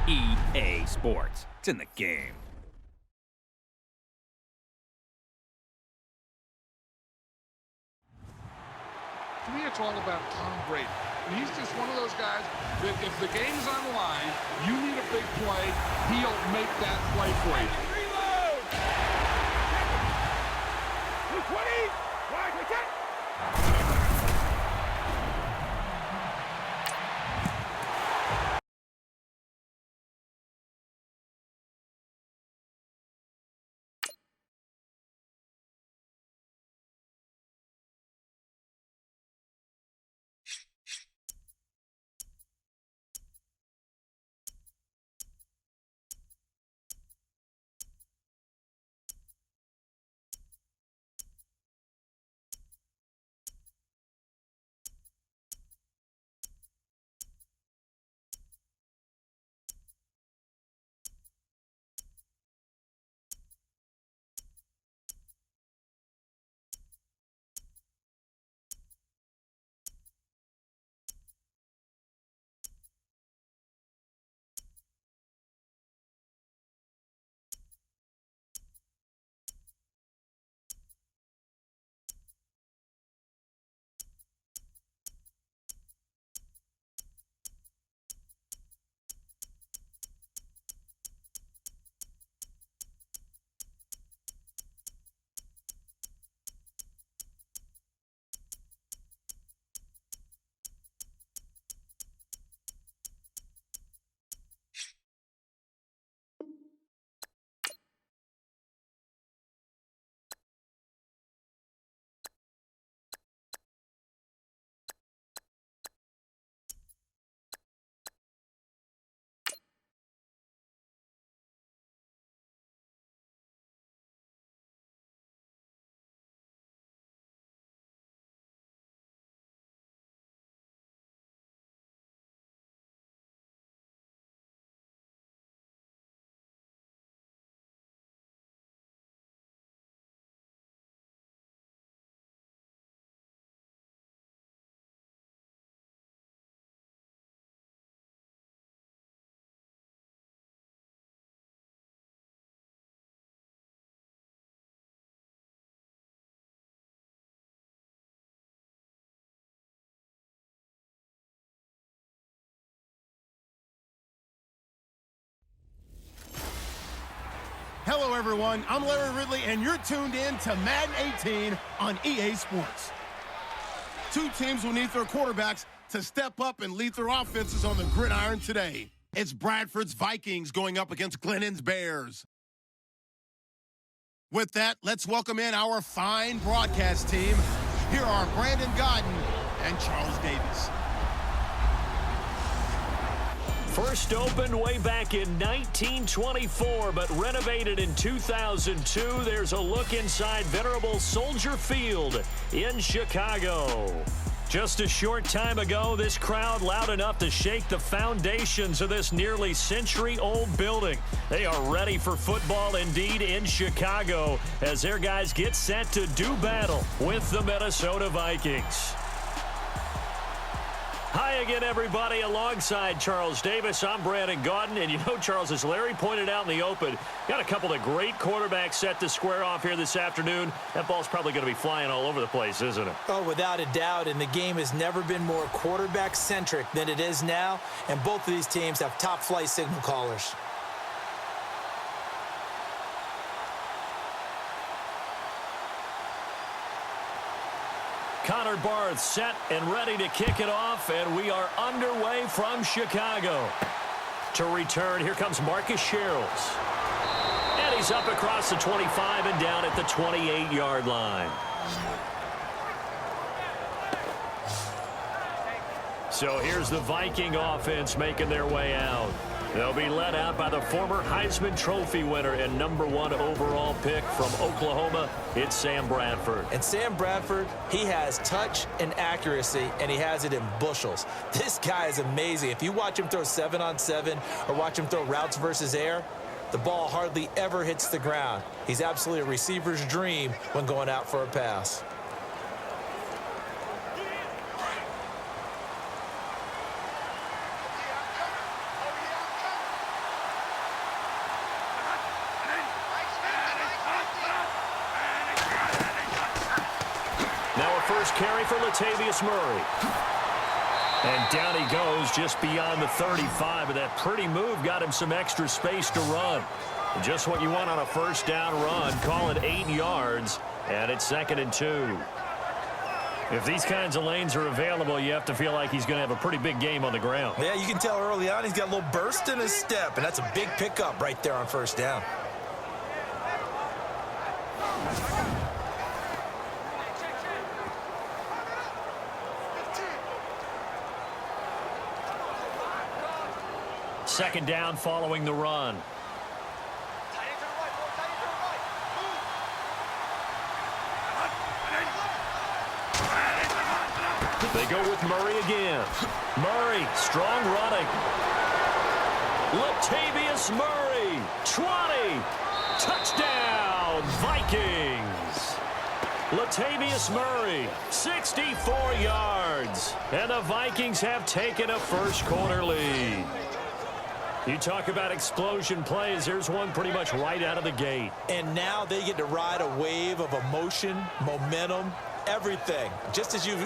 EA Sports. It's in the game. To me, it's all about Tom Brady. And he's just one of those guys that if the game's on the line, you need a big play, he'll make that play for you. Reload! 220! Wide, we get! Hello, everyone. I'm Larry Ridley, and you're tuned in to Madden 18 on EA Sports. Two teams will need their quarterbacks to step up and lead their offenses on the gridiron today. It's Bradford's Vikings going up against Glennon's Bears. With that, let's welcome in our fine broadcast team. Here are Brandon Godden and Charles Davis. First opened way back in 1924, but renovated in 2002. There's a look inside venerable Soldier Field in Chicago. Just a short time ago, this crowd loud enough to shake the foundations of this nearly century-old building. They are ready for football indeed in Chicago as their guys get set to do battle with the Minnesota Vikings. Hi again, everybody. Alongside Charles Davis, I'm Brandon Godden. And you know, Charles, as Larry pointed out in the open, got a couple of great quarterbacks set to square off here this afternoon. That ball's probably going to be flying all over the place, isn't it? Oh, without a doubt. And the game has never been more quarterback-centric than it is now. And both of these teams have top-flight signal callers. Connor Barth set and ready to kick it off, and we are underway from Chicago. To return, here comes Marcus Sherrills. And he's up across the 25 and down at the 28-yard line. So here's the Viking offense making their way out. They'll be led out by the former Heisman Trophy winner and #1 overall pick from Oklahoma. It's Sam Bradford. And Sam Bradford, he has touch and accuracy, and he has it in bushels. This guy is amazing. If you watch him throw 7-on-7 or watch him throw routes versus air, the ball hardly ever hits the ground. He's absolutely a receiver's dream when going out for a pass. Now a first carry for Latavius Murray. And down he goes just beyond the 35, but that pretty move got him some extra space to run. Just what you want on a first down run. Call it 8 yards, and it's 2nd and 2. If these kinds of lanes are available, you have to feel like he's going to have a pretty big game on the ground. Yeah, you can tell early on he's got a little burst in his step, and that's a big pickup right there on first down. Second down following the run. They go with Murray again. Murray, strong running. Latavius Murray, 20. Touchdown, Vikings. Latavius Murray, 64 yards. And the Vikings have taken a first quarter lead. You talk about explosion plays. Here's one pretty much right out of the gate. And now they get to ride a wave of emotion, momentum, everything. Just as you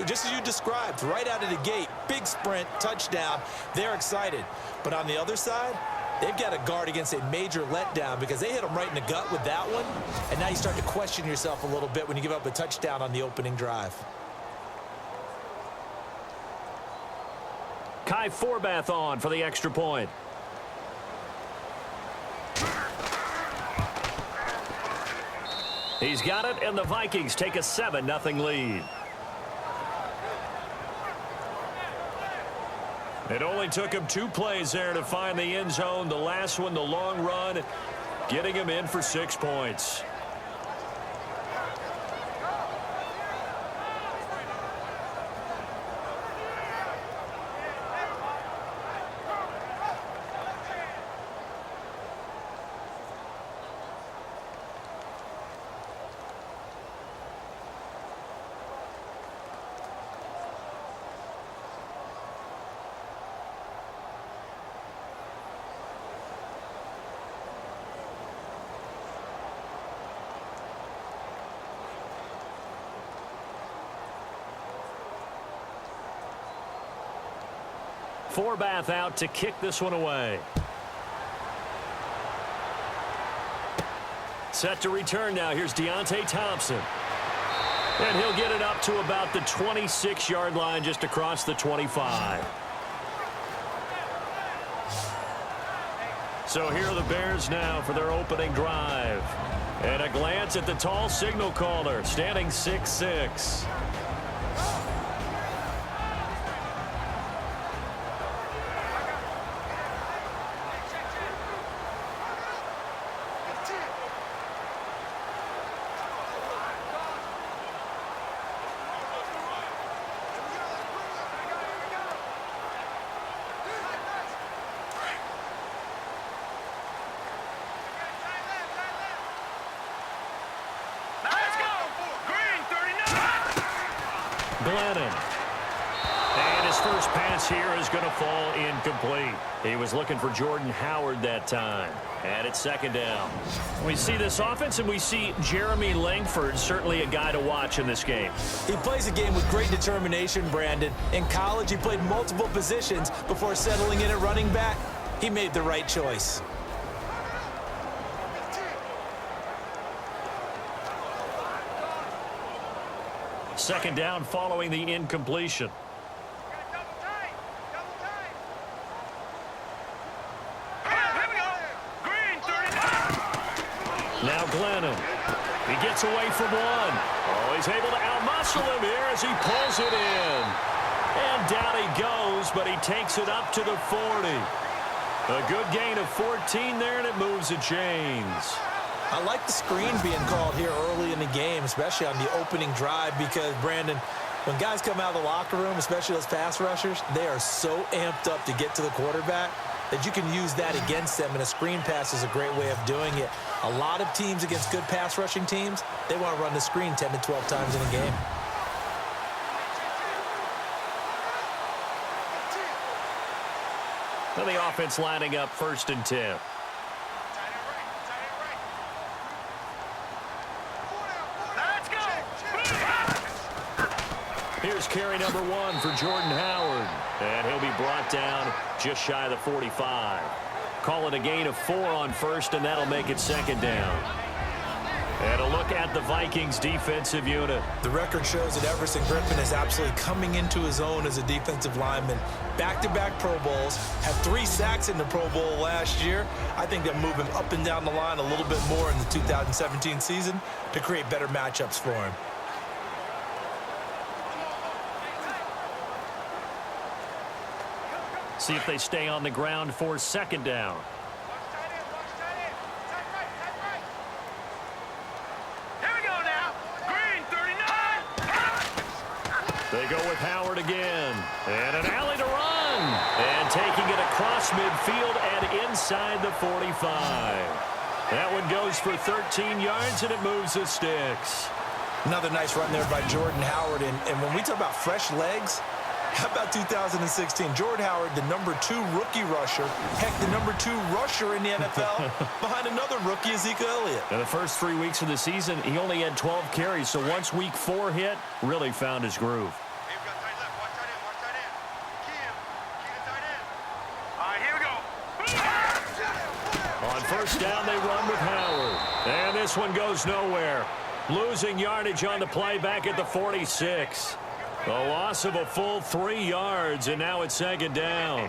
described, right out of the gate, big sprint, touchdown. They're excited. But on the other side, they've got to guard against a major letdown because they hit them right in the gut with that one. And now you start to question yourself a little bit when you give up a touchdown on the opening drive. Kai Forbath on for the extra point. He's got it, and the Vikings take a 7-0 lead. It only took him 2 plays there to find the end zone. The last one, the long run, getting him in for 6 points. Forbath out to kick this one away. Set to return now. Here's Deontay Thompson. And he'll get it up to about the 26-yard line, just across the 25. So here are the Bears now for their opening drive. And a glance at the tall signal caller, standing 6'6". And his first pass here is going to fall incomplete. He was looking for Jordan Howard that time. And it's 2nd down. We see this offense, and we see Jeremy Langford, certainly a guy to watch in this game. He plays a game with great determination, Brandon. In college, he played multiple positions before settling in at running back. He made the right choice. Second down following the incompletion. Now Glennon. He gets away from one. Oh, he's able to outmuscle him here as he pulls it in. And down he goes, but he takes it up to the 40. A good gain of 14 there, and it moves the chains. I like the screen being called here early in the game, especially on the opening drive, because, Brandon, when guys come out of the locker room, especially those pass rushers, they are so amped up to get to the quarterback that you can use that against them, and a screen pass is a great way of doing it. A lot of teams against good pass rushing teams, they want to run the screen 10 to 12 times in a game. Well, the offense lining up 1st and 10. Here's carry number 1 for Jordan Howard. And he'll be brought down just shy of the 45. Call it a gain of 4 on first, and that'll make it second down. And a look at the Vikings defensive unit. The record shows that Everson Griffin is absolutely coming into his own as a defensive lineman. Back-to-back Pro Bowls, had 3 sacks in the Pro Bowl last year. I think they'll move him up and down the line a little bit more in the 2017 season to create better matchups for him. See if they stay on the ground for second down. They go with Howard again. And an alley to run. And taking it across midfield and inside the 45. That one goes for 13 yards, and it moves the sticks. Another nice run there by Jordan Howard. And when we talk about fresh legs, how about 2016? Jordan Howard, the number 2 rookie rusher. Heck, the number 2 rusher in the NFL behind another rookie, Ezekiel Elliott. In the first 3 weeks of the season, he only had 12 carries. So once week 4 hit, really found his groove. On first down, they run with Howard. And this one goes nowhere. Losing yardage on the play back at the 46. A loss of a full 3 yards, and now it's second down.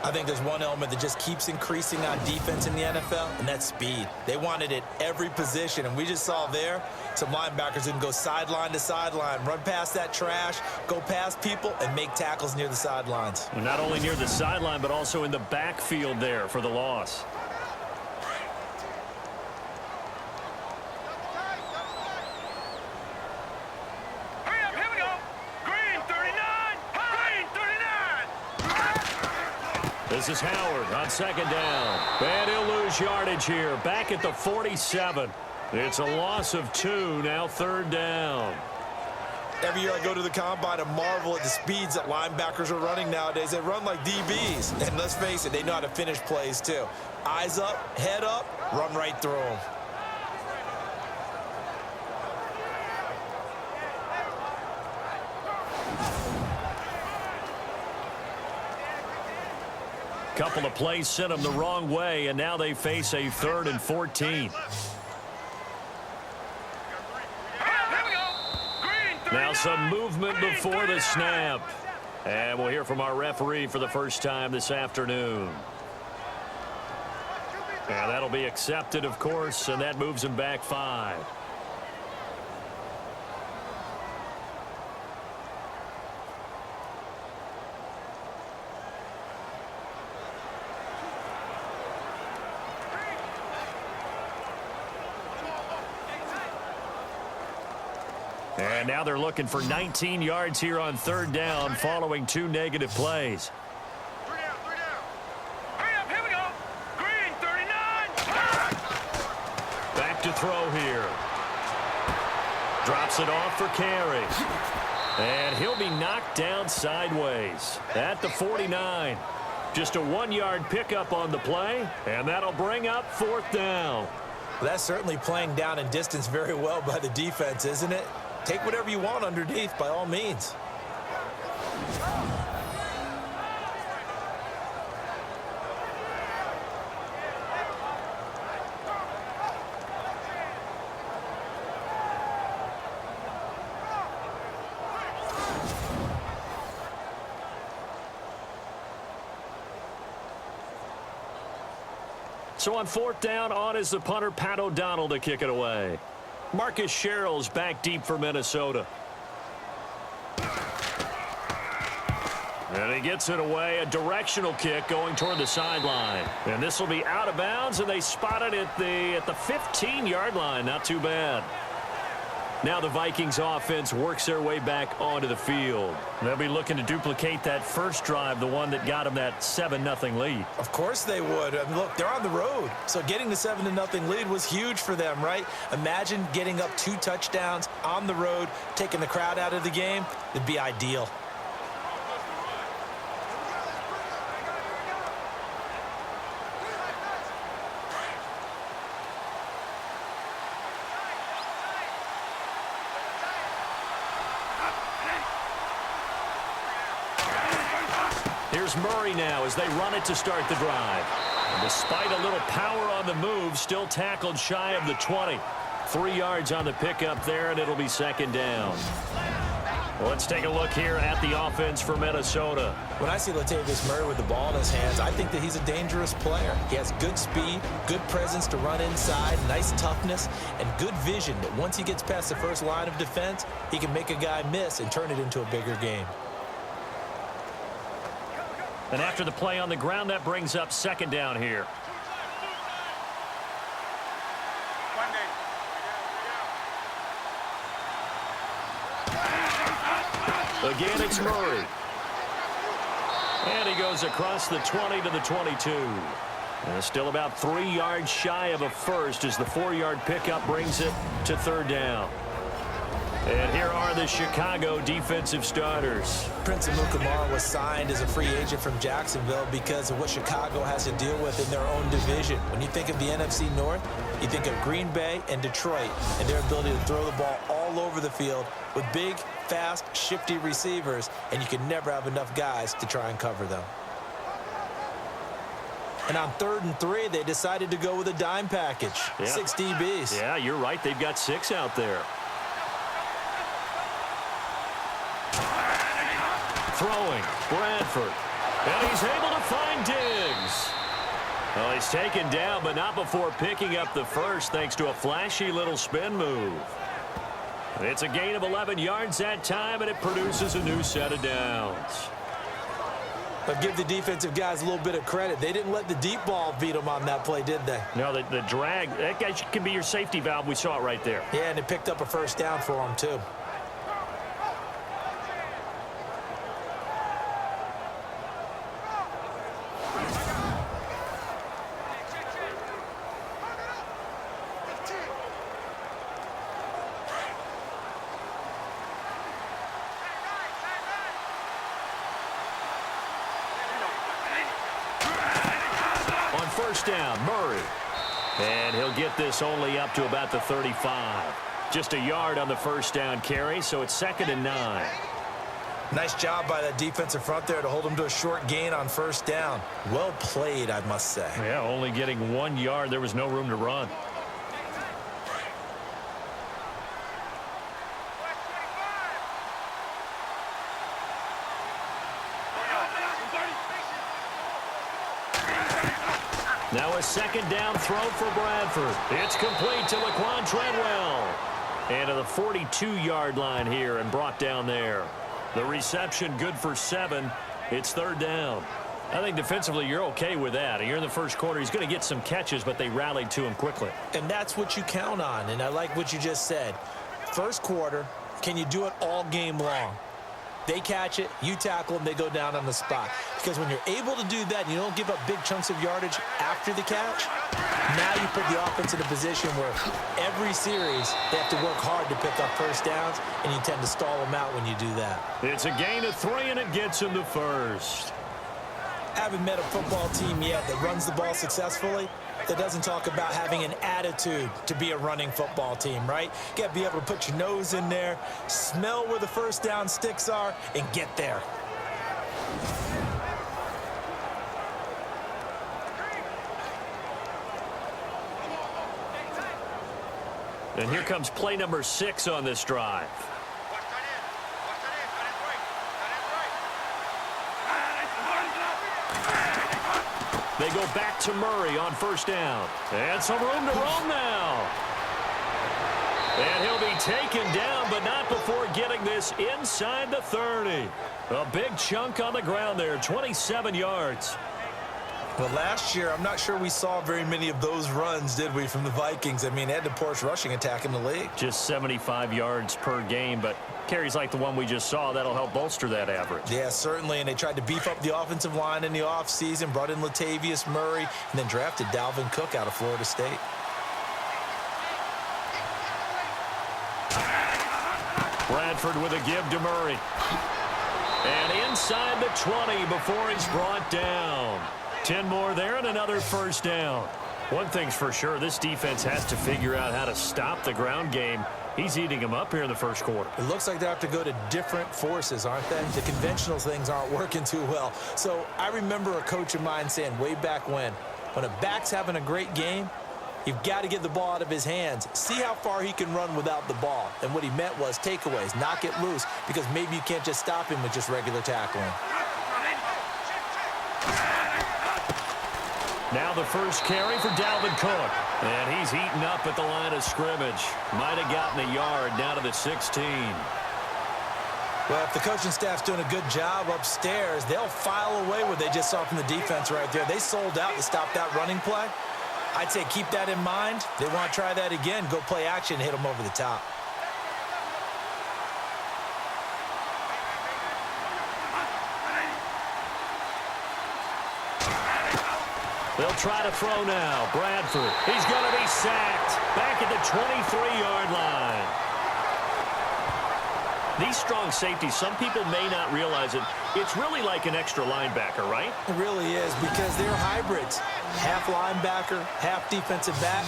I think there's one element that just keeps increasing on defense in the NFL, and that's speed. They want it at every position, and we just saw there some linebackers who can go sideline to sideline, run past that trash, go past people, and make tackles near the sidelines. Not only near the sideline, but also in the backfield there for the loss. This is Howard on second down. And he'll lose yardage here. Back at the 47. It's a loss of 2. Now third down. Every year I go to the combine and marvel at the speeds that linebackers are running nowadays. They run like DBs. And let's face it, they know how to finish plays too. Eyes up, head up, run right through them. Couple of plays sent them the wrong way, and now they face a 3rd and 14. Now some movement before the snap. And we'll hear from our referee for the first time this afternoon. And that'll be accepted, of course, and that moves him back 5. And now they're looking for 19 yards here on third down following 2 negative plays. 3 down, 3 down. Hurry up, here we go. Green, 39. Back to throw here. Drops it off for carry. And he'll be knocked down sideways at the 49. Just a 1-yard pickup on the play, and that'll bring up 4th down. Well, that's certainly playing down in distance very well by the defense, isn't it? Take whatever you want underneath, by all means. So on 4th down, on is the punter, Pat O'Donnell, to kick it away. Marcus Sherrill's back deep for Minnesota. And he gets it away, a directional kick going toward the sideline. And this will be out of bounds, and they spot it at the 15-yard line. Not too bad. Now the Vikings offense works their way back onto the field. They'll be looking to duplicate that first drive, the one that got them that 7-0 lead. Of course they would. I mean, look, they're on the road. So getting the 7-0 lead was huge for them, right? Imagine getting up 2 touchdowns on the road, taking the crowd out of the game. It'd be ideal. Here's Murray now as they run it to start the drive. And despite a little power on the move, still tackled shy of the 20. 3 yards on the pickup there, and it'll be second down. Let's take a look here at the offense for Minnesota. When I see Latavius Murray with the ball in his hands, I think that he's a dangerous player. He has good speed, good presence to run inside, nice toughness, and good vision that once he gets past the first line of defense, he can make a guy miss and turn it into a bigger game. And after the play on the ground, that brings up second down here. Again, it's Murray. And he goes across the 20 to the 22. And still about 3 yards shy of a first as the 4-yard pickup brings it to third down. And here are the Chicago defensive starters. Prince Amukamara was signed as a free agent from Jacksonville because of what Chicago has to deal with in their own division. When you think of the NFC North, you think of Green Bay and Detroit and their ability to throw the ball all over the field with big, fast, shifty receivers, and you can never have enough guys to try and cover them. And on 3rd and 3, they decided to go with a dime package. Yeah. 6 DBs. Yeah, you're right. They've got 6 out there. Throwing, Bradford. And he's able to find Diggs. Well, he's taken down, but not before picking up the first thanks to a flashy little spin move. It's a gain of 11 yards that time, and it produces a new set of downs. But give the defensive guys a little bit of credit. They didn't let the deep ball beat them on that play, did they? No, the drag, that guy can be your safety valve. We saw it right there. Yeah, and it picked up a first down for them, too. First down, Murray. And he'll get this only up to about the 35. Just a yard on the first down carry, so it's 2nd and 9. Nice job by that defensive front there to hold him to a short gain on first down. Well played, I must say. Yeah, only getting 1 yard. There was no room to run. Now a second down throw for Bradford. It's complete to Laquan Treadwell. And to the 42-yard line here and brought down there. The reception good for 7. It's 3rd down. I think defensively you're okay with that. Here in the first quarter, he's going to get some catches, but they rallied to him quickly. And that's what you count on, and I like what you just said. First quarter, can you do it all game long? They catch it, you tackle them, they go down on the spot. Because when you're able to do that, you don't give up big chunks of yardage after the catch, now you put the offense in a position where every series they have to work hard to pick up first downs, and you tend to stall them out when you do that. It's a gain of 3, and it gets him the first. Haven't met a football team yet that runs the ball successfully that doesn't talk about having an attitude to be a running football team, right? You got to be able to put your nose in there, smell where the first down sticks are, and get there. And here comes play number 6 on this drive. They go back to Murray on first down. And some room to roam now. And he'll be taken down, but not before getting this inside the 30. A big chunk on the ground there, 27 yards. Well, last year, I'm not sure we saw very many of those runs, did we, from the Vikings? I mean, they had the poorest rushing attack in the league. Just 75 yards per game, but carries like the one we just saw, that'll help bolster that average. Yeah, certainly, and they tried to beef up the offensive line in the offseason, brought in Latavius Murray, and then drafted Dalvin Cook out of Florida State. Bradford with a give to Murray. And inside the 20 before he's brought down. 10 more there and another first down. One thing's for sure, this defense has to figure out how to stop the ground game He's eating him up here in the first quarter. It looks like they have to go to different forces, aren't they? The conventional things aren't working too well. So I remember a coach of mine saying way back when a back's having a great game, you've got to get the ball out of his hands. See how far he can run without the ball. And what he meant was takeaways, knock it loose, because maybe you can't just stop him with just regular tackling. Now the first carry for Dalvin Cook. And he's eaten up at the line of scrimmage. Might have gotten a yard down to the 16. Well, if the coaching staff's doing a good job upstairs, they'll file away what they just saw from the defense right there. They sold out to stop that running play. I'd say keep that in mind. They want to try that again. Go play action and hit them over the top. They'll try to throw now. Bradford, he's going to be sacked. Back at the 23-yard line. These strong safeties, some people may not realize it. It's really like an extra linebacker, right? It really is, because they're hybrids. Half linebacker, half defensive back.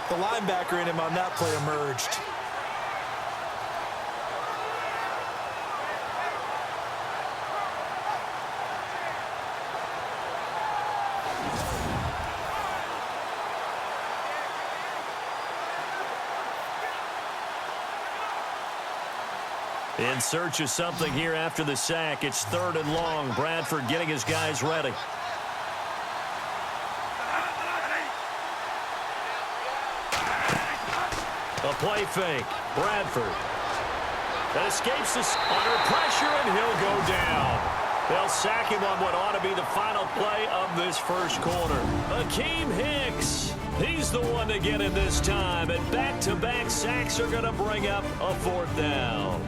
The linebacker in him on that play emerged. In search of something here after the sack. It's 3rd and long. Bradford getting his guys ready. A play fake. Bradford. That escapes this under pressure, and he'll go down. They'll sack him on what ought to be the final play of this first quarter. Akeem Hicks. He's the one to get it this time, and back-to-back sacks are going to bring up a 4th down.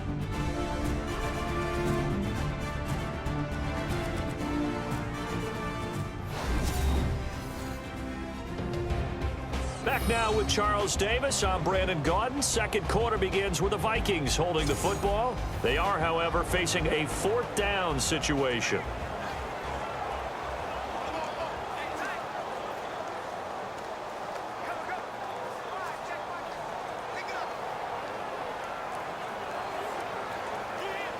Back now with Charles Davis. I'm Brandon Gaudin. Second quarter begins with the Vikings holding the football. They are, however, facing a 4th down situation.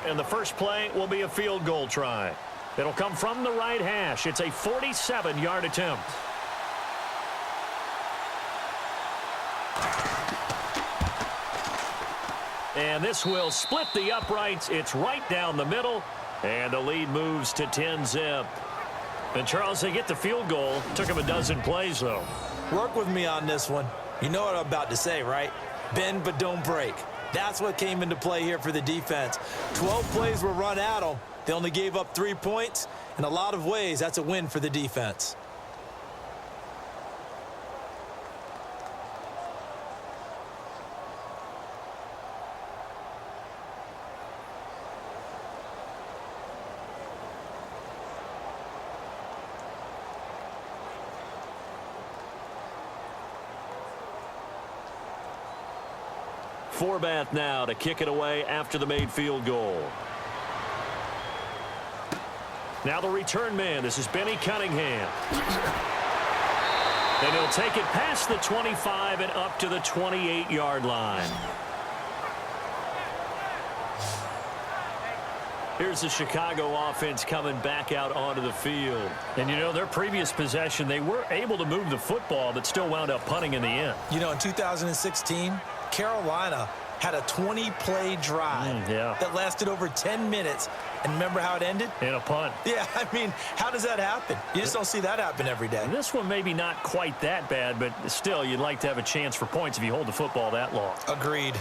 And the first play will be a field goal try. It'll come from the right hash. It's a 47-yard attempt. And this will split the uprights. It's right down the middle. And the lead moves to 10-zip. And, Charles, they get the field goal. Took him a dozen plays, though. Work with me on this one. You know what I'm about to say, right? Bend but don't break. That's what came into play here for the defense. 12 plays were run at them. They only gave up 3 points. In a lot of ways, that's a win for the defense. Forbath now to kick it away after the made field goal. Now the return man. This is Benny Cunningham. And he'll take it past the 25 and up to the 28-yard line. Here's the Chicago offense coming back out onto the field. And, you know, their previous possession, they were able to move the football, but still wound up punting in the end. You know, in 2016, Carolina had a 20-play drive that lasted over 10 minutes. And remember how it ended? In a punt. Yeah, I mean, how does that happen? You just don't see that happen every day. And this one maybe not quite that bad, but still, you'd like to have a chance for points if you hold the football that long. Agreed.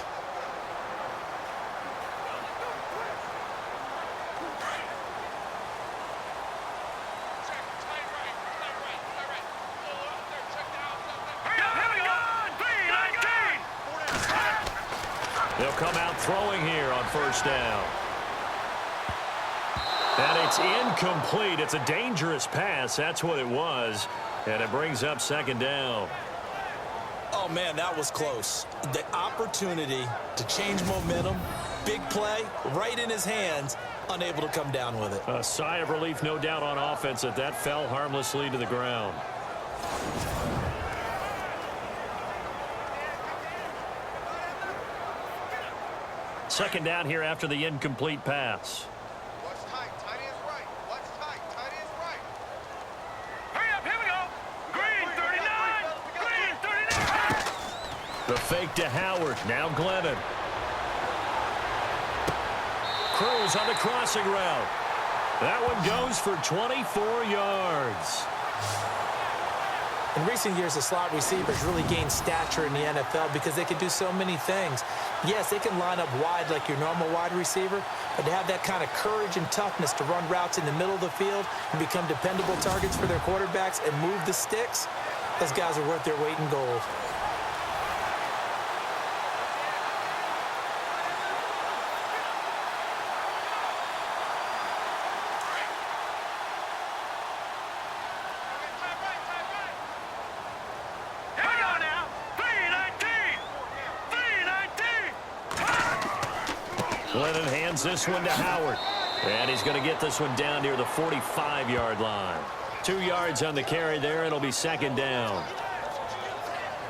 They'll come out throwing here on first down. And it's incomplete. It's a dangerous pass. That's what it was. And it brings up 2nd down. Oh, man, that was close. The opportunity to change momentum, big play, right in his hands, unable to come down with it. A sigh of relief, no doubt, on offense that fell harmlessly to the ground. second down here after the incomplete pass. Watch tight. Tight end's right. Watch tight. Tight end's right. Hurry up. Here we go. Green 39. Green 39. The fake to Howard. Now Glennon. Cruz on the crossing route. That one goes for 24 yards. In recent years, the slot receivers really gained stature in the NFL because they can do so many things. Yes, they can line up wide like your normal wide receiver, but to have that kind of courage and toughness to run routes in the middle of the field and become dependable targets for their quarterbacks and move the sticks, those guys are worth their weight in gold. Glennon hands this one to Howard. And he's going to get this one down near the 45-yard line. 2 yards on the carry there. It'll be second down.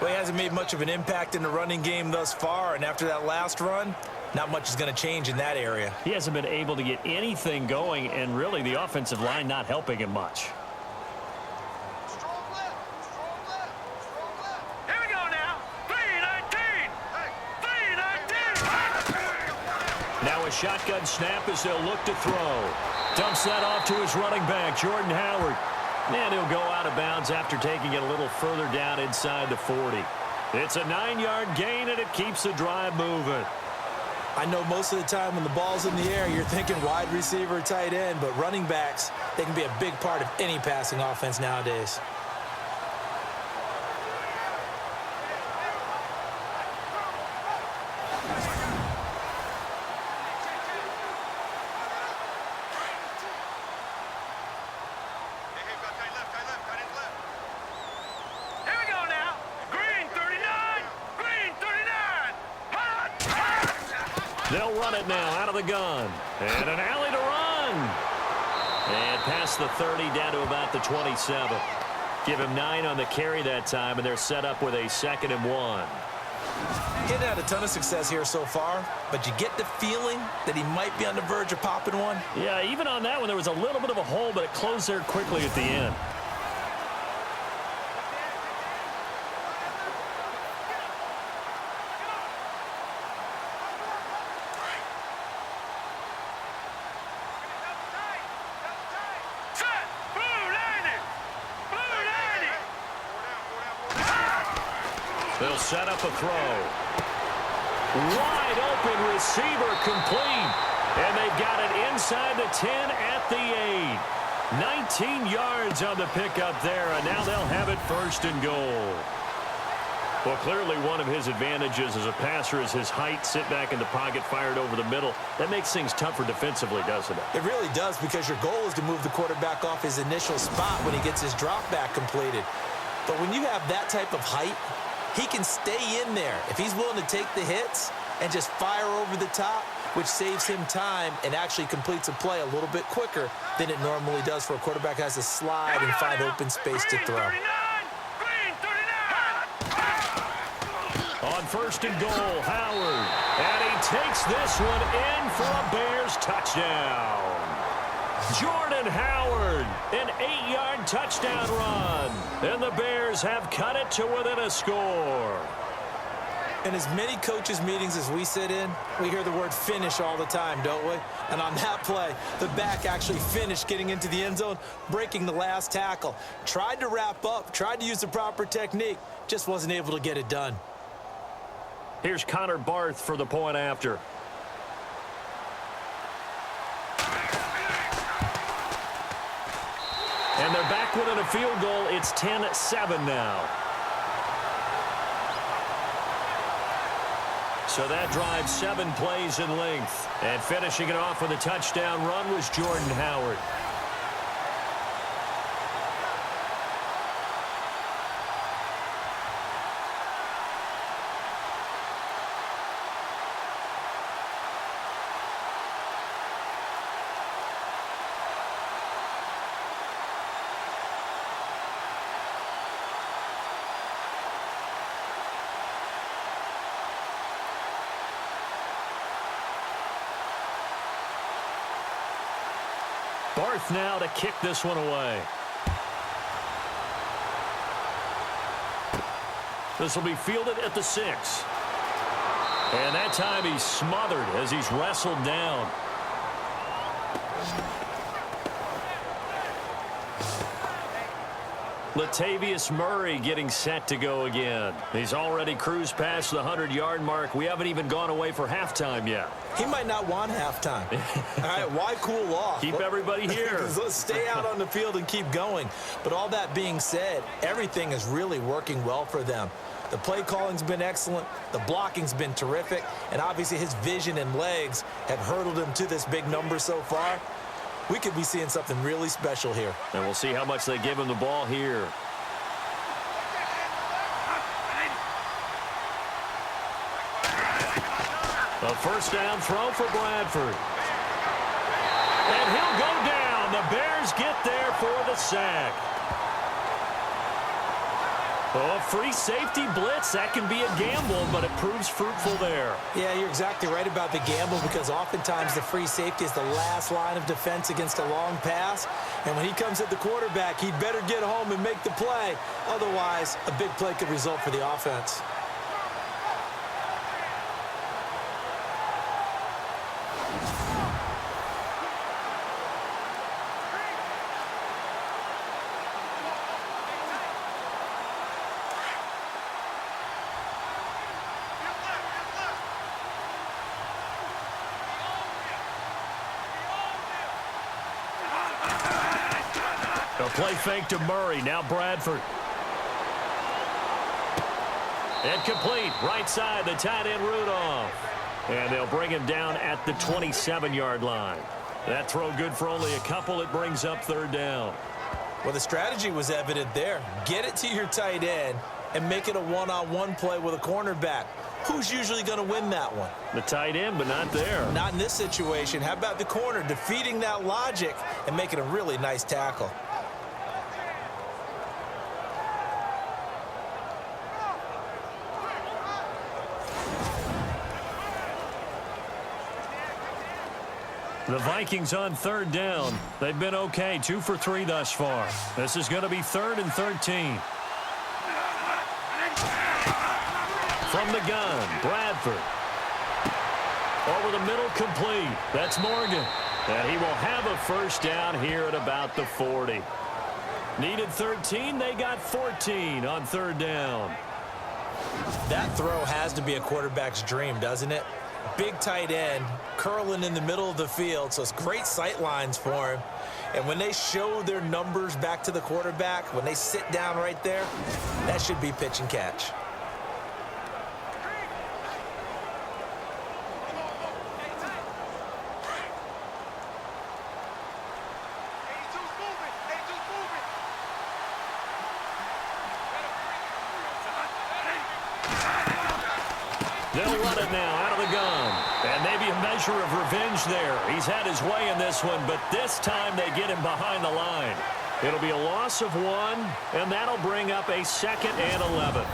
Well, he hasn't made much of an impact in the running game thus far, and after that last run, not much is going to change in that area. He hasn't been able to get anything going, and really the offensive line not helping him much. Now a shotgun snap as they'll look to throw. Dumps that off to his running back, Jordan Howard. And he'll go out of bounds after taking it a little further down inside the 40. It's a 9-yard gain, and it keeps the drive moving. I know most of the time when the ball's in the air, you're thinking wide receiver, tight end, but running backs, they can be a big part of any passing offense nowadays. They'll run it now out of the gun. And an alley to run. And past the 30 down to about the 27. Give him 9 on the carry that time, and they're set up with a 2nd and 1. He hadn't had a ton of success here so far, but you get the feeling that he might be on the verge of popping one. Yeah, even on that one, there was a little bit of a hole, but it closed there quickly at the end. They'll set up a throw. Wide open receiver complete. And they've got it inside the 10 at the 8. 19 yards on the pickup there, and now they'll have it 1st and goal. Well, clearly one of his advantages as a passer is his height. Sit back in the pocket, fired over the middle. That makes things tougher defensively, doesn't it? It really does, because your goal is to move the quarterback off his initial spot when he gets his drop back completed. But when you have that type of height, he can stay in there if he's willing to take the hits and just fire over the top, which saves him time and actually completes a play a little bit quicker than it normally does for a quarterback who has to slide and find open space to throw. On 1st and goal, Howard. And he takes this one in for a Bears touchdown. Jordan Howard, an 8-yard touchdown run. And the Bears have cut it to within a score. In as many coaches' meetings as we sit in, we hear the word finish all the time, don't we? And on that play, the back actually finished getting into the end zone, breaking the last tackle. Tried to wrap up, tried to use the proper technique, just wasn't able to get it done. Here's Connor Barth for the point after. And they're back within a field goal. It's 10-7 now. So that drive 7 plays in length. And finishing it off with a touchdown run was Jordan Howard. Barth now to kick this one away. This will be fielded at the 6. And that time he's smothered as he's wrestled down. Latavius Murray getting set to go again. He's already cruised past the 100-yard mark. We haven't even gone away for halftime yet. He might not want halftime. All right, why cool off? Keep everybody here. Let's stay out on the field and keep going. But all that being said, everything is really working well for them. The play calling's been excellent. The blocking's been terrific. And obviously his vision and legs have hurdled him to this big number so far. We could be seeing something really special here. And we'll see how much they give him the ball here. A first down throw for Bradford. And he'll go down. The Bears get there for the sack. Oh, a free safety blitz. That can be a gamble, but it proves fruitful there. Yeah, you're exactly right about the gamble because oftentimes the free safety is the last line of defense against a long pass. And when he comes at the quarterback, he'd better get home and make the play. Otherwise, a big play could result for the offense. A play fake to Murray. Now Bradford. Incomplete. Right side, the tight end Rudolph. And they'll bring him down at the 27-yard line. That throw good for only a couple. It brings up third down. Well, the strategy was evident there. Get it to your tight end and make it a one-on-one play with a cornerback. Who's usually going to win that one? The tight end, but not there. Not in this situation. How about the corner defeating that logic and making a really nice tackle? The Vikings on third down. They've been okay, 2 for 3 thus far. This is going to be 3rd and 13. From the gun, Bradford. Over the middle, complete. That's Morgan. And he will have a first down here at about the 40. Needed 13. They got 14 on third down. That throw has to be a quarterback's dream, doesn't it? Big tight end, curling in the middle of the field, so it's great sight lines for him. And when they show their numbers back to the quarterback, when they sit down right there, that should be pitch and catch. They'll run it now out of the gun. And maybe a measure of revenge there. He's had his way in this one, but this time they get him behind the line. It'll be a loss of 1, and that'll bring up a 2nd and 11.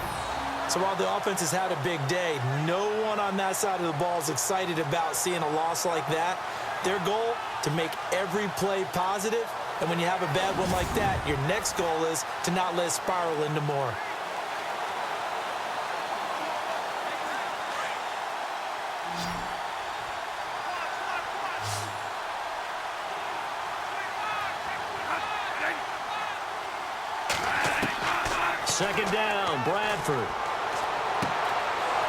So while the offense has had a big day, no one on that side of the ball is excited about seeing a loss like that. Their goal, to make every play positive. And when you have a bad one like that, your next goal is to not let it spiral into more. Second down, Bradford.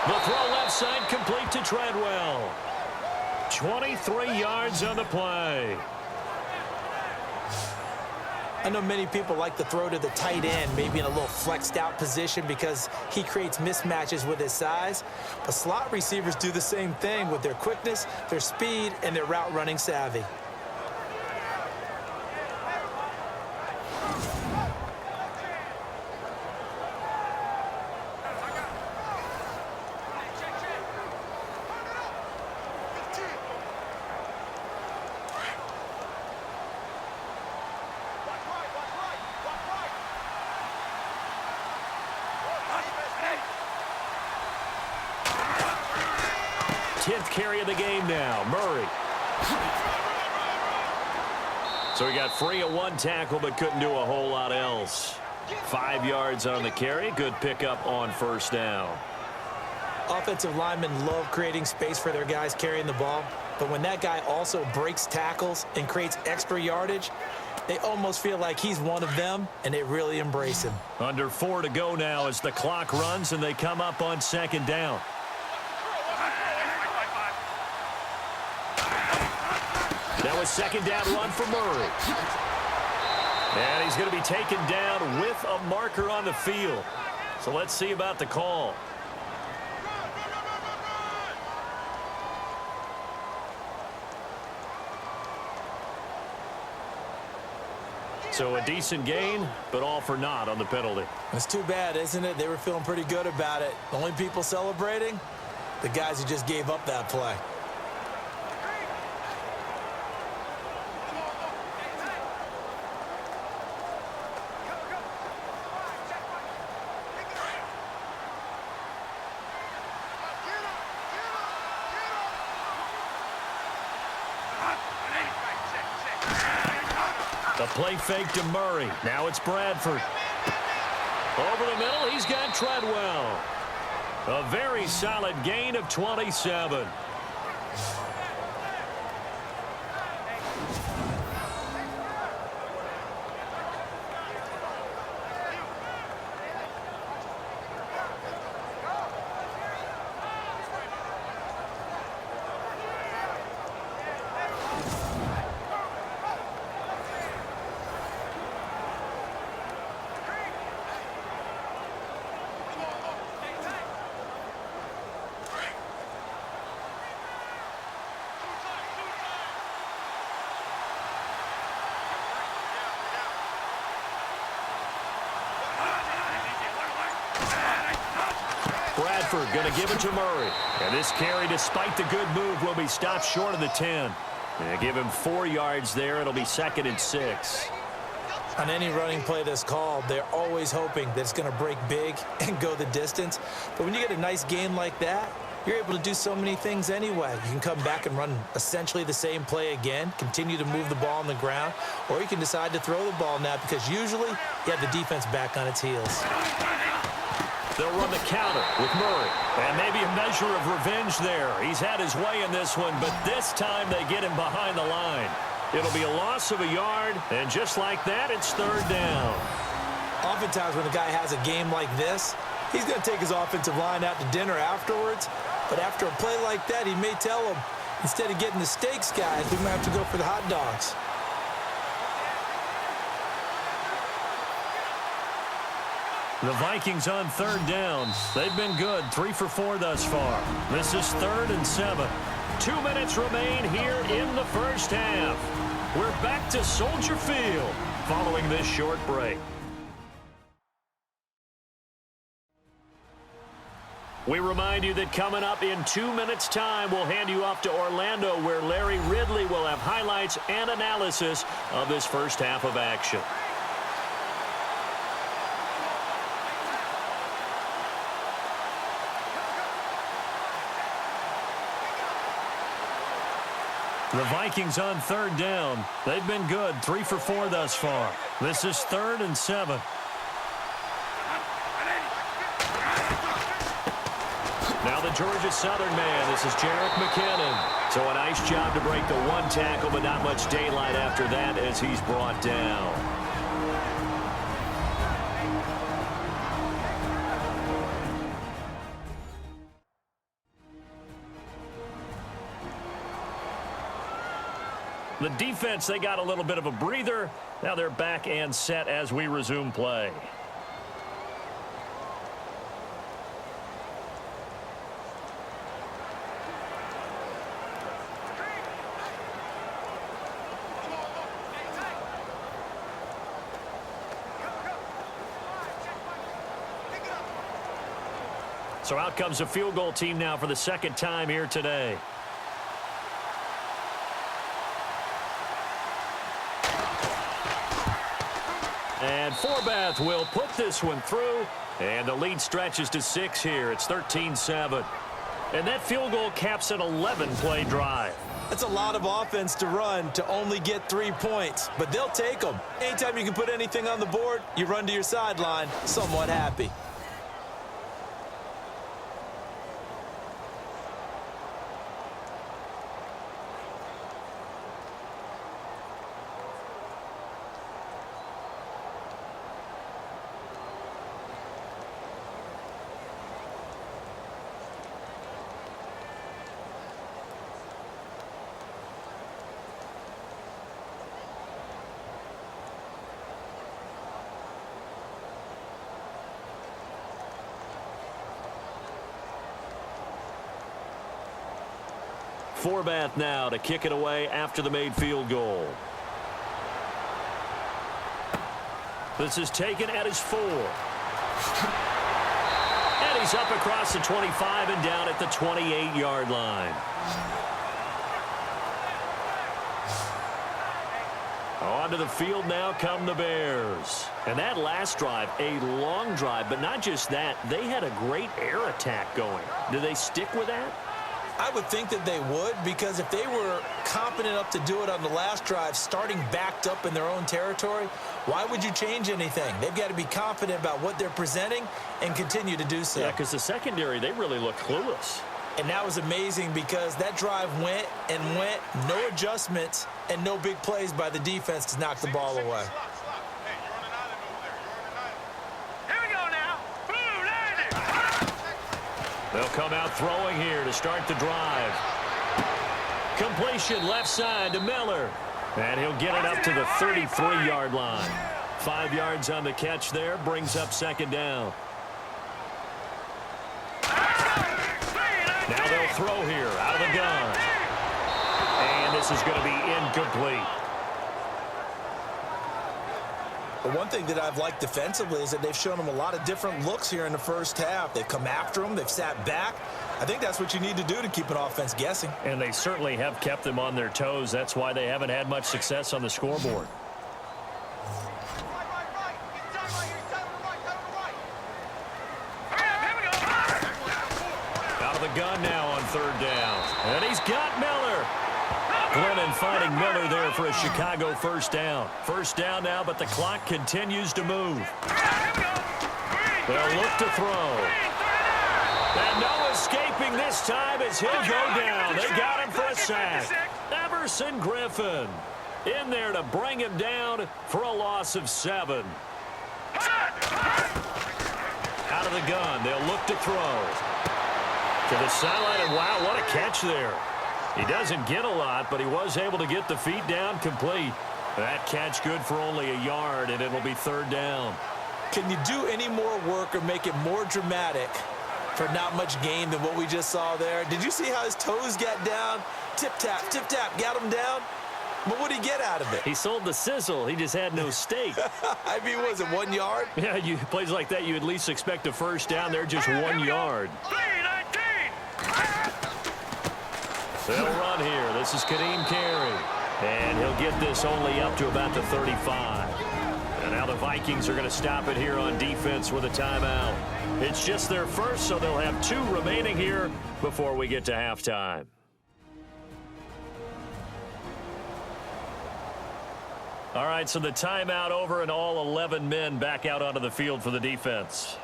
The throw left side complete to Treadwell. 23 yards on the play. I know many people like to throw to the tight end, maybe in a little flexed out position because he creates mismatches with his size. But slot receivers do the same thing with their quickness, their speed, and their route running savvy. Carry of the game now, Murray. So he got free of one tackle but couldn't do a whole lot else. 5 yards on the carry. Good pickup on first down. Offensive linemen love creating space for their guys carrying the ball, but when that guy also breaks tackles and creates extra yardage, they almost feel like he's one of them, and they really embrace him. Under 4 to go now as the clock runs and they come up on second down. Now a second down run for Murray. And he's going to be taken down with a marker on the field. So let's see about the call. So a decent gain, but all for naught on the penalty. It's too bad, isn't it? They were feeling pretty good about it. The only people celebrating? The guys who just gave up that play. The play fake to Murray. Now it's Bradford. Over the middle, he's got Treadwell. A very solid gain of 27. Bradford going to give it to Murray. And this carry, despite the good move, will be stopped short of the 10. And give him 4 yards there. It'll be 2nd and 6. On any running play that's called, they're always hoping that it's going to break big and go the distance. But when you get a nice game like that, you're able to do so many things anyway. You can come back and run essentially the same play again, continue to move the ball on the ground, or you can decide to throw the ball now because usually you have the defense back on its heels. They'll run the counter with Murray. And maybe a measure of revenge there. He's had his way in this one, but this time they get him behind the line. It'll be a loss of a yard, and just like that, it's 3rd down. Oftentimes when a guy has a game like this, he's going to take his offensive line out to dinner afterwards. But after a play like that, he may tell them, instead of getting the steaks, guys, we might have to go for the hot dogs. The Vikings on 3rd down. They've been good, 3 for 4 thus far. This is 3rd and 7. 2 minutes remain here in the first half. We're back to Soldier Field following this short break. We remind you that coming up in 2 minutes' time, we'll hand you off to Orlando, where Larry Ridley will have highlights and analysis of this first half of action. The Vikings on 3rd down. They've been good, 3 for 4 thus far. This is 3rd and 7. Now the Georgia Southern man. This is Jerick McKinnon. So a nice job to break the one tackle, but not much daylight after that as he's brought down. The defense, they got a little bit of a breather. Now they're back and set as we resume play. So out comes a field goal team now for the 2nd time here today. And Forbath will put this one through, and the lead stretches to 6 here. It's 13-7. And that field goal caps an 11-play drive. That's a lot of offense to run to only get 3 points, but they'll take them. Anytime you can put anything on the board, you run to your sideline somewhat happy. Forbath now to kick it away after the made field goal. This is taken at his 4. And he's up across the 25 and down at the 28-yard line. Onto the field now come the Bears. And that last drive, a long drive, but not just that, they had a great air attack going. Do they stick with that? I would think that they would, because if they were competent enough to do it on the last drive, starting backed up in their own territory, why would you change anything? They've got to be confident about what they're presenting and continue to do so. Yeah, because the secondary, they really look clueless. And that was amazing because that drive went and went, no adjustments and no big plays by the defense to knock the ball away. They'll come out throwing here to start the drive. Completion left side to Miller. And he'll get it up to the 33-yard line. 5 yards on the catch there, brings up second down. Now they'll throw here out of the gun. And this is going to be incomplete. The one thing that I've liked defensively is that they've shown them a lot of different looks here in the first half. They've come after them. They've sat back. I think that's what you need to do to keep an offense guessing. And they certainly have kept them on their toes. That's why they haven't had much success on the scoreboard. Out of the gun now on third down. And he's got Miller. Glennon finding Miller there for a Chicago first down. First down now, but the clock continues to move. They'll look to throw. And no escaping this time as he'll go down. They got him for a sack. Everson Griffin in there to bring him down for a loss of 7. Out of the gun, they'll look to throw. To the sideline, and wow, what a catch there. He doesn't get a lot, but he was able to get the feet down complete. That catch good for only a yard, and it'll be third down. Can you do any more work or make it more dramatic for not much gain than what we just saw there? Did you see how his toes got down? Tip-tap, got him down. But what did he get out of it? He sold the sizzle. He just had no steak. I mean, was it 1 yard? Yeah, plays like that, you at least expect a first down. They're just 1 yard. They'll run here. This is Kadeem Carey. And he'll get this only up to about the 35. And now the Vikings are going to stop it here on defense with a timeout. It's just their first, so they'll have 2 remaining here before we get to halftime. All right, so the timeout over and all 11 men back out onto the field for the defense.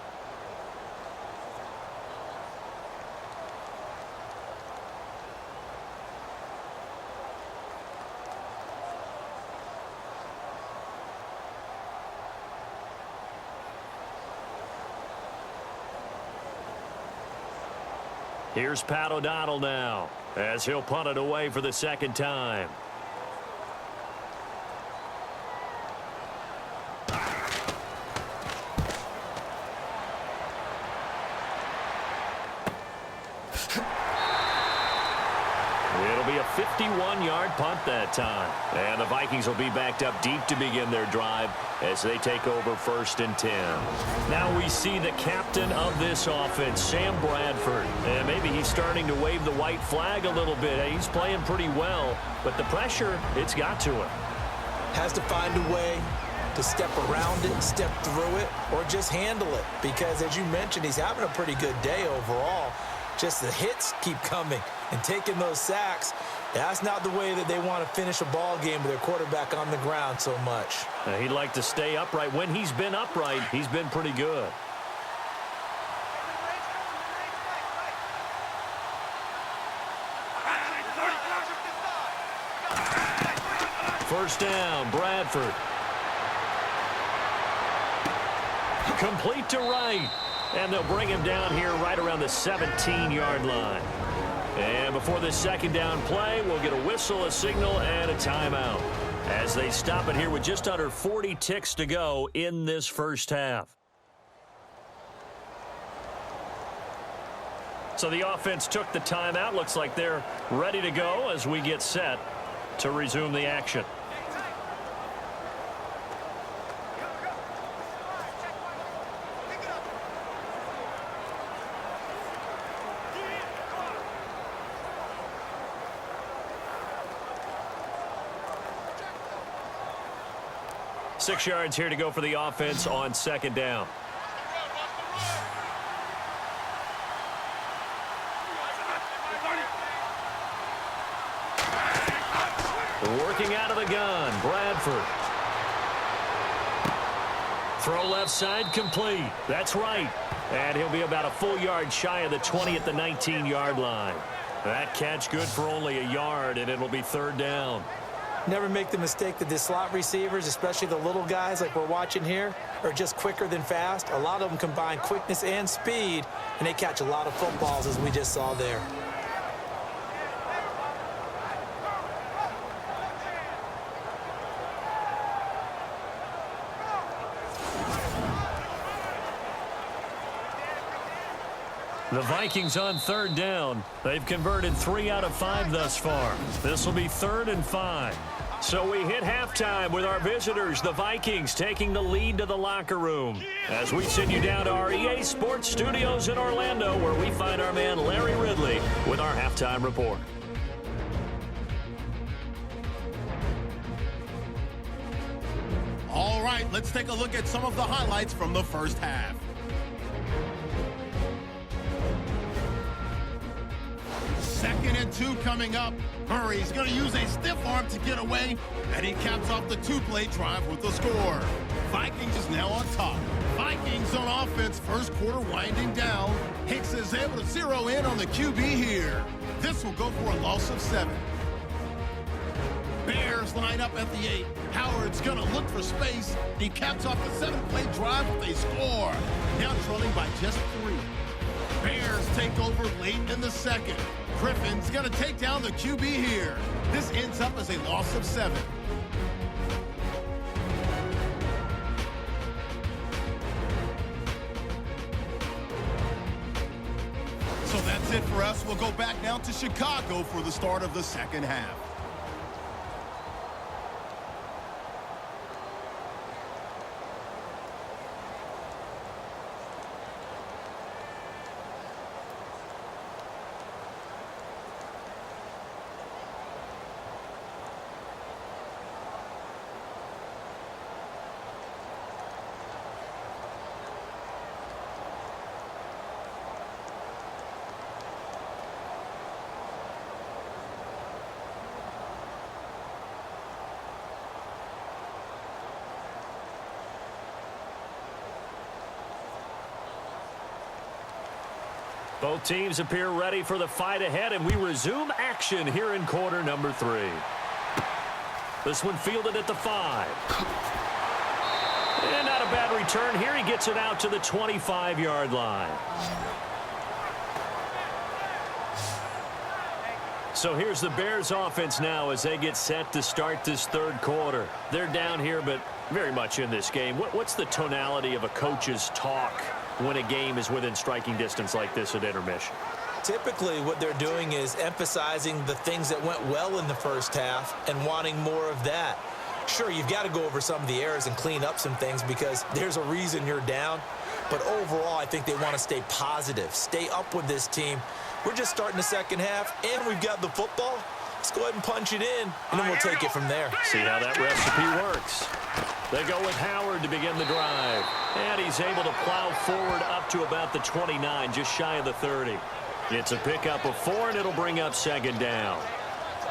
Here's Pat O'Donnell now as he'll punt it away for the second time. It'll be a 51-yard punt that time. And the Vikings will be backed up deep to begin their drive as they take over first and 10. Now we see the captain of this offense, Sam Bradford. And maybe he's starting to wave the white flag a little bit. He's playing pretty well, but the pressure, it's got to him. Has to find a way to step around it, step through it, or just handle it. Because as you mentioned, he's having a pretty good day overall. Just the hits keep coming and taking those sacks. That's not the way that they want to finish a ball game with their quarterback on the ground so much. He'd like to stay upright. When he's been upright, he's been pretty good. First down, Bradford. Complete to right. And they'll bring him down here right around the 17-yard line. And before this second down play, we'll get a whistle, a signal, and a timeout as they stop it here with just under 40 ticks to go in this first half. So the offense took the timeout. Looks like they're ready to go as we get set to resume the action. Six yards here to go for the offense on second down. Working out of the gun, Bradford. Throw left side, complete. That's right. And he'll be about a full yard shy of the 20 at the 19-yard line. That catch good for only a yard, and it'll be third down. Never make the mistake that the slot receivers, especially the little guys like we're watching here, are just quicker than fast. A lot of them combine quickness and speed, and they catch a lot of footballs, as we just saw there. The Vikings on third down. They've converted 3 out of 5 thus far. This will be 3rd and 5. So we hit halftime with our visitors, the Vikings, taking the lead to the locker room. As we send you down to our EA Sports Studios in Orlando, where we find our man Larry Ridley with our halftime report. All right, let's take a look at some of the highlights from the first half. Second and 2 coming up. Murray's going to use a stiff arm to get away, and he caps off the 2-play drive with the score. Vikings is now on top. Vikings on offense, first quarter winding down. Hicks is able to zero in on the QB here. This will go for a loss of 7. Bears line up at the 8. Howard's going to look for space. He caps off the 7-play drive with a score. Now trailing by just 3. Bears take over late in the second. Griffin's going to take down the QB here. This ends up as a loss of 7. So that's it for us. We'll go back now to Chicago for the start of the second half. Both teams appear ready for the fight ahead, and we resume action here in quarter number 3. This one fielded at the 5. And not a bad return here. He gets it out to the 25-yard line. So here's the Bears offense now as they get set to start this third quarter. They're down here, but very much in this game. What's the tonality of a coach's talk when a game is within striking distance like this at intermission? Typically, what they're doing is emphasizing the things that went well in the first half and wanting more of that. Sure, you've got to go over some of the errors and clean up some things because there's a reason you're down. But overall, I think they want to stay positive, stay up with this team. We're just starting the second half, and we've got the football. Let's go ahead and punch it in, and then we'll take it from there. See how that recipe works. They go with Howard to begin the drive. And he's able to plow forward up to about the 29, just shy of the 30. It's a pickup of 4, and it'll bring up second down.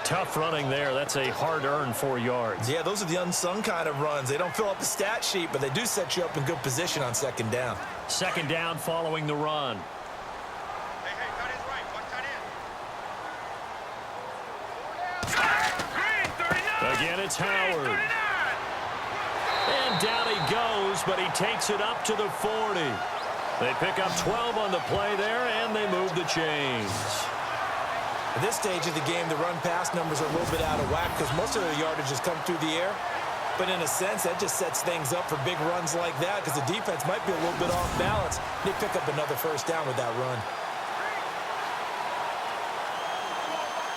Tough running there. That's a hard-earned 4 yards. Yeah, those are the unsung kind of runs. They don't fill up the stat sheet, but they do set you up in good position on second down. Second down following the run. Hey, tight end's right. Watch tight end. Again, it's Howard. And down he goes, but he takes it up to the 40. They pick up 12 on the play there, and they move the chains. At this stage of the game, the run-pass numbers are a little bit out of whack because most of the yardage has come through the air. But in a sense, that just sets things up for big runs like that because the defense might be a little bit off balance. They pick up another first down with that run.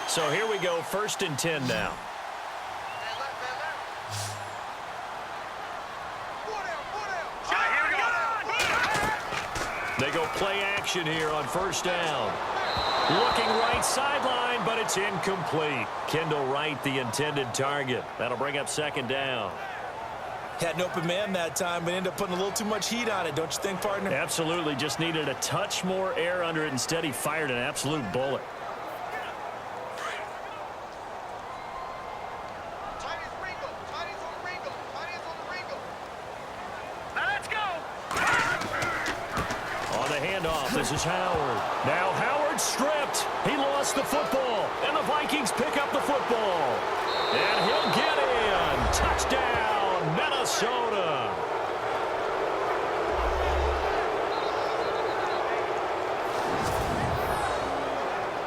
So here we go, 1st and 10 now. They go play action here on 1st down. Looking right sideline, but it's incomplete. Kendall Wright, the intended target. That'll bring up 2nd down. Had an open man that time, but ended up putting a little too much heat on it, don't you think, partner? Absolutely. Just needed a touch more air under it. Instead, he fired an absolute bullet. This is Howard. Now Howard stripped. He lost the football. And the Vikings pick up the football. And he'll get in. Touchdown, Minnesota.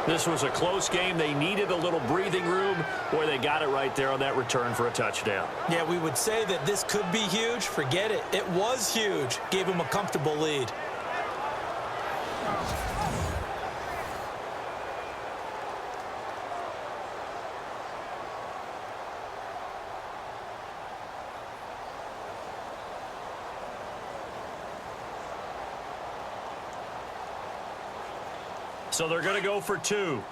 This was a close game. They needed a little breathing room. Boy, they got it right there on that return for a touchdown. Yeah, we would say that this could be huge. Forget it. It was huge. Gave him a comfortable lead. So they're going to go for 2.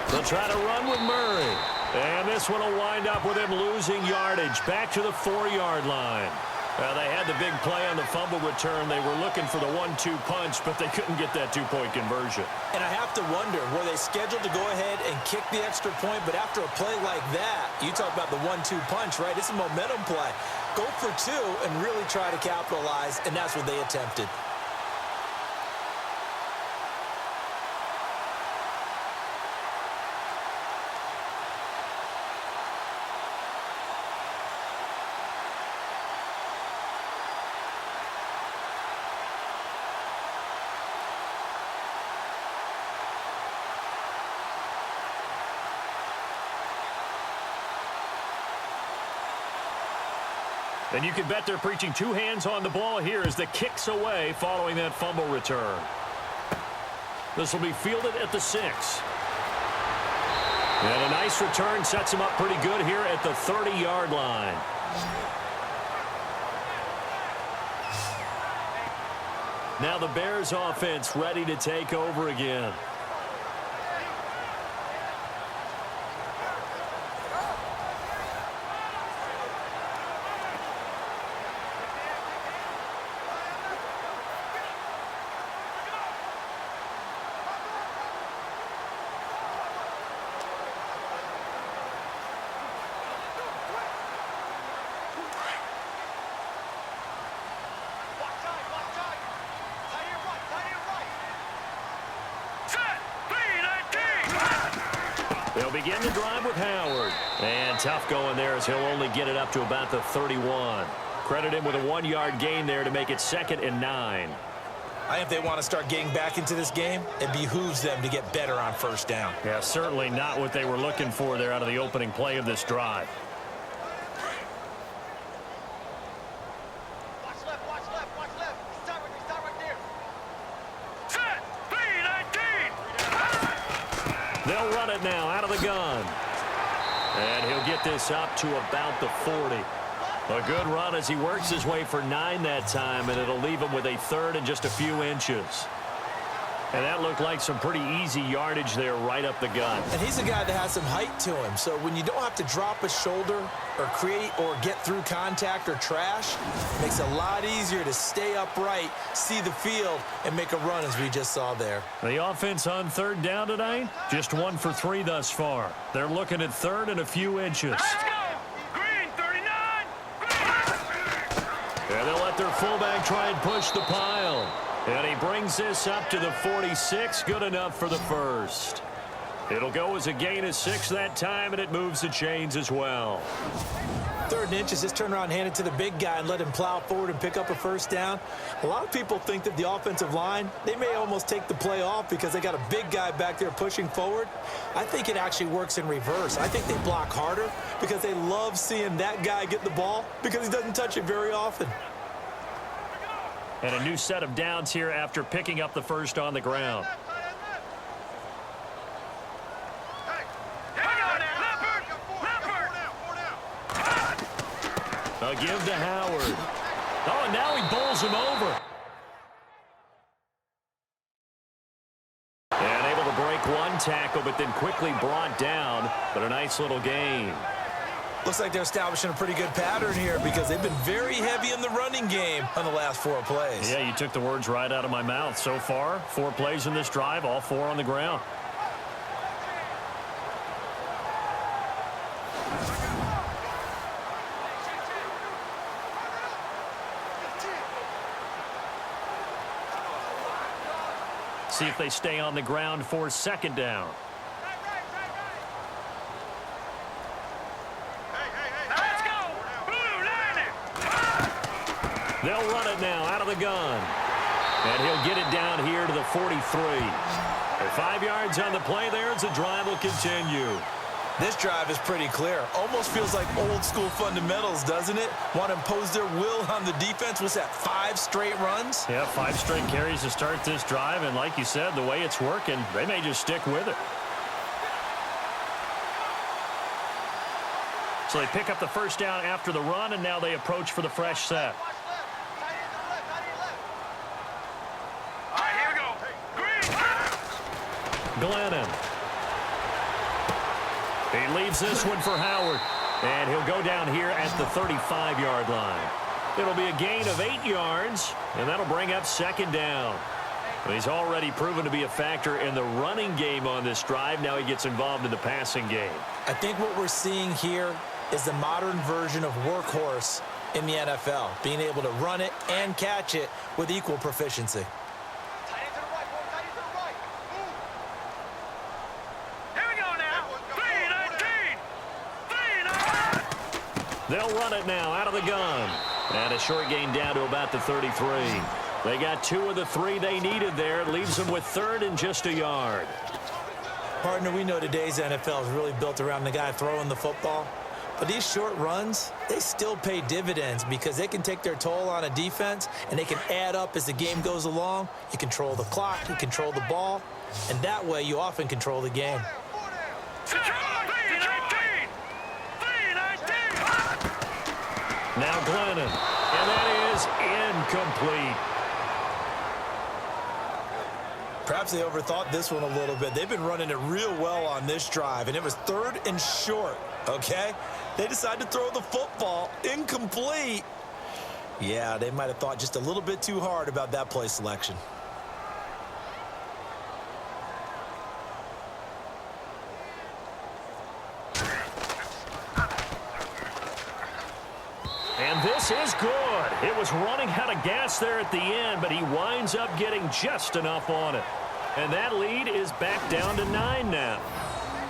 They'll try to run with Murray. And this one will wind up with him losing yardage back to the 4-yard line. They had the big play on the fumble return. They were looking for the 1-2 punch, but they couldn't get that 2-point conversion. And I have to wonder, were they scheduled to go ahead and kick the extra point? But after a play like that, you talk about the 1-2 punch, right? It's a momentum play. Go for 2 and really try to capitalize, and that's what they attempted. And you can bet they're preaching 2 hands on the ball here as the kick's away following that fumble return. This will be fielded at the 6. And a nice return sets him up pretty good here at the 30-yard line. Now the Bears offense ready to take over again. They'll begin the drive with Howard. And tough going there as he'll only get it up to about the 31. Credit him with a 1-yard gain there to make it 2nd and 9. I think if they want to start getting back into this game, it behooves them to get better on 1st down. Yeah, certainly not what they were looking for there out of the opening play of this drive. Watch left, watch left, watch left. Stop right there. Set, 3-19. They'll run it now out of the gun. And he'll get this up to about the 40. A good run as he works his way for 9 that time, and it'll leave him with a 3rd and just a few inches. And that looked like some pretty easy yardage there right up the gut. And he's a guy that has some height to him. So when you don't have to drop a shoulder or create or get through contact or trash, it makes it a lot easier to stay upright, see the field, and make a run as we just saw there. The offense on third down tonight, just 1 for 3 thus far. They're looking at third and a few inches. Let's go! Green, 39! And they'll let their fullback try and push the pile. And he brings this up to the 46. Good enough for the first. It'll go as a gain of 6 that time, and it moves the chains as well. 3rd and inches, just turn around and hand it to the big guy and let him plow forward and pick up a first down. A lot of people think that the offensive line, they may almost take the play off because they got a big guy back there pushing forward. I think it actually works in reverse. I think they block harder because they love seeing that guy get the ball because he doesn't touch it very often. And a new set of downs here after picking up the first on the ground. A give to Howard. Oh, and now he bowls him over. And able to break one tackle, but then quickly brought down. But a nice little gain. Looks like they're establishing a pretty good pattern here because they've been very heavy in the running game on the last 4 plays. Yeah, you took the words right out of my mouth. So far, 4 plays in this drive, all 4 on the ground. See if they stay on the ground for 2nd down. They'll run it now out of the gun. And he'll get it down here to the 43. With 5 yards on the play there as the drive will continue. This drive is pretty clear. Almost feels like old school fundamentals, doesn't it? Want to impose their will on the defense. What's that, 5 straight runs? Yeah, 5 straight carries to start this drive. And like you said, the way it's working, they may just stick with it. So they pick up the first down after the run, and now they approach for the fresh set. Glennon. He leaves this one for Howard. And he'll go down here at the 35-yard line. It'll be a gain of 8 yards, and that'll bring up 2nd down. He's already proven to be a factor in the running game on this drive. Now he gets involved in the passing game. I think what we're seeing here is the modern version of workhorse in the NFL, being able to run it and catch it with equal proficiency. They'll run it now out of the gun. And a short gain down to about the 33. They got 2 of the 3 they needed there. It leaves them with 3rd and just a yard. Partner, we know today's NFL is really built around the guy throwing the football. But these short runs, they still pay dividends because they can take their toll on a defense and they can add up as the game goes along. You control the clock, you control the ball, and that way you often control the game. Now Glennon, and that is incomplete. Perhaps they overthought this one a little bit. They've been running it real well on this drive, and it was 3rd and short, okay? They decided to throw the football incomplete. Yeah, they might have thought just a little bit too hard about that play selection. And this is good. It was running out of gas there at the end, but he winds up getting just enough on it. And that lead is back down to 9 now.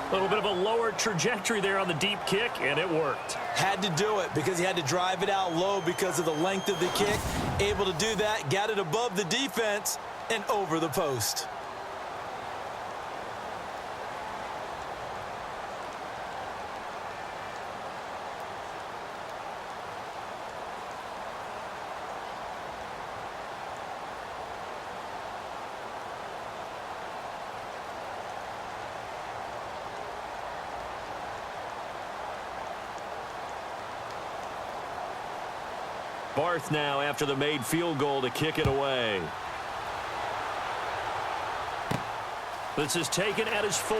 A little bit of a lower trajectory there on the deep kick, and it worked. Had to do it because he had to drive it out low because of the length of the kick. Able to do that, got it above the defense and over the post. Barth now after the made field goal to kick it away. This is taken at his 4.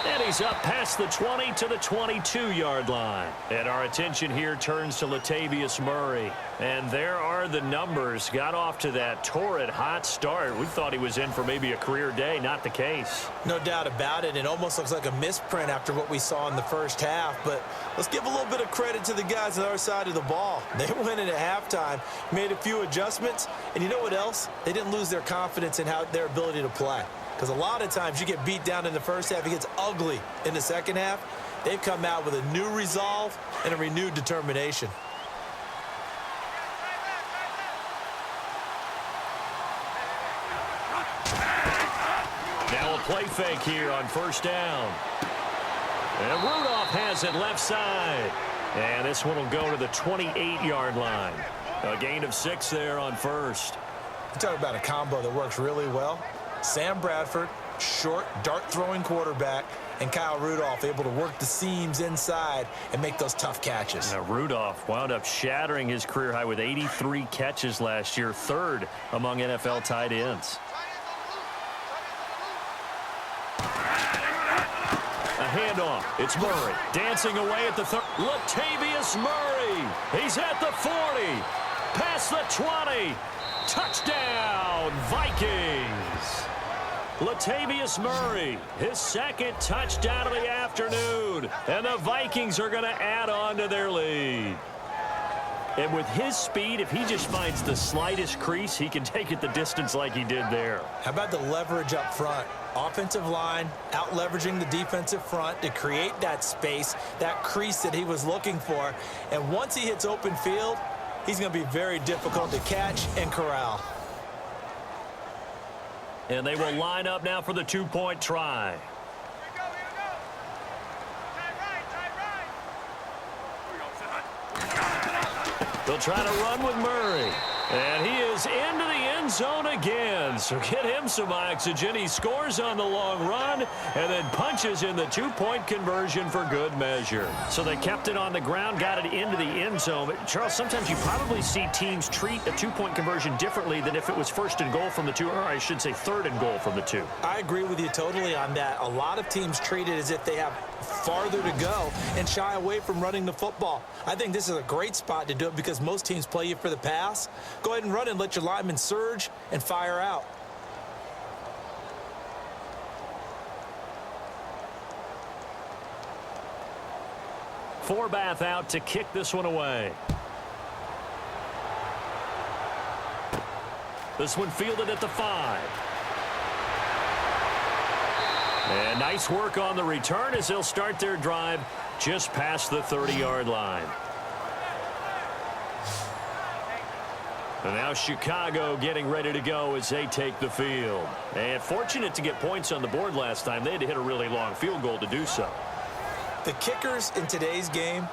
And he's up past the 20 to the 22-yard line. And our attention here turns to Latavius Murray. And there are the numbers. Got off to that torrid hot start. We thought he was in for maybe a career day. Not the case. No doubt about it. It almost looks like a misprint after what we saw in the first half. But let's give a little bit of credit to the guys on our side of the ball. They went in at halftime, made a few adjustments. And you know what else? They didn't lose their confidence in their ability to play. Because a lot of times you get beat down in the first half, it gets ugly in the second half. They've come out with a new resolve and a renewed determination. Now a play fake here on first down. And Rudolph has it left side. And this one will go to the 28-yard line. A gain of 6 there on first. You talk about a combo that works really well. Sam Bradford, short, dart-throwing quarterback, and Kyle Rudolph able to work the seams inside and make those tough catches. Now, Rudolph wound up shattering his career high with 83 catches last year, 3rd among NFL tight ends. A handoff. It's Murray dancing away at the 30. Latavius Murray. He's at the 40. Past the 20. Touchdown, Vikings. Latavius Murray, his 2nd touchdown of the afternoon. And the Vikings are going to add on to their lead. And with his speed, if he just finds the slightest crease, he can take it the distance like he did there. How about the leverage up front? Offensive line out leveraging the defensive front to create that space, that crease that he was looking for. And once he hits open field, he's going to be very difficult to catch and corral. And they will line up now for the 2-point try. Here we go. Tie right. They'll try to run with Murray. And he is into the end zone again. So get him some oxygen. He scores on the long run and then punches in the 2-point conversion for good measure. So they kept it on the ground, got it into the end zone. But Charles, sometimes you probably see teams treat a 2-point conversion differently than if it was 1st and goal from the 2, or I should say 3rd and goal from the 2. I agree with you totally on that. A lot of teams treat it as if they have farther to go and shy away from running the football. I think this is a great spot to do it because most teams play you for the pass. Go ahead and run and let your linemen surge and fire out. Forbath out to kick this one away. This one fielded at the 5. And nice work on the return as they'll start their drive just past the 30-yard line. And now Chicago getting ready to go as they take the field. And fortunate to get points on the board last time. They had to hit a really long field goal to do so. The kickers in today's game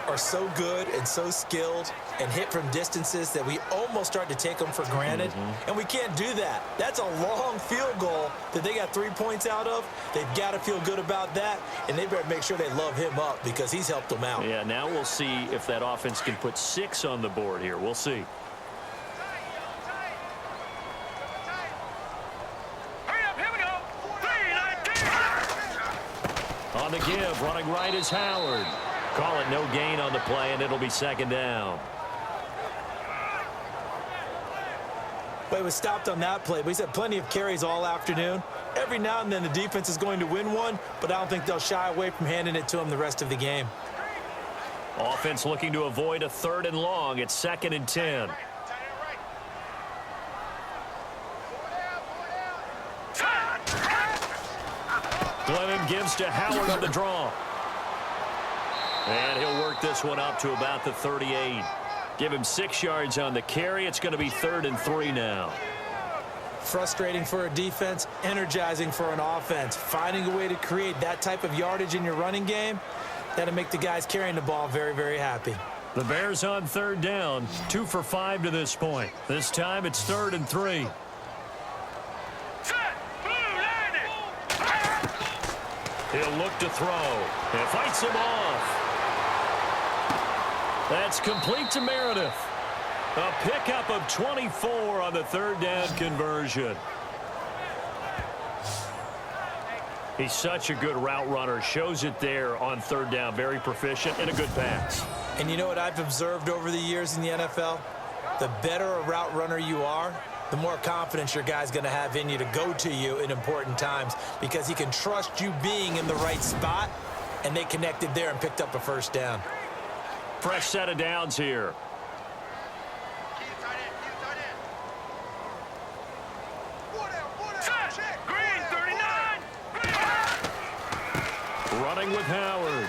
are so good and so skilled and hit from distances that we almost start to take them for granted. And we can't do that. That's a long field goal that they got 3 points out of. They've got to feel good about that, and they better make sure they love him up because he's helped them out. Yeah, now we'll see if that offense can put 6 on the board here. We'll see. Hurry up, here we go. 3-19. On the give, running right is Howard. Call it no gain on the play, and it'll be 2nd down. But it was stopped on that play. We've had plenty of carries all afternoon. Every now and then the defense is going to win one, but I don't think they'll shy away from handing it to them the rest of the game. Offense looking to avoid a 3rd and long. It's 2nd and 10. Glennon gives to Howard on the draw. And he'll work this one up to about the 38. Give him 6 yards on the carry. It's going to be 3rd and 3 now. Frustrating for a defense, energizing for an offense. Finding a way to create that type of yardage in your running game, that'll make the guys carrying the ball very, very happy. The Bears on 3rd down, 2 for 5 to this point. This time it's 3rd and 3. He'll look to throw. It fights him off. That's complete to Meredith. A pickup of 24 on the 3rd down conversion. He's such a good route runner. Shows it there on third down. Very proficient and a good pass. And you know what I've observed over the years in the NFL? The better a route runner you are, the more confidence your guy's going to have in you to go to you in important times because he can trust you being in the right spot, and they connected there and picked up a first down. Fresh set of downs here. Keep it tight end. Keep it tight end. 4 down. Check. Green, 39. Running with Howard.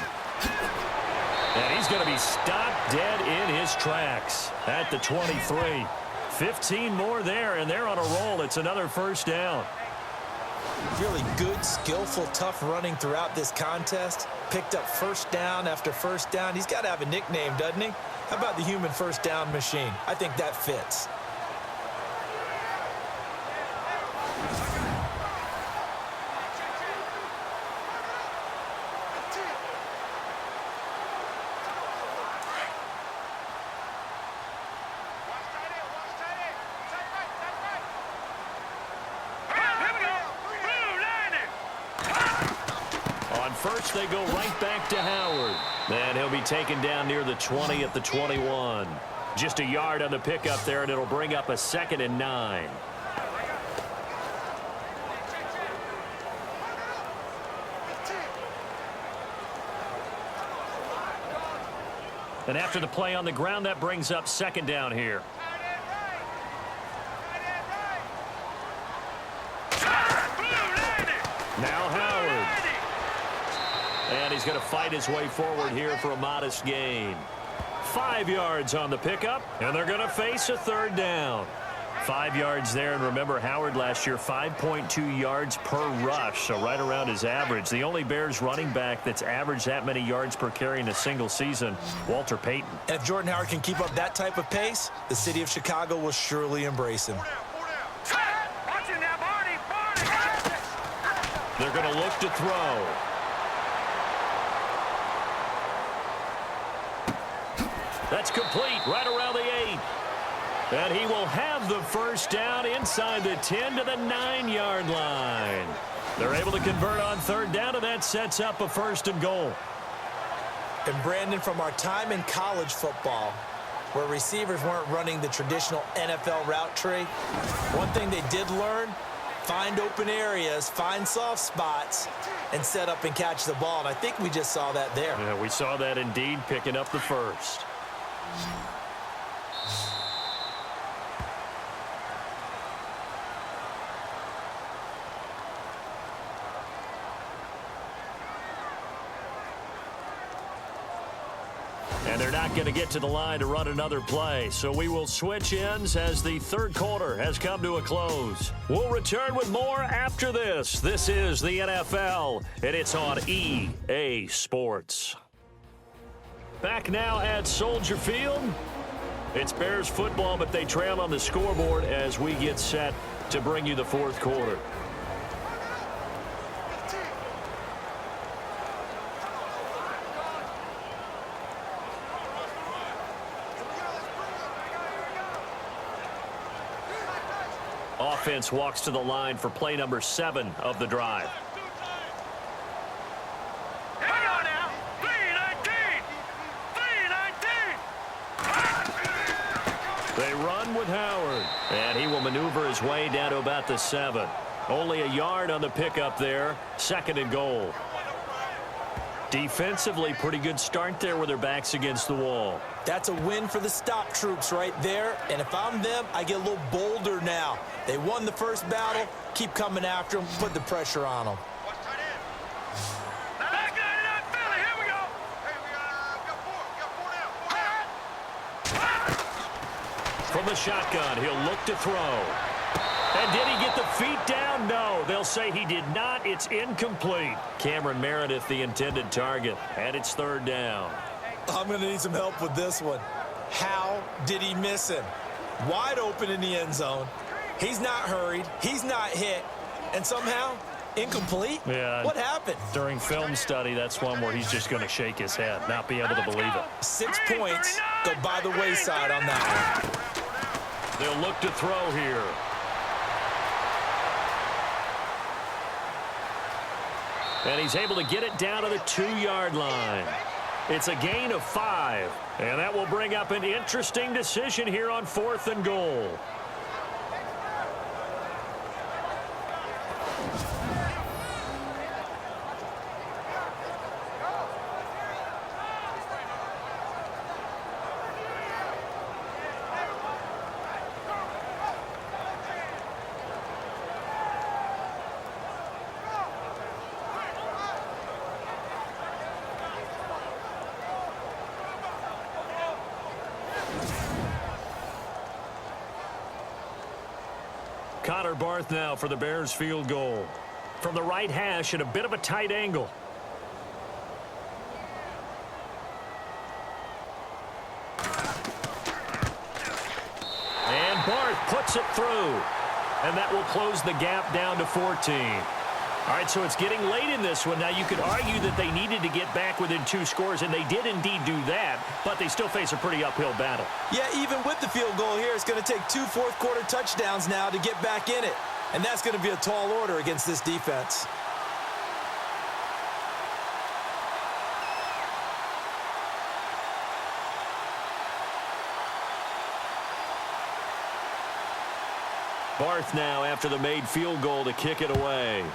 And he's going to be stopped dead in his tracks at the 23. 15 more there, and they're on a roll. It's another first down. Really good, skillful, tough running throughout this contest. Picked up first down after first down. He's got to have a nickname, doesn't he? How about the human first down machine? I think that fits. First, they go right back to Howard. And he'll be taken down near the 20 at the 21. Just a yard on the pickup there, and it'll bring up a 2nd and 9. And after the play on the ground, that brings up 2nd down here. Now Howard. And he's going to fight his way forward here for a modest gain. 5 yards on the pickup, and they're going to face a 3rd down. 5 yards there, and remember Howard last year, 5.2 yards per rush, so right around his average. The only Bears running back that's averaged that many yards per carry in a single season, Walter Payton. And if Jordan Howard can keep up that type of pace, the city of Chicago will surely embrace him. They're going to look to throw. That's complete right around the 8. And he will have the first down inside the 10 to the 9-yard line. They're able to convert on 3rd down, and that sets up a 1st and goal. And Brandon, from our time in college football, where receivers weren't running the traditional NFL route tree, one thing they did learn, find open areas, find soft spots, and set up and catch the ball. And I think we just saw that there. Yeah, we saw that indeed, picking up the 1st. And they're not going to get to the line to run another play. So we will switch ends as the 3rd quarter has come to a close. We'll return with more after this. This is the NFL, and it's on EA Sports. Back now at Soldier Field. It's Bears football, but they trail on the scoreboard as we get set to bring you the 4th quarter. Offense walks to the line for play number 7 of the drive. Hang on now. 3-19. They run with Howard, and he will maneuver his way down to about the 7. Only a yard on the pickup there. 2nd and goal. Defensively, pretty good start there with their backs against the wall. That's a win for the stop troops right there. And if I'm them, I get a little bolder now. They won the first battle. Keep coming after them. Put the pressure on them. Watch tight end. Back line up, Philly. Here we go. Hey, we got 4. We got 4 now. 4 down. From the shotgun, he'll look to throw. And did he get the feet down? No, they'll say he did not. It's incomplete. Cameron Meredith, the intended target, and it's 3rd down. I'm going to need some help with this one. How did he miss him? Wide open in the end zone. He's not hurried. He's not hit. And somehow, incomplete? Yeah. What happened? During film study, that's one where he's just going to shake his head, not be able to believe it. 6 points go by the wayside on that one. They'll look to throw here. And he's able to get it down to the 2-yard line. It's a gain of 5. And that will bring up an interesting decision here on 4th and goal. Connor Barth now for the Bears field goal. From the right hash at a bit of a tight angle. And Barth puts it through. And that will close the gap down to 14. All right, so it's getting late in this one. Now, you could argue that they needed to get back within 2 scores, and they did indeed do that, but they still face a pretty uphill battle. Yeah, even with the field goal here, it's going to take 2 fourth-quarter touchdowns now to get back in it. And that's going to be a tall order against this defense. Barth now after the made field goal to kick it away.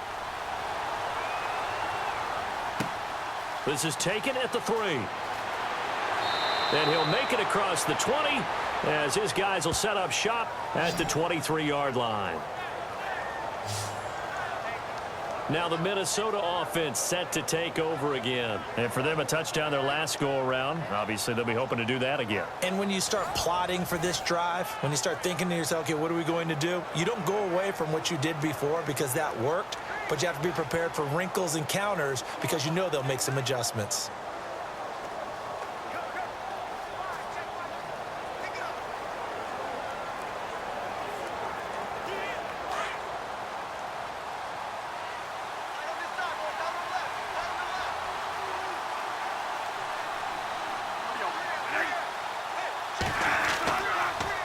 This is taken at the 3. And he'll make it across the 20 as his guys will set up shop at the 23-yard line. Now the Minnesota offense set to take over again. And for them, a touchdown their last go-around. Obviously, they'll be hoping to do that again. And when you start plotting for this drive, when you start thinking to yourself, okay, what are we going to do? You don't go away from what you did before because that worked. But you have to be prepared for wrinkles and counters because you know they'll make some adjustments.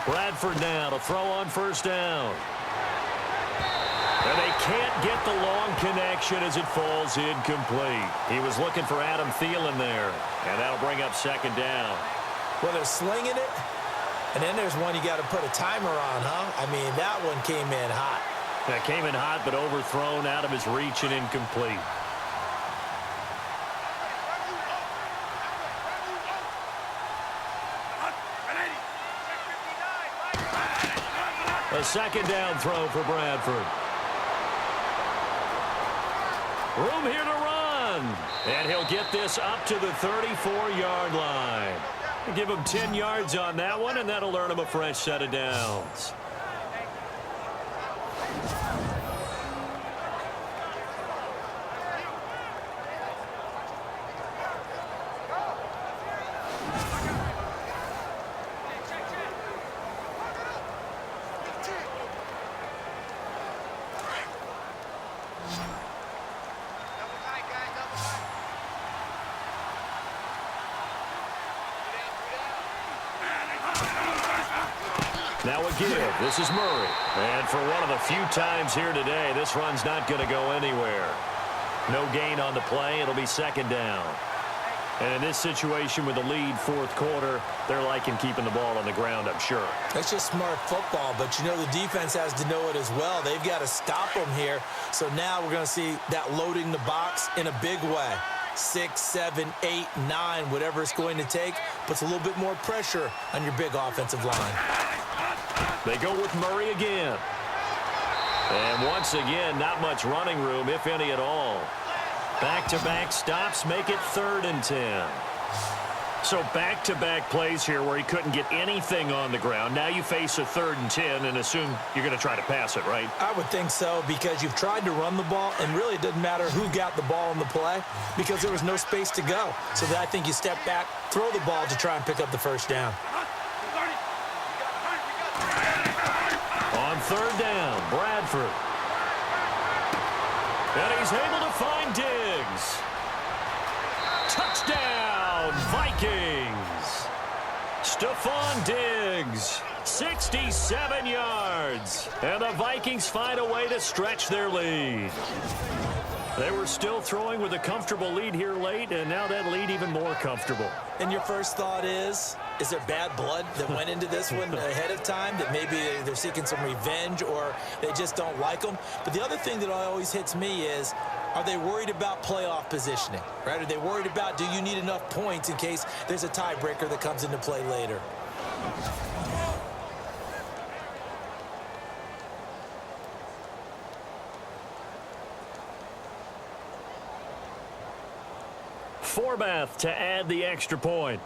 Bradford now to throw on first down. And they can't get the long connection as it falls incomplete. He was looking for Adam Thielen there, and that'll bring up second down. Well, they're slinging it, and then there's one you got to put a timer on, huh? I mean, that one came in hot. That came in hot, but overthrown, out of his reach and incomplete. A second down throw for Bradford. Room here to run. And he'll get this up to the 34-yard line. Give him 10 yards on that one, and that'll earn him a fresh set of downs. Now a give. This is Murray. And for one of the few times here today, this run's not going to go anywhere. No gain on the play. It'll be second down. And in this situation with the lead fourth quarter, they're liking keeping the ball on the ground, I'm sure. That's just smart football, but you know the defense has to know it as well. They've got to stop them here. So now we're going to see that loading the box in a big way. 6, 7, 8, 9, whatever it's going to take, puts a little bit more pressure on your big offensive line. They go with Murray again. And once again, not much running room, if any at all. Back-to-back stops make it 3rd and 10. So back-to-back plays here where he couldn't get anything on the ground. Now you face a 3rd and 10 and assume you're going to try to pass it, right? I would think so, because you've tried to run the ball, and really it doesn't matter who got the ball in the play because there was no space to go. So I think you step back, throw the ball to try and pick up the first down. On 3rd down, Bradford. And he's able to find Diggs. Touchdown, Vikings. Stephon Diggs, 67 yards. And the Vikings find a way to stretch their lead. They were still throwing with a comfortable lead here late, and now that lead even more comfortable. And your first thought is there bad blood that went into this one ahead of time, that maybe they're seeking some revenge or they just don't like them? But the other thing that always hits me is, are they worried about playoff positioning, right? Are they worried about, do you need enough points in case there's a tiebreaker that comes into play later? Forbath to add the extra point.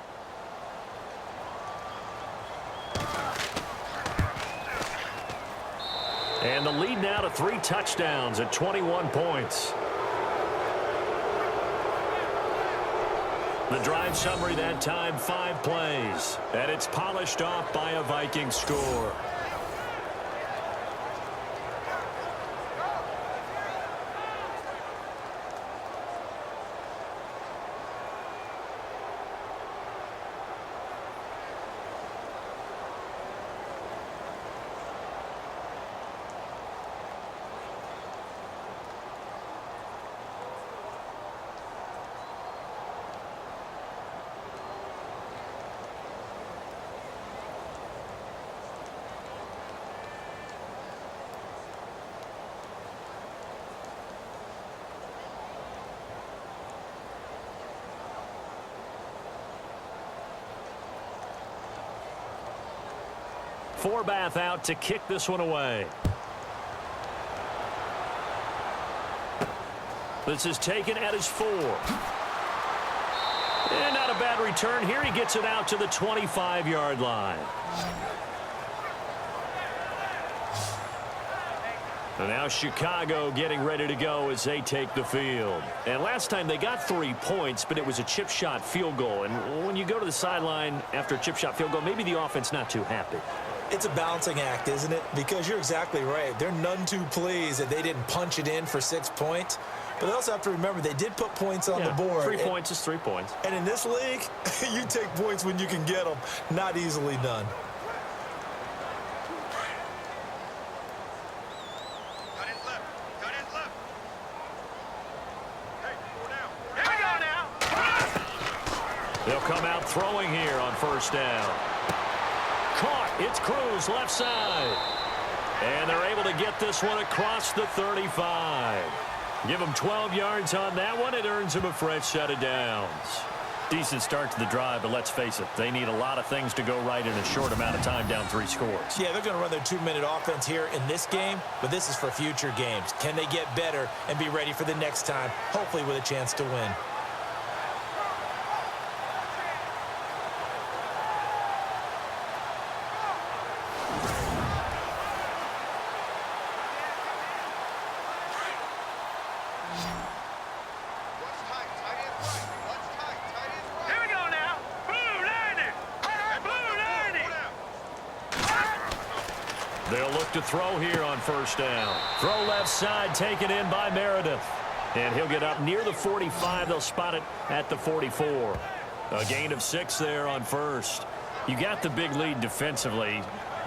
And the lead now to 3 touchdowns at 21 points. The drive summary that time, 5 plays. And it's polished off by a Viking score. Forbath out to kick this one away. This is taken at his 4. And not a bad return here. He gets it out to the 25-yard line. And now Chicago getting ready to go as they take the field. And last time they got 3 points, but it was a chip shot field goal. And when you go to the sideline after a chip shot field goal, maybe the offense not too happy. It's a balancing act, isn't it? Because you're exactly right. They're none too pleased that they didn't punch it in for 6 points. But they also have to remember they did put points on the board. 3 points is 3 points. And in this league, you take points when you can get them. Not easily done. Cut in left. Cut in left. Hey, 4 down. Here we go now. They'll come out throwing here on first down. Caught. It's Cruz left side. And they're able to get this one across the 35. Give them 12 yards on that one. It earns them a fresh set of downs. Decent start to the drive, but let's face it, they need a lot of things to go right in a short amount of time, down 3 scores. Yeah, they're going to run their 2-minute offense here in this game, but this is for future games. Can they get better and be ready for the next time, hopefully with a chance to win? They'll look to throw here on first down. Throw left side, taken in by Meredith. And he'll get up near the 45. They'll spot it at the 44. A gain of 6 there on first. You got the big lead defensively.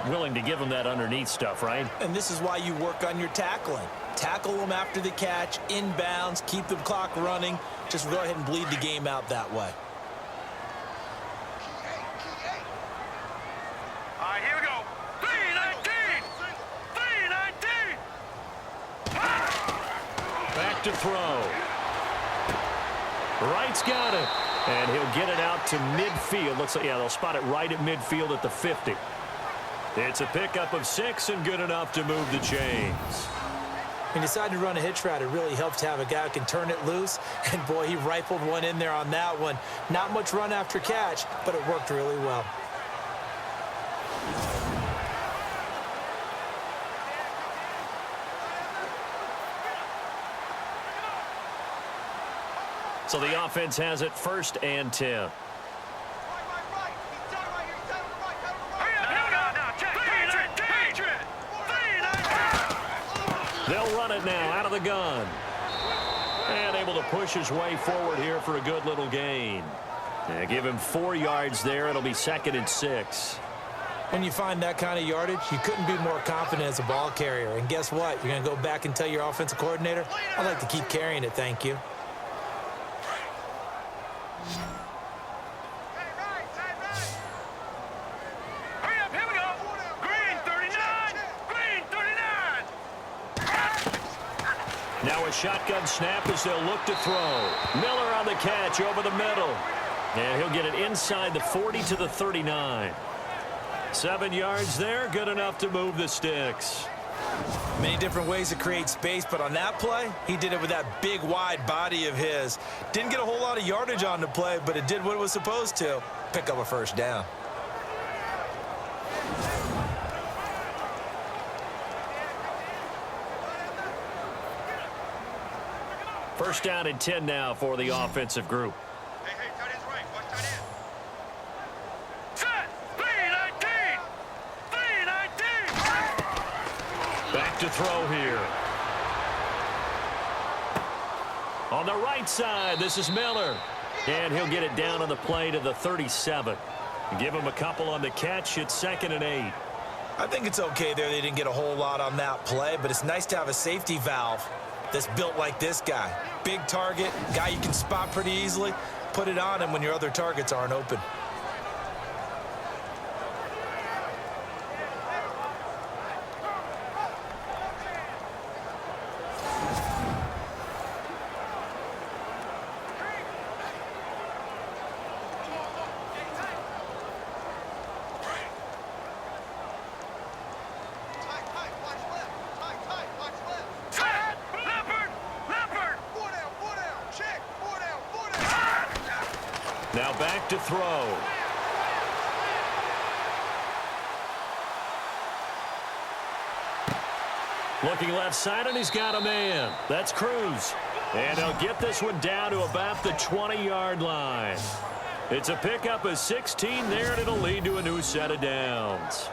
Willing to give them that underneath stuff, right? And this is why you work on your tackling. Tackle them after the catch, inbounds, keep the clock running. Just go ahead and bleed the game out that way. All right, here we go. 3-19. 3-19. Back to throw. Wright's got it. And he'll get it out to midfield. Looks like, yeah, they'll spot it right at midfield at the 50. It's a pickup of 6 and good enough to move the chains. When you decide to run a hitch route, it really helps to have a guy who can turn it loose. And, boy, he rifled one in there on that one. Not much run after catch, but it worked really well. So the offense has it 1st and 10. They'll run it now out of the gun. And able to push his way forward here for a good little gain. And give him 4 yards there. It'll be 2nd and 6. When you find that kind of yardage, you couldn't be more confident as a ball carrier. And guess what? You're going to go back and tell your offensive coordinator, I'd like to keep carrying it, thank you. Hurry up, here we go. Green 39. Green 39. Now a shotgun snap as they'll look to throw. Miller on the catch over the middle. And he'll get it inside the 40 to the 39. 7 yards there, good enough to move the sticks. Many different ways to create space, but on that play, he did it with that big, wide body of his. Didn't get a whole lot of yardage on the play, but it did what it was supposed to. Pick up a first down. First down and 10 now for the offensive group. Hey, tight end's right. Watch tight end. Set. 319. 319. Back to throw here. On the right side, this is Miller. And he'll get it down on the play to the 37. Give him a couple on the catch. It's 2nd and 8. I think it's okay there. They didn't get a whole lot on that play, but it's nice to have a safety valve that's built like this guy. Big target, guy you can spot pretty easily. Put it on him when your other targets aren't open. Now back to throw. Looking left side, and he's got a man. That's Cruz. And he'll get this one down to about the 20-yard line. It's a pickup of 16 there, and it'll lead to a new set of downs.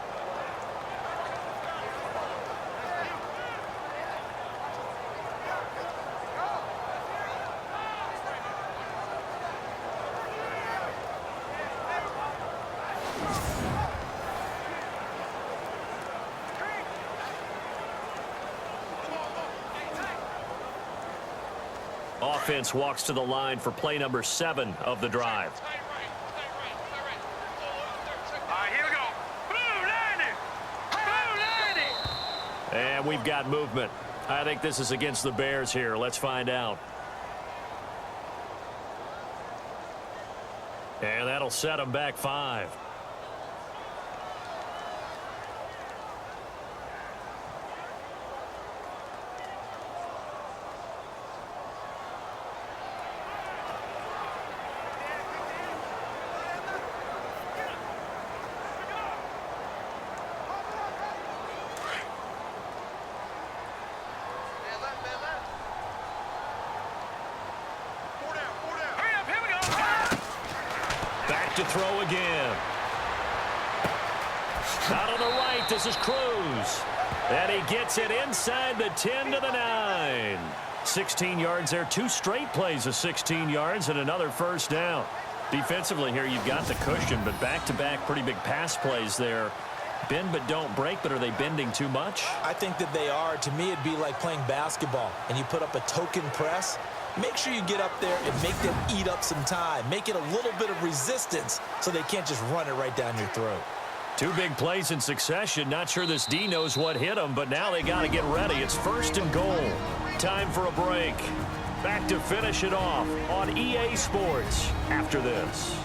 Offense walks to the line for play number 7 of the drive. Here we go. Blue 90. Blue 90. And we've got movement. I think this is against the Bears here. Let's find out. And that'll set them back 5. To throw again. Out on the right, this is Cruz. And he gets it inside the 10 to the 9. 16 yards there, 2 straight plays of 16 yards and another first down. Defensively here, you've got the cushion, but back-to-back pretty big pass plays there. Bend but don't break, but are they bending too much? I think that they are. To me, it'd be like playing basketball, and you put up a token press. Make sure you get up there and make them eat up some time. Make it a little bit of resistance so they can't just run it right down your throat. 2 big plays in succession. Not sure this D knows what hit them, but now they got to get ready. It's 1st and goal. Time for a break. Back to finish it off on EA Sports after this.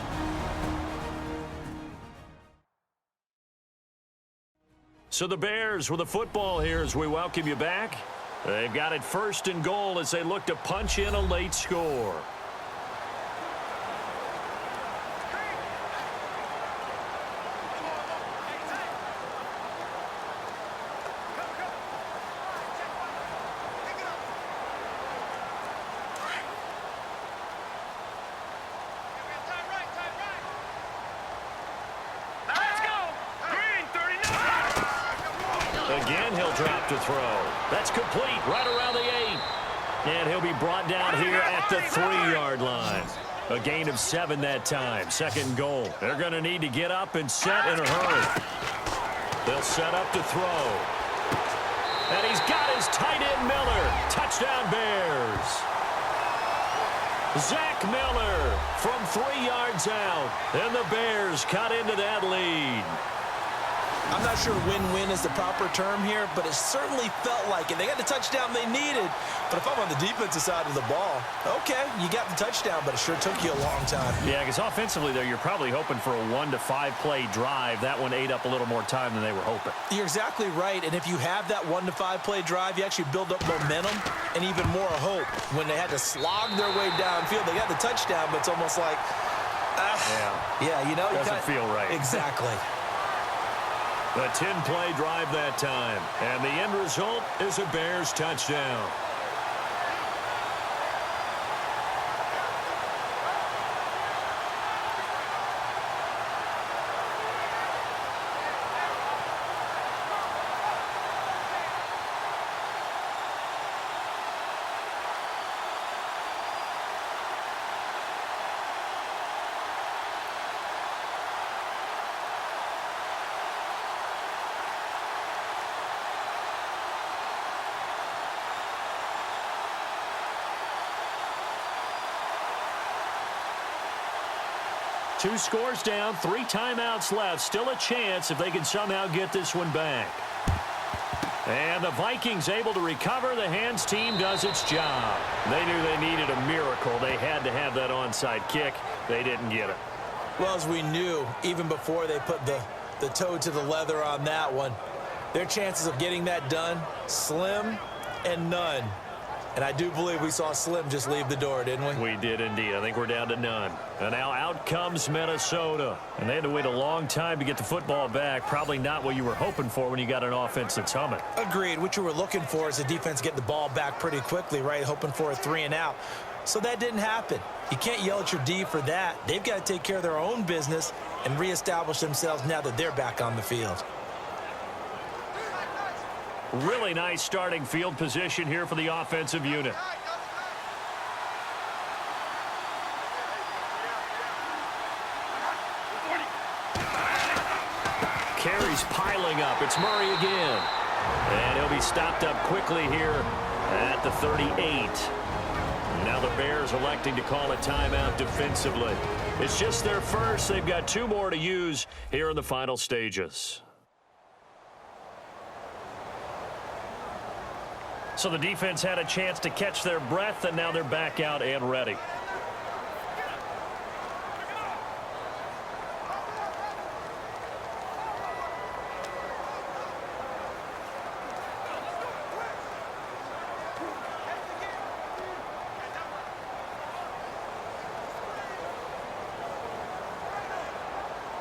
So the Bears with the football here as we welcome you back. They've got it 1st and goal as they look to punch in a late score. Again, he'll drop to throw. That's complete right around the 8. And he'll be brought down here at the 3-yard line. A gain of 7 that time. 2nd and goal. They're going to need to get up and set in a hurry. They'll set up to throw. And he's got his tight end Miller. Touchdown Bears. Zach Miller from 3 yards out. And the Bears cut into that lead. I'm not sure win-win is the proper term here, but it certainly felt like it. They got the touchdown they needed, but if I'm on the defensive side of the ball, okay, you got the touchdown, but it sure took you a long time. Yeah, because offensively there, you're probably hoping for a 1 to 5 play drive. That one ate up a little more time than they were hoping. You're exactly right, and if you have that 1 to 5 play drive, you actually build up momentum and even more hope. When they had to slog their way downfield, they got the touchdown, but it's almost like, yeah, you know. Doesn't feel right. Exactly. A 10-play drive that time. And the end result is a Bears touchdown. Two scores down, 3 timeouts left. Still a chance if they can somehow get this one back. And the Vikings able to recover. The hands team does its job. They knew they needed a miracle. They had to have that onside kick. They didn't get it. Well, as we knew, even before they put the toe to the leather on that one, their chances of getting that done, slim and none. And I do believe we saw Slim just leave the door, didn't we? We did indeed. I think we're down to none. And now out comes Minnesota. And they had to wait a long time to get the football back. Probably not what you were hoping for when you got an offense that's humming. Agreed. What you were looking for is the defense getting the ball back pretty quickly, right? Hoping for a 3 and out. So that didn't happen. You can't yell at your D for that. They've got to take care of their own business and reestablish themselves now that they're back on the field. Really nice starting field position here for the offensive unit. Carries piling up. It's Murray again. And he'll be stopped up quickly here at the 38. Now the Bears electing to call a timeout defensively. It's just their first. They've got 2 more to use here in the final stages. So the defense had a chance to catch their breath, and now they're back out and ready.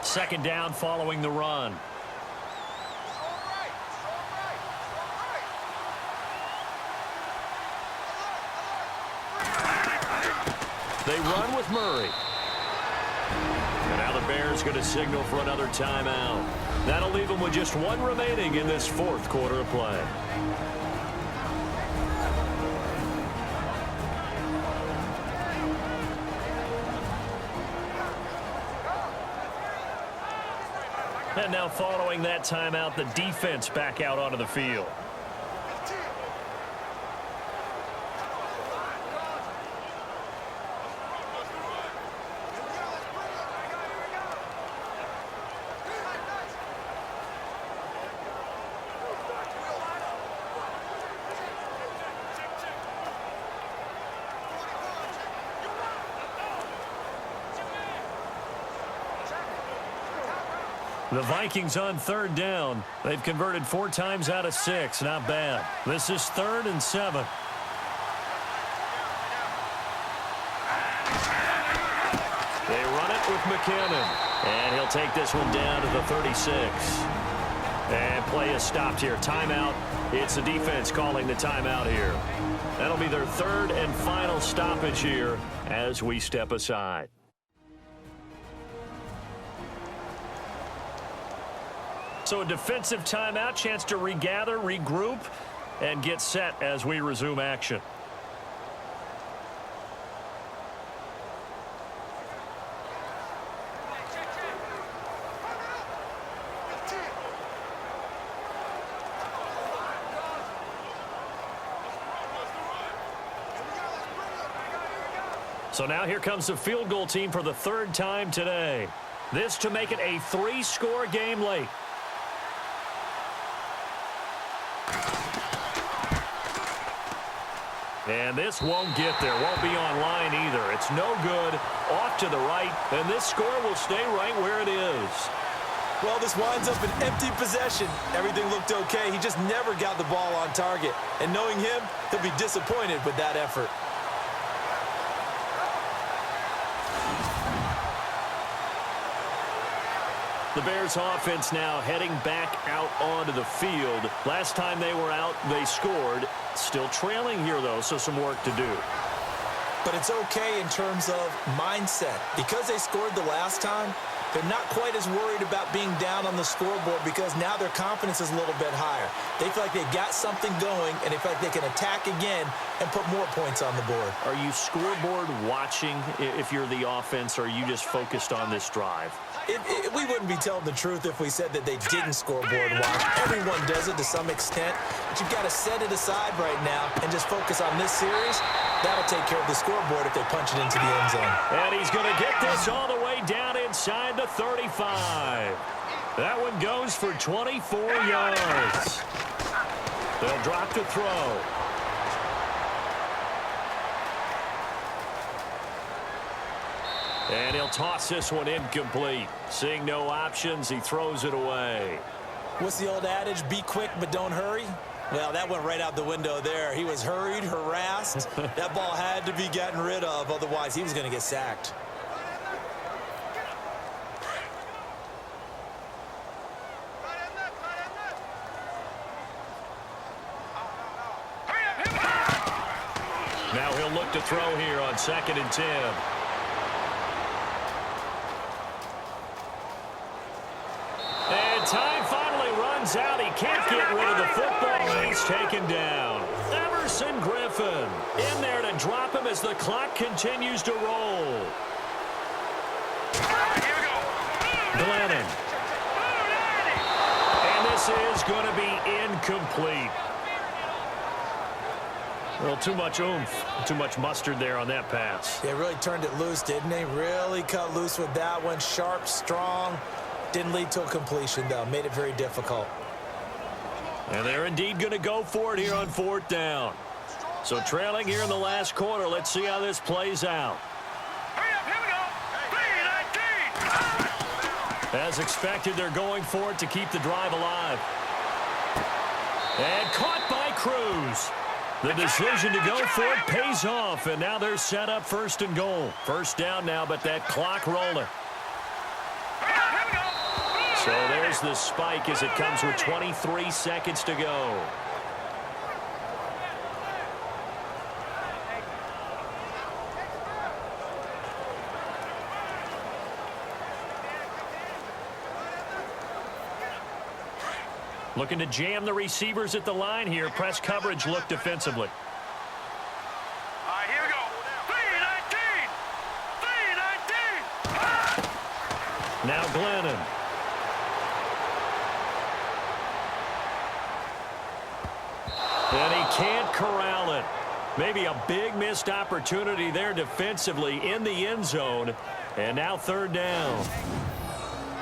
Second down following the run. They run with Murray. And now the Bears going to signal for another timeout. That'll leave them with just 1 remaining in this 4th quarter of play. And now following that timeout, the defense back out onto the field. The Vikings on 3rd down. They've converted 4 times out of 6. Not bad. This is 3rd and 7. They run it with McKinnon. And he'll take this one down to the 36. And play is stopped here. Timeout. It's the defense calling the timeout here. That'll be their 3rd and final stoppage here as we step aside. So a defensive timeout, chance to regather, regroup, and get set as we resume action. So now here comes the field goal team for the third time today. This to make it a 3-score game late. And this won't get there. Won't be online either. It's no good. Off to the right. And this score will stay right where it is. Well, this winds up an empty possession. Everything looked okay. He just never got the ball on target. And knowing him, he'll be disappointed with that effort. The Bears offense now heading back out onto the field. Last time they were out, they scored. Still trailing here, though, so some work to do. But it's okay in terms of mindset. Because they scored the last time, they're not quite as worried about being down on the scoreboard because now their confidence is a little bit higher. They feel like they've got something going, and they feel like they can attack again and put more points on the board. Are you scoreboard watching if you're the offense, or are you just focused on this drive? We wouldn't be telling the truth if we said that they didn't scoreboard watch. Everyone does it to some extent, but you've got to set it aside right now and just focus on this series. That'll take care of the scoreboard if they punch it into the end zone. And he's going to get this all the way down inside the 35. That one goes for 24 yards. They'll drop to throw. And he'll toss this one incomplete. Seeing no options, he throws it away. What's the old adage? Be quick, but don't hurry. Well, that went right out the window there. He was hurried, harassed. That ball had to be gotten rid of. Otherwise, he was going to get sacked. Now he'll look to throw here on 2nd and 10. And time finally runs out. He can't get rid of the football, and he's taken down. Emerson Griffin in there to drop him as the clock continues to roll. Here we go. Glennon. And this is going to be incomplete. Well, too much oomph, too much mustard there on that pass. They really turned it loose, didn't they? Really cut loose with that one. Sharp, strong. Didn't lead to a completion, though. Made it very difficult. And they're indeed going to go for it here on 4th down. So trailing here in the last quarter. Let's see how this plays out. Hurry up, here we go. 3-19. As expected, they're going for it to keep the drive alive. And caught by Cruz. The decision to go for it pays off, and now they're set up 1st and goal. 1st down now, but that clock rolling. So there's the spike as it comes with 23 seconds to go. Looking to jam the receivers at the line here. Press coverage look defensively. All right, here we go. 3-19. Now Glennon. And he can't corral it. Maybe a big missed opportunity there defensively in the end zone. And now 3rd down.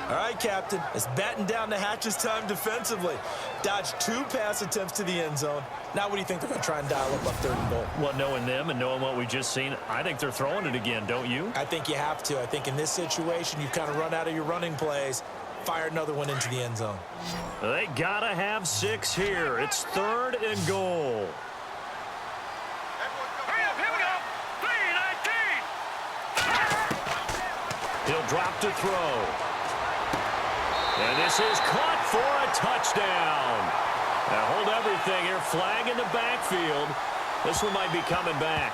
All right, Captain. It's batten down the hatches time defensively. Dodged 2 pass attempts to the end zone. Now what do you think they're going to try and dial up on 3rd and goal? Well, knowing them and knowing what we just seen, I think they're throwing it again, don't you? I think you have to. I think in this situation, you've kind of run out of your running plays. Fire another one into the end zone. They got to have 6 here. It's 3rd and goal. Hurry up, here we go. 3-19. He'll drop to throw. And this is caught for a touchdown. Now hold everything here. Flag in the backfield. This one might be coming back.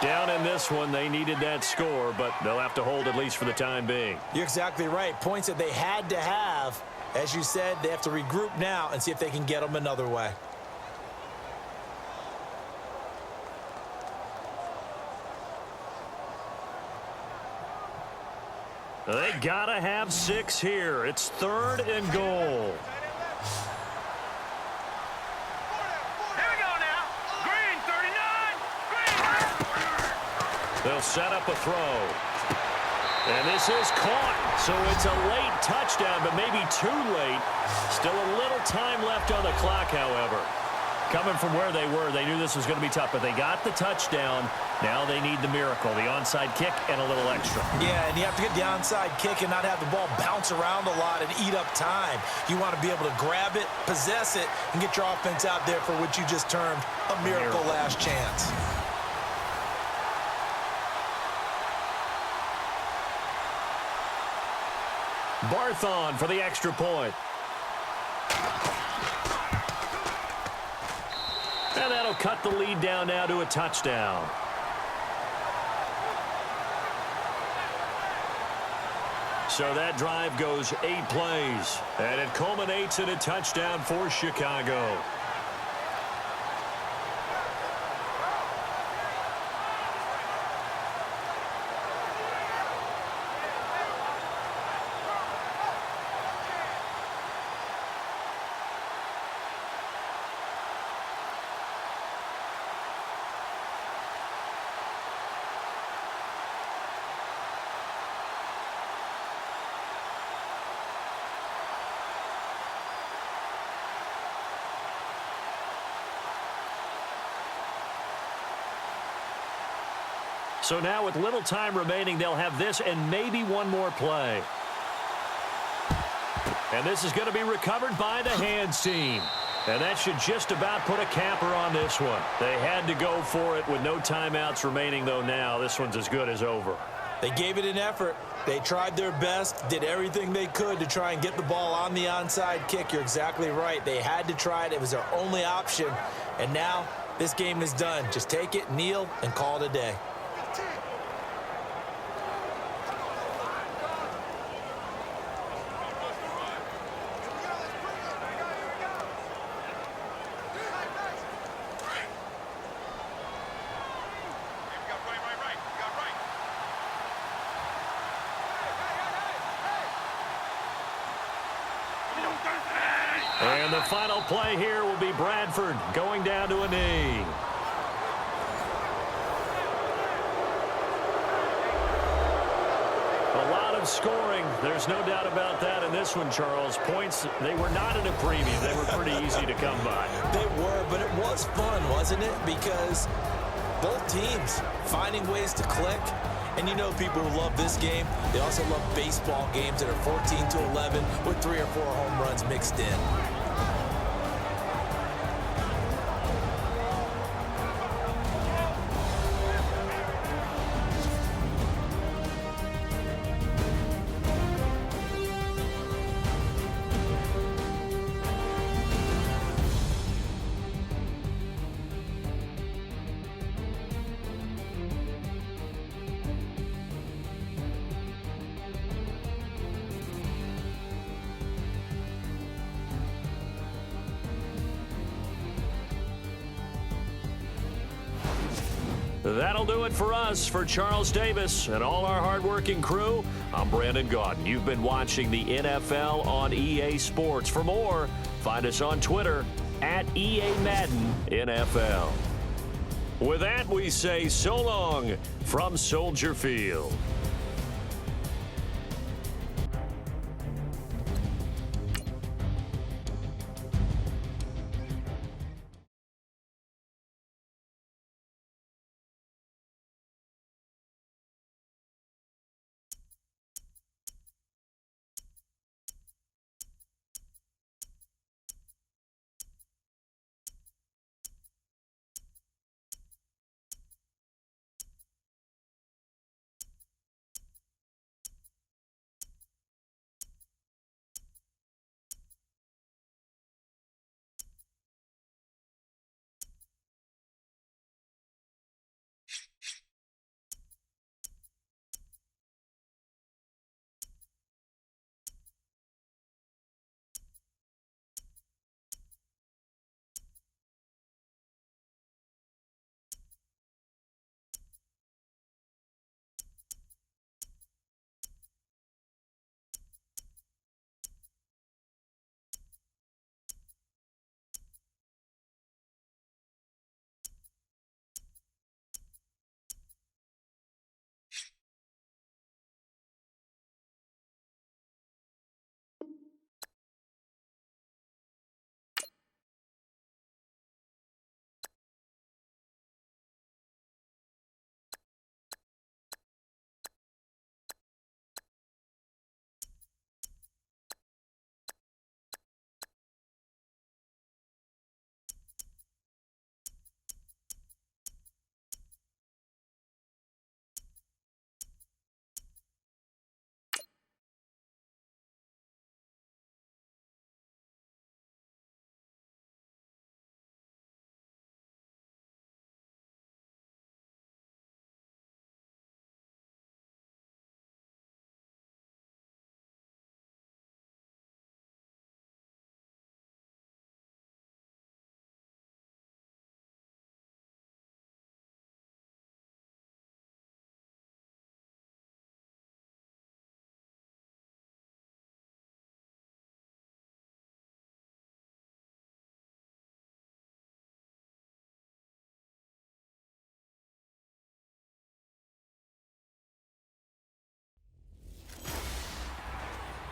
Down in this one, they needed that score, but they'll have to hold at least for the time being. You're exactly right. Points that they had to have. As you said, they have to regroup now and see if they can get them another way. They gotta have 6 here. It's 3rd and goal. Here we go now. Green, 39. Green. They'll set up a throw. And this is caught. So it's a late touchdown, but maybe too late. Still a little time left on the clock, however. Coming from where they were, they knew this was going to be tough, but they got the touchdown. Now they need the miracle, the onside kick and a little extra. Yeah, and you have to get the onside kick and not have the ball bounce around a lot and eat up time. You want to be able to grab it, possess it, and get your offense out there for what you just termed a miracle last chance. Barthon for the extra point. And that'll cut the lead down now to a touchdown. So that drive goes 8 plays, and it culminates in a touchdown for Chicago. So now with little time remaining, they'll have this and maybe one more play. And this is going to be recovered by the hands team. And that should just about put a capper on this one. They had to go for it with no timeouts remaining, though now this one's as good as over. They gave it an effort. They tried their best, did everything they could to try and get the ball on the onside kick. You're exactly right. They had to try it. It was their only option. And now this game is done. Just take it, kneel, and call it a day. And the final play here will be Bradford going down to a knee. A lot of scoring. There's no doubt about that in this one, Charles. Points, they were not in a premium. They were pretty easy to come by. They were, but it was fun, wasn't it? Because both teams finding ways to click. And you know people who love this game, they also love baseball games that are 14-11 with 3 or 4 home runs mixed in. That'll do it for us. For Charles Davis and all our hardworking crew, I'm Brandon Gaudin. You've been watching the NFL on EA Sports. For more, find us on Twitter at @EA-Madden NFL. With that, we say so long from Soldier Field.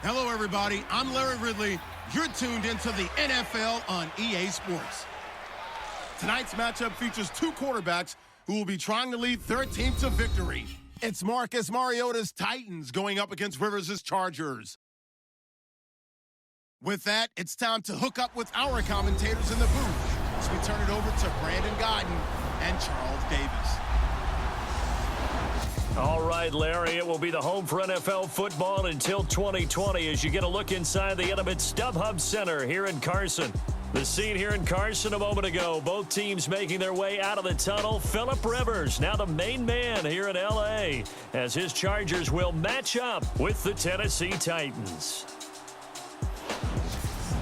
Hello, everybody. I'm Larry Ridley. You're tuned into the NFL on EA Sports. Tonight's matchup features two quarterbacks who will be trying to lead their team to victory. It's Marcus Mariota's Titans going up against Rivers' Chargers. With that, it's time to hook up with our commentators in the booth as we turn it over to Brandon Godden and Charles Davis. All right, Larry, it will be the home for NFL football until 2020 as you get a look inside the intimate StubHub Center here in Carson. The scene here in Carson a moment ago, both teams making their way out of the tunnel. Phillip Rivers, now the main man here in L.A., as his Chargers will match up with the Tennessee Titans.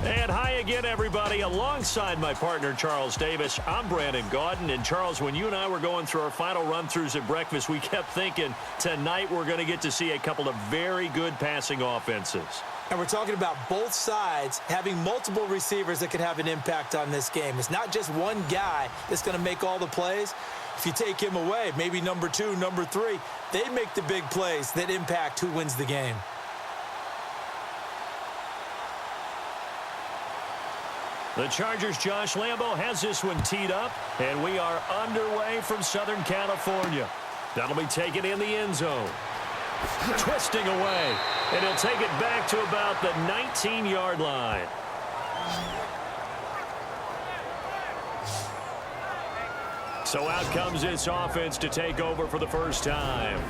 And hi again, everybody. Alongside my partner, Charles Davis, I'm Brandon Gaudin. And, Charles, when you and I were going through our final run-throughs at breakfast, we kept thinking tonight we're going to get to see a couple of very good passing offenses. And we're talking about both sides having multiple receivers that can have an impact on this game. It's not just one guy that's going to make all the plays. If you take him away, maybe number 2, number 3, they make the big plays that impact who wins the game. The Chargers' Josh Lambo has this one teed up, and we are underway from Southern California. That'll be taken in the end zone. Twisting away, and he'll take it back to about the 19-yard line. So out comes this offense to take over for the first time.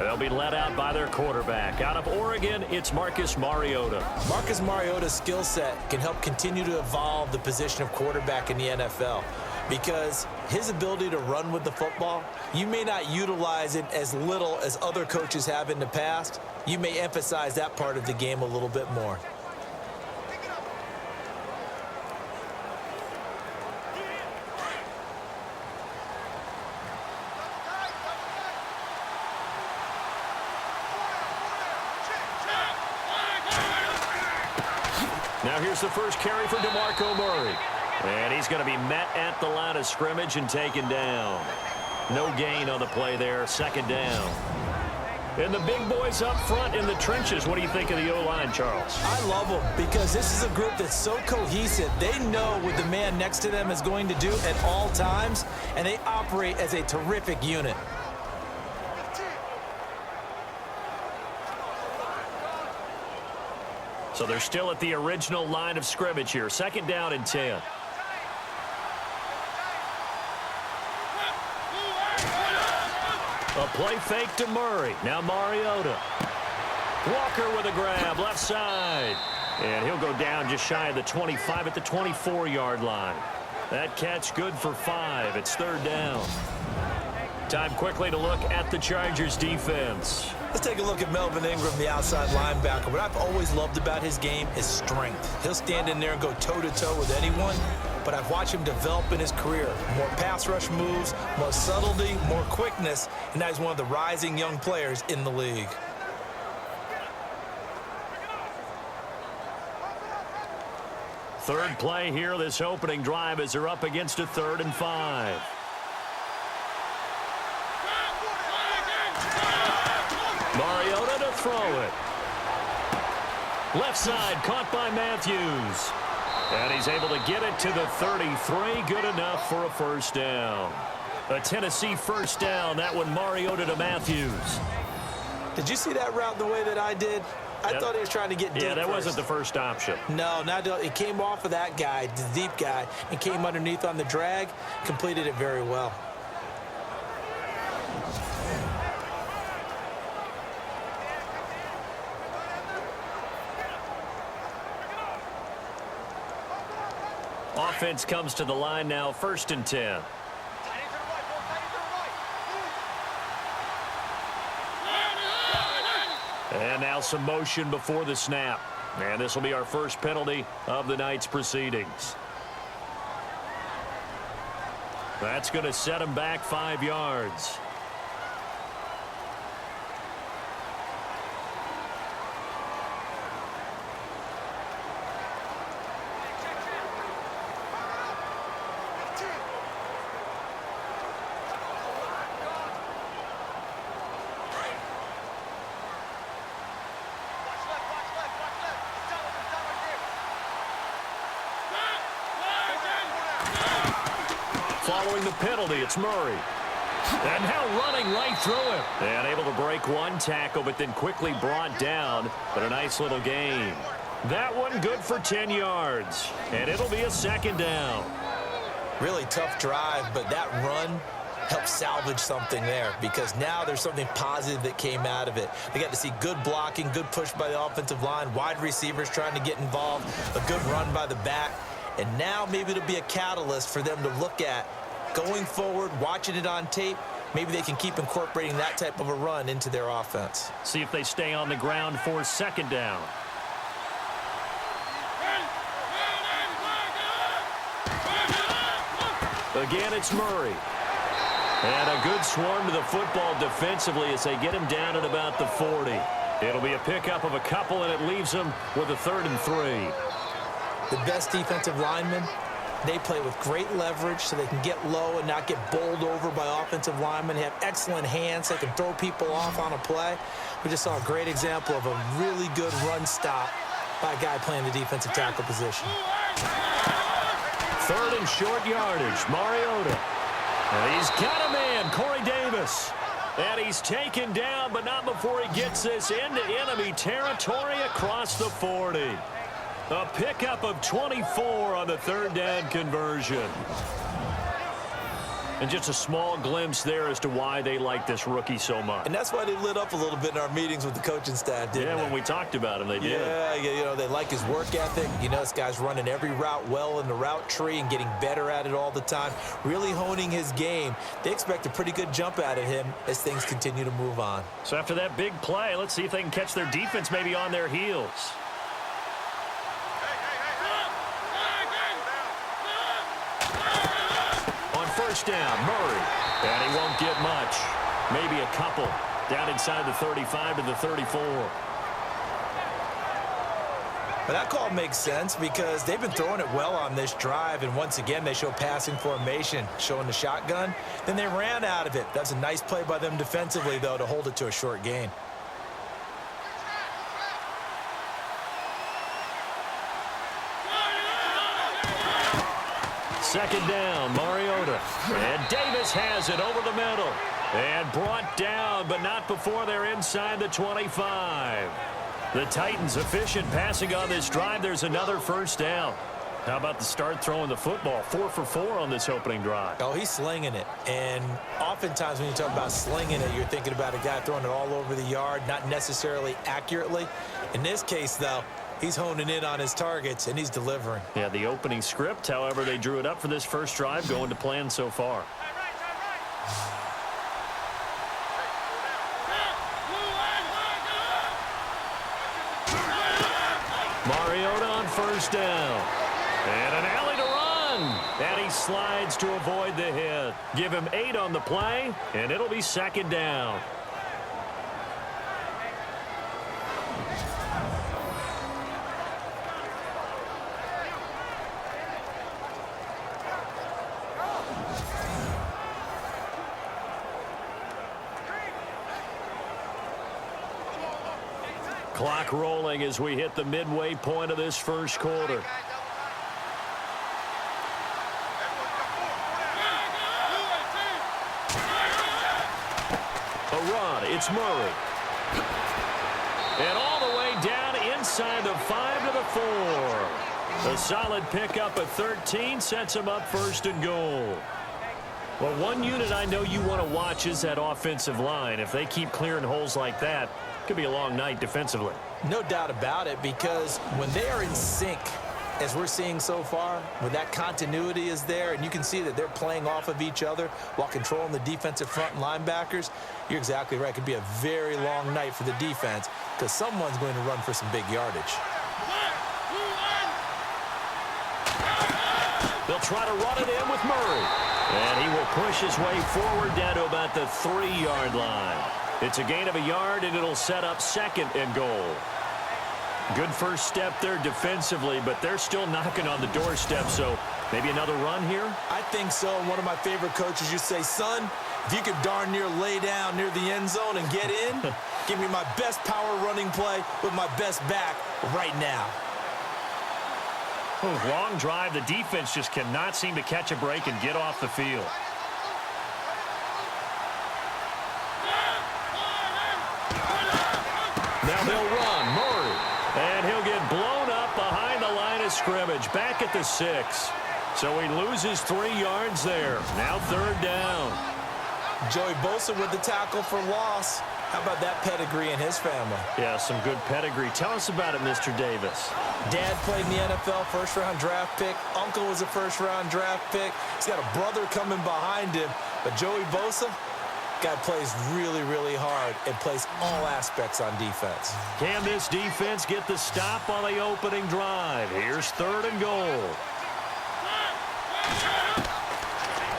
They'll be led out by their quarterback. Out of Oregon, it's Marcus Mariota. Marcus Mariota's skill set can help continue to evolve the position of quarterback in the NFL because his ability to run with the football, you may not utilize it as little as other coaches have in the past. You may emphasize that part of the game a little bit more. Now here's the first carry for DeMarco Murray. And he's going to be met at the line of scrimmage and taken down. No gain on the play there, second down. And the big boys up front in the trenches. What do you think of the O-line, Charles? I love them because this is a group that's so cohesive. They know what the man next to them is going to do at all times, and they operate as a terrific unit. So they're still at the original line of scrimmage here. Second down and 10. A play fake to Murray. Now Mariota. Walker with a grab, left side. And he'll go down just shy of the 25 at the 24-yard line. That catch good for 5. It's third down. Time quickly to look at the Chargers defense. Let's take a look at Melvin Ingram, the outside linebacker. What I've always loved about his game is strength. He'll stand in there and go toe-to-toe with anyone, but I've watched him develop in his career. More pass rush moves, more subtlety, more quickness, and now he's one of the rising young players in the league. Third play here, this opening drive as they're up against a 3rd and 5. Mariota to throw it. Left side, caught by Matthews. And he's able to get it to the 33. Good enough for a first down. A Tennessee first down. That one, Mariota to Matthews. Did you see that route the way that I did? I thought he was trying to get deep. Yeah, that first. wasn't the first option. No, it came off of that guy, the deep guy, and came underneath on the drag, completed it very well. Offense comes to the line now, 1st and 10. And now some motion before the snap. And this will be our first penalty of the night's proceedings. That's going to set him back 5 yards. following the penalty. It's Murray. And now running right through him. And able to break one tackle, but then quickly brought down. But a nice little gain. That one good for 10 yards. And it'll be a second down. Really tough drive, but that run helped salvage something there because now there's something positive that came out of it. They got to see good blocking, good push by the offensive line, wide receivers trying to get involved, a good run by the back. And now maybe it'll be a catalyst for them to look at going forward, watching it on tape. Maybe they can keep incorporating that type of a run into their offense. See if they stay on the ground for second down. Again, it's Murray. And a good swarm to the football defensively as they get him down at about the 40. It'll be a pickup of a couple, and it leaves them with a 3rd and 3. The best defensive linemen, they play with great leverage so they can get low and not get bowled over by offensive linemen. They have excellent hands. They can throw people off on a play. We just saw a great example of a really good run stop by a guy playing the defensive tackle position. 3rd and short yardage, Mariota. And he's got a man, Corey Davis. And he's taken down, but not before he gets this into enemy territory across the 40. A pickup of 24 on the 3rd down conversion. And just a small glimpse there as to why they like this rookie so much. And that's why they lit up a little bit in our meetings with the coaching staff, didn't they? Yeah, when we talked about him, they did. Yeah, you know, they like his work ethic. You know, this guy's running every route well in the route tree and getting better at it all the time, really honing his game. They expect a pretty good jump out of him as things continue to move on. So after that big play, let's see if they can catch their defense maybe on their heels. First down, Murray. And he won't get much. Maybe a couple. Down inside the 35 to the 34. But that call makes sense because they've been throwing it well on this drive, and once again they show passing formation, showing the shotgun. Then they ran out of it. That's a nice play by them defensively, though, to hold it to a short gain. Second down, Mariota. And Davis has it over the middle. And brought down, but not before they're inside the 25. The Titans efficient passing on this drive. There's another first down. How about the start throwing the football? 4 for 4 on this opening drive. Oh, he's slinging it. And oftentimes when you talk about slinging it, you're thinking about a guy throwing it all over the yard, not necessarily accurately. In this case, though, he's honing in on his targets, and he's delivering. Yeah, the opening script, however, they drew it up for this first drive, going to plan so far. Mariota on first down. And an alley to run. And he slides to avoid the hit. Give him 8 on the play, and it'll be second down. Clock rolling as we hit the midway point of this first quarter. A run, it's Murray. And all the way down inside the 5 to the 4. A solid pickup of 13 sets him up 1st and goal. Well, one unit I know you want to watch is that offensive line. If they keep clearing holes like that, could be a long night defensively. No doubt about it, because when they are in sync, as we're seeing so far, when that continuity is there and you can see that they're playing off of each other while controlling the defensive front and linebackers, you're exactly right. It could be a very long night for the defense because someone's going to run for some big yardage. They'll try to run it in with Murray. And he will push his way forward down to about the 3-yard line. It's a gain of a yard, and it'll set up 2nd and goal. Good first step there defensively, but they're still knocking on the doorstep, so maybe another run here? I think so. One of my favorite coaches used to say, son, if you could darn near lay down near the end zone and get in, give me my best power running play with my best back right now. Long drive. The defense just cannot seem to catch a break and get off the field. Now they'll run. Murray. And he'll get blown up behind the line of scrimmage. Back at the 6. So he loses 3 yards there. Now 3rd down. Joey Bosa with the tackle for loss. How about that pedigree in his family? Yeah, some good pedigree. Tell us about it, Mr. Davis. Dad played in the NFL, first-round draft pick. Uncle was a first-round draft pick. He's got a brother coming behind him. But Joey Bosa, guy plays really, really hard and plays all aspects on defense. Can this defense get the stop on the opening drive? Here's 3rd and goal.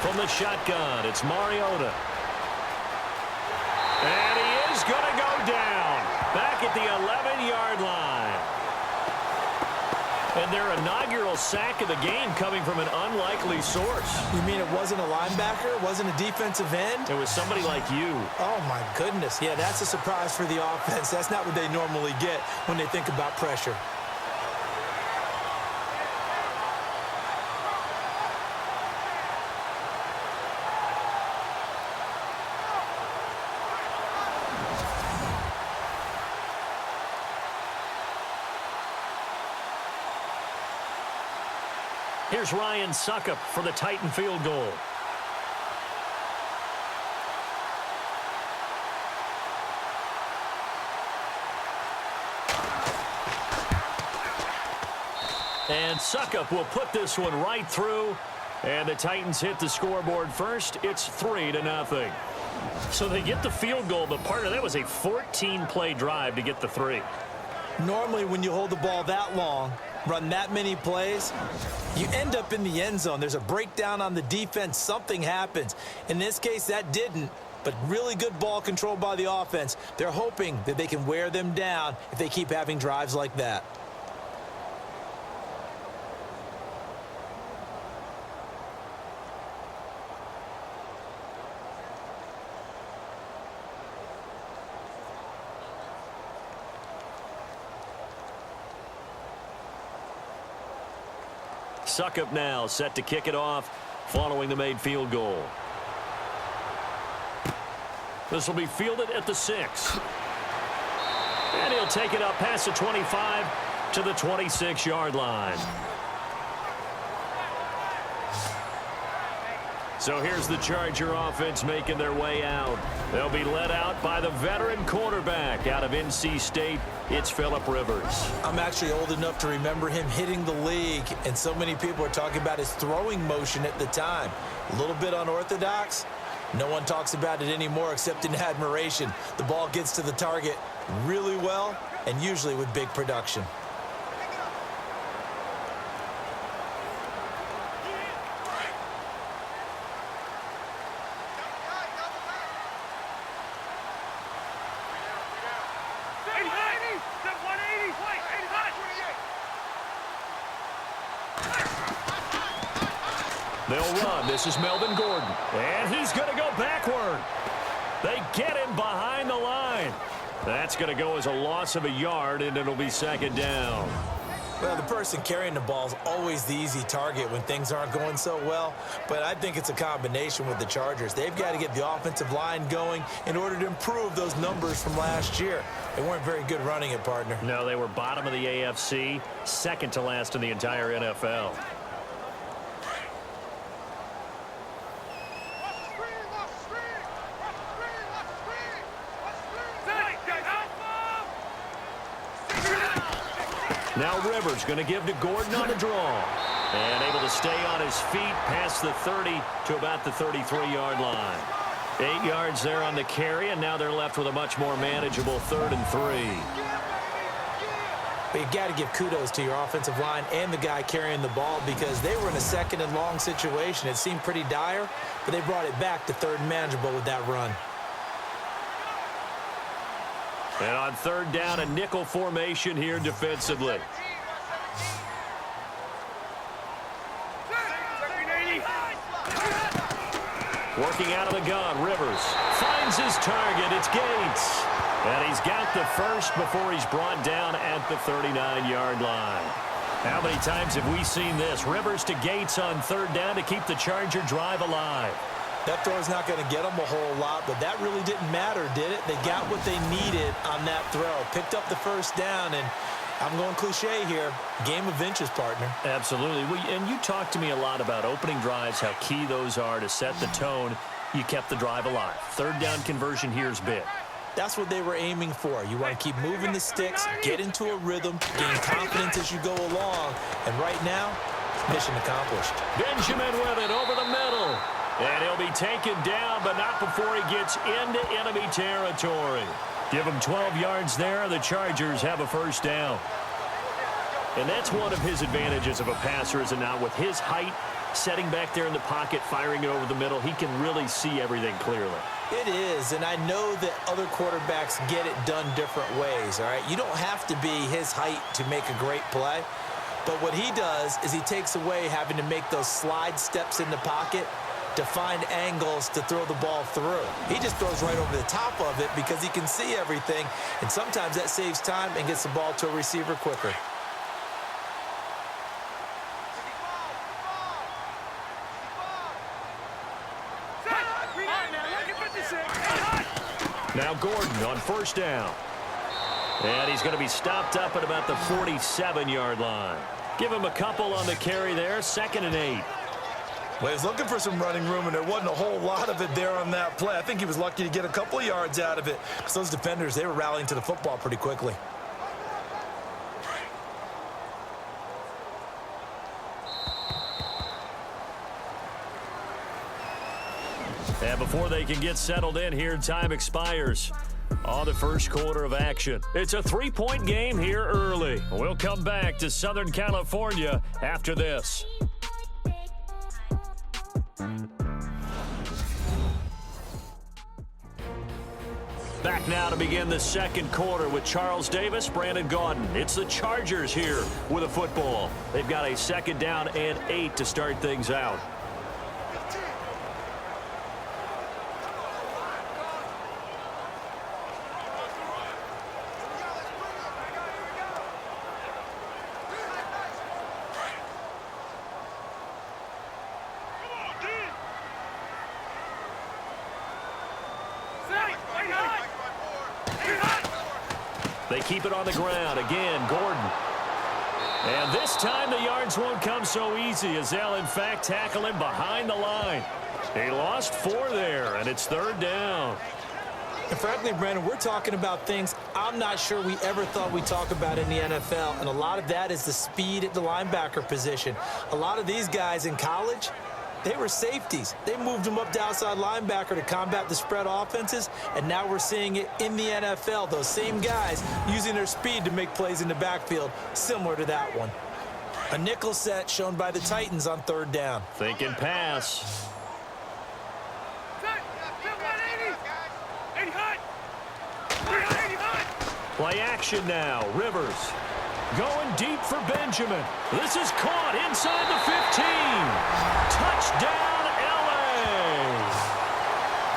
From the shotgun, it's Mariota. And he is going to go down. Back at the 11-yard line. And their inaugural sack of the game coming from an unlikely source. You mean it wasn't a linebacker? It wasn't a defensive end? It was somebody like you. Oh, my goodness. Yeah, that's a surprise for the offense. That's not what they normally get when they think about pressure. Here's Ryan Suckup for the Titan field goal. And Suckup will put this one right through. And the Titans hit the scoreboard first. It's 3-0. So they get the field goal, but part of that was a 14-play drive to get the 3. Normally, when you hold the ball that long, run that many plays, you end up in the end zone. There's a breakdown on the defense. Something happens. In this case, that didn't, but really good ball control by the offense. They're hoping that they can wear them down if they keep having drives like that. Suckup now set to kick it off following the made field goal. This will be fielded at the 6. And he'll take it up past the 25 to the 26-yard line. So here's the Charger offense making their way out. They'll be led out by the veteran quarterback out of NC State. It's Phillip Rivers. I'm actually old enough to remember him hitting the league, and so many people are talking about his throwing motion at the time. A little bit unorthodox. No one talks about it anymore except in admiration. The ball gets to the target really well and usually with big production. They'll run. This is Melvin Gordon. And he's going to go backward. They get him behind the line. That's going to go as a loss of a yard, and it'll be 2nd down. Well, the person carrying the ball is always the easy target when things aren't going so well. But I think it's a combination with the Chargers. They've got to get the offensive line going in order to improve those numbers from last year. They weren't very good running it, partner. No, they were bottom of the AFC, second to last in the entire NFL. Now Rivers going to give to Gordon on the draw. And able to stay on his feet past the 30 to about the 33-yard line. 8 yards there on the carry, and now they're left with a much more manageable 3rd and 3. But you've got to give kudos to your offensive line and the guy carrying the ball because they were in a 2nd and long situation. It seemed pretty dire, but they brought it back to 3rd and manageable with that run. And on 3rd down, a nickel formation here defensively. Working out of the gun, Rivers finds his target. It's Gates. And he's got the first before he's brought down at the 39-yard line. How many times have we seen this? Rivers to Gates on third down to keep the Charger drive alive. That throw is not going to get them a whole lot, but that really didn't matter, did it? They got what they needed on that throw. Picked up the first down, and I'm going cliche here. Game of inches, partner. Absolutely. And you talked to me a lot about opening drives, how key those are to set the tone. You kept the drive alive. Third down conversion here is big. That's what they were aiming for. You want to keep moving the sticks, get into a rhythm, gain confidence as you go along. And right now, mission accomplished. Benjamin with it over the middle. And he'll be taken down, but not before he gets into enemy territory. Give him 12 yards there. The Chargers have a first down. And that's one of his advantages of a passer, is it not? With his height, setting back there in the pocket, firing it over the middle, he can really see everything clearly. It is, and I know that other quarterbacks get it done different ways, all right? You don't have to be his height to make a great play, but what he does is he takes away having to make those slide steps in the pocket to find angles to throw the ball through. He just throws right over the top of it because he can see everything, and sometimes that saves time and gets the ball to a receiver quicker. Now Gordon on first down. And he's going to be stopped up at about the 47-yard line. Give him a couple on the carry there, 2nd and 8. Well, he was looking for some running room, and there wasn't a whole lot of it there on that play. I think he was lucky to get a couple of yards out of it, because those defenders, they were rallying to the football pretty quickly. And before they can get settled in here, time expires on the first quarter of action. It's a 3-point game here early. We'll come back to Southern California after this. Back now to begin the second quarter with Charles Davis, Brandon Gaudin. It's the Chargers here with a football. They've got a 2nd down and 8 to start things out. They keep it on the ground. Again, Gordon. And this time the yards won't come so easy, as they'll, in fact, tackle him behind the line. He lost 4 there, and it's 3rd down. And frankly, Brandon, we're talking about things I'm not sure we ever thought we'd talk about in the NFL, and a lot of that is the speed at the linebacker position. A lot of these guys in college, they were safeties. They moved them up to outside linebacker to combat the spread offenses, and now we're seeing it in the NFL. Those same guys using their speed to make plays in the backfield, similar to that one. A nickel set shown by the Titans on 3rd down. Thinking pass. Play action now. Rivers going deep for Benjamin. This is caught inside the 15. Touchdown, LA.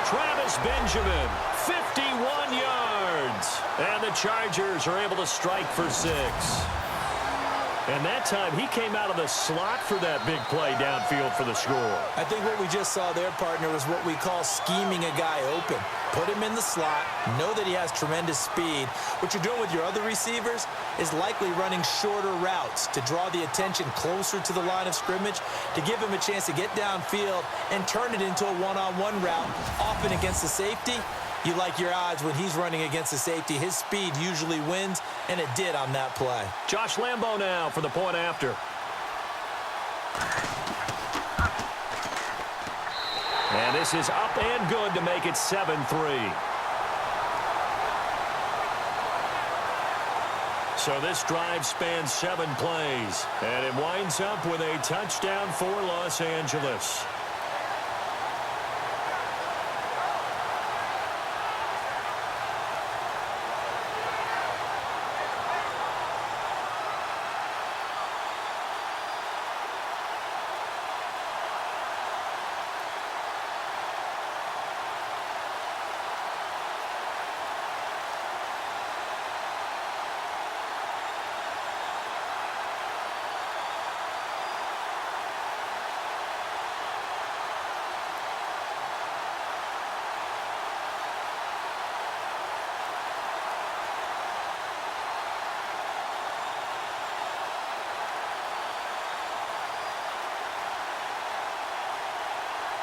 Travis Benjamin, 51 yards. And the Chargers are able to strike for 6. And that time, he came out of the slot for that big play downfield for the score. I think what we just saw there, partner, was what we call scheming a guy open. Put him in the slot, know that he has tremendous speed. What you're doing with your other receivers is likely running shorter routes to draw the attention closer to the line of scrimmage, to give him a chance to get downfield and turn it into a one-on-one route, often against the safety. You like your odds when he's running against the safety. His speed usually wins, and it did on that play. Josh Lambo now for the point after. And this is up and good to make it 7-3. So this drive spans 7 plays, and it winds up with a touchdown for Los Angeles.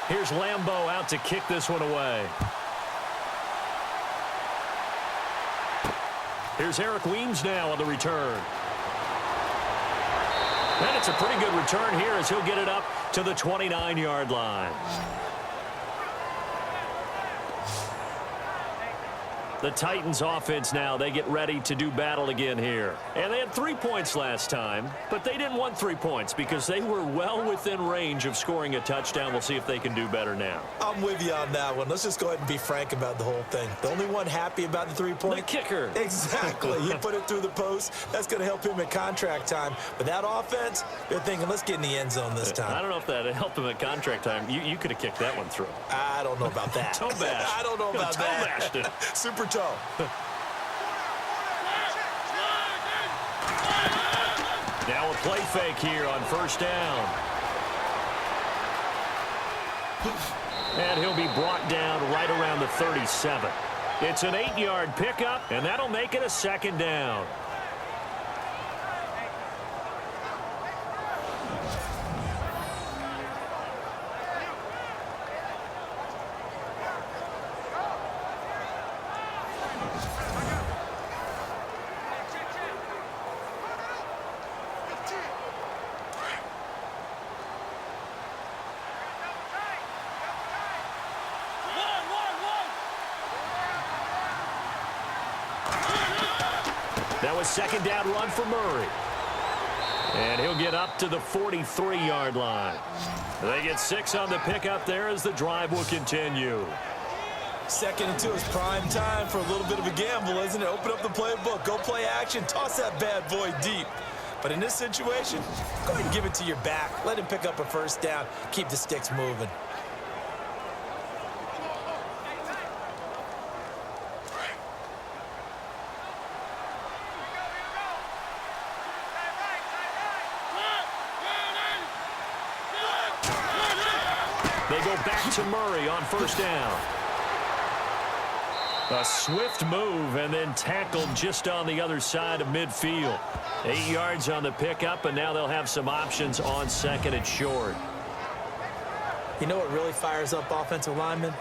Here's Lambeau out to kick this one away. Here's Eric Weems now on the return. And it's a pretty good return here as he'll get it up to the 29-yard line. The Titans offense now, they get ready to do battle again here. And they had 3 points last time, but they didn't want 3 points because they were well within range of scoring a touchdown. We'll see if they can do better now. I'm with you on that one. Let's just go ahead and be frank about the whole thing. The only one happy about the 3-point? The kicker. Exactly. You put it through the post. That's going to help him at contract time. But that offense, they're thinking, let's get in the end zone this time. I don't know if that helped him at contract time. You could have kicked that one through. I don't know about that. Toe bash. I don't know about toe that. Bashed it. Super toe. Now a play fake here on first down. And he'll be brought down right around the 37. It's an 8-yard pickup, and that'll make it a second down. That was second down run for Murray. And he'll get up to the 43-yard line. They get 6 on the pickup there as the drive will continue. 2nd and 2 is prime time for a little bit of a gamble, isn't it? Open up the playbook, go play action, toss that bad boy deep. But in this situation, go ahead and give it to your back. Let him pick up a first down. Keep the sticks moving. They go back to Murray on first down. A swift move and then tackled just on the other side of midfield. 8 yards on the pickup, and now they'll have some options on 2nd and short. You know what really fires up offensive linemen?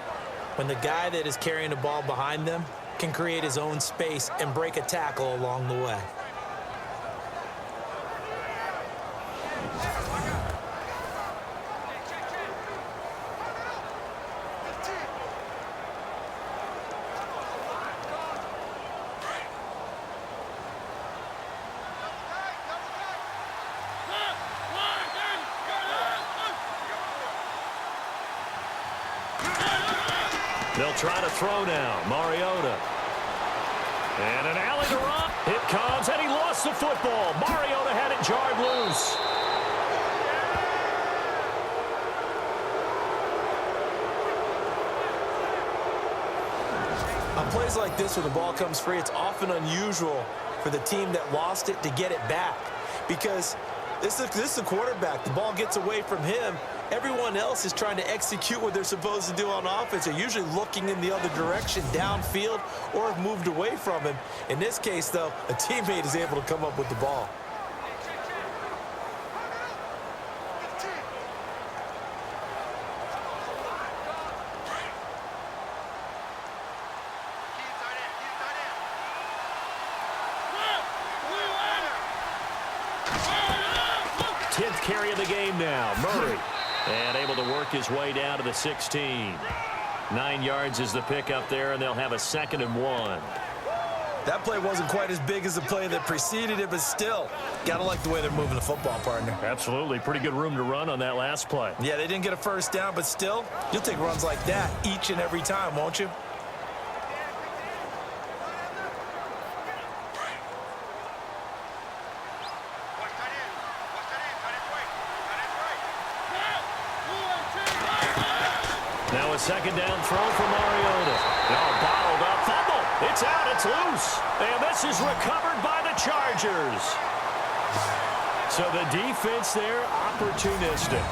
When the guy that is carrying the ball behind them can create his own space and break a tackle along the way. They'll try to throw now. Mariota. And an alley to run. It comes, and he lost the football. Mariota had it jarred loose. On plays like this where the ball comes free, it's often unusual for the team that lost it to get it back. Because this is a quarterback. The ball gets away from him. Everyone else is trying to execute what they're supposed to do on offense. They're usually looking in the other direction, downfield, or have moved away from him. In this case, though, a teammate is able to come up with the ball. Carry of the game now. Murray. And able to work his way down to the 16. 9 yards is the pickup there, and they'll have a 2nd and 1. That play wasn't quite as big as the play that preceded it, but still, gotta like the way they're moving the football, partner. Absolutely. Pretty good room to run on that last play. Yeah, they didn't get a first down, but still, you'll take runs like that each and every time, won't you? Now a 2nd down throw for Mariota. Now bottled up. Fumble. It's out. It's loose. And this is recovered by the Chargers. So the defense there, opportunistic.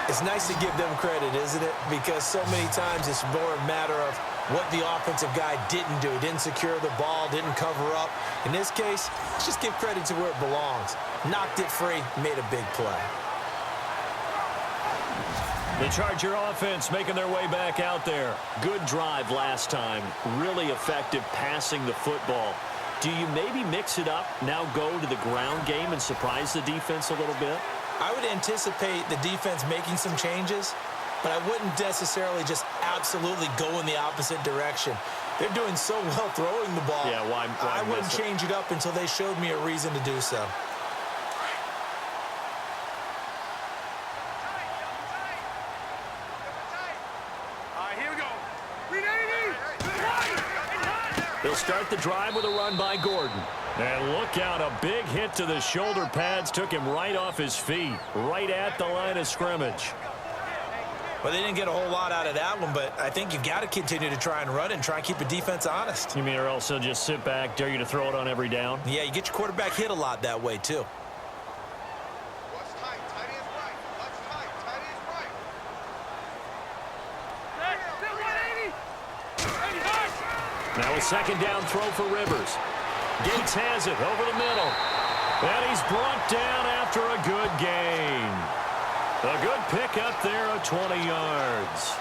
It's nice to give them credit, isn't it? Because so many times it's more a matter of what the offensive guy didn't do. Didn't secure the ball, didn't cover up. In this case, let's just give credit to where it belongs. Knocked it free, made a big play. The Charger offense making their way back out there. Good drive last time. Really effective passing the football. Do you maybe mix it up, now go to the ground game and surprise the defense a little bit? I would anticipate the defense making some changes, but I wouldn't necessarily just absolutely go in the opposite direction. They're doing so well throwing the ball. Yeah, why I wouldn't change it up until they showed me a reason to do so. They'll start the drive with a run by Gordon. And look out, a big hit to the shoulder pads. Took him right off his feet, right at the line of scrimmage. Well, they didn't get a whole lot out of that one, but I think you've got to continue to try and run and try and keep the defense honest. You mean or else they'll just sit back, dare you to throw it on every down? Yeah, you get your quarterback hit a lot that way, too. What's tight? Tight is right. What's tight? Tight is right. Now a second down throw for Rivers. Gates has it over the middle. And he's brought down after a good gain. A good pick up there of 20 yards.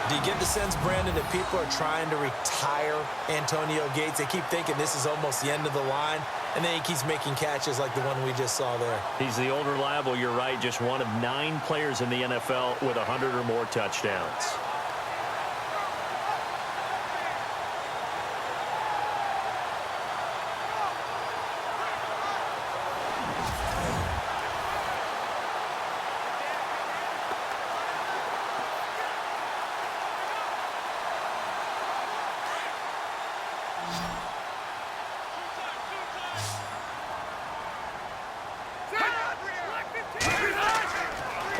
Do you get the sense, Brandon, that people are trying to retire Antonio Gates? They keep thinking this is almost the end of the line, and then he keeps making catches like the one we just saw there. He's the old reliable, you're right, just one of 9 players in the NFL with 100 or more touchdowns.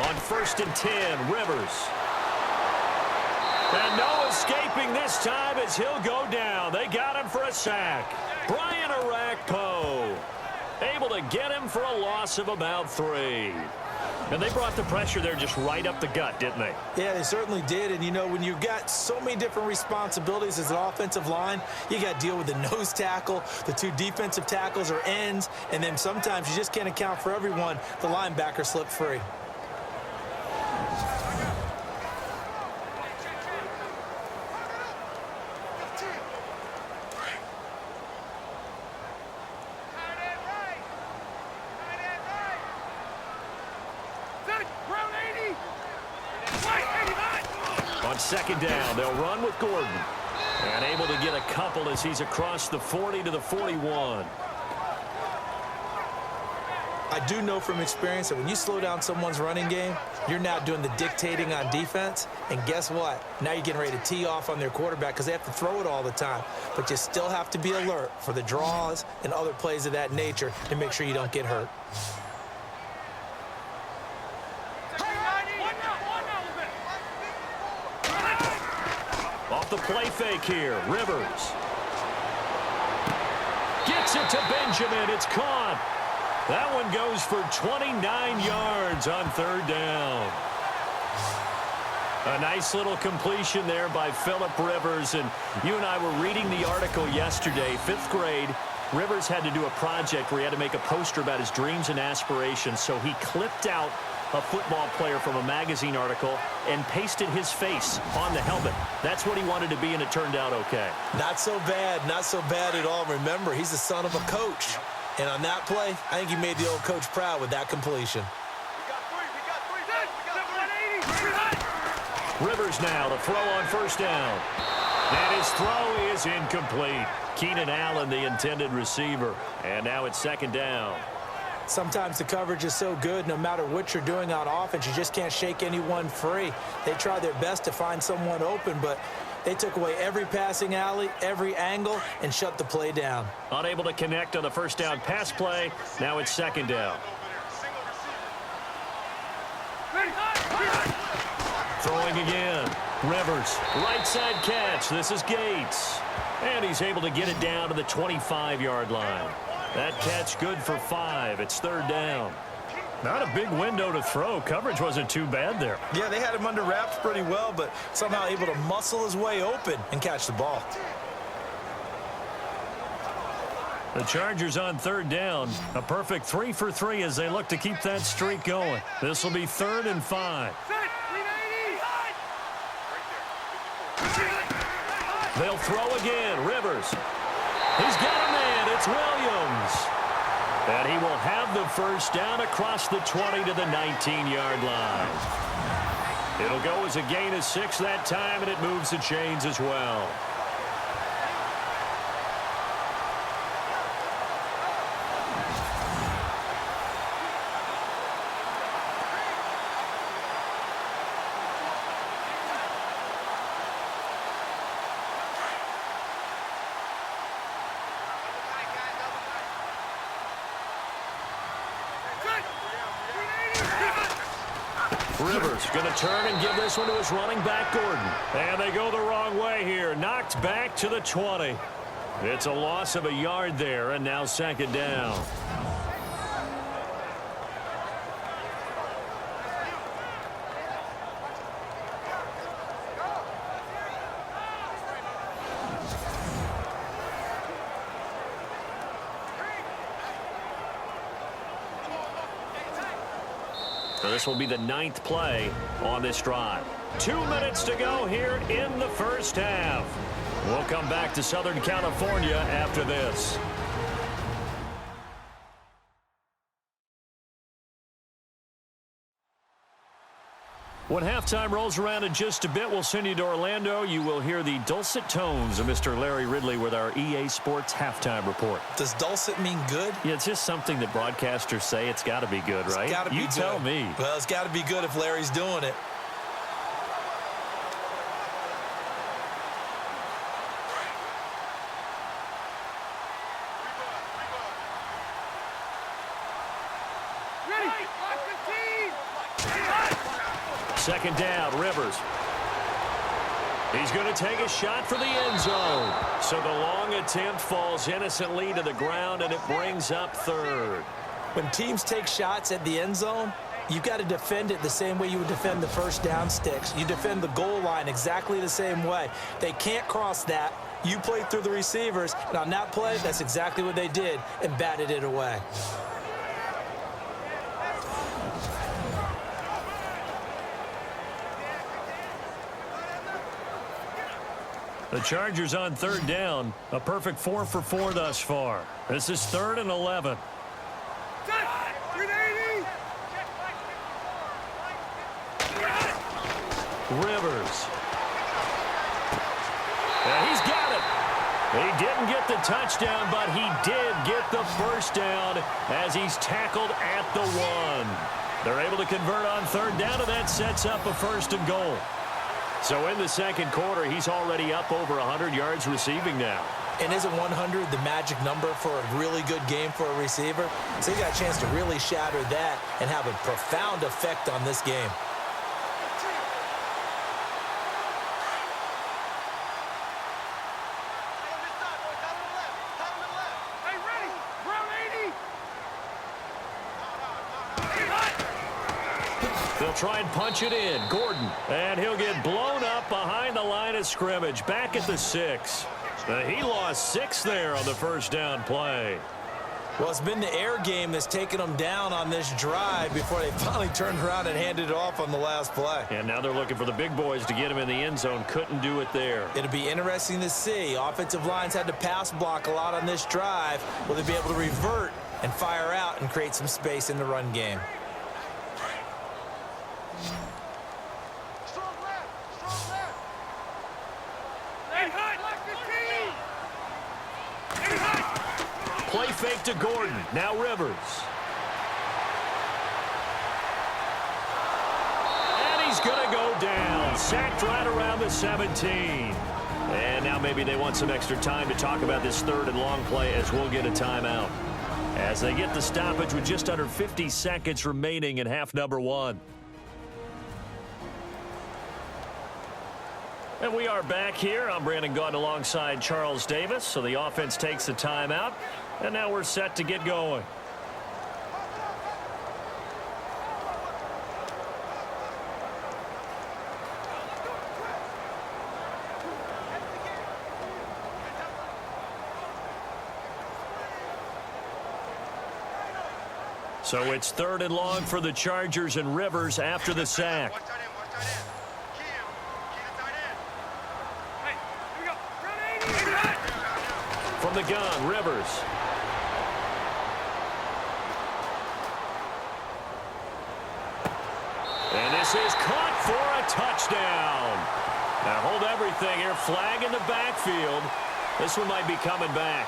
On 1st and 10, Rivers. And no escaping this time as he'll go down. They got him for a sack. Brian Arakpo able to get him for a loss of about 3. And they brought the pressure there just right up the gut, didn't they? Yeah, they certainly did. And, you know, when you've got so many different responsibilities as an offensive line, you got to deal with the nose tackle, the 2 defensive tackles or ends, and then sometimes you just can't account for everyone. The linebacker slipped free. On 2nd down, they'll run with Gordon. And able to get a couple as he's across the 40 to the 41. I do know from experience that when you slow down someone's running game, you're now doing the dictating on defense. And guess what? Now you're getting ready to tee off on their quarterback because they have to throw it all the time. But you still have to be alert for the draws and other plays of that nature to make sure you don't get hurt. Off the play fake here, Rivers. Gets it to Benjamin. It's caught. That one goes for 29 yards on 3rd down. A nice little completion there by Phillip Rivers. And you and I were reading the article yesterday, 5th grade. Rivers had to do a project where he had to make a poster about his dreams and aspirations. So he clipped out a football player from a magazine article and pasted his face on the helmet. That's what he wanted to be, and it turned out okay. Not so bad. Not so bad at all. Remember, he's the son of a coach. And on that play, I think he made the old coach proud with that completion. Rivers now to throw on 1st down. And his throw is incomplete. Keenan Allen, the intended receiver. And now it's 2nd down. Sometimes the coverage is so good, no matter what you're doing on offense, you just can't shake anyone free. They try their best to find someone open, but they took away every passing alley, every angle, and shut the play down. Unable to connect on the 1st down pass play. Now it's 2nd down. Throwing again. Rivers, right side catch. This is Gates. And he's able to get it down to the 25-yard line. That catch good for 5. It's 3rd down. Not a big window to throw. Coverage wasn't too bad there. Yeah, they had him under wraps pretty well, but somehow able to muscle his way open and catch the ball. The Chargers on 3rd down. A perfect 3 for 3 as they look to keep that streak going. This will be 3rd and 5. They'll throw again. Rivers. He's got a man. It's Williams. And he will have the first down across the 20 to the 19-yard line. It'll go as a gain of 6 that time, and it moves the chains as well. Rivers going to turn and give this one to his running back, Gordon. And they go the wrong way here. Knocked back to the 20. It's a loss of a yard there, and now second down. So this will be the 9th play on this drive. 2 minutes to go here in the first half. We'll come back to Southern California after this. When halftime rolls around in just a bit, we'll send you to Orlando. You will hear the dulcet tones of Mr. Larry Ridley with our EA Sports halftime report. Does dulcet mean good? Yeah, it's just something that broadcasters say. It's got to be good, right? It's got to be good. You tell me. Well, it's got to be good if Larry's doing it. Second down, Rivers. He's going to take a shot for the end zone. So the long attempt falls innocently to the ground, and it brings up third. When teams take shots at the end zone, you've got to defend it the same way you would defend the first down sticks. You defend the goal line exactly the same way. They can't cross that. You play through the receivers, and on that play, that's exactly what they did and batted it away. The Chargers on third down. A perfect 4 for 4 thus far. This is 3rd and 11. Rivers. And he's got it. He didn't get the touchdown, but he did get the first down as he's tackled at the 1. They're able to convert on third down, and that sets up a 1st and goal. So in the second quarter, he's already up over 100 yards receiving now. And isn't 100 the magic number for a really good game for a receiver? So he got a chance to really shatter that and have a profound effect on this game. They'll try and punch it in. Gordon. And he'll get blown up behind the line of scrimmage. Back at the 6. He lost 6 there on the first down play. Well, it's been the air game that's taken them down on this drive before they finally turned around and handed it off on the last play. And now they're looking for the big boys to get him in the end zone. Couldn't do it there. It'll be interesting to see. Offensive lines had to pass block a lot on this drive. Will they be able to revert and fire out and create some space in the run game? Play fake to Gordon. Now Rivers. And he's going to go down. Sacked right around the 17. And now maybe they want some extra time to talk about this 3rd and long play as we'll get a timeout. As they get the stoppage with just under 50 seconds remaining in half number 1. And we are back here. I'm Brandon Gaudin alongside Charles Davis. So the offense takes the timeout. And now we're set to get going. So it's 3rd and long for the Chargers, and Rivers after the sack. From the gun, Rivers. And this is caught for a touchdown. Now hold everything here. Flag in the backfield. This one might be coming back.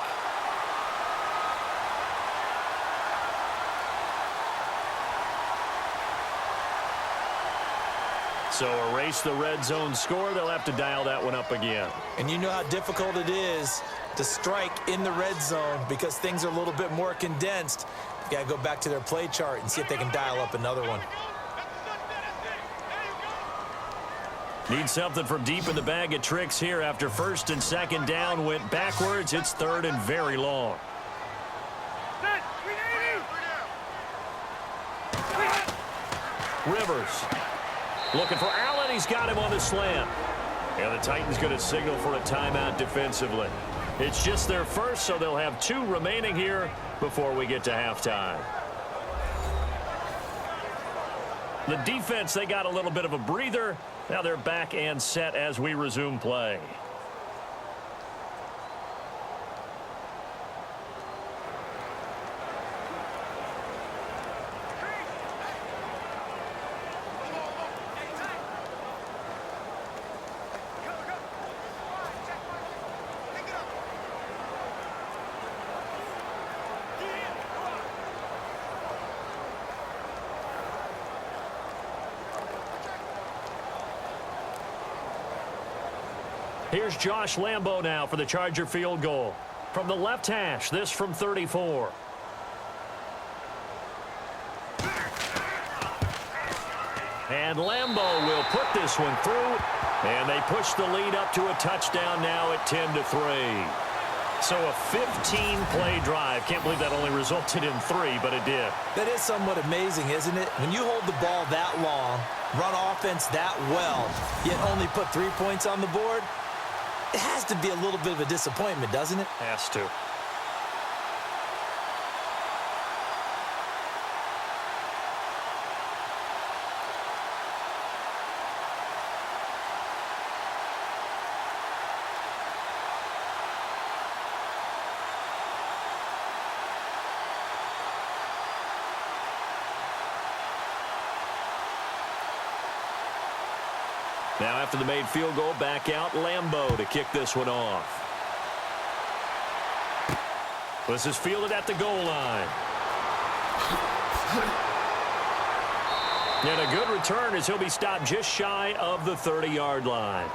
So erase the red zone score. They'll have to dial that one up again. And you know how difficult it is to strike in the red zone because things are a little bit more condensed. You got to go back to their play chart and see if they can dial up another one. Need something from deep in the bag of tricks here after first and second down went backwards. It's third and very long. Rivers looking for Allen. He's got him on the slant. And the Titans going to signal for a timeout defensively. It's just their first, so they'll have 2 remaining here before we get to halftime. The defense, they got a little bit of a breather. Now they're back and set as we resume play. Here's Josh Lambo now for the Charger field goal. From the left hash, this from 34. And Lambo will put this one through. And they push the lead up to a touchdown now at 10-3. So a 15-play drive. Can't believe that only resulted in 3, but it did. That is somewhat amazing, isn't it? When you hold the ball that long, run offense that well, yet only put 3 points on the board, it has to be a little bit of a disappointment, doesn't it? Has to. Now after the made field goal, back out Lambo to kick this one off. This is fielded at the goal line. And a good return as he'll be stopped just shy of the 30-yard line.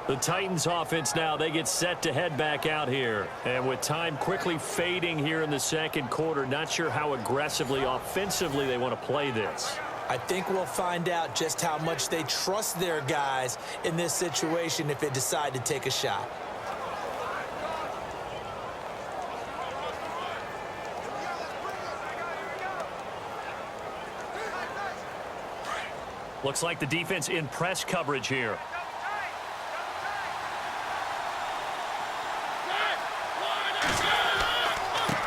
The Titans offense now, they get set to head back out here. And with time quickly fading here in the second quarter, not sure how aggressively, offensively they want to play this. I think we'll find out just how much they trust their guys in this situation if they decide to take a shot. Looks like the defense in press coverage here.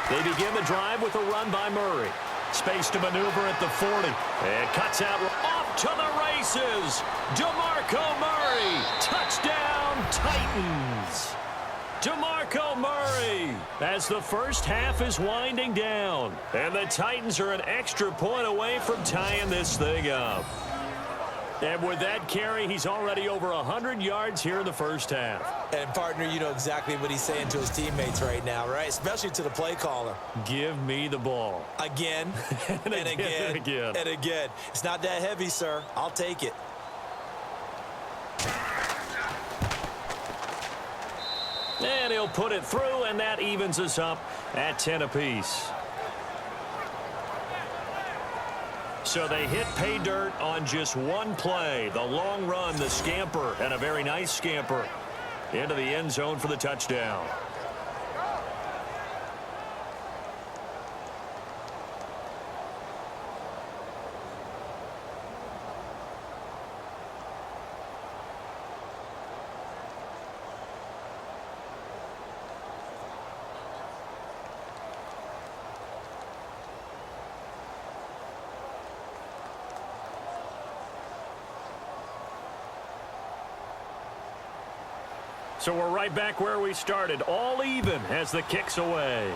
They begin the drive with a run by Murray. Space to maneuver at the 40. And cuts out off to the races. DeMarco Murray. Touchdown, Titans. DeMarco Murray as the first half is winding down. And the Titans are an extra point away from tying this thing up. And with that carry, he's already over 100 yards here in the first half. And, partner, you know exactly what he's saying to his teammates right now, right? Especially to the play caller. Give me the ball. Again, and again, and again. It's not that heavy, sir. I'll take it. And he'll put it through, and that evens us up at 10 apiece. So they hit pay dirt on just one play. The long run, the scamper, and a very nice scamper into the end zone for the touchdown. So we're right back where we started, all even as the kick's away.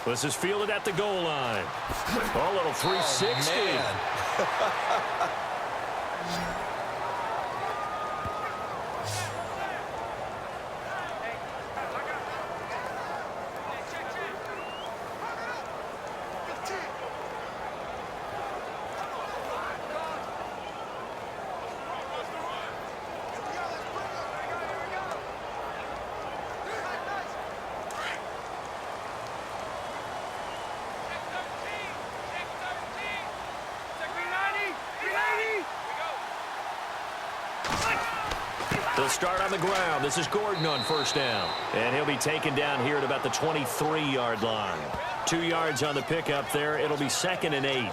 This is fielded at the goal line. Oh, a little 360. Oh, They'll start on the ground. This is Gordon on first down. And he'll be taken down here at about the 23-yard line. 2 yards on the pickup there. It'll be 2nd and 8.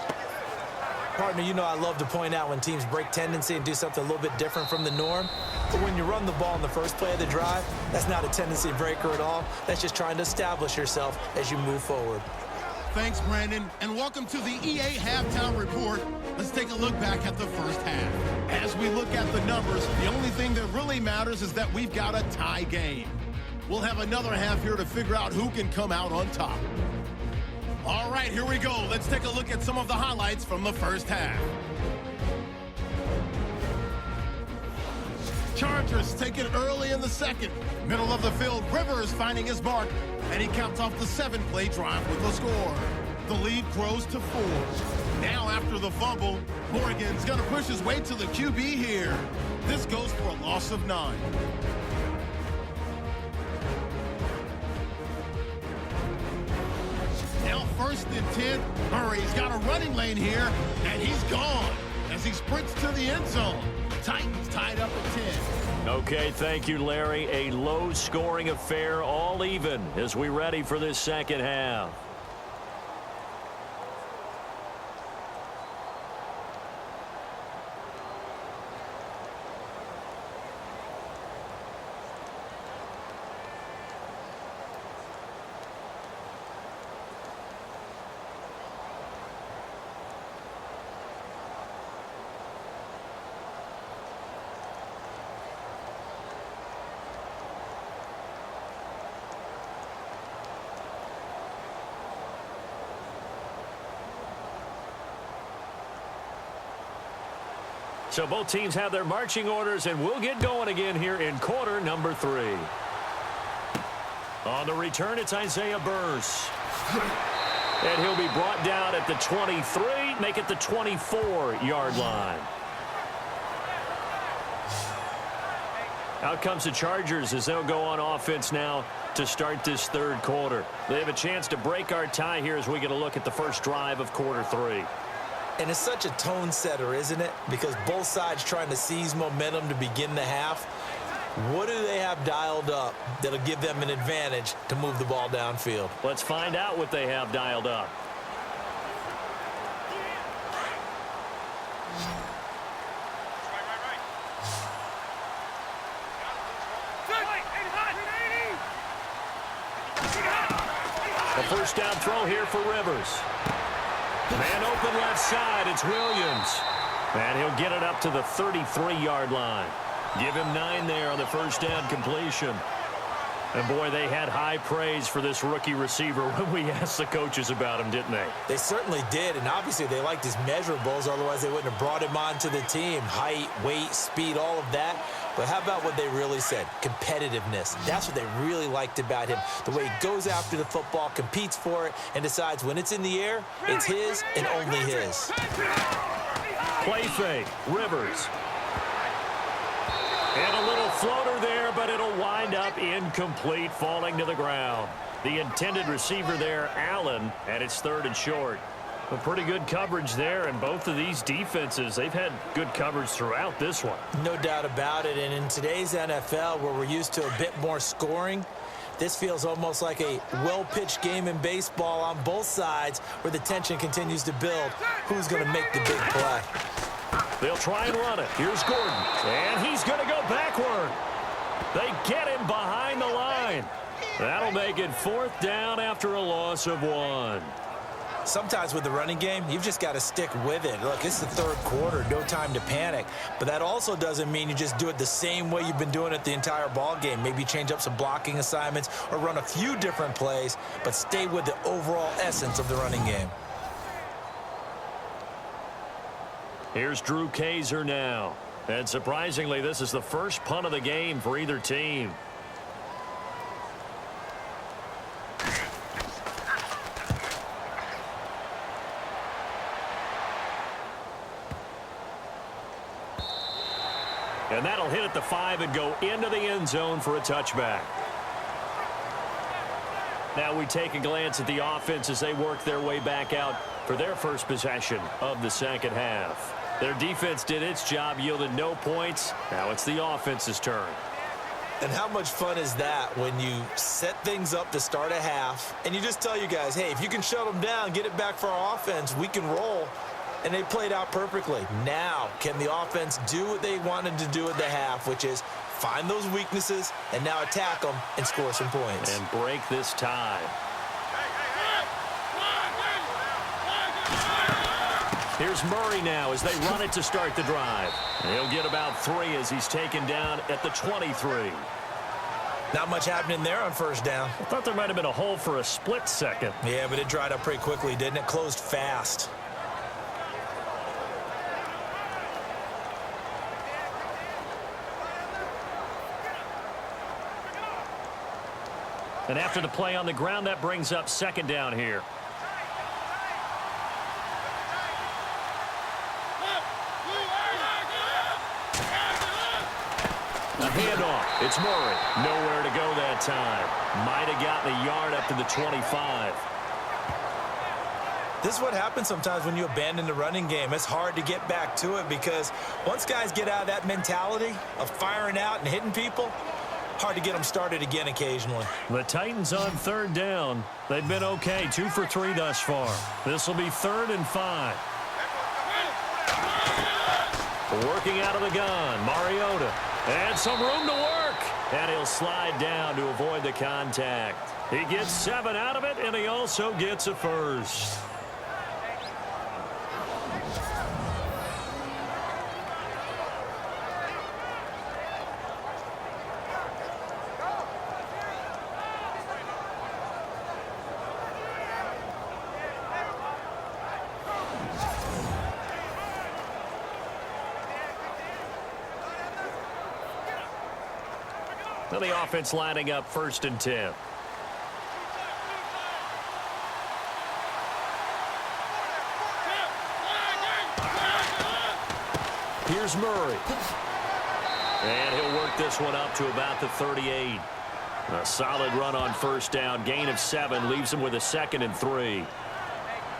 Partner, you know I love to point out when teams break tendency and do something a little bit different from the norm. But when you run the ball in the first play of the drive, that's not a tendency breaker at all. That's just trying to establish yourself as you move forward. Thanks, Brandon, and welcome to the EA Halftime Report. Let's take a look back at the first half. As we look at the numbers, the only thing that really matters is that we've got a tie game. We'll have another half here to figure out who can come out on top. All right, here we go. Let's take a look at some of the highlights from the first half. Chargers take it early in the second. Middle of the field, Rivers finding his mark, and he caps off the 7-play drive with a score. The lead grows to 4. Now after the fumble, Morgan's going to push his way to the QB here. This goes for a loss of 9. Now 1st and 10. Murray's got a running lane here, and he's gone as he sprints to the end zone. Titans tied up at 10. Okay, thank you, Larry. A low-scoring affair, all even, as we ready for this second half. So both teams have their marching orders, and we'll get going again here in quarter number 3. On the return, it's Isaiah Burse. And he'll be brought down at the 23, make it the 24-yard line. Out comes the Chargers as they'll go on offense now to start this third quarter. They have a chance to break our tie here as we get a look at the first drive of quarter 3. And it's such a tone setter, isn't it? Because both sides trying to seize momentum to begin the half. What do they have dialed up that'll give them an advantage to move the ball downfield? Let's find out what they have dialed up. A first down throw here for Rivers. Man open left side, it's Williams. And he'll get it up to the 33-yard line. Give him 9 there on the first down completion. And boy, they had high praise for this rookie receiver when we asked the coaches about him, didn't they? They certainly did, and obviously they liked his measurables, otherwise they wouldn't have brought him onto the team. Height, weight, speed, all of that. But how about what they really said? Competitiveness. That's what they really liked about him. The way he goes after the football, competes for it, and decides when it's in the air, it's his and only his. Play fake, Rivers. And a little floater there, but it'll wind up incomplete, falling to the ground. The intended receiver there, Allen, and it's 3rd and short. A pretty good coverage there, and both of these defenses, they've had good coverage throughout this one. No doubt about it, and in today's NFL, where we're used to a bit more scoring, this feels almost like a well-pitched game in baseball on both sides, where the tension continues to build. Who's going to make the big play? They'll try and run it. Here's Gordon, and he's going to go backward. They get him behind the line. That'll make it 4th down after a loss of 1. Sometimes with the running game, you've just got to stick with it. Look, it's the third quarter, no time to panic. But that also doesn't mean you just do it the same way you've been doing it the entire ball game. Maybe change up some blocking assignments or run a few different plays, but stay with the overall essence of the running game. Here's Drew Kaiser now. And surprisingly, this is the first punt of the game for either team. And that'll hit at the 5 and go into the end zone for a touchback. Now we take a glance at the offense as they work their way back out for their first possession of the second half. Their defense did its job, yielded no points. Now it's the offense's turn. And how much fun is that when you set things up to start a half and you just tell you guys, hey, if you can shut them down, get it back for our offense, we can roll. And they played out perfectly. Now, can the offense do what they wanted to do at the half, which is find those weaknesses and now attack them and score some points. And break this tie. Here's Murray now as they run it to start the drive. He'll get about 3 as he's taken down at the 23. Not much happening there on first down. I thought there might have been a hole for a split second. Yeah, but it dried up pretty quickly, didn't it? Closed fast. And after the play on the ground, that brings up second down here. A handoff. It's Murray. Nowhere to go that time. Might have gotten a yard up to the 25. This is what happens sometimes when you abandon the running game. It's hard to get back to it because once guys get out of that mentality of firing out and hitting people, hard to get them started again occasionally. The Titans on third down. They've been okay, 2 for 3 thus far. This will be 3rd and 5. Working out of the gun, Mariota. And some room to work. And he'll slide down to avoid the contact. He gets 7 out of it, and he also gets a first. Now the offense lining up 1st and 10. Here's Murray. And he'll work this one up to about the 38. A solid run on first down. Gain of 7 leaves him with a 2nd and 3.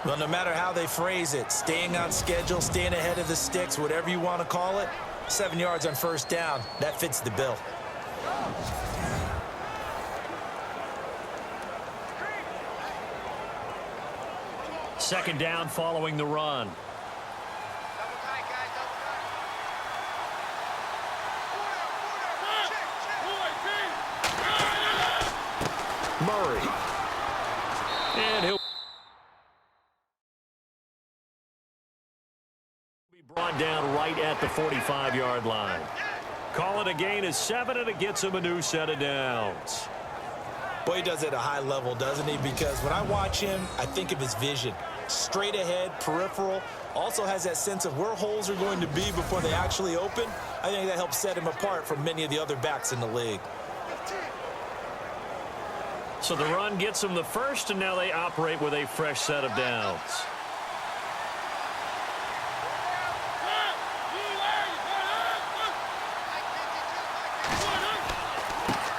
Well, no matter how they phrase it, staying on schedule, staying ahead of the sticks, whatever you want to call it, 7 yards on first down, that fits the bill. Second down following the run. Double tight, guys, double tight. Murray. And he'll be brought down right at the 45-yard line. Call it a gain of 7, and it gets him a new set of downs. Boy, he does it at a high level, doesn't he? Because when I watch him, I think of his vision. Straight ahead, peripheral, also has that sense of where holes are going to be before they actually open. I think that helps set him apart from many of the other backs in the league. So the run gets them the first, and now they operate with a fresh set of downs.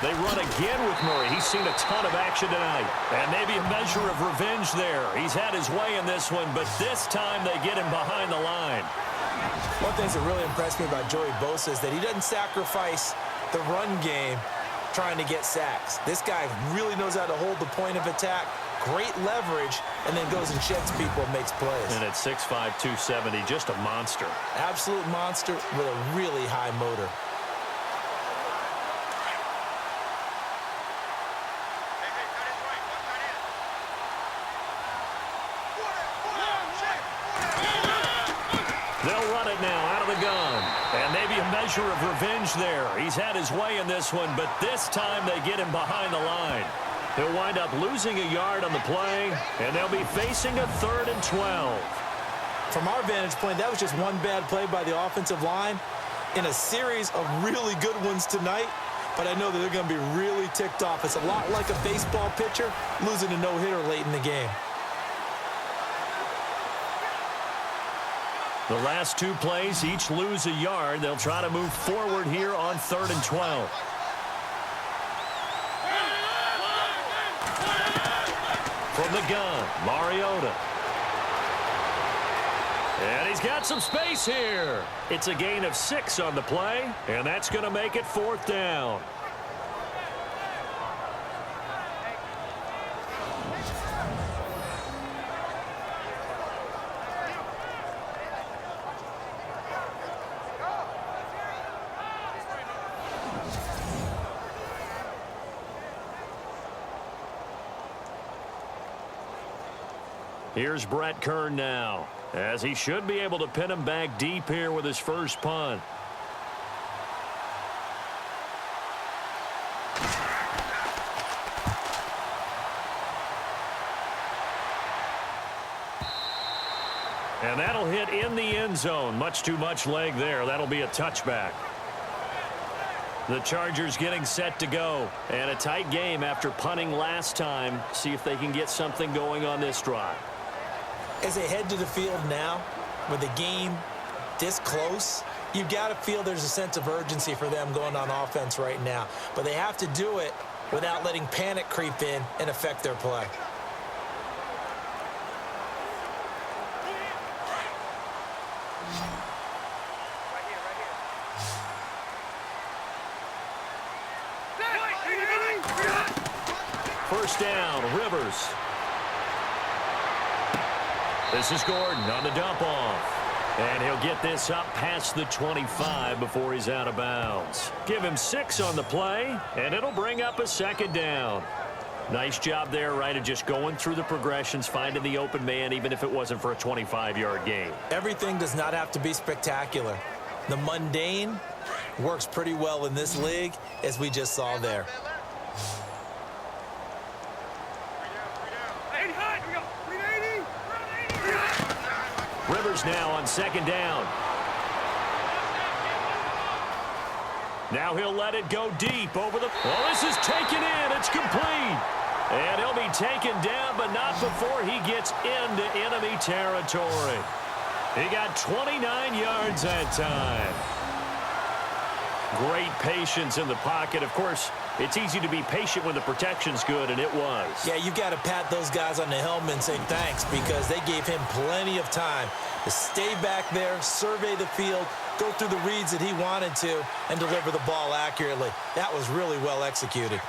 They run again with Murray. He's seen a ton of action tonight. And maybe a measure of revenge there. He's had his way in this one, but this time they get him behind the line. One thing that really impressed me about Joey Bosa is that he doesn't sacrifice the run game trying to get sacks. This guy really knows how to hold the point of attack, great leverage, and then goes and sheds people and makes plays. And at 6'5", 270, just a monster. Absolute monster with a really high motor. Hey, tight ends right, one tight end. gun. And maybe a measure of revenge there. He's had his way in this one, but this time they get him behind the line. He'll wind up losing a yard on the play, and they'll be facing a 3rd and 12. From our vantage point, that was just one bad play by the offensive line in a series of really good ones tonight, but I know that they're going to be really ticked off. It's a lot like a baseball pitcher losing a no-hitter late in the game. The last 2 plays each lose a yard. They'll try to move forward here on 3rd and 12. From the gun, Mariota. And he's got some space here. It's a gain of 6 on the play, and that's going to make it 4th down. Here's Brett Kern now, as he should be able to pin him back deep here with his first punt. And that'll hit in the end zone. Much too much leg there. That'll be a touchback. The Chargers getting set to go. And a tight game after punting last time. See if they can get something going on this drive. As they head to the field now, with the game this close, you've got to feel there's a sense of urgency for them going on offense right now. But they have to do it without letting panic creep in and affect their play. First down, Rivers. This is Gordon on the dump off. And he'll get this up past the 25 before he's out of bounds. Give him 6 on the play, and it'll bring up a 2nd down. Nice job there, right, of just going through the progressions, finding the open man, even if it wasn't for a 25-yard gain. Everything does not have to be spectacular. The mundane works pretty well in this league, as we just saw there. Rivers now on 2nd down. Now he'll let it go deep over the... Well, this is taken in. It's complete. And he'll be taken down, but not before he gets into enemy territory. He got 29 yards that time. Great patience in the pocket. Of course, it's easy to be patient when the protection's good, and it was. Yeah, you've got to pat those guys on the helmet and say thanks, because they gave him plenty of time to stay back there, survey the field, go through the reads that he wanted to, and deliver the ball accurately. That was really well executed.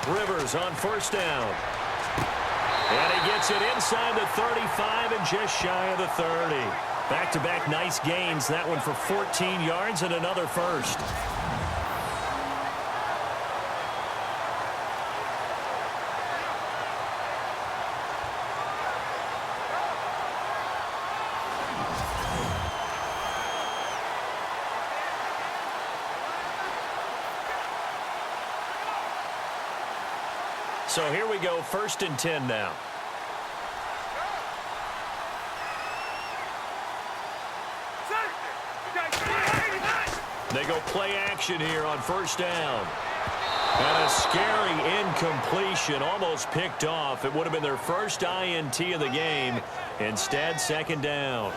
Rivers on 1st down. And he gets it inside the 35 and just shy of the 30. Back-to-back nice gains. That one for 14 yards and another first. So here we go, 1st and 10 now. They go play action here on 1st down. And a scary incompletion, almost picked off. It would have been their first INT of the game. Instead, 2nd down.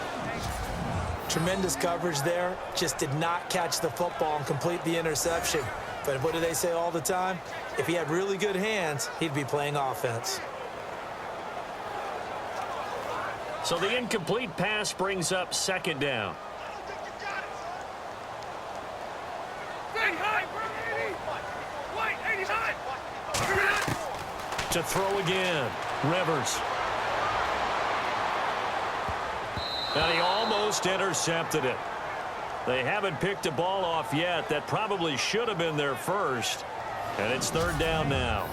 Tremendous coverage there. Just did not catch the football and complete the interception. But what do they say all the time? If he had really good hands, he'd be playing offense. So the incomplete pass brings up 2nd down. To throw again, Rivers. And he almost intercepted it. They haven't picked a ball off yet. That probably should have been their first. And it's 3rd down now.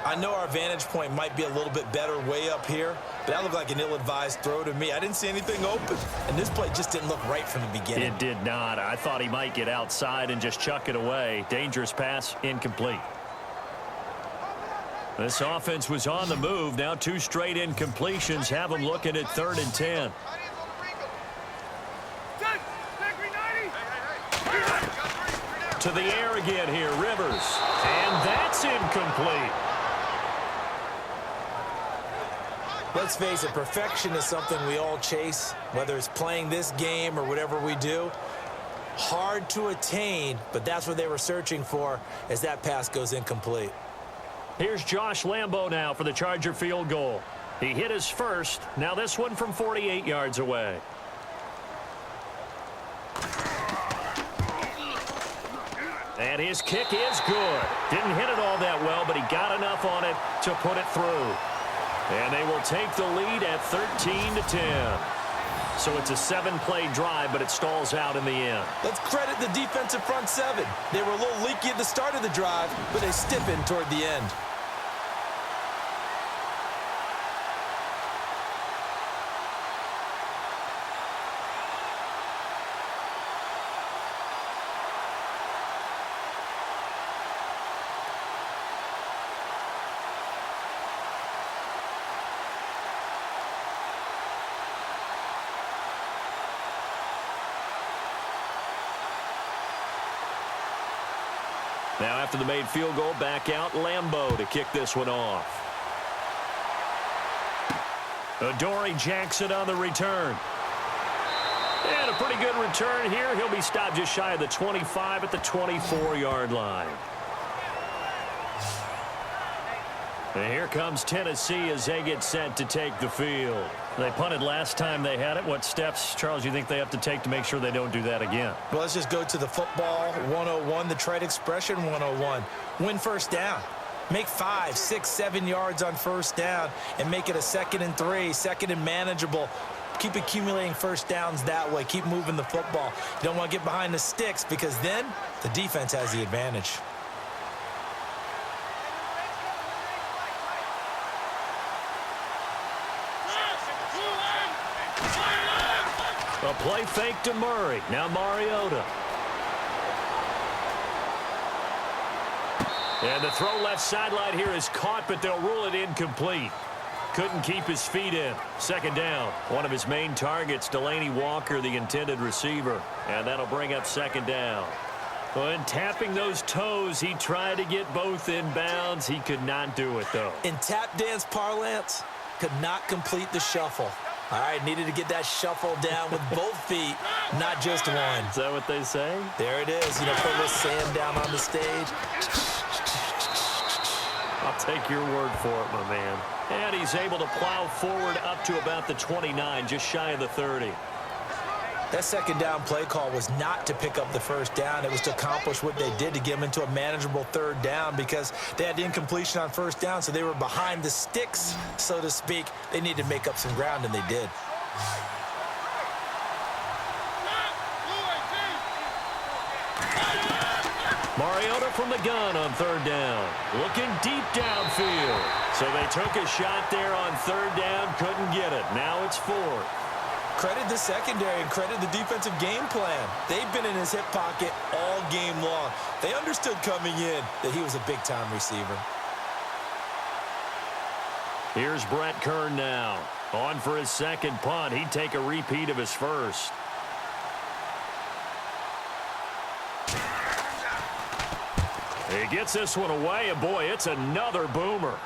I know our vantage point might be a little bit better way up here, but that looked like an ill-advised throw to me. I didn't see anything open, and this play just didn't look right from the beginning. It did not. I thought he might get outside and just chuck it away. Dangerous pass, incomplete. This offense was on the move. Now 2 straight incompletions have them looking at 3rd and 10. To the air again here, Rivers. And that's incomplete. Let's face it, perfection is something we all chase, whether it's playing this game or whatever we do. Hard to attain, but that's what they were searching for as that pass goes incomplete. Here's Josh Lambo now for the Charger field goal. He hit his first. Now this one from 48 yards away. And his kick is good. Didn't hit it all that well, but he got enough on it to put it through. And they will take the lead at 13-10. So it's a 7-play drive, but it stalls out in the end. Let's credit the defensive front 7. They were a little leaky at the start of the drive, but they stiffened toward the end. Now after the made field goal, back out Lambo to kick this one off. Adoree Jackson on the return. And a pretty good return here. He'll be stopped just shy of the 25 at the 24-yard line. And here comes Tennessee as they get set to take the field. They punted last time they had it. What steps, Charles, you think they have to take to make sure they don't do that again? Well, let's just go to the football 101, the trade expression 101. Win first down. Make 5, 6, 7 yards on first down and make it a 2nd and 3, 2nd and manageable. Keep accumulating first downs that way. Keep moving the football. You don't want to get behind the sticks because then the defense has the advantage. A play fake to Murray. Now Mariota. And the throw left sideline here is caught, but they'll rule it incomplete. Couldn't keep his feet in. 2nd down. One of his main targets, Delaney Walker, the intended receiver. And that'll bring up 2nd down. When tapping those toes, he tried to get both in bounds. He could not do it, though. In tap dance parlance, could not complete the shuffle. All right, needed to get that shuffle down with both feet, not just one. Is that what they say? There it is. You know, put a little sand down on the stage. I'll take your word for it, my man. And he's able to plow forward up to about the 29, just shy of the 30. That 2nd down play call was not to pick up the first down. It was to accomplish what they did to get them into a manageable 3rd down because they had the incompletion on first down, so they were behind the sticks, so to speak. They needed to make up some ground, and they did. Mariota from the gun on 3rd down. Looking deep downfield. So they took a shot there on 3rd down, couldn't get it. Now it's 4th. Credit the secondary and credit the defensive game plan. They've been in his hip pocket all game long. They understood coming in that he was a big-time receiver. Here's Brett Kern now. On for his 2nd punt. He'd take a repeat of his first. He gets this one away, and boy, it's another boomer.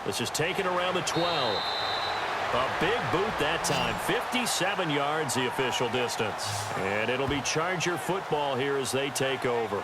This is taken around the 12. A big boot that time. 57 yards the official distance. And it'll be Charger football here as they take over.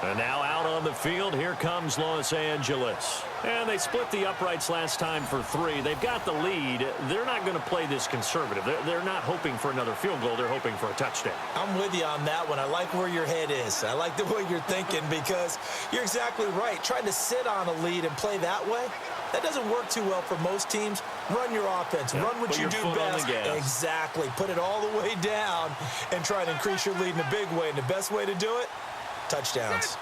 And now out on the field, here comes Los Angeles. And they split the uprights last time for 3. They've got the lead. They're not going to play this conservative. They're not hoping for another field goal. They're hoping for a touchdown. I'm with you on that one. I like where your head is. I like the way you're thinking because you're exactly right. Trying to sit on a lead and play that way, that doesn't work too well for most teams. Run your offense. Yeah, run what you do best. Exactly. Put it all the way down and try to increase your lead in a big way. And the best way to do it, touchdowns.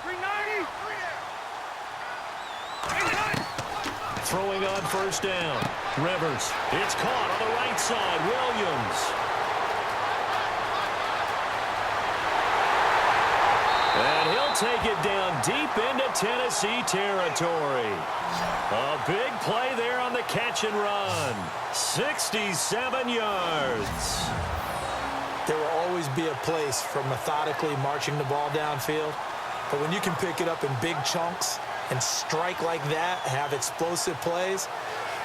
Throwing on first down. Rivers. It's caught on the right side. Williams. And he'll take it down deep into Tennessee territory. A big play there on the catch and run. 67 yards. There will always be a place for methodically marching the ball downfield. But when you can pick it up in big chunks and strike like that, have explosive plays,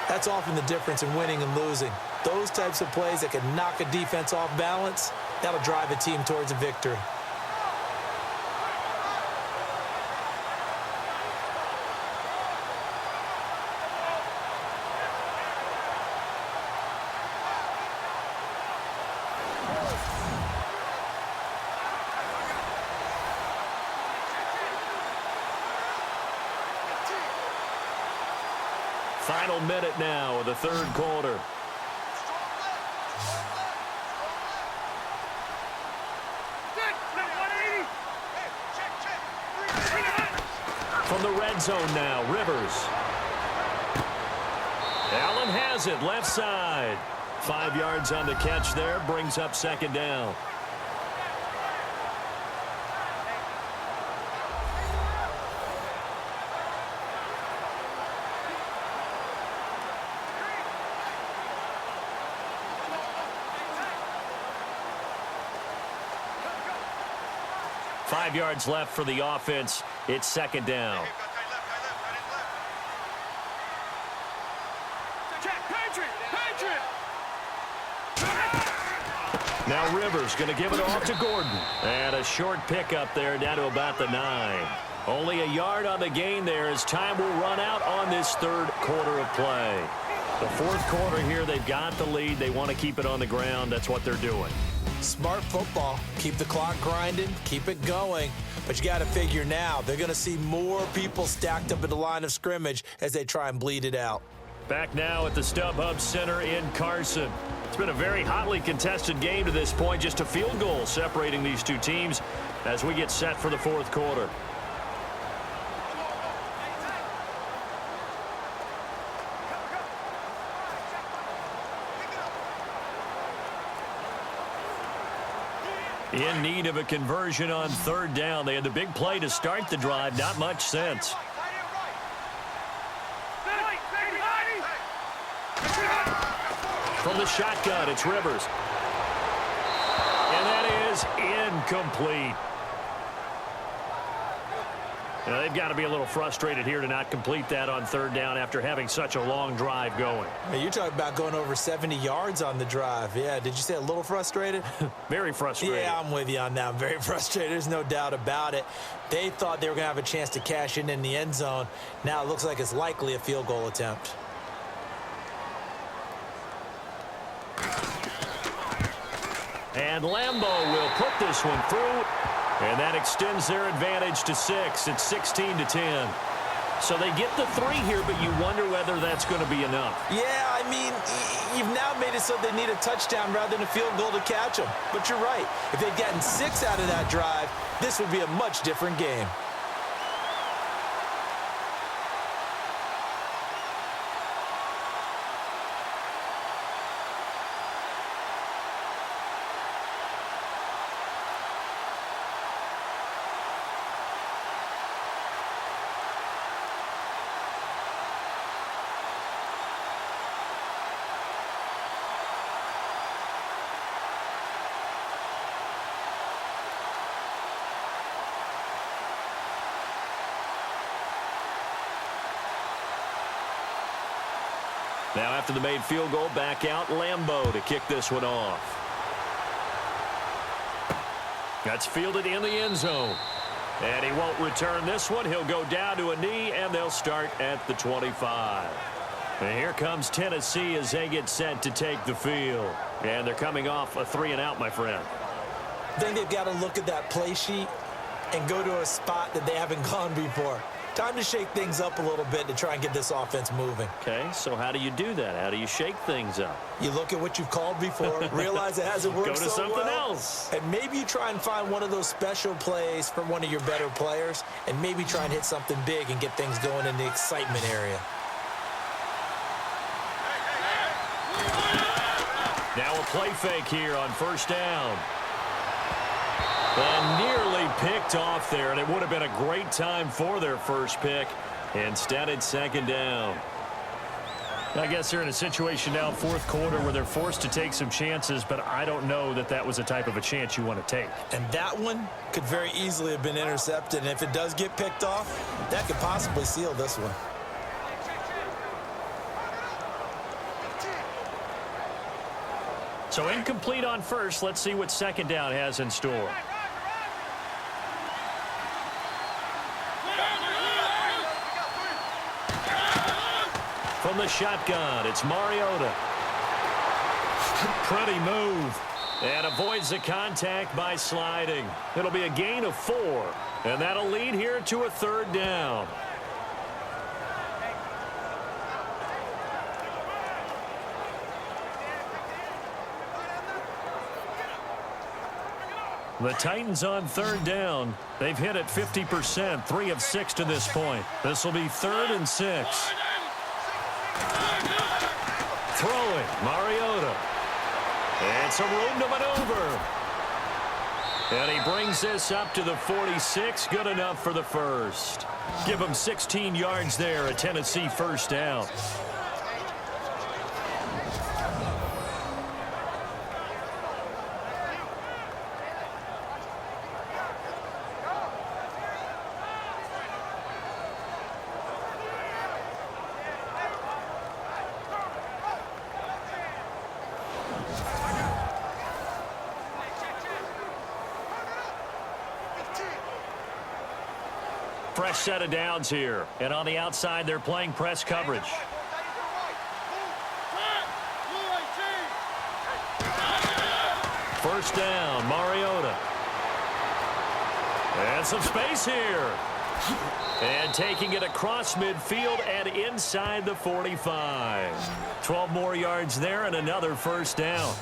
that's often the difference in winning and losing. Those types of plays that can knock a defense off balance, that'll drive a team towards a victory. Final minute now of the third quarter. From the red zone now, Rivers. Allen has it, left side. 5 yards on the catch there, brings up second down. Five yards left for the offense. It's second down. Now Rivers going to give it off to Gordon. And a short pickup there down to about the 9. Only a yard on the gain there as time will run out on this third quarter of play. The fourth quarter here, they've got the lead. They want to keep it on the ground. That's what they're doing. Smart football. Keep the clock grinding, keep it going. But you got to figure now, they're going to see more people stacked up at the line of scrimmage as they try and bleed it out. Back now at the StubHub Center in Carson. It's been a very hotly contested game to this point. Just a field goal separating these two teams as we get set for the fourth quarter. In need of a conversion on third down. They had the big play to start the drive. Not much sense. From the shotgun, it's Rivers. And that is incomplete. Now, they've got to be a little frustrated here to not complete that on third down after having such a long drive going. Hey, you're talking about going over 70 yards on the drive. Yeah, did you say a little frustrated? Very frustrated. Yeah, I'm with you on that. I'm very frustrated. There's no doubt about it. They thought they were going to have a chance to cash in the end zone. Now it looks like it's likely a field goal attempt. And Lambeau will put this one through. And that extends their advantage to 6. It's 16-10. So they get the 3 here, but you wonder whether that's going to be enough. Yeah, I mean, you've now made it so they need a touchdown rather than a field goal to catch them. But you're right. If they'd gotten 6 out of that drive, this would be a much different game. Now after the made field goal, back out Lambeau to kick this one off. That's fielded in the end zone. And he won't return this one. He'll go down to a knee, and they'll start at the 25. And here comes Tennessee as they get set to take the field. And they're coming off a 3-and-out, my friend. I think they've got to look at that play sheet and go to a spot that they haven't gone before. Time to shake things up a little bit to try and get this offense moving. Okay, so how do you do that? How do you shake things up? You look at what you've called before, realize it hasn't worked Go to so something well, else. and maybe you try and find one of those special plays for one of your better players, and maybe try and hit something big and get things going in the excitement area. Now a play fake here on first down. And nearly picked off there, and it would have been a great time for their first pick. Instead, it's second down. I guess they're in a situation now, fourth quarter, where they're forced to take some chances, but I don't know that that was the type of a chance you want to take. And that one could very easily have been intercepted, and if it does get picked off, that could possibly seal this one. So incomplete on first. Let's see what second down has in store. From the shotgun, it's Mariota. Pretty move. And avoids the contact by sliding. It'll be a gain of 4. And that'll lead here to a third down. The Titans on third down. They've hit it 50%, 3 of 6 to this point. This will be 3rd and 6. Throwing, Mariota. And some room to maneuver. And he brings this up to the 46. Good enough for the first. Give him 16 yards there, a Tennessee first down. Fresh set of downs here. And on the outside, they're playing press coverage. First down, Mariota. And some space here. And taking it across midfield and inside the 45. 12 more yards there and another first down.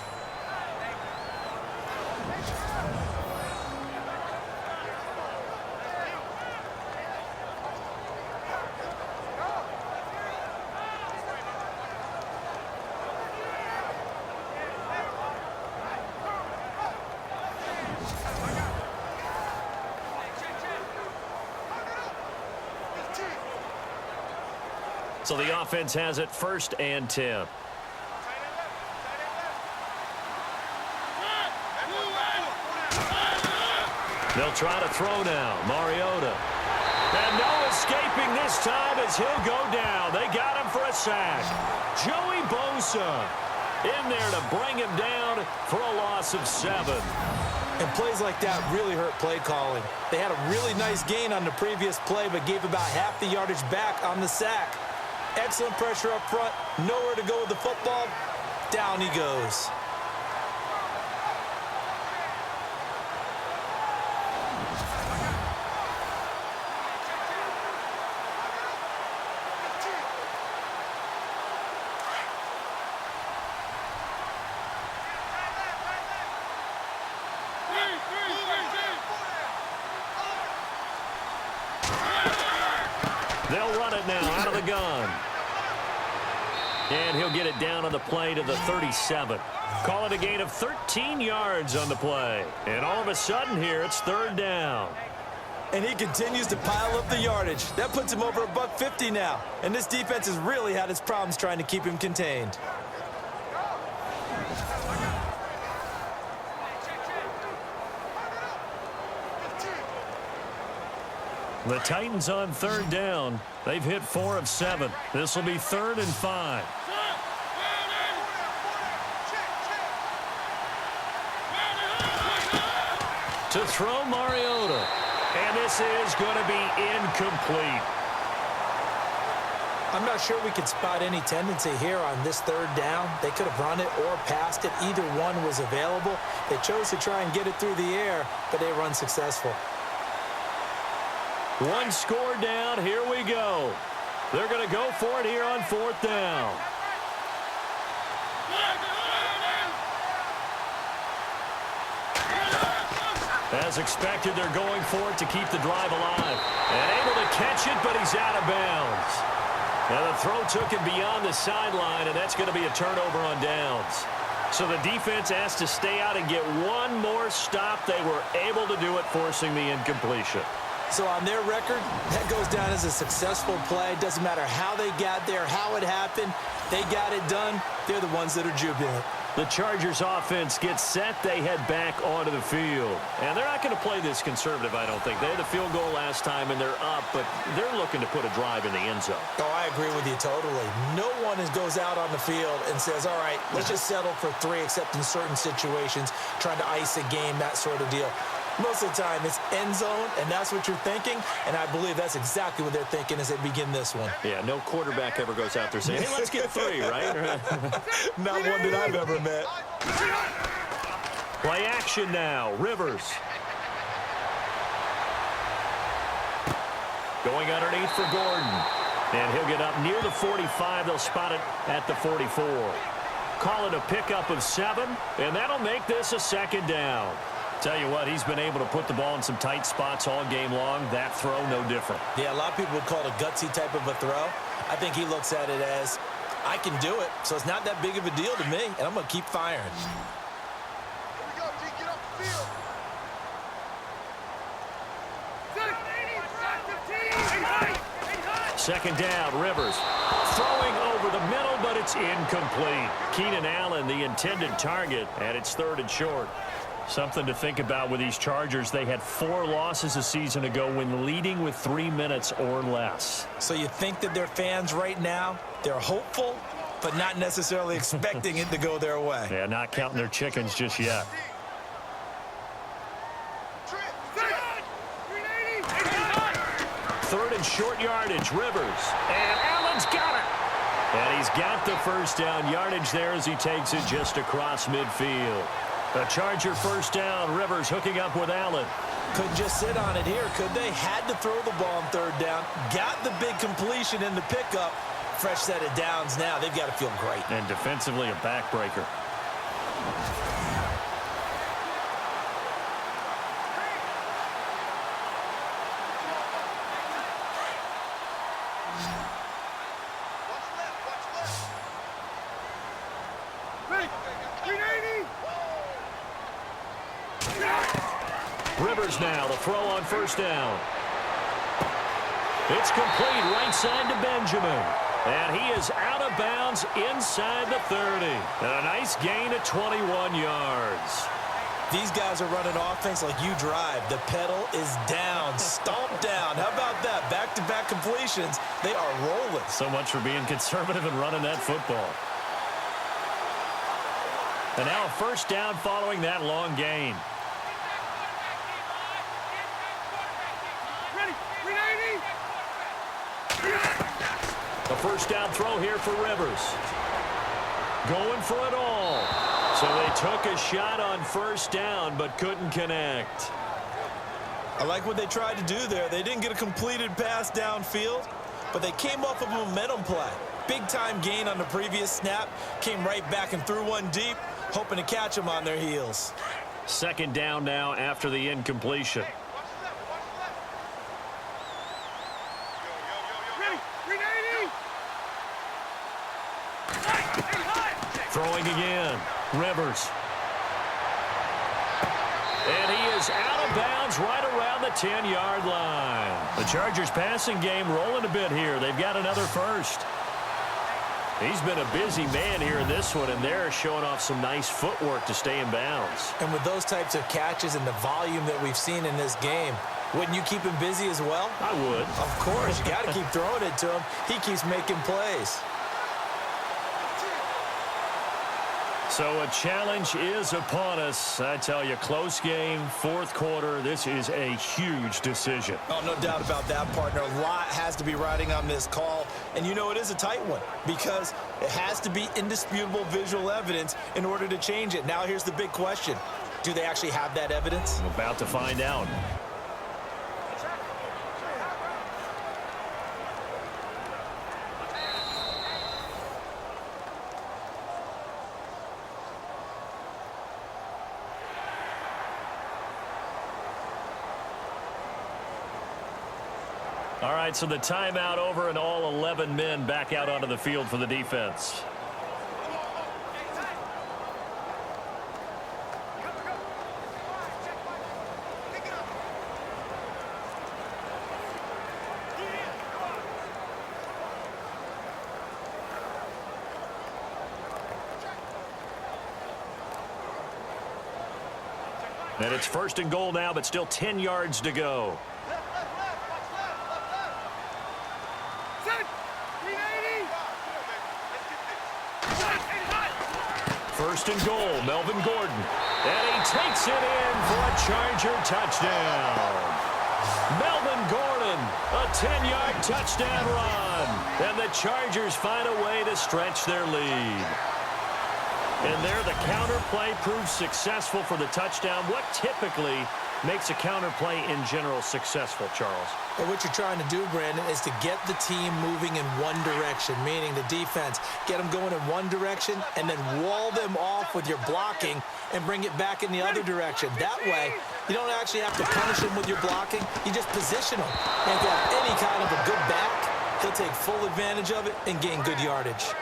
So the offense has it 1st and 10. They'll try to throw now. Mariota. And no escaping this time as he'll go down. They got him for a sack. Joey Bosa in there to bring him down for a loss of 7. And plays like that really hurt play calling. They had a really nice gain on the previous play, but gave about half the yardage back on the sack. Excellent pressure up front. Nowhere to go with the football. Down he goes. They'll run it now out of the gun. And he'll get it down on the play to the 37. Call it a gain of 13 yards on the play. And all of a sudden here, it's 3rd down. And he continues to pile up the yardage. That puts him over $150 now. And this defense has really had its problems trying to keep him contained. The Titans on 3rd down. They've hit 4 of 7. This will be 3rd and 5. To throw Mariota. And this is going to be incomplete. I'm not sure we could spot any tendency here on this 3rd down. They could have run it or passed it. Either one was available. They chose to try and get it through the air, but they were unsuccessful. One score down. Here we go. They're going to go for it here on 4th down. As expected, they're going for it to keep the drive alive. And able to catch it, but he's out of bounds. Now the throw took him beyond the sideline, and that's going to be a turnover on downs. So the defense asked to stay out and get one more stop. They were able to do it, forcing the incompletion. So on their record, that goes down as a successful play. Doesn't matter how they got there, how it happened. They got it done. They're the ones that are jubilant. The Chargers offense gets set. They head back onto the field. And they're not going to play this conservative, I don't think. They had the field goal last time, and they're up, but they're looking to put a drive in the end zone. Oh, I agree with you totally. No one goes out on the field and says, all right, let's just settle for 3, except in certain situations, trying to ice a game, that sort of deal. Most of the time, it's end zone, and that's what you're thinking, and I believe that's exactly what they're thinking as they begin this one. Yeah, no quarterback ever goes out there saying, hey, let's get 3, right? Not one that I've ever met. Play action now. Rivers. Going underneath for Gordon. And he'll get up near the 45. They'll spot it at the 44. Call it a pickup of 7, and that'll make this a 2nd down. Tell you what, he's been able to put the ball in some tight spots all game long. That throw, no different. Yeah, a lot of people would call it a gutsy type of a throw. I think he looks at it as, I can do it, so it's not that big of a deal to me, and I'm going to keep firing. Here we go, D. Get up the field. 2nd down, Rivers. Throwing over the middle, but it's incomplete. Keenan Allen, the intended target, and it's 3rd and short. Something to think about with these Chargers. They had 4 losses a season ago when leading with 3 minutes or less. So you think that their fans right now, they're hopeful, but not necessarily expecting it to go their way. Yeah, not counting their chickens just yet. 3rd and short yardage, Rivers. And Allen's got it. And he's got the 1st down yardage there as he takes it just across midfield. A Charger 1st down. Rivers hooking up with Allen. Couldn't just sit on it here, could they? Had to throw the ball on 3rd down. Got the big completion in the pickup. Fresh set of downs now. They've got to feel great. And defensively, a backbreaker. Rivers now, the throw on 1st down. It's complete right side to Benjamin. And he is out of bounds inside the 30. And a nice gain of 21 yards. These guys are running offense like you drive. The pedal is down, stomped down. How about that? Back-to-back completions. They are rolling. So much for being conservative and running that football. And now a 1st down following that long gain. The 1st down throw here for Rivers. Going for it all. So they took a shot on 1st down but couldn't connect. I like what they tried to do there. They didn't get a completed pass downfield, but they came off of a momentum play. Big-time gain on the previous snap. Came right back and threw one deep, hoping to catch them on their heels. 2nd down now after the incompletion. Throwing again. Rivers. And he is out of bounds right around the 10-yard line. The Chargers passing game rolling a bit here. They've got another 1st. He's been a busy man here in this one, and they're showing off some nice footwork to stay in bounds. And with those types of catches and the volume that we've seen in this game, wouldn't you keep him busy as well? I would. Of course. You got to keep throwing it to him. He keeps making plays. So a challenge is upon us. I tell you, close game, 4th quarter. This is a huge decision. Oh, no doubt about that, partner. A lot has to be riding on this call. And you know it is a tight one because it has to be indisputable visual evidence in order to change it. Now here's the big question. Do they actually have that evidence? I'm about to find out. All right, so the timeout over and all 11 men back out onto the field for the defense. And it's 1st and goal now, but still 10 yards to go. First and goal, Melvin Gordon. And he takes it in for a Charger touchdown. Melvin Gordon, a 10-yard touchdown run. And the Chargers find a way to stretch their lead. And there, the counter play proves successful for the touchdown. What typically makes a counter play in general successful, Charles? Well, what you're trying to do, Brandon, is to get the team moving in one direction, meaning the defense. Get them going in one direction and then wall them off with your blocking and bring it back in the other direction. That way, you don't actually have to punish him with your blocking. You just position him. And if you have any kind of a good back, he'll take full advantage of it and gain good yardage.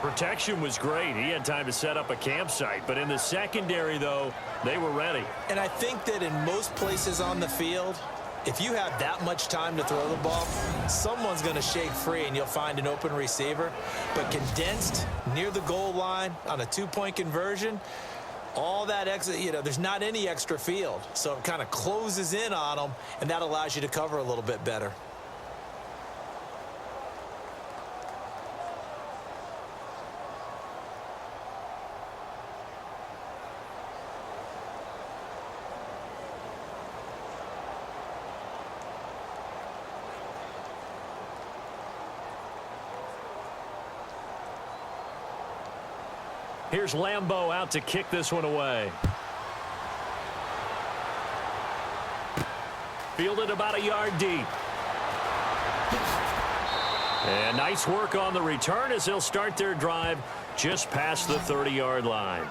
Protection was great. He had time to set up a campsite. But in the secondary, though, they were ready. And I think that in most places on the field, if you have that much time to throw the ball, someone's going to shake free and you'll find an open receiver. But condensed near the goal line on a two-point conversion, all that extra, there's not any extra field. So it kind of closes in on them, and that allows you to cover a little bit better. Here's Lambeau out to kick this one away. Fielded about a yard deep. And nice work on the return as they'll start their drive just past the 30-yard line.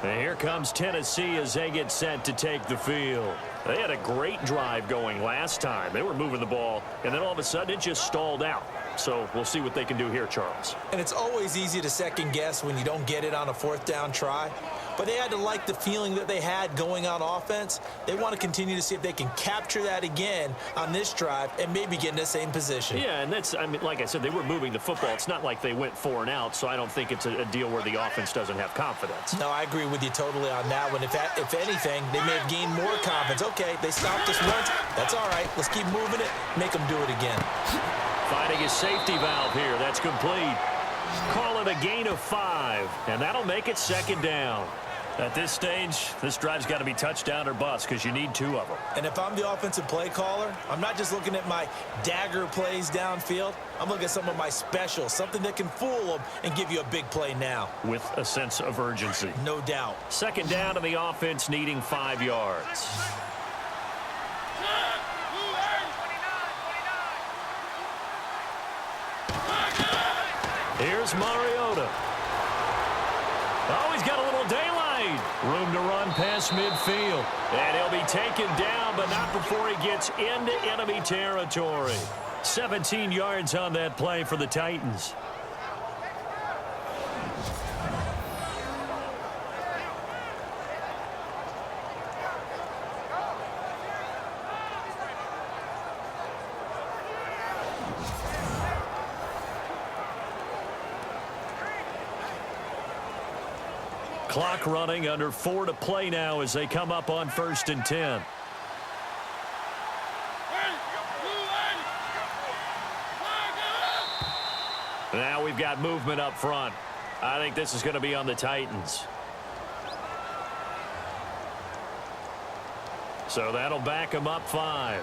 And here comes Tennessee as they get set to take the field. They had a great drive going last time. They were moving the ball, and then all of a sudden it just stalled out. So we'll see what they can do here, Charles. And it's always easy to second guess when you don't get it on a 4th down try. But they had to like the feeling that they had going on offense. They want to continue to see if they can capture that again on this drive and maybe get in the same position. Yeah, and that's, like I said, they were moving the football. It's not like they went 4 and out, so I don't think it's a deal where the offense doesn't have confidence. No, I agree with you totally on that one. If anything, they may have gained more confidence. Okay, they stopped us once. That's all right. Let's keep moving it. Make them do it again. Finding a safety valve here. That's complete. Call it a gain of 5, and that'll make it 2nd down. At this stage, this drive's got to be touchdown or bust because you need 2 of them. And if I'm the offensive play caller, I'm not just looking at my dagger plays downfield. I'm looking at some of my specials, something that can fool them and give you a big play now. With a sense of urgency. No doubt. 2nd down to the offense needing 5 yards. Here's Mariota. Oh, he's got a little daylight. Room to run past midfield. And he'll be taken down, but not before he gets into enemy territory. 17 yards on that play for the Titans. Clock running, under 4 to play now as they come up on 1st and 10. Now we've got movement up front. I think this is going to be on the Titans. So that'll back them up 5.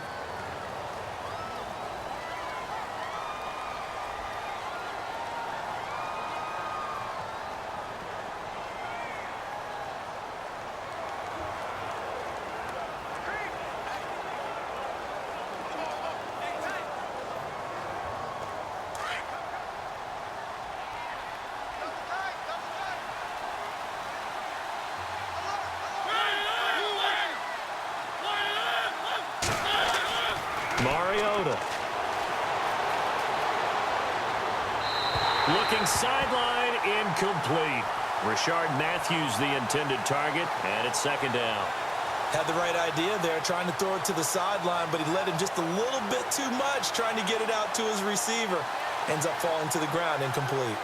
sideline, incomplete. Rashard Matthews, the intended target, and it's second down. Had the right idea there, trying to throw it to the sideline, but he led him just a little bit too much, trying to get it out to his receiver. Ends up falling to the ground, incomplete.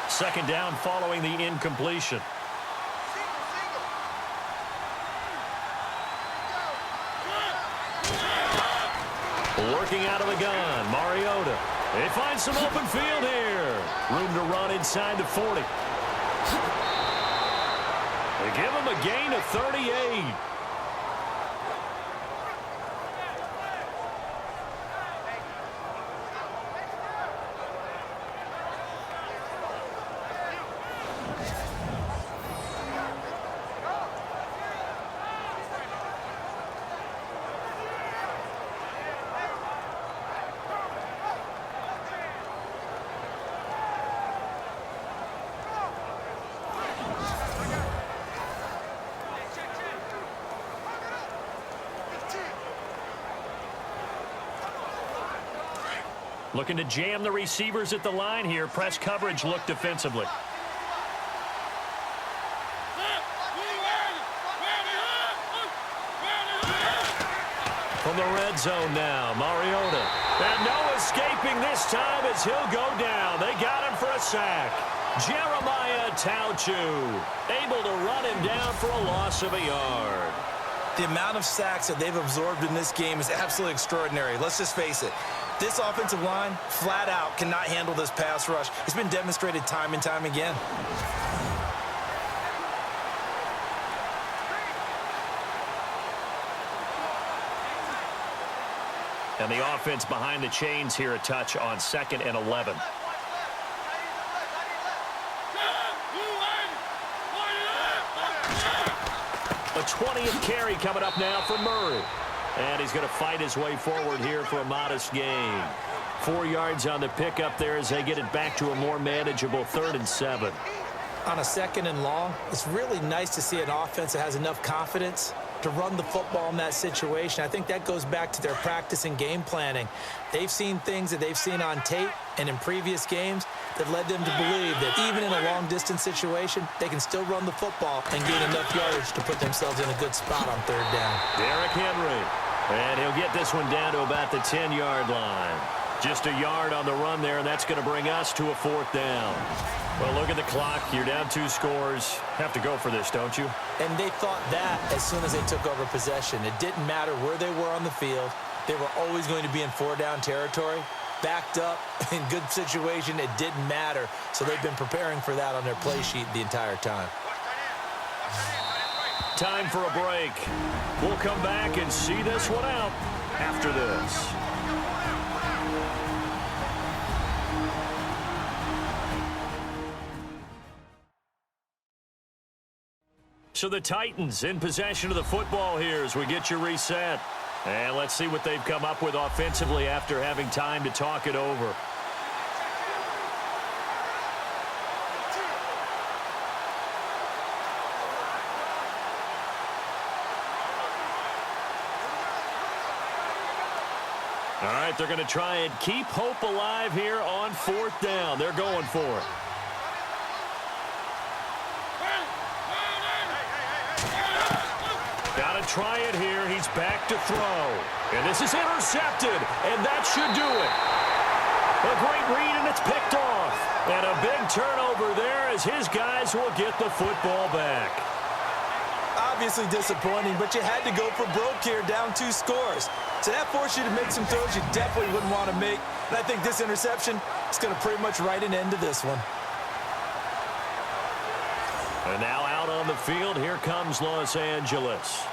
Second down following the incompletion. Working out of the gun, Mariota. They find some open field here. Room to run inside the 40. They give him a gain of 38. Looking to jam the receivers at the line here. Press coverage look defensively. From the red zone now, Mariota. And no escaping this time as he'll go down. They got him for a sack. Jeremiah Tauchu able to run him down for a loss of a yard. The amount of sacks that they've absorbed in this game is absolutely extraordinary. Let's just face it. This offensive line, flat out, cannot handle this pass rush. It's been demonstrated time and time again. And the offense behind the chains here a touch on 2nd and 11. A 20th carry coming up now for Murray. And he's going to fight his way forward here for a modest gain. 4 yards on the pickup there as they get it back to a more manageable 3rd and 7. On a 2nd and long, it's really nice to see an offense that has enough confidence to run the football in that situation. I think that goes back to their practice and game planning. They've seen things that they've seen on tape and in previous games that led them to believe that even in a long-distance situation, they can still run the football and gain enough yardage to put themselves in a good spot on 3rd down. Derrick Henry. And he'll get this one down to about the 10-yard line. Just a yard on the run there, and that's going to bring us to a 4th down. Well, look at the clock. You're down 2 scores. Have to go for this, don't you? And they thought that as soon as they took over possession. It didn't matter where they were on the field. They were always going to be in 4-down territory. Backed up, in good situation, it didn't matter. So they've been preparing for that on their play sheet the entire time. Time for a break. We'll come back and see this one out after this. So the Titans in possession of the football here as we get you reset. And let's see what they've come up with offensively after having time to talk it over. All right, they're going to try and keep hope alive here on 4th down. They're going for it. Got to try it here. He's back to throw. And this is intercepted, and that should do it. A great read, and it's picked off. And a big turnover there as his guys will get the football back. Obviously disappointing, but you had to go for broke here, down 2 scores. So that forced you to make some throws you definitely wouldn't want to make. And I think this interception is going to pretty much write an end to this one. And now out on the field, here comes Los Angeles.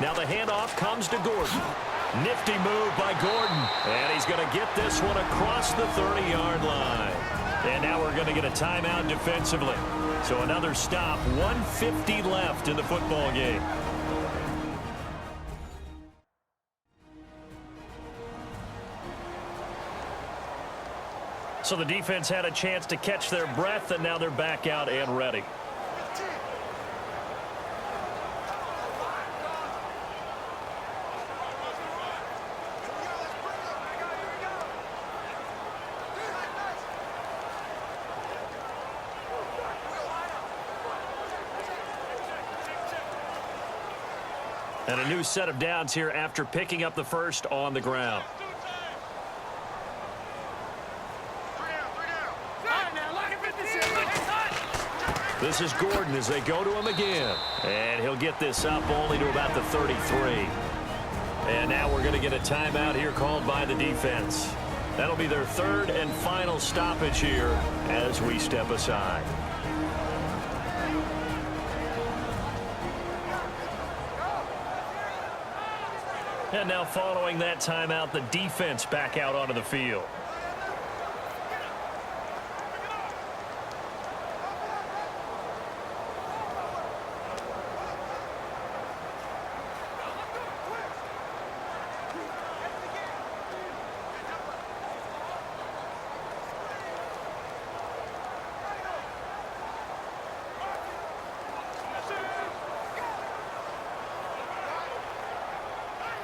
Now the handoff comes to Gordon. Nifty move by Gordon. And he's going to get this one across the 30-yard line. And now we're going to get a timeout defensively. So another stop, 1:50 left in the football game. So the defense had a chance to catch their breath, and now they're back out and ready. And a new set of downs here after picking up the first on the ground. This is Gordon as they go to him again. And he'll get this up only to about the 33. And now we're going to get a timeout here called by the defense. That'll be their third and final stoppage here as we step aside. And now following that timeout, the defense back out onto the field.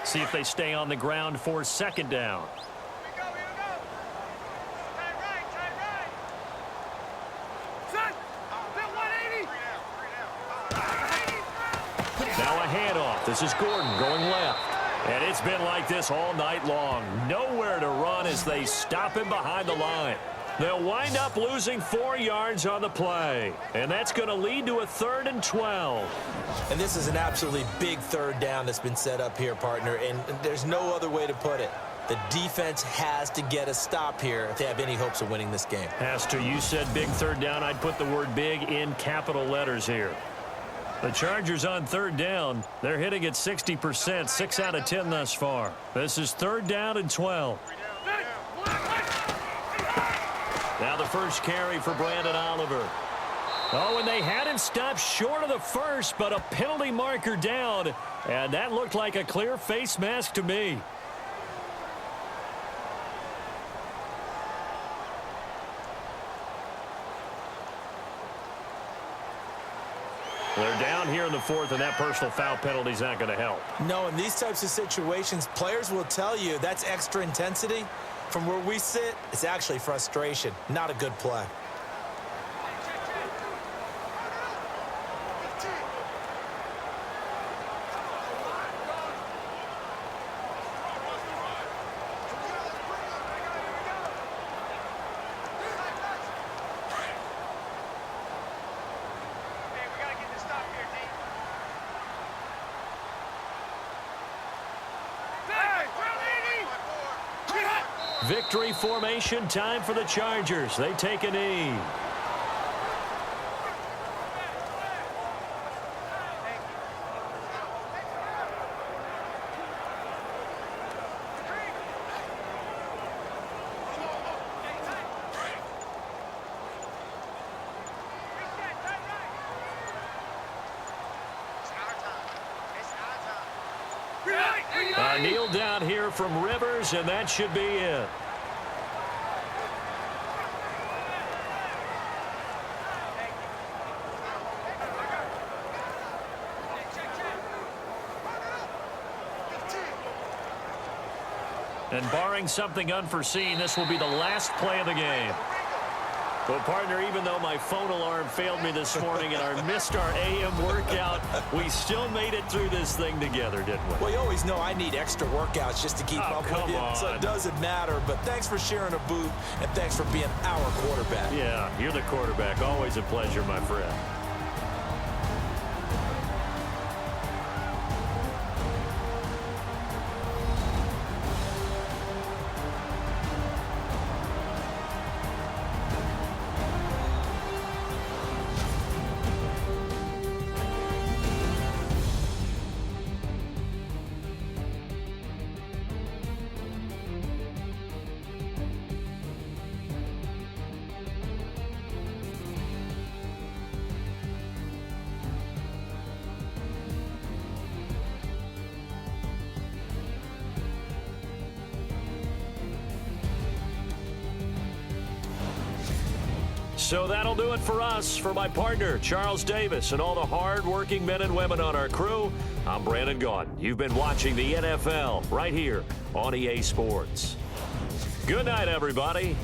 See if they stay on the ground for second down. Here we go. Tight right. Son, that 180. Now a handoff. This is Gordon going left. And it's been like this all night long. Nowhere to run as they stop him behind the line. They'll wind up losing 4 yards on the play. And that's going to lead to a 3rd and 12. And this is an absolutely big third down that's been set up here, partner. And there's no other way to put it. The defense has to get a stop here if they have any hopes of winning this game. Has to. You said big third down. I'd put the word big in capital letters here. The Chargers on third down. They're hitting at 60%, 6 out of 10 thus far. This is 3rd down and 12. Now the first carry for Brandon Oliver. Oh, and they had him stopped short of the first, but a penalty marker down. And that looked like a clear face mask to me. They're down here in the 4th, and that personal foul penalty is not going to help. No, in these types of situations, players will tell you that's extra intensity. From where we sit, it's actually frustration, not a good play. Victory formation time for the Chargers. They take a knee. A kneel down here from Rivers, and that should be it. And barring something unforeseen, this will be the last play of the game. Well, partner, even though my phone alarm failed me this morning and I missed our AM workout, we still made it through this thing together, didn't we? Well, you always know I need extra workouts just to keep up with you, so it doesn't matter. But thanks for sharing a booth, and thanks for being our quarterback. Yeah, you're the quarterback. Always a pleasure, my friend. So that'll do it for us. For my partner, Charles Davis, and all the hard-working men and women on our crew, I'm Brandon Gaudin. You've been watching the NFL right here on EA Sports. Good night, everybody.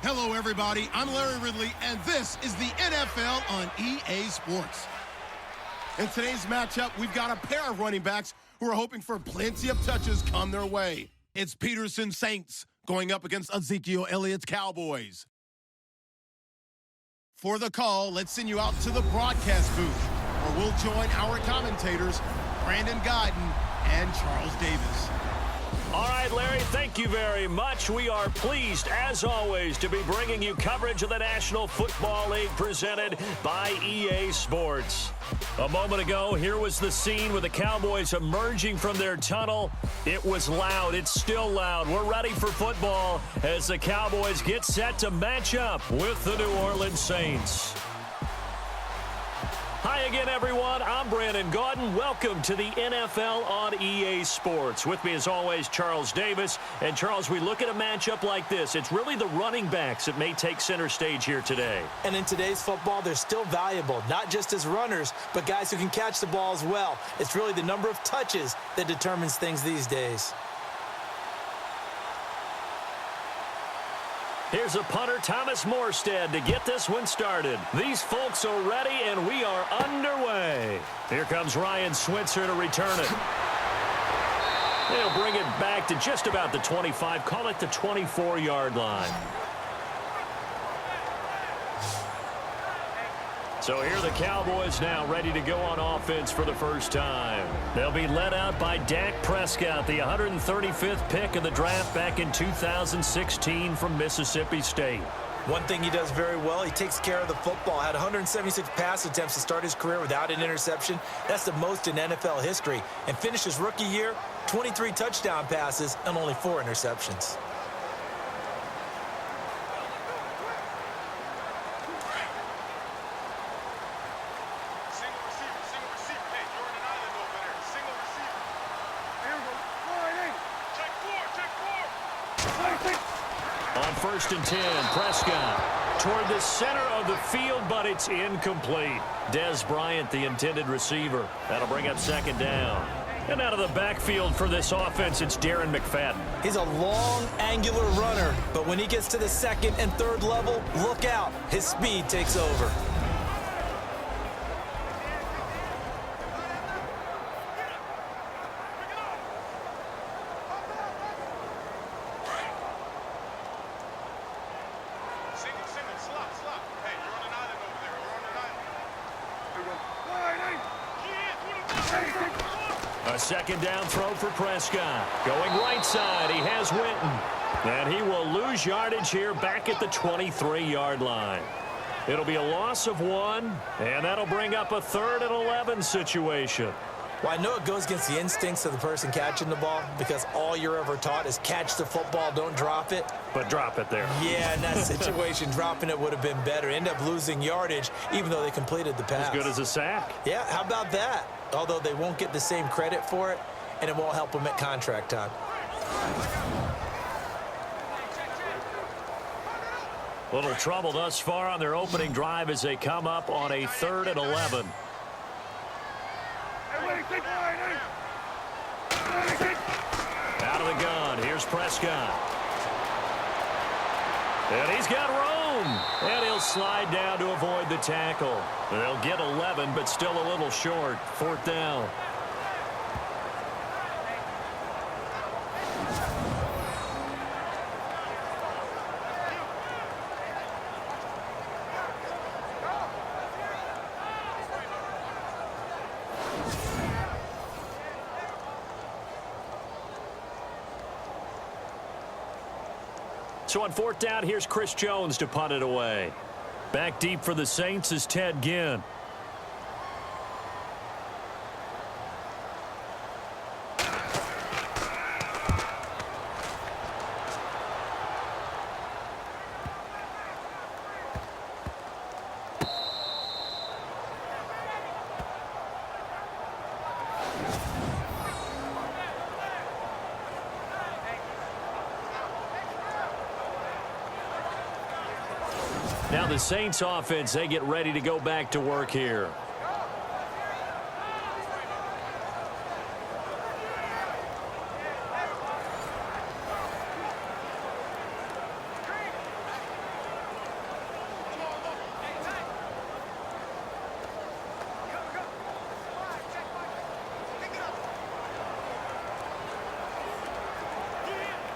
Hello, everybody. I'm Larry Ridley, and this is the NFL on EA Sports. In today's matchup, we've got a pair of running backs who are hoping for plenty of touches come their way. It's Peterson Saints going up against Ezekiel Elliott's Cowboys. For the call, let's send you out to the broadcast booth, where we'll join our commentators, Brandon Gaudin and Charles Davis. All right, Larry, thank you very much. We are pleased, as always, to be bringing you coverage of the National Football League presented by EA Sports. A moment ago, here was the scene with the Cowboys emerging from their tunnel. It was loud. It's still loud. We're ready for football as the Cowboys get set to match up with the New Orleans Saints. Hi again, everyone. I'm Brandon Gaudin. Welcome to the NFL on EA Sports. With me, as always, Charles Davis. And, Charles, we look at a matchup like this. It's really the running backs that may take center stage here today. And in today's football, they're still valuable, not just as runners, but guys who can catch the ball as well. It's really the number of touches that determines things these days. Here's a punter, Thomas Morstead, to get this one started. These folks are ready, and we are underway. Here comes Ryan Switzer to return it. They'll bring it back to just about the 25, call it the 24-yard line. So here are the Cowboys now ready to go on offense for the first time. They'll be led out by Dak Prescott, the 135th pick of the draft back in 2016 from Mississippi State. One thing he does very well, he takes care of the football. Had 176 pass attempts to start his career without an interception. That's the most in NFL history. And finished his rookie year, 23 touchdown passes and only 4 interceptions. On 1st and 10, Prescott toward the center of the field, but it's incomplete. Des Bryant, the intended receiver. That'll bring up 2nd down. And out of the backfield for this offense, it's Darren McFadden. He's a long, angular runner, but when he gets to the 2nd and 3rd level, look out. His speed takes over. A 2nd down throw for Prescott. Going right side, he has Winton. And he will lose yardage here back at the 23-yard line. It'll be a loss of 1, and that'll bring up a 3rd and 11 situation. Well, I know it goes against the instincts of the person catching the ball because all you're ever taught is catch the football, don't drop it. But drop it there. Yeah, in that situation, dropping it would have been better. End up losing yardage even though they completed the pass. As good as a sack. Yeah, how about that? Although they won't get the same credit for it, and it won't help them at contract time. Little trouble thus far on their opening drive as they come up on a 3rd and 11. Out of the gun, here's Prescott. And he's got room. And he'll slide down to avoid the tackle. They'll get 11, but still a little short. 4th down. So on 4th down, here's Chris Jones to punt it away. Back deep for the Saints is Ted Ginn. Now the Saints offense, they get ready to go back to work here.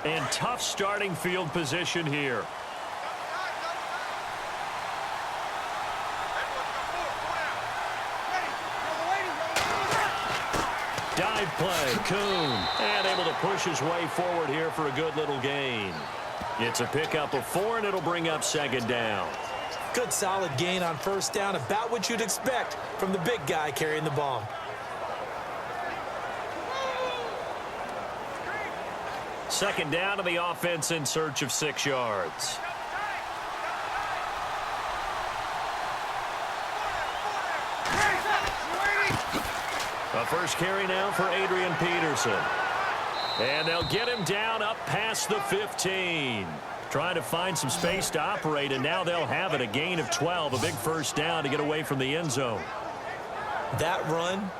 And tough starting field position here. Dive play, Kuhn, and able to push his way forward here for a good little gain. It's a pickup of 4, and it'll bring up 2nd down. Good solid gain on 1st down, about what you'd expect from the big guy carrying the ball. Second down to the offense in search of 6 yards. A first carry now for Adrian Peterson. And they'll get him down up past the 15. Trying to find some space to operate, and now they'll have it. A gain of 12, a big first down to get away from the end zone. That run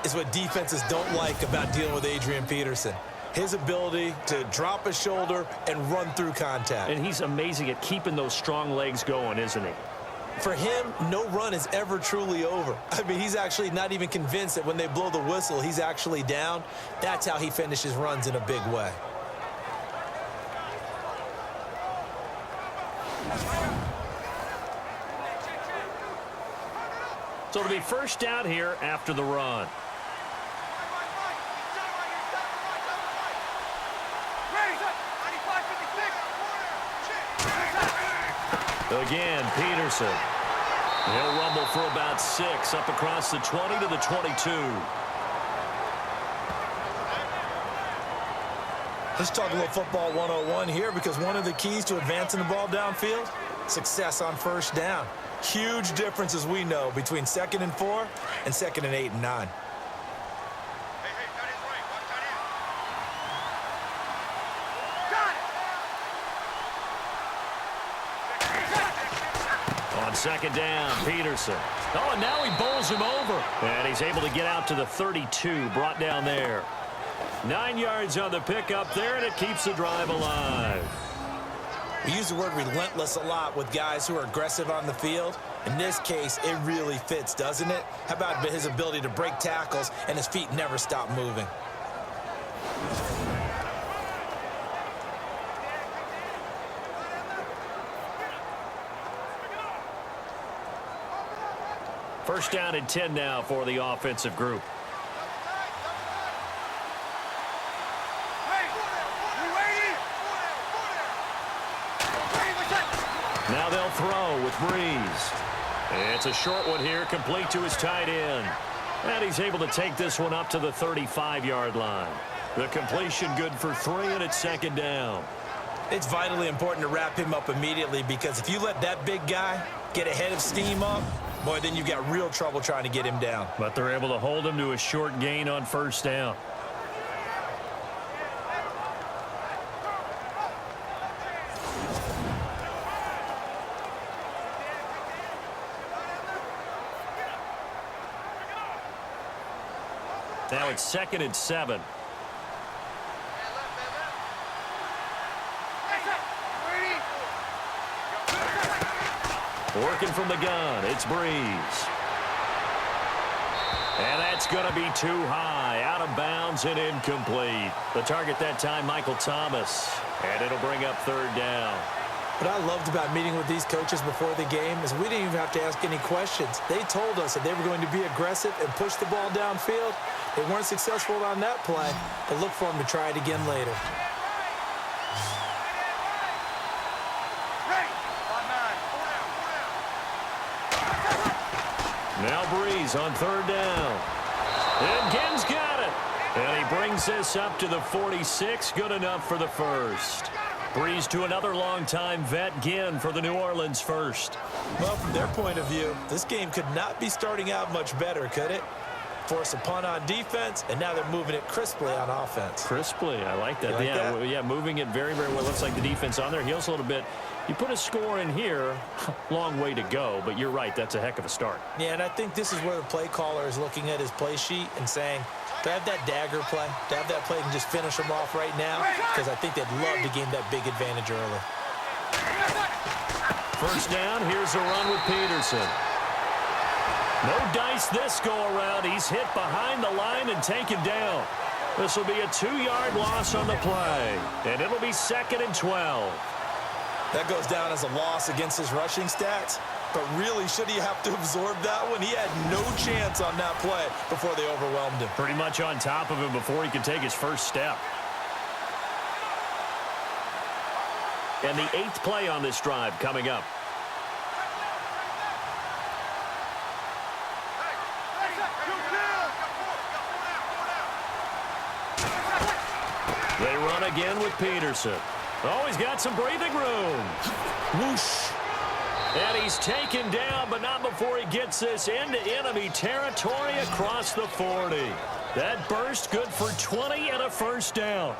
is what defenses don't like about dealing with Adrian Peterson. His ability to drop his shoulder and run through contact. And he's amazing at keeping those strong legs going, isn't he? For him, no run is ever truly over. I mean, he's actually not even convinced that when they blow the whistle, he's actually down. That's how he finishes runs in a big way. So it'll be first down here after the run. Again, Peterson. He'll rumble for about 6 up across the 20 to the 22. Let's talk a little football 101 here, because one of the keys to advancing the ball downfield, success on first down. Huge difference, as we know, between 2nd and 4 and 2nd and 8 and 9. On second down, Peterson. Oh, and now he bowls him over. And he's able to get out to the 32, brought down there. 9 yards on the pickup there, and it keeps the drive alive. We use the word relentless a lot with guys who are aggressive on the field. In this case, it really fits, doesn't it? How about his ability to break tackles and his feet never stop moving? First down and 10 now for the offensive group. Now they'll throw with Breeze. It's a short one here, complete to his tight end. And he's able to take this one up to the 35-yard line. The completion good for 3, and it's second down. It's vitally important to wrap him up immediately, because if you let that big guy get ahead of steam up, boy, then you've got real trouble trying to get him down. But they're able to hold him to a short gain on first down. Now it's second and 7. Working from the gun, it's Breeze. And that's going to be too high, out of bounds and incomplete. The target that time, Michael Thomas. And it'll bring up third down. What I loved about meeting with these coaches before the game is we didn't even have to ask any questions. They told us that they were going to be aggressive and push the ball downfield. They weren't successful on that play, but look for them to try it again later. Now Breeze on third down. And Ginn's got it. And he brings this up to the 46. Good enough for the first. Breeze to another longtime vet, Ginn, for the New Orleans first. Well, from their point of view, this game could not be starting out much better, could it? Force a punt on defense, and now they're moving it crisply on offense. Crisply, I like that. Like that? Yeah, moving it very, very well. Looks like the defense on their heels a little bit. You put a score in here, long way to go, but you're right, that's a heck of a start. Yeah, and I think this is where the play caller is looking at his play sheet and saying, do I have that dagger play? Do I have that play and just finish them off right now? Because I think they'd love to gain that big advantage early. First down, here's a run with Peterson. No dice this go-around. He's hit behind the line and taken down. This will be a 2-yard loss on the play, and it'll be second and 12. That goes down as a loss against his rushing stats. But really, should he have to absorb that one? He had no chance on that play before they overwhelmed him. Pretty much on top of him before he could take his first step. And the 8th play on this drive coming up. They run again with Peterson. Oh, he's got some breathing room. Whoosh. And he's taken down, but not before he gets this into enemy territory across the 40. That burst good for 20 and a first down.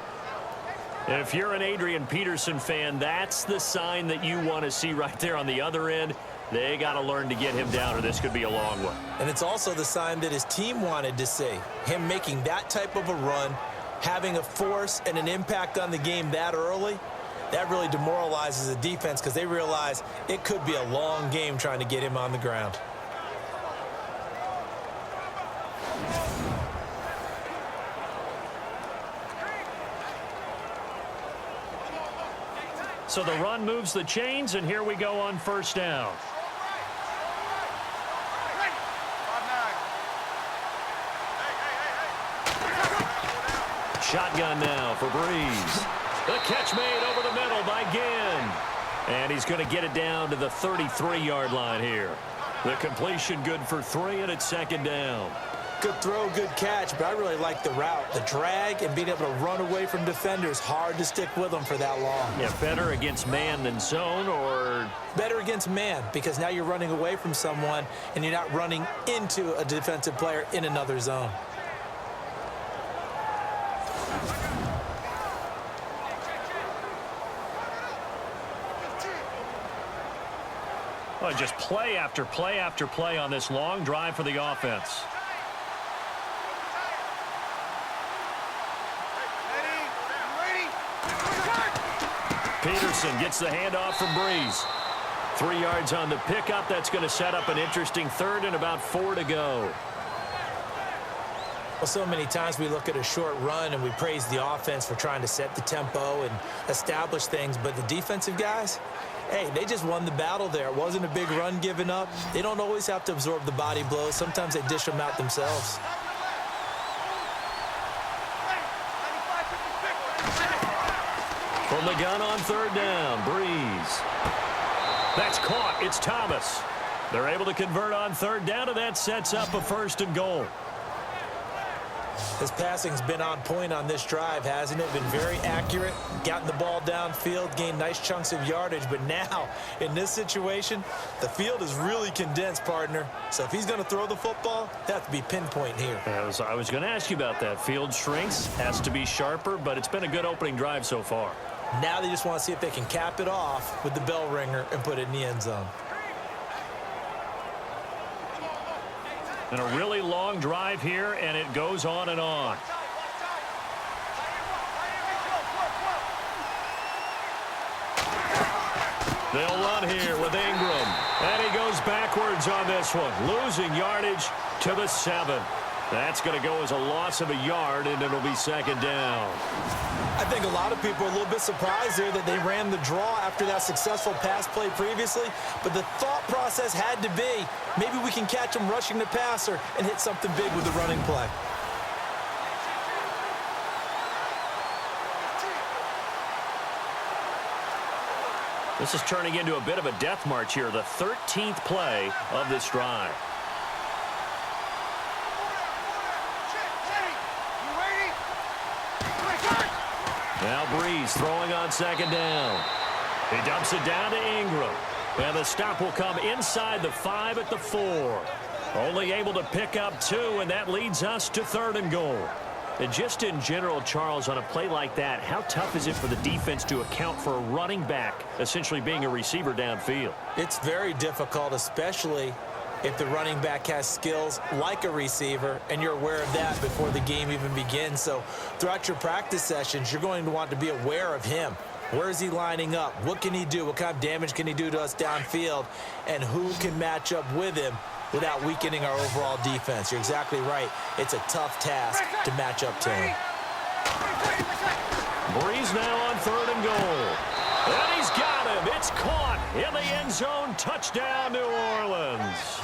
If you're an Adrian Peterson fan, that's the sign that you want to see right there on the other end. They got to learn to get him down, or this could be a long one. And it's also the sign that his team wanted to see. Him making that type of a run, having a force and an impact on the game that early, that really demoralizes the defense because they realize it could be a long game trying to get him on the ground. So the run moves the chains, and here we go on first down. Shotgun now for Breeze. The catch made over the middle by Ginn. And he's going to get it down to the 33-yard line here. The completion good for 3, and it's second down. Good throw, good catch, but I really like the route. The drag and being able to run away from defenders, hard to stick with them for that long. Yeah, better against man than zone, or? Better against man, because now you're running away from someone and you're not running into a defensive player in another zone. Well, just play after play after play on this long drive for the offense. Peterson gets the handoff from Breeze. 3 yards on the pickup. That's going to set up an interesting third and about 4 to go. Well, so many times we look at a short run and we praise the offense for trying to set the tempo and establish things, but the defensive guys, hey, they just won the battle there. It wasn't a big run given up. They don't always have to absorb the body blows. Sometimes they dish them out themselves. From the gun on third down, Breeze. That's caught. It's Thomas. They're able to convert on third down, and that sets up a 1st and goal. His passing's been on point on this drive, hasn't it? Been very accurate, gotten the ball downfield, gained nice chunks of yardage. But now, in this situation, the field is really condensed, partner. So if he's going to throw the football, that has to be pinpoint here. I was going to ask you about that. Field shrinks, has to be sharper, but it's been a good opening drive so far. Now they just want to see if they can cap it off with the bell ringer and put it in the end zone. And a really long drive here, and it goes on and on. They'll run here with Ingram. And he goes backwards on this one, losing yardage to the 7. That's going to go as a loss of a yard, and it'll be 2nd down. I think a lot of people are a little bit surprised there that they ran the draw after that successful pass play previously. But the thought process had to be, maybe we can catch them rushing the passer and hit something big with the running play. This is turning into a bit of a death march here, the 13th play of this drive. Now Breeze throwing on 2nd down. He dumps it down to Ingram. And the stop will come inside the 5 at the 4. Only able to pick up 2, and that leads us to 3rd and goal. And just in general, Charles, on a play like that, how tough is it for the defense to account for a running back essentially being a receiver downfield? It's very difficult, especially if the running back has skills like a receiver, and you're aware of that before the game even begins. So throughout your practice sessions, you're going to want to be aware of him. Where is he lining up? What can he do? What kind of damage can he do to us downfield? And who can match up with him without weakening our overall defense? You're exactly right. It's a tough task to match up to him. Breeze now on 3rd and goal. And he's got him. It's caught in the end zone. Touchdown, New Orleans.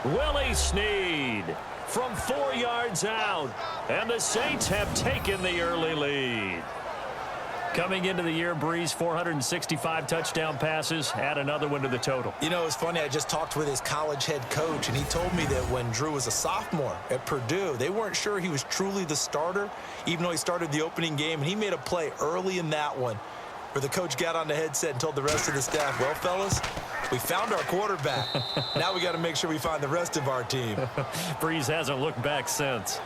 Willie Snead from 4 yards out. And the Saints have taken the early lead. Coming into the year, Breeze, 465 touchdown passes. Add another one to the total. You know, it's funny. I just talked with his college head coach, and he told me that when Drew was a sophomore at Purdue, they weren't sure he was truly the starter, even though he started the opening game. And he made a play early in that one where the coach got on the headset and told the rest of the staff, well, fellas, we found our quarterback. Now we got to make sure we find the rest of our team. Breeze hasn't looked back since.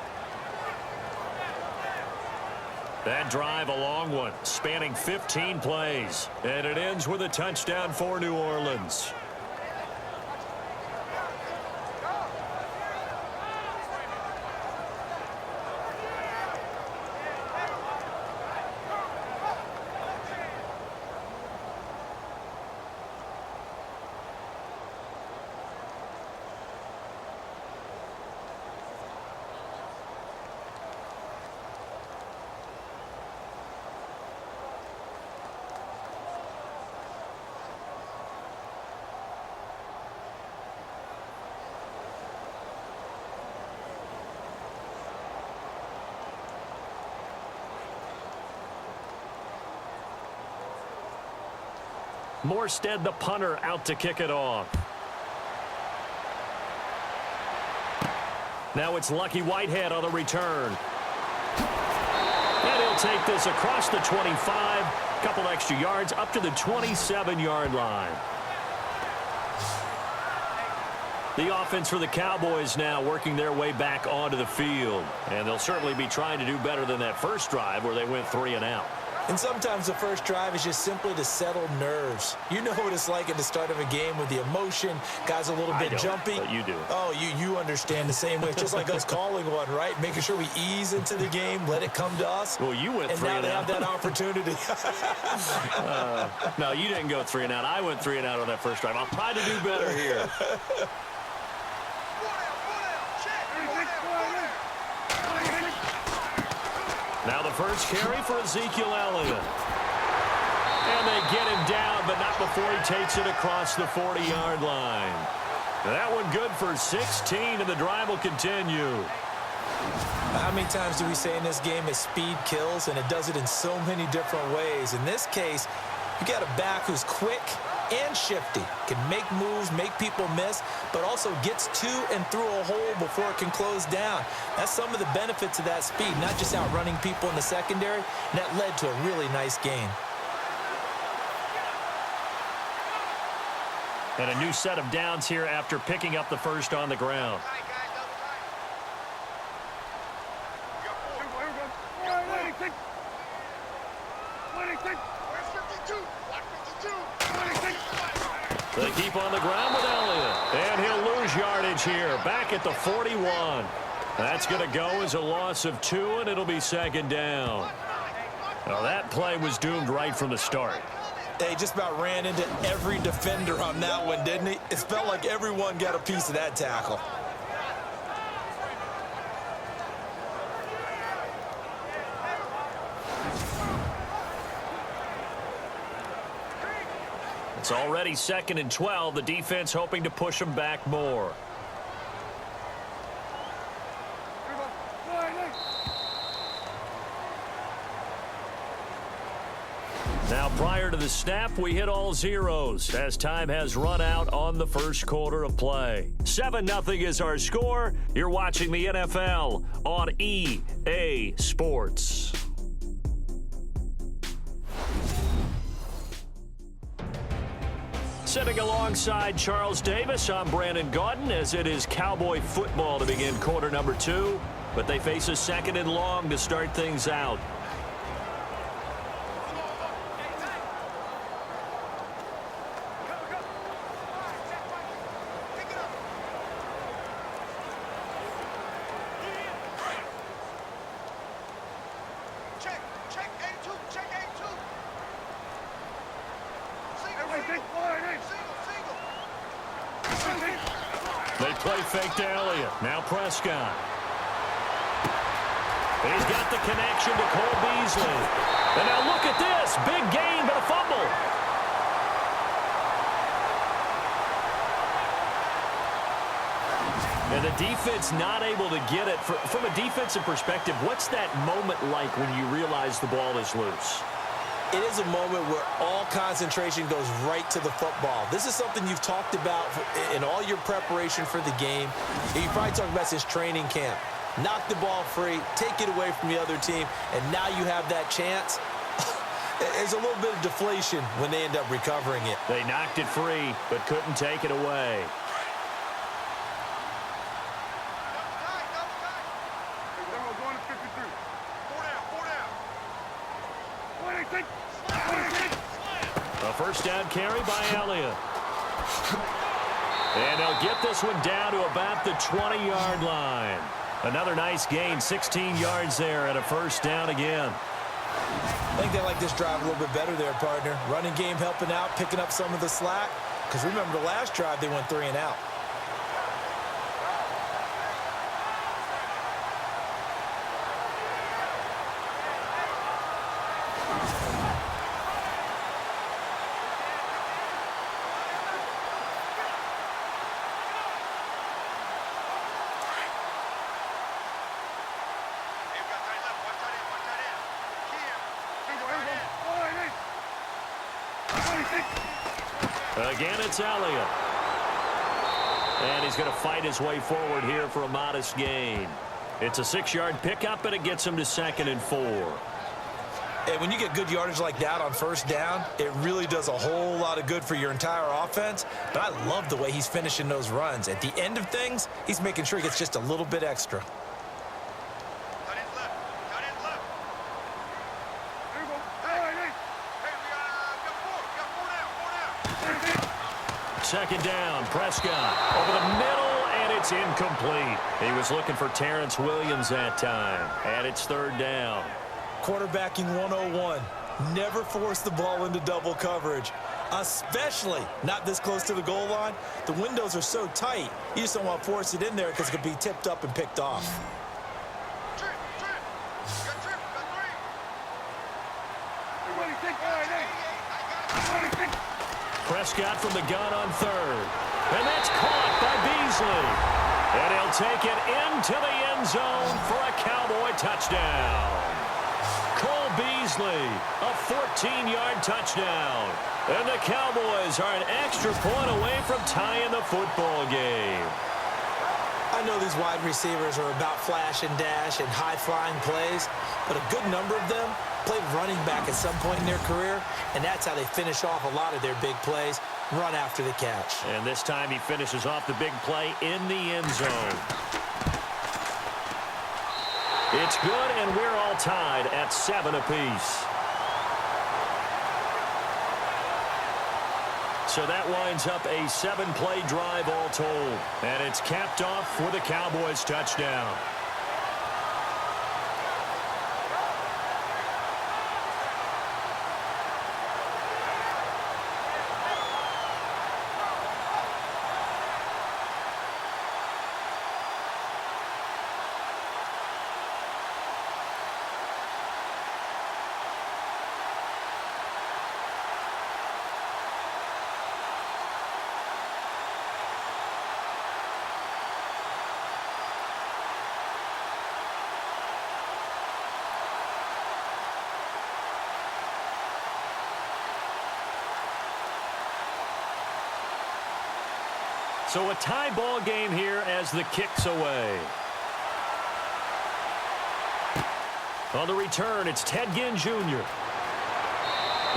That drive, a long one, spanning 15 plays. And it ends with a touchdown for New Orleans. Morstead, the punter, out to kick it off. Now it's Lucky Whitehead on the return. And he'll take this across the 25. Couple extra yards up to the 27-yard line. The offense for the Cowboys now working their way back onto the field. And they'll certainly be trying to do better than that first drive where they went 3 and out. And sometimes the first drive is just simply to settle nerves. You know what it's like at the start of a game with the emotion, guys a little bit jumpy. But you do. Oh, you understand the same way. It's just like us calling one, right? Making sure we ease into the game, let it come to us. Well, you went 3 and and now out. they have that opportunity. No, you didn't go 3 and out. I went 3 and out on that first drive. I'll try to do better here. Now the first carry for Ezekiel Elliott. And they get him down, but not before he takes it across the 40-yard line. That one good for 16, and the drive will continue. How many times do we say in this game that speed kills, and it does it in so many different ways? In this case, you got a back who's quick and shifty, can make moves, make people miss, but also gets to and through a hole before it can close down. That's some of the benefits of that speed, not just outrunning people in the secondary, and that led to a really nice gain. And a new set of downs here after picking up the first on the ground. They keep on the ground with Elliott. And he'll lose yardage here. Back at the 41. That's going to go as a loss of 2, and it'll be second down. Well, that play was doomed right from the start. They just about ran into every defender on that one, didn't he? It felt like everyone got a piece of that tackle. It's already 2nd and 12. The defense hoping to push them back more. Now, prior to the snap, we hit all zeros as time has run out on the first quarter of play. 7-0 is our score. You're watching the NFL on EA Sports. Sitting alongside Charles Davis, I'm Brandon Gaudin, as it is Cowboy football to begin quarter number 2. But they face a 2nd and long to start things out. They play fake to Elliott. Now Prescott. He's got the connection to Cole Beasley. And now look at this. Big gain, but a fumble. And the defense not able to get it. From a defensive perspective, what's that moment like when you realize the ball is loose? It is a moment where all concentration goes right to the football. This is something you've talked about in all your preparation for the game. You probably talked about since training camp. Knock the ball free, take it away from the other team, and now you have that chance. There's a little bit of deflation when they end up recovering it. They knocked it free, but couldn't take it away. A first down carry by Elliott. And they'll get this one down to about the 20-yard line. Another nice gain, 16 yards there, and a first down again. I think they like this drive a little bit better there, partner. Running game helping out, picking up some of the slack. Because remember, the last drive, they went 3 and out. Again, it's Elliott. And he's going to fight his way forward here for a modest gain. It's a 6-yard pickup, and it gets him to 2nd and 4. And when you get good yardage like that on first down, it really does a whole lot of good for your entire offense. But I love the way he's finishing those runs. At the end of things, he's making sure he gets just a little bit extra. Second down, Prescott over the middle, and it's incomplete. He was looking for Terrence Williams that time, and it's third down. Quarterbacking 101. Never force the ball into double coverage, especially not this close to the goal line. The windows are so tight, you just don't want to force it in there because it could be tipped up and picked off. Trip. You got trip. You got three. Prescott from the gun on third, and that's caught by Beasley. And he'll take it into the end zone for a Cowboy touchdown. Cole Beasley, a 14-yard touchdown. And the Cowboys are an extra point away from tying the football game. I know these wide receivers are about flash and dash and high-flying plays, but a good number of them played running back at some point in their career, and that's how they finish off a lot of their big plays, run after the catch. And this time he finishes off the big play in the end zone. It's good, and we're all tied at 7 apiece. So that winds up a 7-play drive all told. And it's capped off for the Cowboys touchdown. So a tie ball game here as the kick's away. On the return, it's Ted Ginn Jr.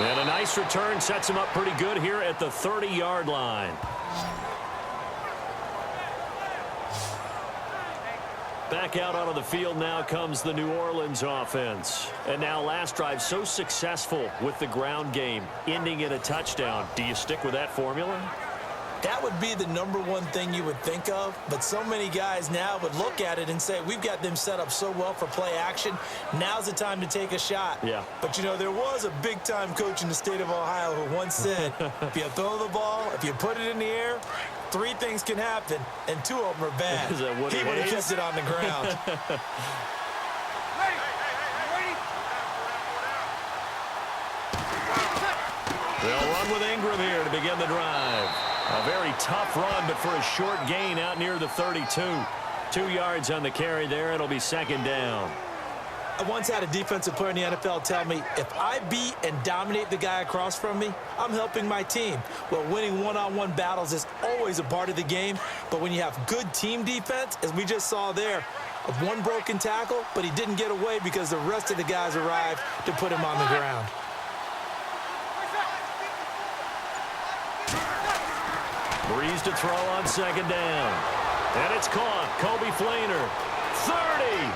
And a nice return sets him up pretty good here at the 30-yard line. Back out onto the field now comes the New Orleans offense. And now last drive so successful with the ground game, ending in a touchdown. Do you stick with that formula? That would be the number one thing you would think of, but so many guys now would look at it and say, we've got them set up so well for play action, now's the time to take a shot. Yeah. But, you know, there was a big-time coach in the state of Ohio who once said, if you throw the ball, if you put it in the air, 3 things can happen, and 2 of them are bad. Is that what he would have kissed it on the ground. They'll run with Ingram here to begin the drive. A very tough run, but for a short gain out near the 32. 2 yards on the carry there. It'll be second down. I once had a defensive player in the NFL tell me, if I beat and dominate the guy across from me, I'm helping my team. Well, winning one-on-one battles is always a part of the game, but when you have good team defense, as we just saw there, one broken tackle, but he didn't get away because the rest of the guys arrived to put him on the ground. Breeze to throw on second down. And it's caught. Kobe Fleener. 30.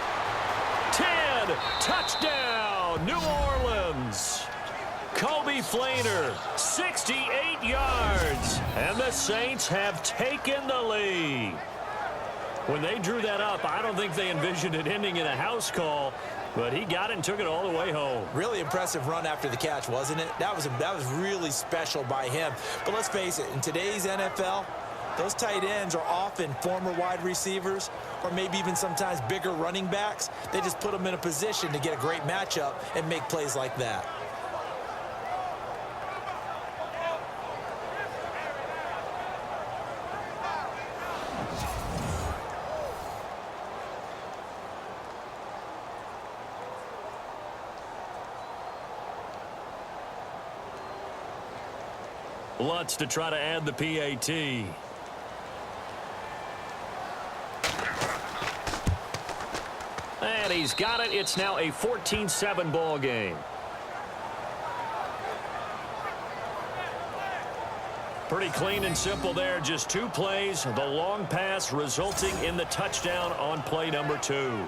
10. Touchdown. New Orleans. Kobe Fleener. 68 yards. And the Saints have taken the lead. When they drew that up, I don't think they envisioned it ending in a house call. But he got it and took it all the way home. Really impressive run after the catch, wasn't it? That was really special by him. But let's face it, in today's NFL, those tight ends are often former wide receivers or maybe even sometimes bigger running backs. They just put them in a position to get a great matchup and make plays like that. Lutz to try to add the PAT. And he's got it. It's now a 14-7 ball game. Pretty clean and simple there. Just 2 plays. The long pass resulting in the touchdown on play number 2.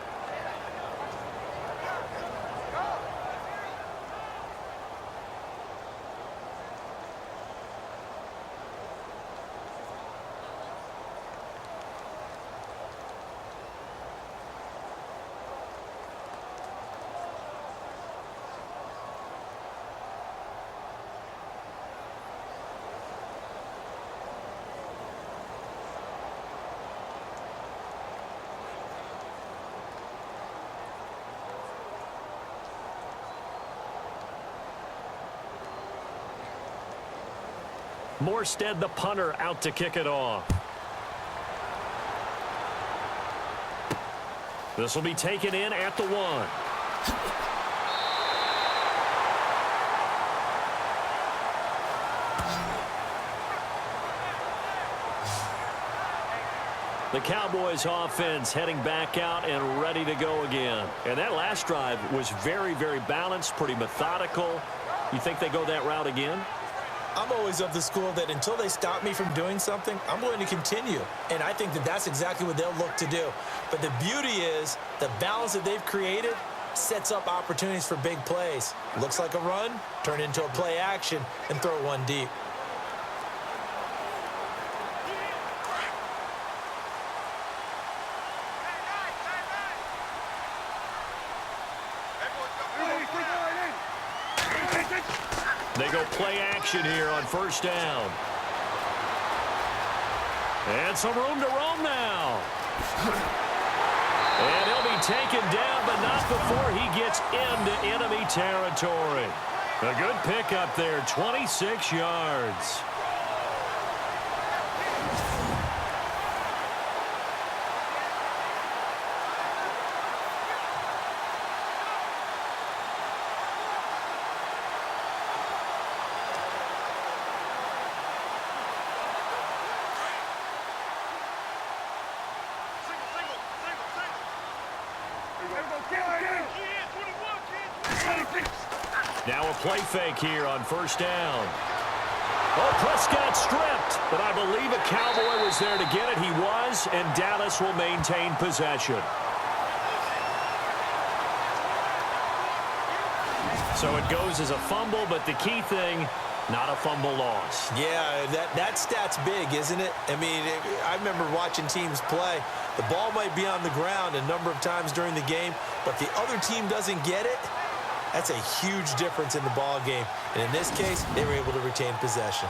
Morstead, the punter, out to kick it off. This will be taken in at the 1. The Cowboys offense heading back out and ready to go again. And that last drive was very, very balanced, pretty methodical. You think they go that route again? I'm always of the school that until they stop me from doing something, I'm going to continue. And I think that that's exactly what they'll look to do. But the beauty is the balance that they've created sets up opportunities for big plays. Looks like a run, turn into a play action, and throw one deep. They go play action here on first down. And some room to roam now. And he'll be taken down, but not before he gets into enemy territory. A good pickup there, 26 yards. Now a play fake here on first down. Oh, Prescott stripped, but I believe a Cowboy was there to get it. He was, and Dallas will maintain possession. So it goes as a fumble, but the key thing, not a fumble loss. Yeah, that stat's big, isn't it? I mean, I remember watching teams play. The ball might be on the ground a number of times during the game, but the other team doesn't get it. That's a huge difference in the ball game. And in this case, they were able to retain possession.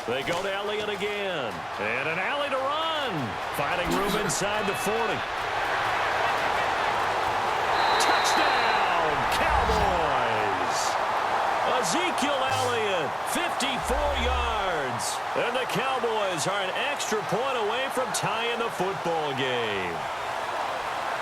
They go to Elliott again. And an alley to run. Finding room inside the 40. Touchdown, Cowboys. Ezekiel Elliott, 54 yards. And the Cowboys are an extra point away from tying the football game.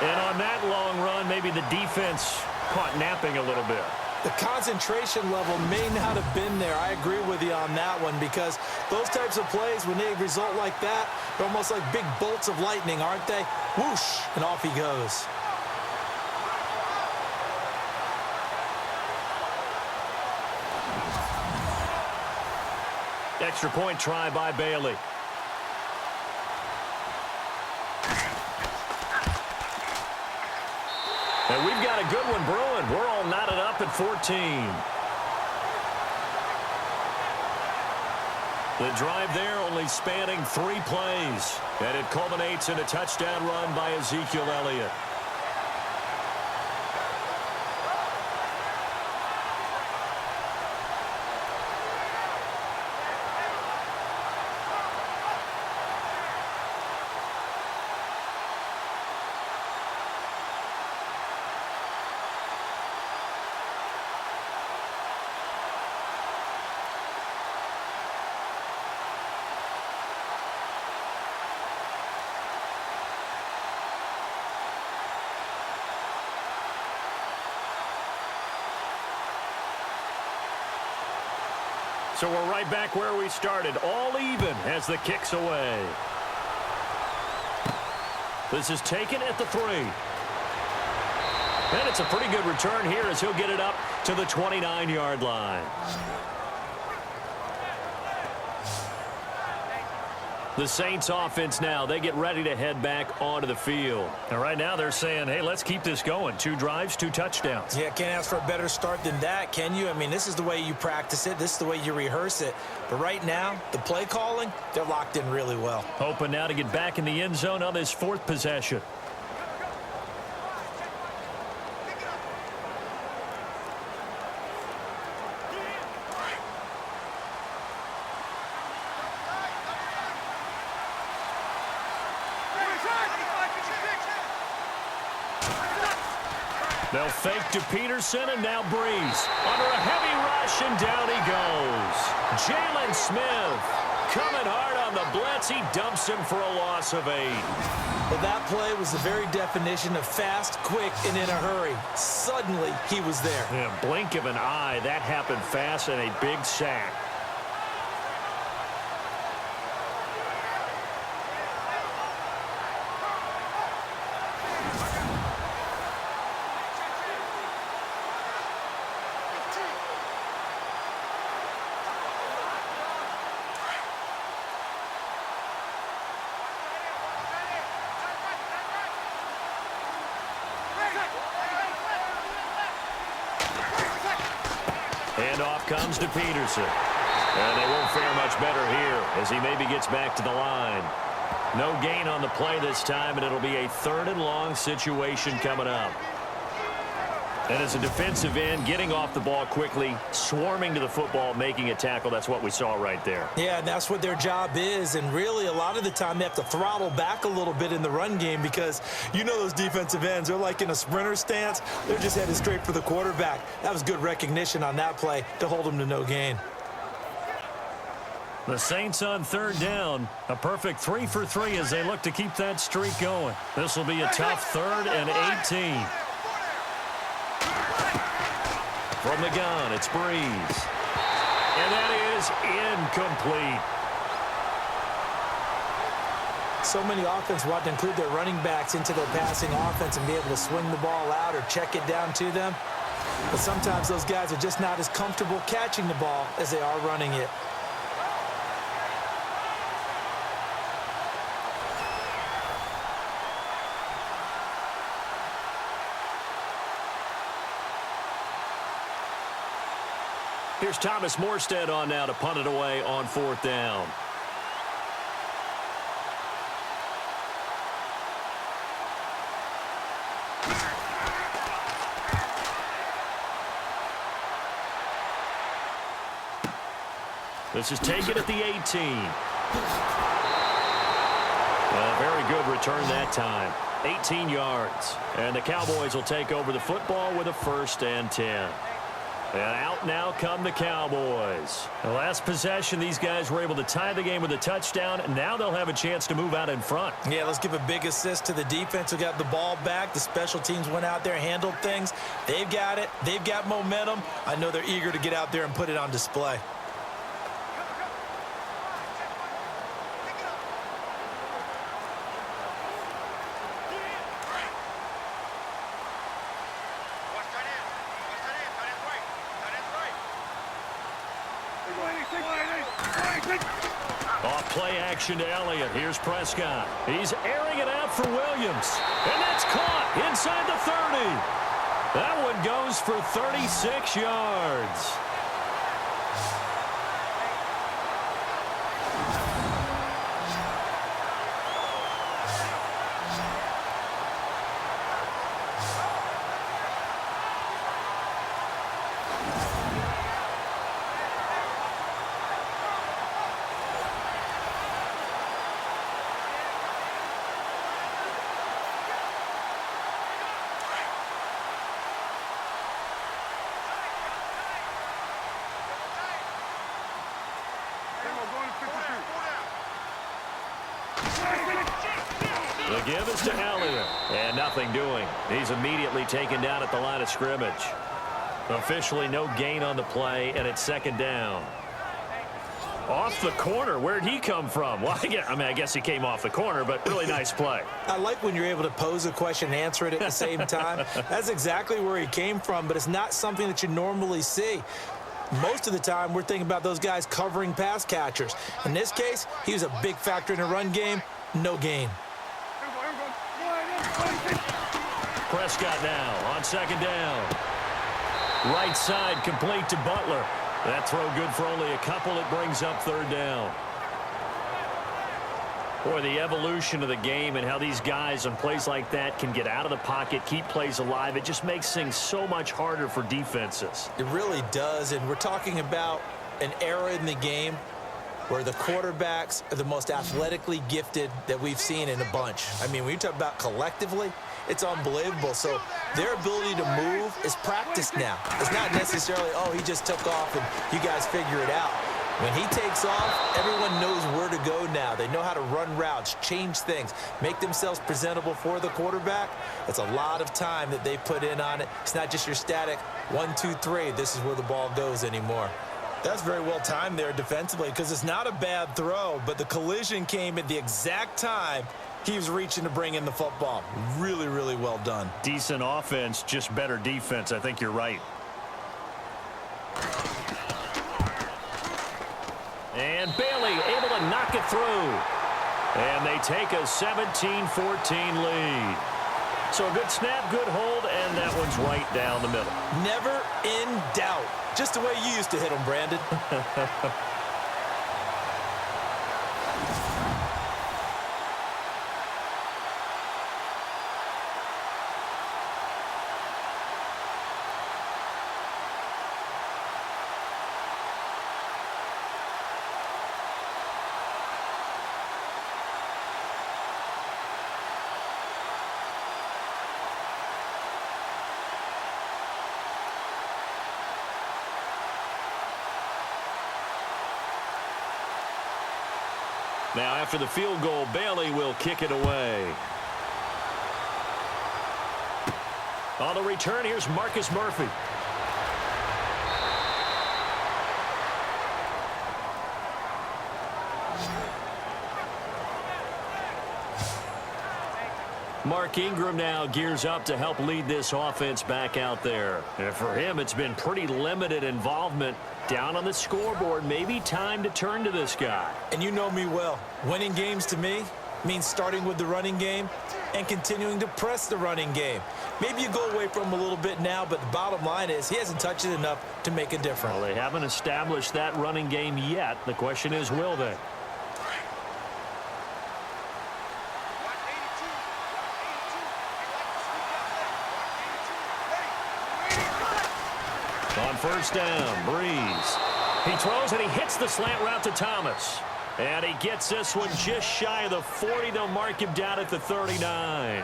And on that long run, maybe the defense caught napping a little bit. The concentration level may not have been there. I agree with you on that one, because those types of plays, when they result like that, they're almost like big bolts of lightning, aren't they? Whoosh, and off he goes. Extra point try by Bailey. And we've got a good one brewing. We're all knotted up at 14. The drive there only spanning 3 plays. And it culminates in a touchdown run by Ezekiel Elliott. So we're right back where we started, all even as the kick's away. This is taken at the 3. And it's a pretty good return here as he'll get it up to the 29-yard line. The Saints offense now, they get ready to head back onto the field. And right now they're saying, hey, let's keep this going. 2 drives, 2 touchdowns. Yeah, can't ask for a better start than that, can you? I mean, this is the way you practice it. This is the way you rehearse it. But right now, the play calling, they're locked in really well. Hoping now to get back in the end zone on his 4th possession. They'll fake to Peterson, and now Breeze. Under a heavy rush, and down he goes. Jalen Smith coming hard on the blitz. He dumps him for a loss of 8. Well, that play was the very definition of fast, quick, and in a hurry. Suddenly, he was there. Yeah, blink of an eye. That happened fast, and a big sack. Handoff comes to Peterson. And they won't fare much better here as he maybe gets back to the line. No gain on the play this time, and it'll be a 3rd and long situation coming up. And as a defensive end, getting off the ball quickly, swarming to the football, making a tackle, that's what we saw right there. Yeah, and that's what their job is. And really, a lot of the time, they have to throttle back a little bit in the run game because you know those defensive ends, they're like in a sprinter stance. They're just headed straight for the quarterback. That was good recognition on that play to hold them to no gain. The Saints on 3rd down. A perfect 3 for 3 as they look to keep that streak going. This will be a tough 3rd and 18. From the gun, it's Breeze. And that is incomplete. So many offenses want to include their running backs into their passing offense and be able to swing the ball out or check it down to them. But sometimes those guys are just not as comfortable catching the ball as they are running it. Here's Thomas Morstead on now to punt it away on 4th down. This is taken at the 18. A very good return that time. 18 yards. And the Cowboys will take over the football with a 1st and 10. And out now come the Cowboys. The last possession, these guys were able to tie the game with a touchdown, and now they'll have a chance to move out in front. Yeah, let's give a big assist to the defense who got the ball back. The special teams went out there, handled things. They've got it. They've got momentum. I know they're eager to get out there and put it on display. Off play action to Elliott. Here's Prescott. He's airing it out for Williams. And that's caught inside the 30. That one goes for 36 yards. The give is to Elliott. And nothing doing. He's immediately taken down at the line of scrimmage. Officially no gain on the play, and it's 2nd down. Off the corner. Where'd he come from? Well, I guess he came off the corner, but really nice play. I like when you're able to pose a question and answer it at the same time. That's exactly where he came from, but it's not something that you normally see. Most of the time, we're thinking about those guys covering pass catchers. In this case, he was a big factor in the run game. No gain. Prescott now on 2nd down. Right side complete to Butler. That throw good for only a couple. It brings up 3rd down. Boy, the evolution of the game and how these guys on plays like that can get out of the pocket, keep plays alive, it just makes things so much harder for defenses. It really does, and we're talking about an era in the game where the quarterbacks are the most athletically gifted that we've seen in a bunch. I mean, when you talk about collectively, it's unbelievable. So their ability to move is practiced now. It's not necessarily, oh, he just took off and you guys figure it out. When he takes off, everyone knows where to go now. They know how to run routes, change things, make themselves presentable for the quarterback. It's a lot of time that they put in on it. It's not just your static 1, 2, 3. This is where the ball goes anymore. That's very well timed there defensively because it's not a bad throw, but the collision came at the exact time he was reaching to bring in the football. Really, really well done. Decent offense, just better defense. I think you're right. And Bailey able to knock it through. And they take a 17-14 lead. So a good snap, good hold, and that one's right down the middle. Never in doubt. Just the way you used to hit them, Brandon. Now, after the field goal, Bailey will kick it away. On the return, here's Marcus Murphy. Mark Ingram now gears up to help lead this offense back out there. And for him, it's been pretty limited involvement. Down on the scoreboard, maybe time to turn to this guy. And you know me well. Winning games to me means starting with the running game and continuing to press the running game. Maybe you go away from him a little bit now, but the bottom line is he hasn't touched it enough to make a difference. Well, they haven't established that running game yet. The question is, will they? On first down, Breeze. He throws and he hits the slant route to Thomas. And he gets this one just shy of the 40. They'll mark him down at the 39.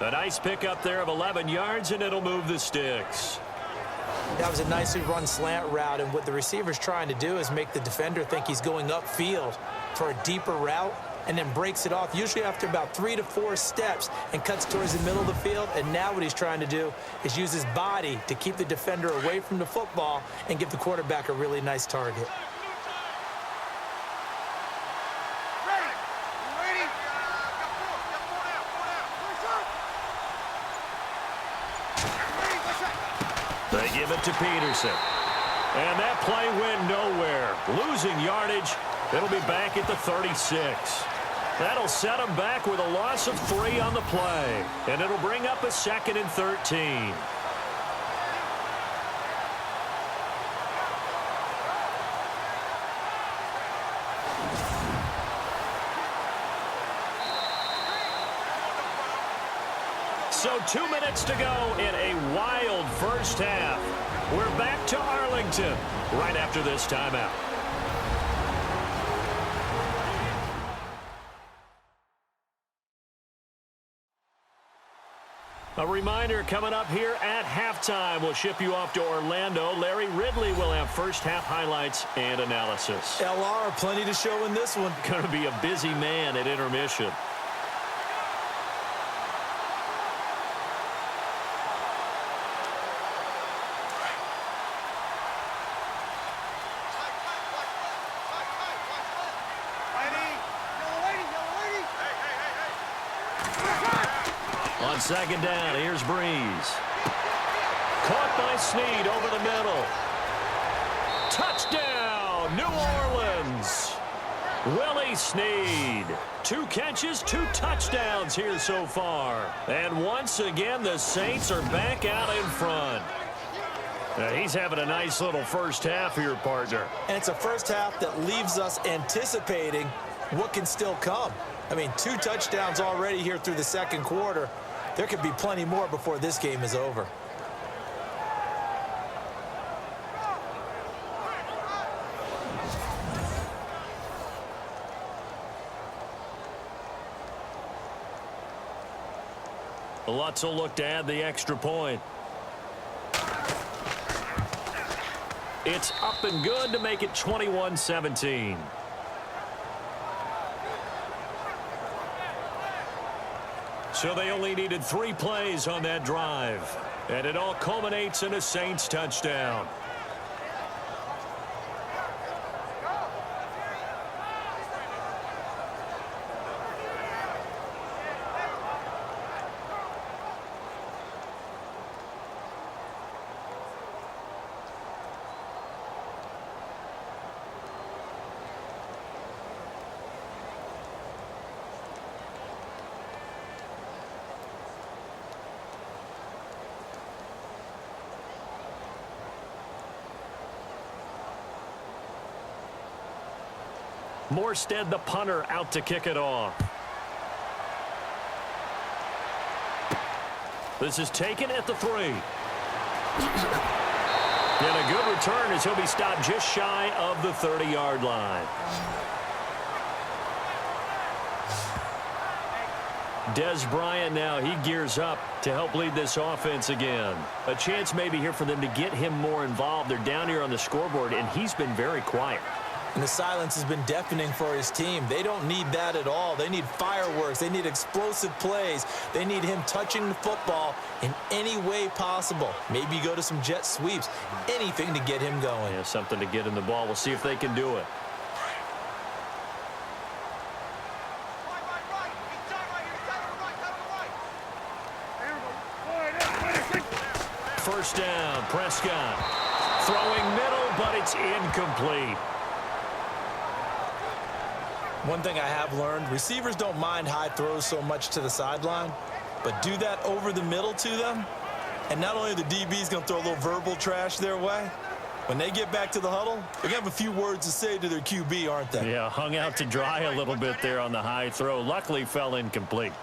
A nice pickup there of 11 yards, and it'll move the sticks. That was a nicely run slant route, and what the receiver's trying to do is make the defender think he's going upfield for a deeper route, and then breaks it off, usually after about 3 to 4 steps, and cuts towards the middle of the field. And now what he's trying to do is use his body to keep the defender away from the football and give the quarterback a really nice target. They give it to Peterson. And that play went nowhere. Losing yardage. It'll be back at the 36. That'll set them back with a loss of 3 on the play. And it'll bring up a 2nd and 13. So 2 minutes to go in a wild first half. We're back to Arlington right after this timeout. A reminder coming up here at halftime. We'll ship you off to Orlando. Larry Ridley will have first half highlights and analysis. LR, plenty to show in this one. Going to be a busy man at intermission. On second down, here's Breeze. Caught by Snead over the middle. Touchdown, New Orleans. Willie Snead. 2 catches, 2 touchdowns here so far. And once again, the Saints are back out in front. He's having a nice little first half here, partner. And it's a first half that leaves us anticipating what can still come. I mean, 2 touchdowns already here through the second quarter. There could be plenty more before this game is over. Lutz will look to add the extra point. It's up and good to make it 21-17. So they only needed 3 plays on that drive. And it all culminates in a Saints touchdown. Morstead, the punter, out to kick it off. This is taken at the 3. And a good return as he'll be stopped just shy of the 30-yard line. Des Bryant now, he gears up to help lead this offense again. A chance maybe here for them to get him more involved. They're down here on the scoreboard, and he's been very quiet. And the silence has been deafening for his team. They don't need that at all. They need fireworks. They need explosive plays. They need him touching the football in any way possible. Maybe go to some jet sweeps. Anything to get him going. Yeah, something to get in the ball. We'll see if they can do it. First down, Prescott. Throwing middle, but it's incomplete. One thing I have learned, receivers don't mind high throws so much to the sideline, but do that over the middle to them, and not only are the DBs going to throw a little verbal trash their way, when they get back to the huddle, they're going to have a few words to say to their QB, aren't they? Yeah, hung out to dry a little bit there on the high throw. Luckily fell incomplete.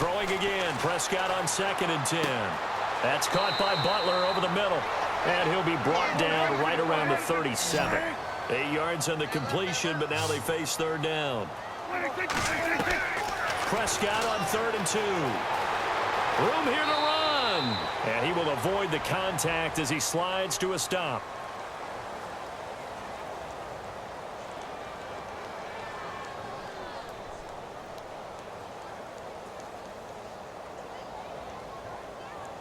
Throwing again, Prescott on 2nd and 10. That's caught by Butler over the middle, and he'll be brought down right around the 37. 8 yards on the completion, but now they face 3rd down. Prescott on 3rd and 2. Room here to run. And he will avoid the contact as he slides to a stop.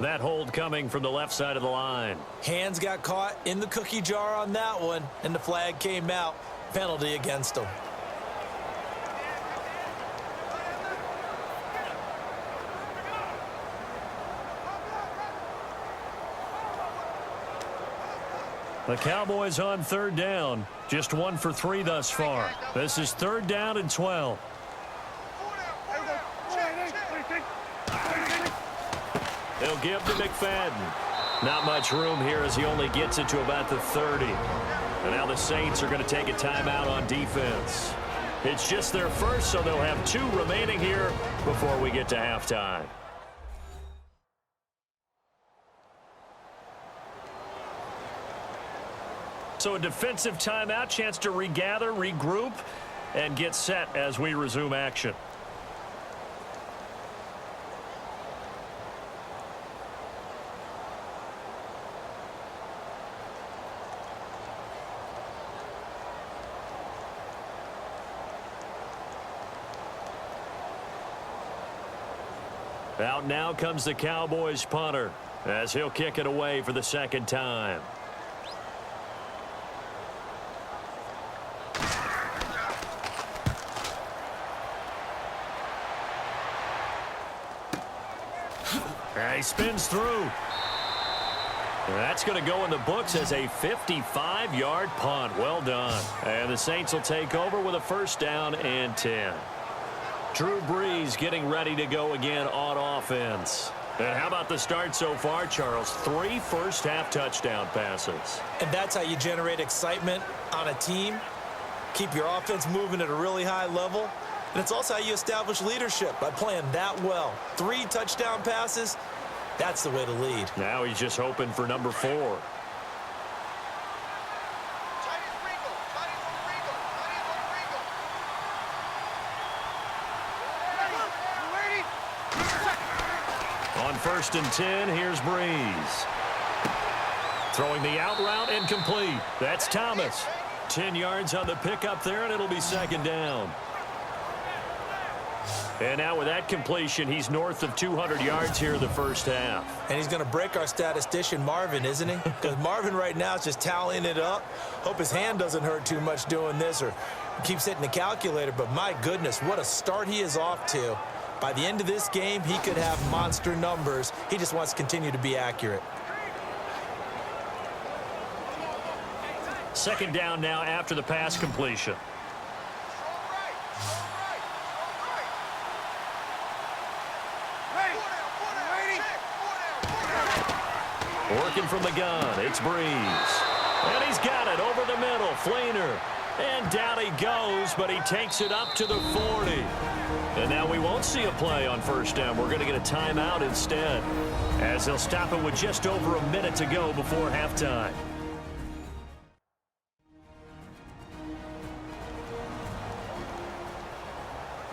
That hold coming from the left side of the line. Hands got caught in the cookie jar on that one, and the flag came out. Penalty against him. The Cowboys on 3rd down. Just 1 for 3 thus far. This is 3rd down and 12. They'll give to McFadden. Not much room here as he only gets it to about the 30. And now the Saints are going to take a timeout on defense. It's just their first, so they'll have 2 remaining here before we get to halftime. So a defensive timeout, chance to regather, regroup, and get set as we resume action. Out now comes the Cowboys punter as he'll kick it away for the 2nd time. He spins through. That's going to go in the books as a 55-yard punt. Well done. And the Saints will take over with a 1st down and 10. Drew Brees getting ready to go again on offense. And how about the start so far, Charles? 3 first-half touchdown passes. And that's how you generate excitement on a team. Keep your offense moving at a really high level. And it's also how you establish leadership, by playing that well. 3 touchdown passes, that's the way to lead. Now he's just hoping for number 4. On 1st and 10, here's Breeze. Throwing the out route and complete. That's Thomas. 10 yards on the pickup there, and it'll be 2nd down. And now with that completion, he's north of 200 yards here in the first half. And he's going to break our statistician, Marvin, isn't he? Because Marvin right now is just tallying it up. Hope his hand doesn't hurt too much doing this or keeps hitting the calculator. But my goodness, what a start he is off to. By the end of this game, he could have monster numbers. He just wants to continue to be accurate. 2nd down now after the pass completion. Working from the gun, it's Breeze. And he's got it over the middle, Flainer. And down he goes, but he takes it up to the 40. And now we won't see a play on 1st down. We're going to get a timeout instead, as they'll stop it with just over a minute to go before halftime.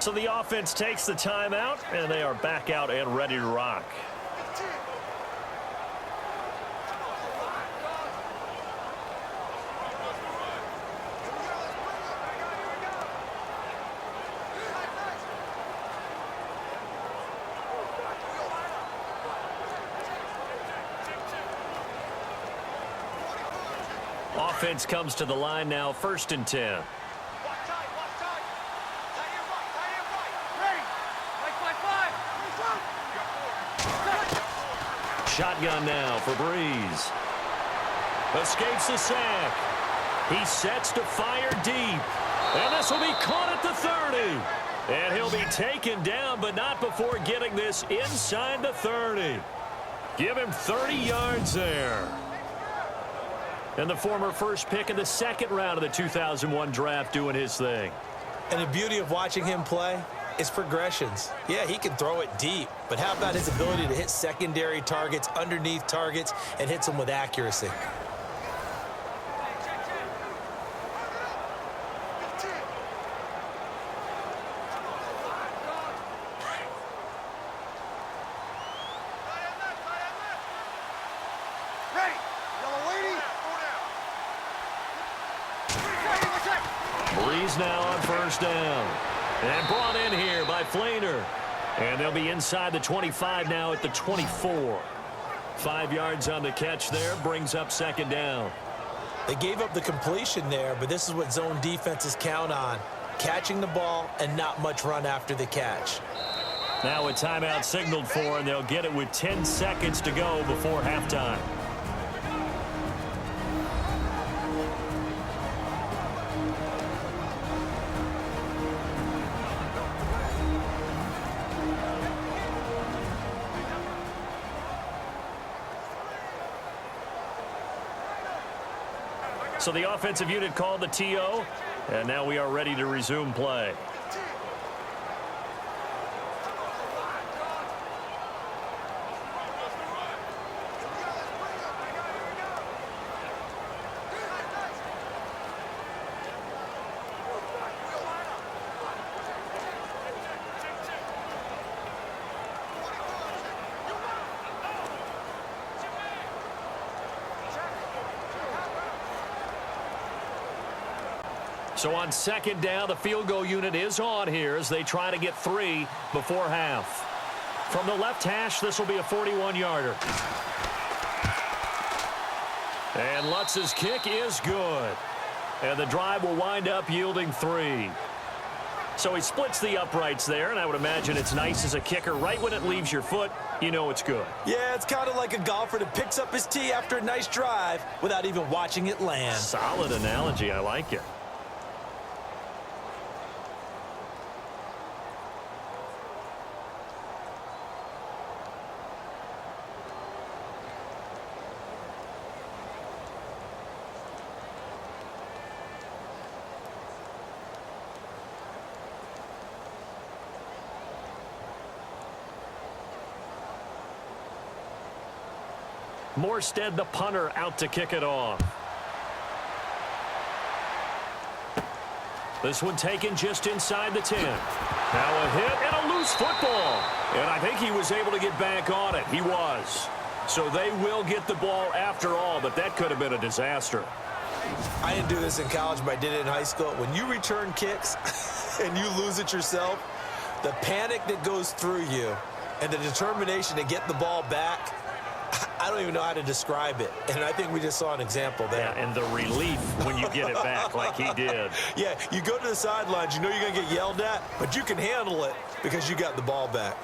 So the offense takes the timeout, and they are back out and ready to rock. Offense comes to the line now, 1st and 10. Shotgun now for Breeze. Escapes the sack. He sets to fire deep. And this will be caught at the 30. And he'll be taken down, but not before getting this inside the 30. Give him 30 yards there. And the former first pick in the 2nd round of the 2001 draft doing his thing. And the beauty of watching him play is progressions. Yeah, he can throw it deep, but how about his ability to hit secondary targets, underneath targets, and hits them with accuracy? Breeze now on 1st down. And brought in here by Flainer. And they'll be inside the 25 now at the 24. 5 yards on the catch there, brings up 2nd down. They gave up the completion there, but this is what zone defenses count on. Catching the ball and not much run after the catch. Now a timeout signaled for, and they'll get it with 10 seconds to go before halftime. So the offensive unit called the TO, and now we are ready to resume play. So on 2nd down, the field goal unit is on here as they try to get 3 before half. From the left hash, this will be a 41-yarder. And Lutz's kick is good. And the drive will wind up yielding 3. So he splits the uprights there, and I would imagine it's nice as a kicker. Right when it leaves your foot, you know it's good. Yeah, it's kind of like a golfer that picks up his tee after a nice drive without even watching it land. Solid analogy. I like it. Morstead, the punter, out to kick it off. This one taken just inside the 10. Now a hit and a loose football. And I think he was able to get back on it. He was. So they will get the ball after all, but that could have been a disaster. I didn't do this in college, but I did it in high school. When you return kicks and you lose it yourself, the panic that goes through you and the determination to get the ball back, I don't even know how to describe it. And I think we just saw an example there. Yeah, and the relief when you get it back like he did. Yeah, you go to the sidelines, you know you're going to get yelled at, but you can handle it because you got the ball back.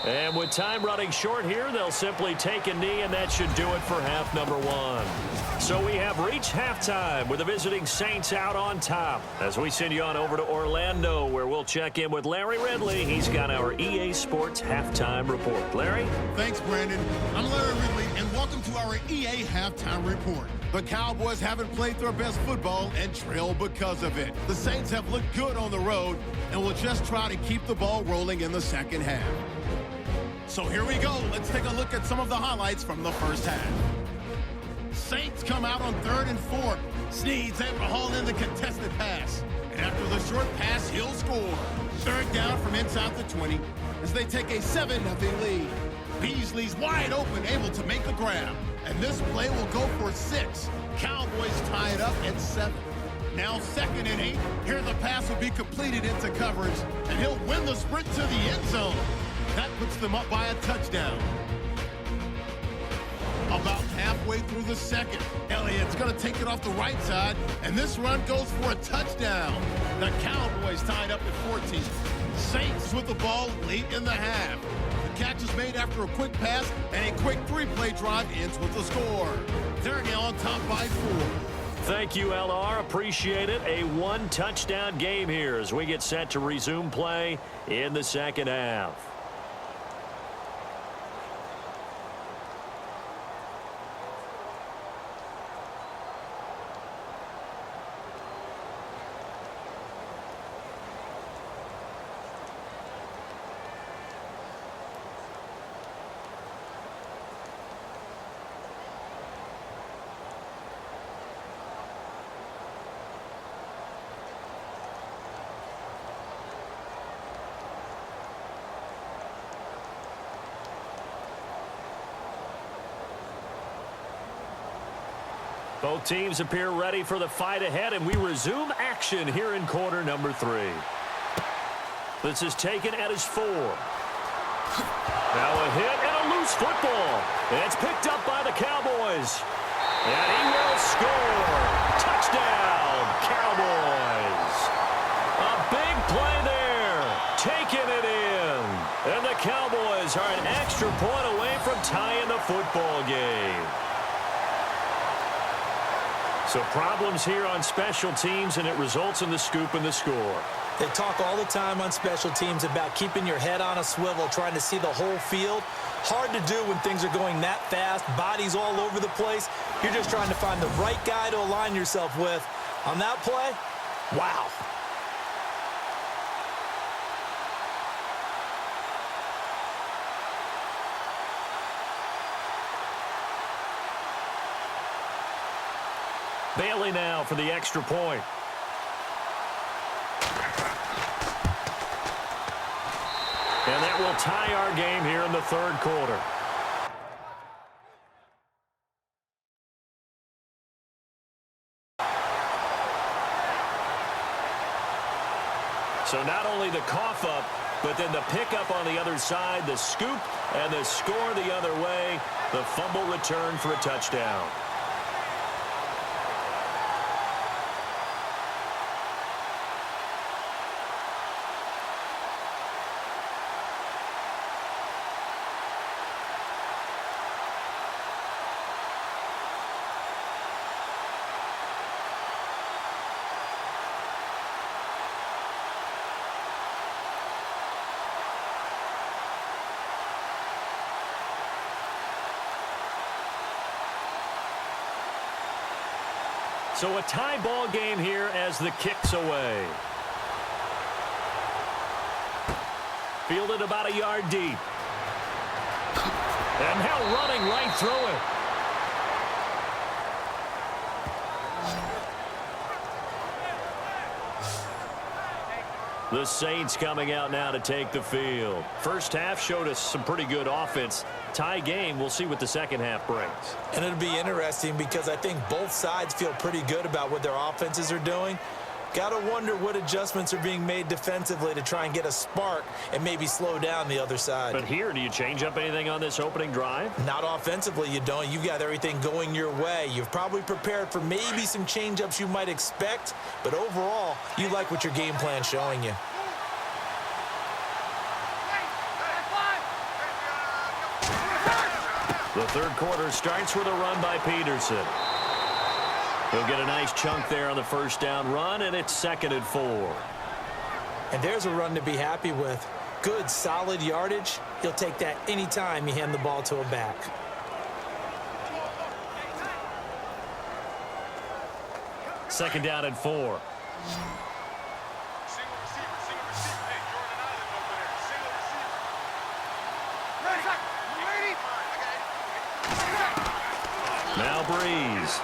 And with time running short here, they'll simply take a knee, and that should do it for half number one. So we have reached halftime with the visiting Saints out on top. As we send you on over to Orlando, where we'll check in with Larry Ridley. He's got our EA Sports halftime report. Larry? Thanks, Brandon. I'm Larry Ridley, and welcome to our EA halftime report. The Cowboys haven't played their best football and trail because of it. The Saints have looked good on the road and will just try to keep the ball rolling in the second half. So here we go. Let's take a look at some of the highlights from the first half. Saints come out on 3rd and 4. Snead's able to haul in the contested pass. And after the short pass, he'll score. 3rd down from inside the 20 as they take a 7-0 lead. Beasley's wide open, able to make the grab. And this play will go for 6. Cowboys tie it up at 7. Now 2nd and 8. Here the pass will be completed into coverage. And he'll win the sprint to the end zone. That puts them up by a touchdown. About halfway through the second, Elliott's going to take it off the right side, and this run goes for a touchdown. The Cowboys tied up at 14. Saints with the ball late in the half. The catch is made after a quick pass, and a quick 3-play drive ends with the score. They're now on top by 4. Thank you, LR. Appreciate it. A one-touchdown game here as we get set to resume play in the second half. Both teams appear ready for the fight ahead, and we resume action here in quarter number 3. This is taken at his 4. Now a hit and a loose football. And it's picked up by the Cowboys. And he will score. Touchdown, Cowboys. A big play there. Taking it in. And the Cowboys are an extra point away from tying the football game. So problems here on special teams, and it results in the scoop and the score. They talk all the time on special teams about keeping your head on a swivel, trying to see the whole field. Hard to do when things are going that fast, bodies all over the place. You're just trying to find the right guy to align yourself with. On that play, wow. Bailey now for the extra point. And that will tie our game here in the third quarter. So not only the cough up, but then the pickup on the other side, the scoop, and the score the other way. The fumble return for a touchdown. So a tie ball game here as the kick's away. Fielded about a yard deep. And now running right through it. The Saints coming out now to take the field. First half showed us some pretty good offense. Tie game, we'll see what the second half brings. And it'll be interesting because I think both sides feel pretty good about what their offenses are doing. Got to wonder what adjustments are being made defensively to try and get a spark and maybe slow down the other side. But here, do you change up anything on this opening drive? Not offensively, you don't. You've got everything going your way. You've probably prepared for maybe some change-ups you might expect, but overall, you like what your game plan's showing you. The third quarter starts with a run by Peterson. He'll get a nice chunk there on the first down run, and it's 2nd and 4. And there's a run to be happy with. Good, solid yardage. He'll take that anytime you hand the ball to a back. Second down and 4. Single receiver. Hey, Jordan Island over there. Single receiver. Now Breeze.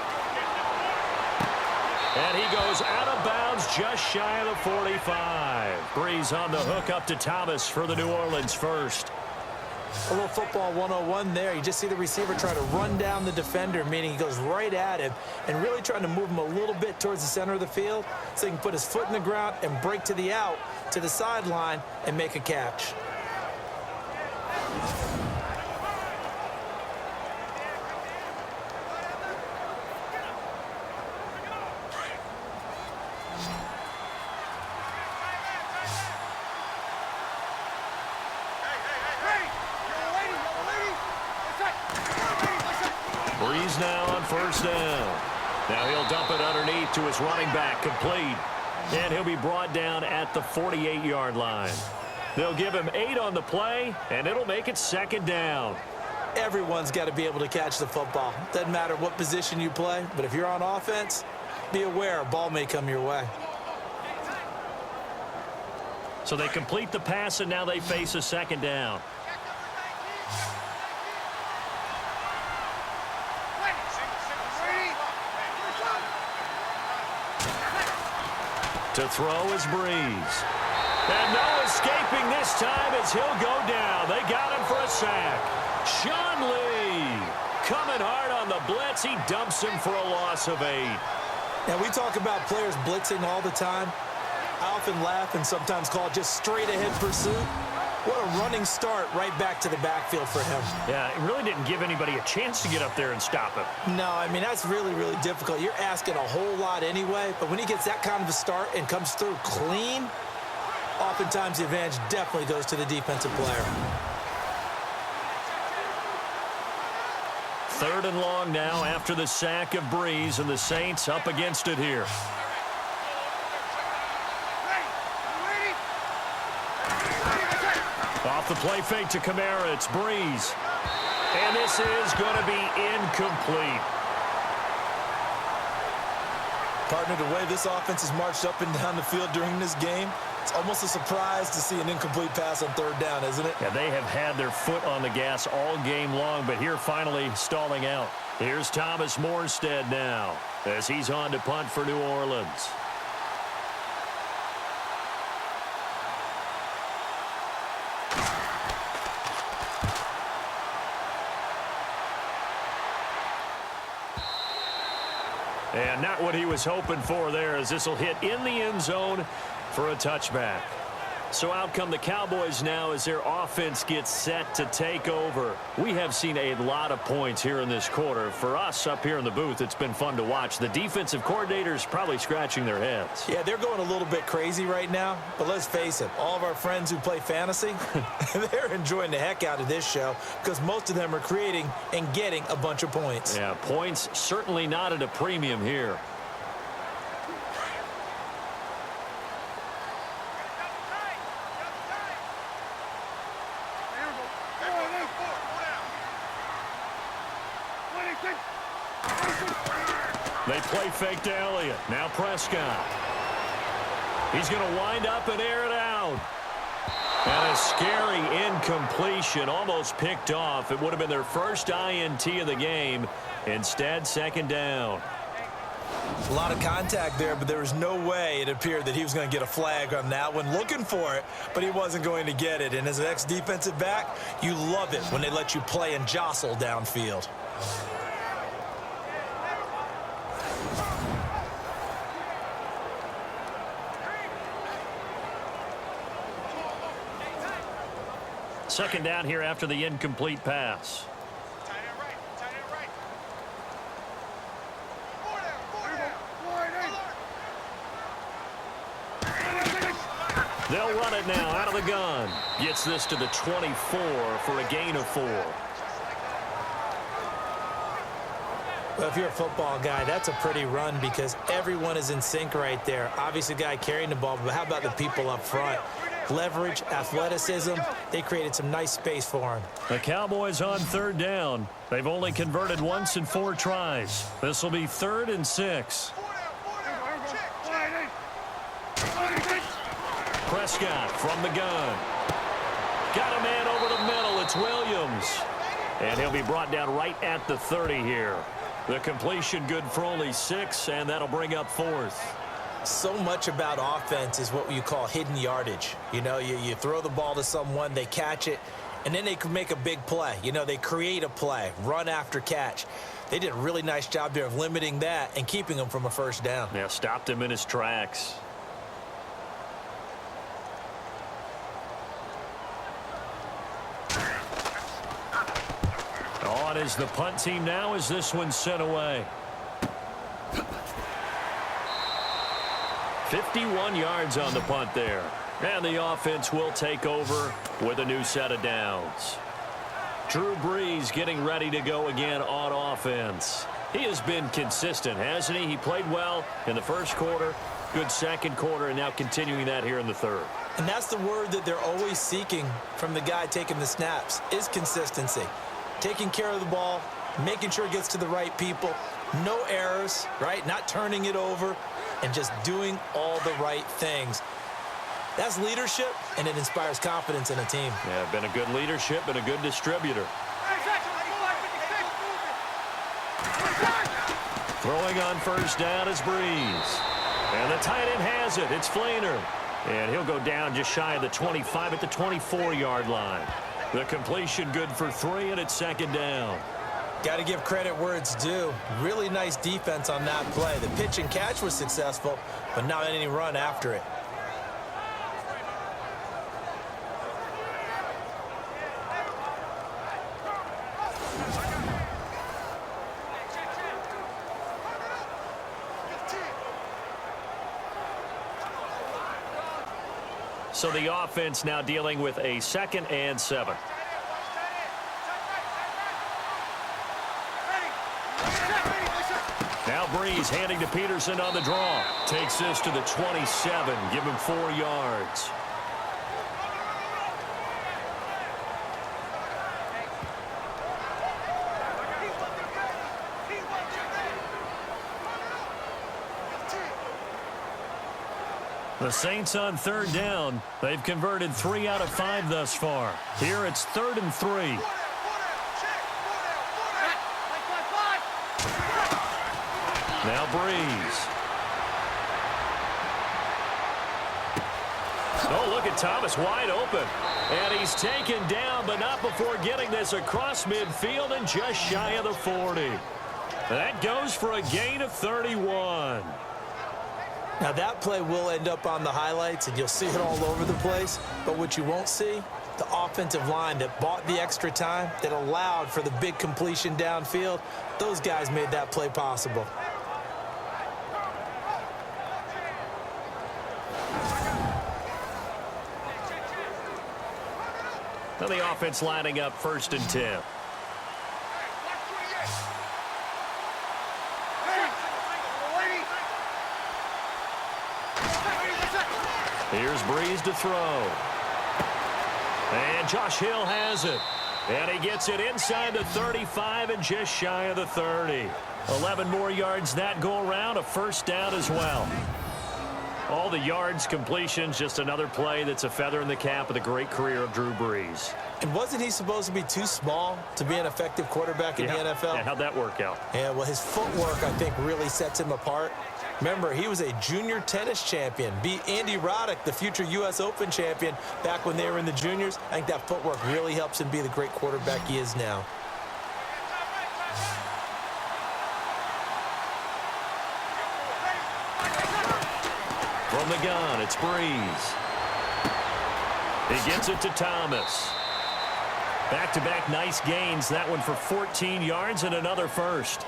And he goes out of bounds just shy of the 45. Breeze on the hook up to Thomas for the New Orleans first. A little football 101 there. You just see the receiver try to run down the defender, meaning he goes right at him and really trying to move him a little bit towards the center of the field so he can put his foot in the ground and break to the out, to the sideline, and make a catch. Breeze now on first down. Now he'll dump it underneath to his running back, complete. And he'll be brought down at the 48-yard line. They'll give him 8 on the play, and it'll make it 2nd down. Everyone's got to be able to catch the football. Doesn't matter what position you play, but if you're on offense, be aware a ball may come your way. So they complete the pass, and now they face a 2nd down. To throw is Breeze. And no escaping this time as he'll go down. They got him for a sack. Sean Lee coming hard on the blitz. He dumps him for a loss of 8. Now, we talk about players blitzing all the time. I often laugh and sometimes call it just straight-ahead pursuit. What a running start right back to the backfield for him. Yeah, it really didn't give anybody a chance to get up there and stop him. No, I mean, that's really, really difficult. You're asking a whole lot anyway, but when he gets that kind of a start and comes through clean, oftentimes the advantage definitely goes to the defensive player. 3rd and long now after the sack of Breeze, and the Saints up against it here. Off the play fake to Kamara, it's Breeze. And this is going to be incomplete. Partner, the way this offense has marched up and down the field during this game, it's almost a surprise to see an incomplete pass on 3rd down, isn't it? Yeah, they have had their foot on the gas all game long, but here finally stalling out. Here's Thomas Morstead now as he's on to punt for New Orleans. And not what he was hoping for there, as this will hit in the end zone for a touchback. So out come the Cowboys now as their offense gets set to take over. We have seen a lot of points here in this quarter. For us up here in the booth, it's been fun to watch. The defensive coordinators probably scratching their heads. Yeah, they're going a little bit crazy right now, but let's face it, all of our friends who play fantasy, they're enjoying the heck out of this show because most of them are creating and getting a bunch of points. Yeah, points certainly not at a premium here. They play fake to Elliott. Now Prescott. He's going to wind up and air it out. And a scary incompletion, almost picked off. It would have been their first INT of the game. Instead, second down. A lot of contact there, but there was no way it appeared that he was going to get a flag on that one. Looking for it, but he wasn't going to get it. And as an ex-defensive back, you love it when they let you play and jostle downfield. Second down here after the incomplete pass. Tight end right. Tight end right. Four down. They'll run it now out of the gun. Gets this to the 24 for a gain of 4. Well, if you're a football guy, that's a pretty run because everyone is in sync right there. Obviously, the guy carrying the ball, but how about the people up front? Leverage, athleticism, they created some nice space for him. The Cowboys on third down. They've only converted once in 4 tries. This will be 3rd and 6. Prescott from the gun. Got a man over the middle. It's Williams. And he'll be brought down right at the 30 here. The completion good for only 6, and that'll bring up 4th. So much about offense is what you call hidden yardage. You know, you throw the ball to someone, they catch it, and then they can make a big play. You know, they create a play, run after catch. They did a really nice job there of limiting that and keeping him from a first down. Yeah, stopped him in his tracks. On is the punt team now as this one's sent away. 51 yards on the punt there. And the offense will take over with a new set of downs. Drew Brees getting ready to go again on offense. He has been consistent, hasn't he? He played well in the first quarter, good second quarter, and now continuing that here in the third. And that's the word that they're always seeking from the guy taking the snaps, is consistency. Taking care of the ball, making sure it gets to the right people, no errors, right? Not turning it over, and just doing all the right things. That's leadership, and it inspires confidence in a team. Yeah, been a good leadership and a good distributor. Throwing on first down is Brees. And the tight end has it. It's Flainer. And he'll go down just shy of the 25 at the 24-yard line. The completion good for 3, and it's second down. Got to give credit where it's due. Really nice defense on that play. The pitch and catch was successful, but not any run after it. So the offense now dealing with a 2nd and 7. Now Brees handing to Peterson on the draw. Takes this to the 27. Give him 4 yards. The Saints on third down. They've converted 3 out of 5 thus far. Here it's 3rd and 3. Now Brees. Oh, look at Thomas wide open. And he's taken down, but not before getting this across midfield and just shy of the 40. That goes for a gain of 31. Now that play will end up on the highlights, and you'll see it all over the place. But what you won't see, the offensive line that bought the extra time, that allowed for the big completion downfield, those guys made that play possible. Now the offense lining up 1st and 10. Here's Brees to throw. And Josh Hill has it. And he gets it inside the 35 and just shy of the 30. 11 more yards that go around, a first down as well. All the yards, completions, just another play that's a feather in the cap of the great career of Drew Brees. And wasn't he supposed to be too small to be an effective quarterback in the NFL? Yeah, how'd that work out? Yeah, well, his footwork, I think, really sets him apart. Remember, he was a junior tennis champion, beat Andy Roddick, the future U.S. Open champion, back when they were in the juniors. I think that footwork really helps him be the great quarterback he is now. From the gun, it's Brees. He gets it to Thomas. Back-to-back nice gains. That one for 14 yards and another first.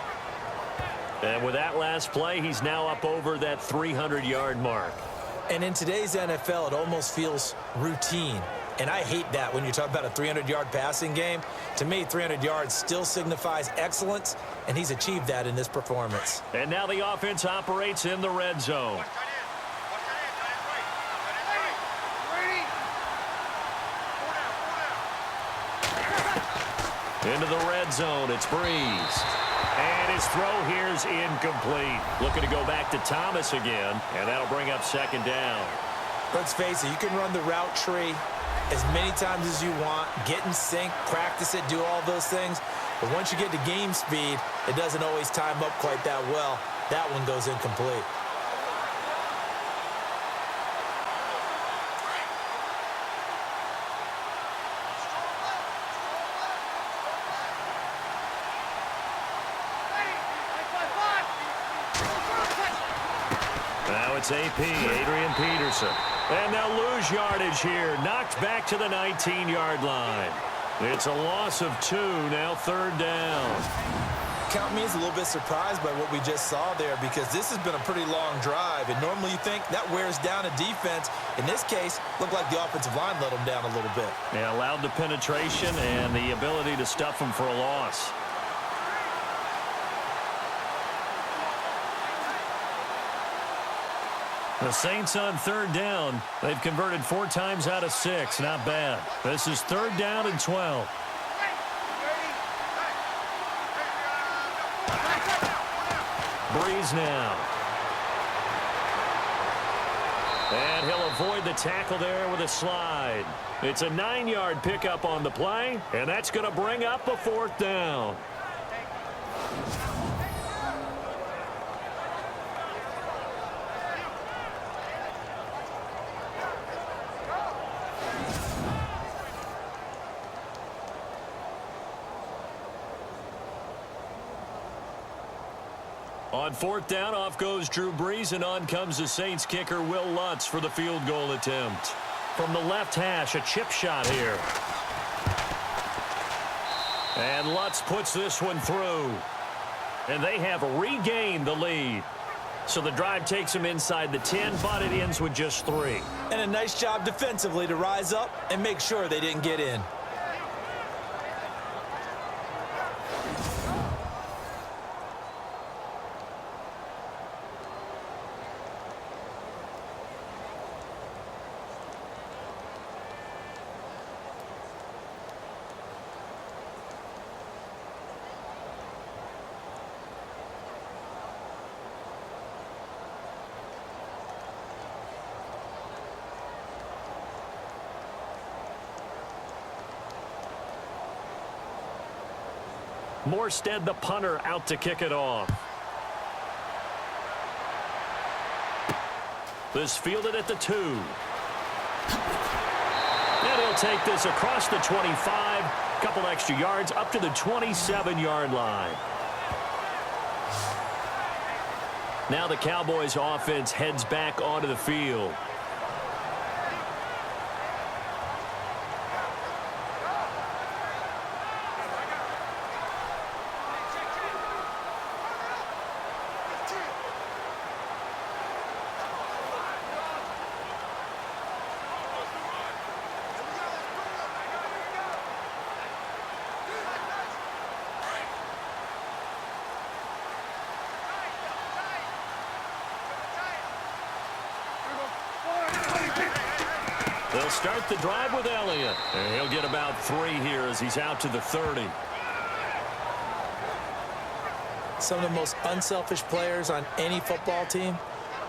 And with that last play, he's now up over that 300-yard mark. And in today's NFL, it almost feels routine. And I hate that when you talk about a 300-yard passing game. To me, 300 yards still signifies excellence, and he's achieved that in this performance. And now the offense operates in the red zone. Into the red zone, it's Brees. And his throw here is incomplete. Looking to go back to Thomas again, and that'll bring up second down. Let's face it, you can run the route tree as many times as you want, get in sync, practice it, do all those things. But once you get to game speed, it doesn't always time up quite that well. That one goes incomplete. Now it's AP, Adrian Peterson. And they'll lose yardage here. Knocked back to the 19-yard line. It's a loss of 2, now third down. Count me as a little bit surprised by what we just saw there, because this has been a pretty long drive, and normally you think that wears down a defense. In this case, looked like the offensive line let them down a little bit. Yeah, allowed the penetration and the ability to stuff them for a loss. The Saints on third down. They've converted 4 times out of 6. Not bad. This is third down and 12. Brees now. And he'll avoid the tackle there with a slide. It's a 9-yard pickup on the play, and that's going to bring up a 4th down. On 4th down, off goes Drew Brees, and on comes the Saints kicker, Will Lutz, for the field goal attempt. From the left hash, a chip shot here. And Lutz puts this one through. And they have regained the lead. So the drive takes them inside the 10, but it ends with just 3. And a nice job defensively to rise up and make sure they didn't get in. Morstead, the punter, out to kick it off. This fielded at the 2. And he'll take this across the 25. Couple extra yards up to the 27-yard line. Now the Cowboys offense heads back onto the field. They'll start the drive with Elliott. And he'll get about 3 here as he's out to the 30. Some of the most unselfish players on any football team,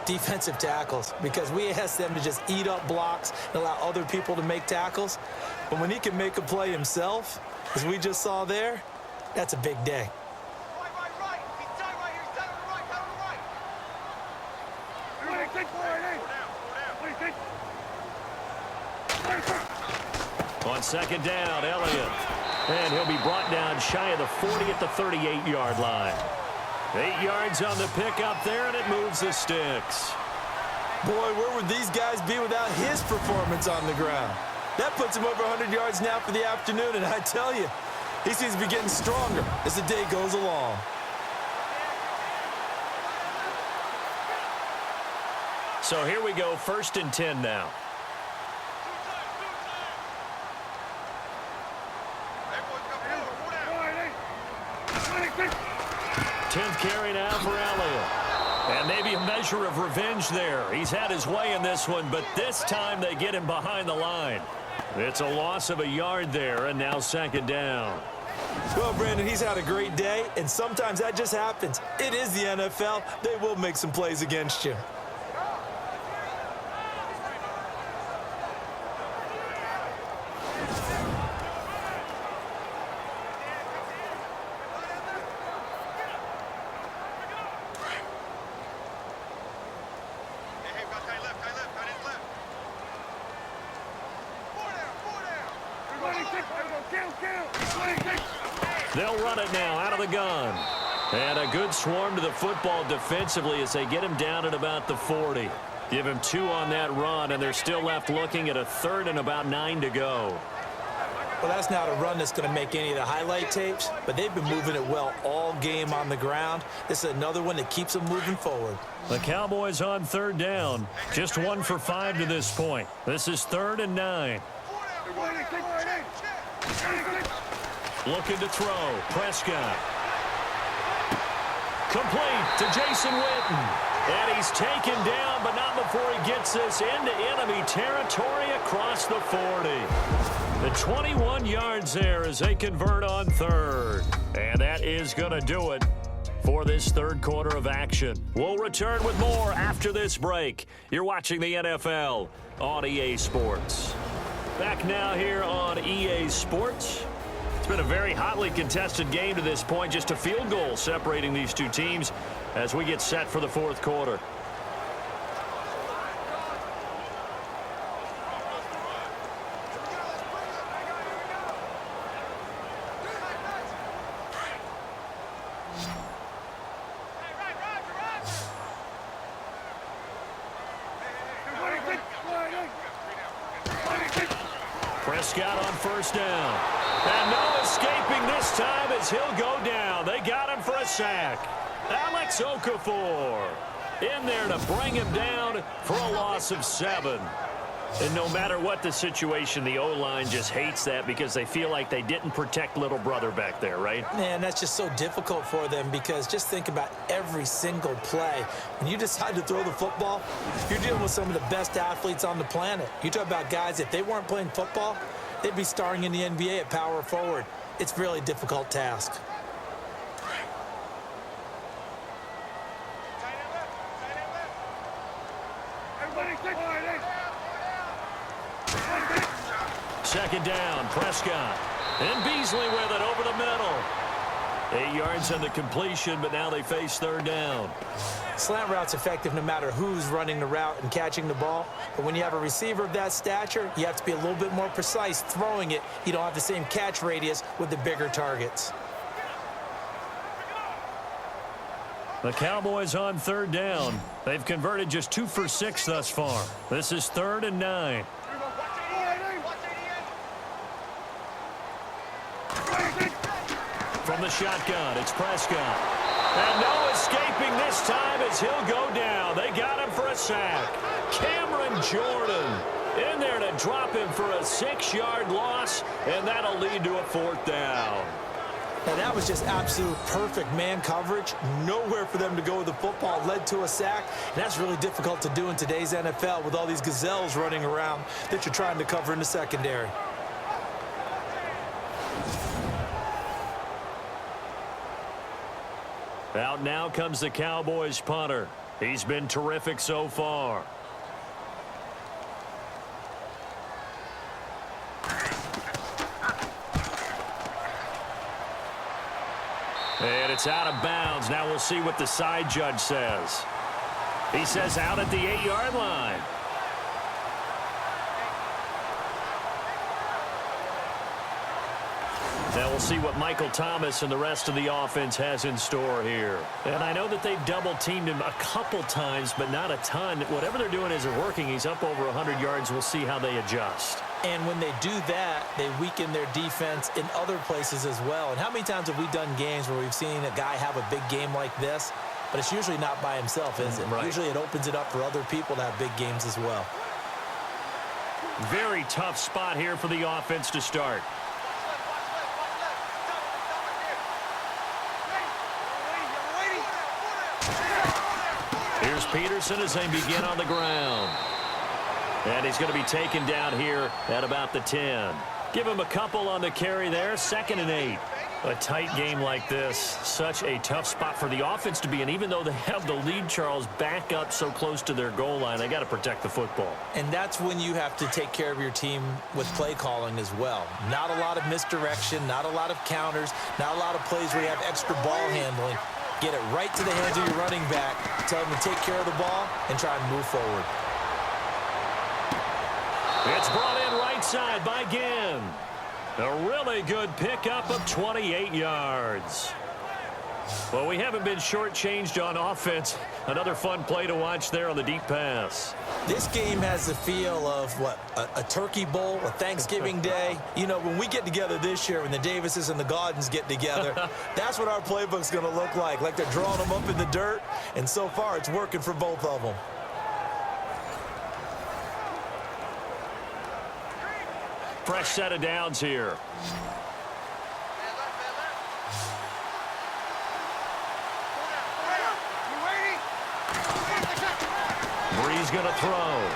defensive tackles, because we ask them to just eat up blocks and allow other people to make tackles. But when he can make a play himself, as we just saw there, that's a big day. Right. He's tight right here. He's tight on the right. Tight on the right. On second down, Elliott. And he'll be brought down shy of the 40 at the 38-yard line. 8 yards on the pickup there, and it moves the sticks. Boy, where would these guys be without his performance on the ground? That puts him over 100 yards now for the afternoon, and I tell you, he seems to be getting stronger as the day goes along. So here we go, 1st and 10 now. 10th carry now for Elliott. And maybe a measure of revenge there. He's had his way in this one, but this time they get him behind the line. It's a loss of a yard there, and now 2nd down. Well, Brandon, he's had a great day, and sometimes that just happens. It is the NFL. They will make some plays against you. They'll run it now out of the gun. And a good swarm to the football defensively as they get him down at about the 40. Give him 2 on that run, and they're still left looking at a 3rd and about 9 to go. Well, that's not a run that's going to make any of the highlight tapes, but they've been moving it well all game on the ground. This is another one that keeps them moving forward. The Cowboys on 3rd down. Just 1 for 5 to this point. This is 3rd and 9. Looking to throw. Prescott. Complete to Jason Witten. And he's taken down, but not before he gets this into enemy territory across the 40. The 21 yards there as they convert on 3rd. And that is going to do it for this 3rd quarter of action. We'll return with more after this break. You're watching the NFL on EA Sports. Back now here on EA Sports. It's been a very hotly contested game to this point. Just a field goal separating these two teams as we get set for the 4th quarter. Prescott on 1st down. And no escaping this time as he'll go down. They got him for a sack. Alex Okafor in there to bring him down for a loss of 7. And no matter what the situation, the O-line just hates that because they feel like they didn't protect little brother back there, right? Man, that's just so difficult for them because just think about every single play. When you decide to throw the football, you're dealing with some of the best athletes on the planet. You talk about guys, if they weren't playing football, they'd be starring in the NBA at power forward. It's a really difficult task. Second down, Prescott. And Beasley with it over the middle. 8 yards on the completion, but now they face 3rd down. Slant route's effective no matter who's running the route and catching the ball. But when you have a receiver of that stature, you have to be a little bit more precise throwing it. You don't have the same catch radius with the bigger targets. The Cowboys on 3rd down. They've converted just 2 for 6 thus far. This is 3rd and 9. From the shotgun, it's Prescott. And no escaping this time as he'll go down. They got him for a sack. Cameron Jordan in there to drop him for a 6-yard loss, and that'll lead to a 4th down. Now, that was just absolute perfect man coverage. Nowhere for them to go with the football. Led to a sack. And that's really difficult to do in today's NFL with all these gazelles running around that you're trying to cover in the secondary. Out now comes the Cowboys punter. He's been terrific so far. And it's out of bounds. Now we'll see what the side judge says. He says out at the 8-yard line. Now we'll see what Michael Thomas and the rest of the offense has in store here. And I know that they've double-teamed him a couple times, but not a ton. Whatever they're doing isn't working. He's up over 100 yards. We'll see how they adjust. And when they do that, they weaken their defense in other places as well. And how many times have we done games where we've seen a guy have a big game like this, but it's usually not by himself, is it? Right. Usually it opens it up for other people to have big games as well. Very tough spot here for the offense to start. Here's Peterson as they begin on the ground. And he's going to be taken down here at about the 10. Give him a couple on the carry there. 2nd and 8. A tight game like this, such a tough spot for the offense to be in. Even though they have the lead, Charles, back up so close to their goal line, they got to protect the football. And that's when you have to take care of your team with play calling as well. Not a lot of misdirection, not a lot of counters, not a lot of plays where you have extra ball handling. Get it right to the hands of your running back. Tell them to take care of the ball and try and move forward. It's brought in right side by Ginn. A really good pickup of 28 yards. Well, we haven't been shortchanged on offense. Another fun play to watch there on the deep pass. This game has the feel of, what, a turkey bowl, a Thanksgiving day. You know, when we get together this year, when the Davises and the Gaudens get together, that's what our playbook's going to look like. Like they're drawing them up in the dirt, and so far it's working for both of them. Fresh set of downs here. Breeze going to throw.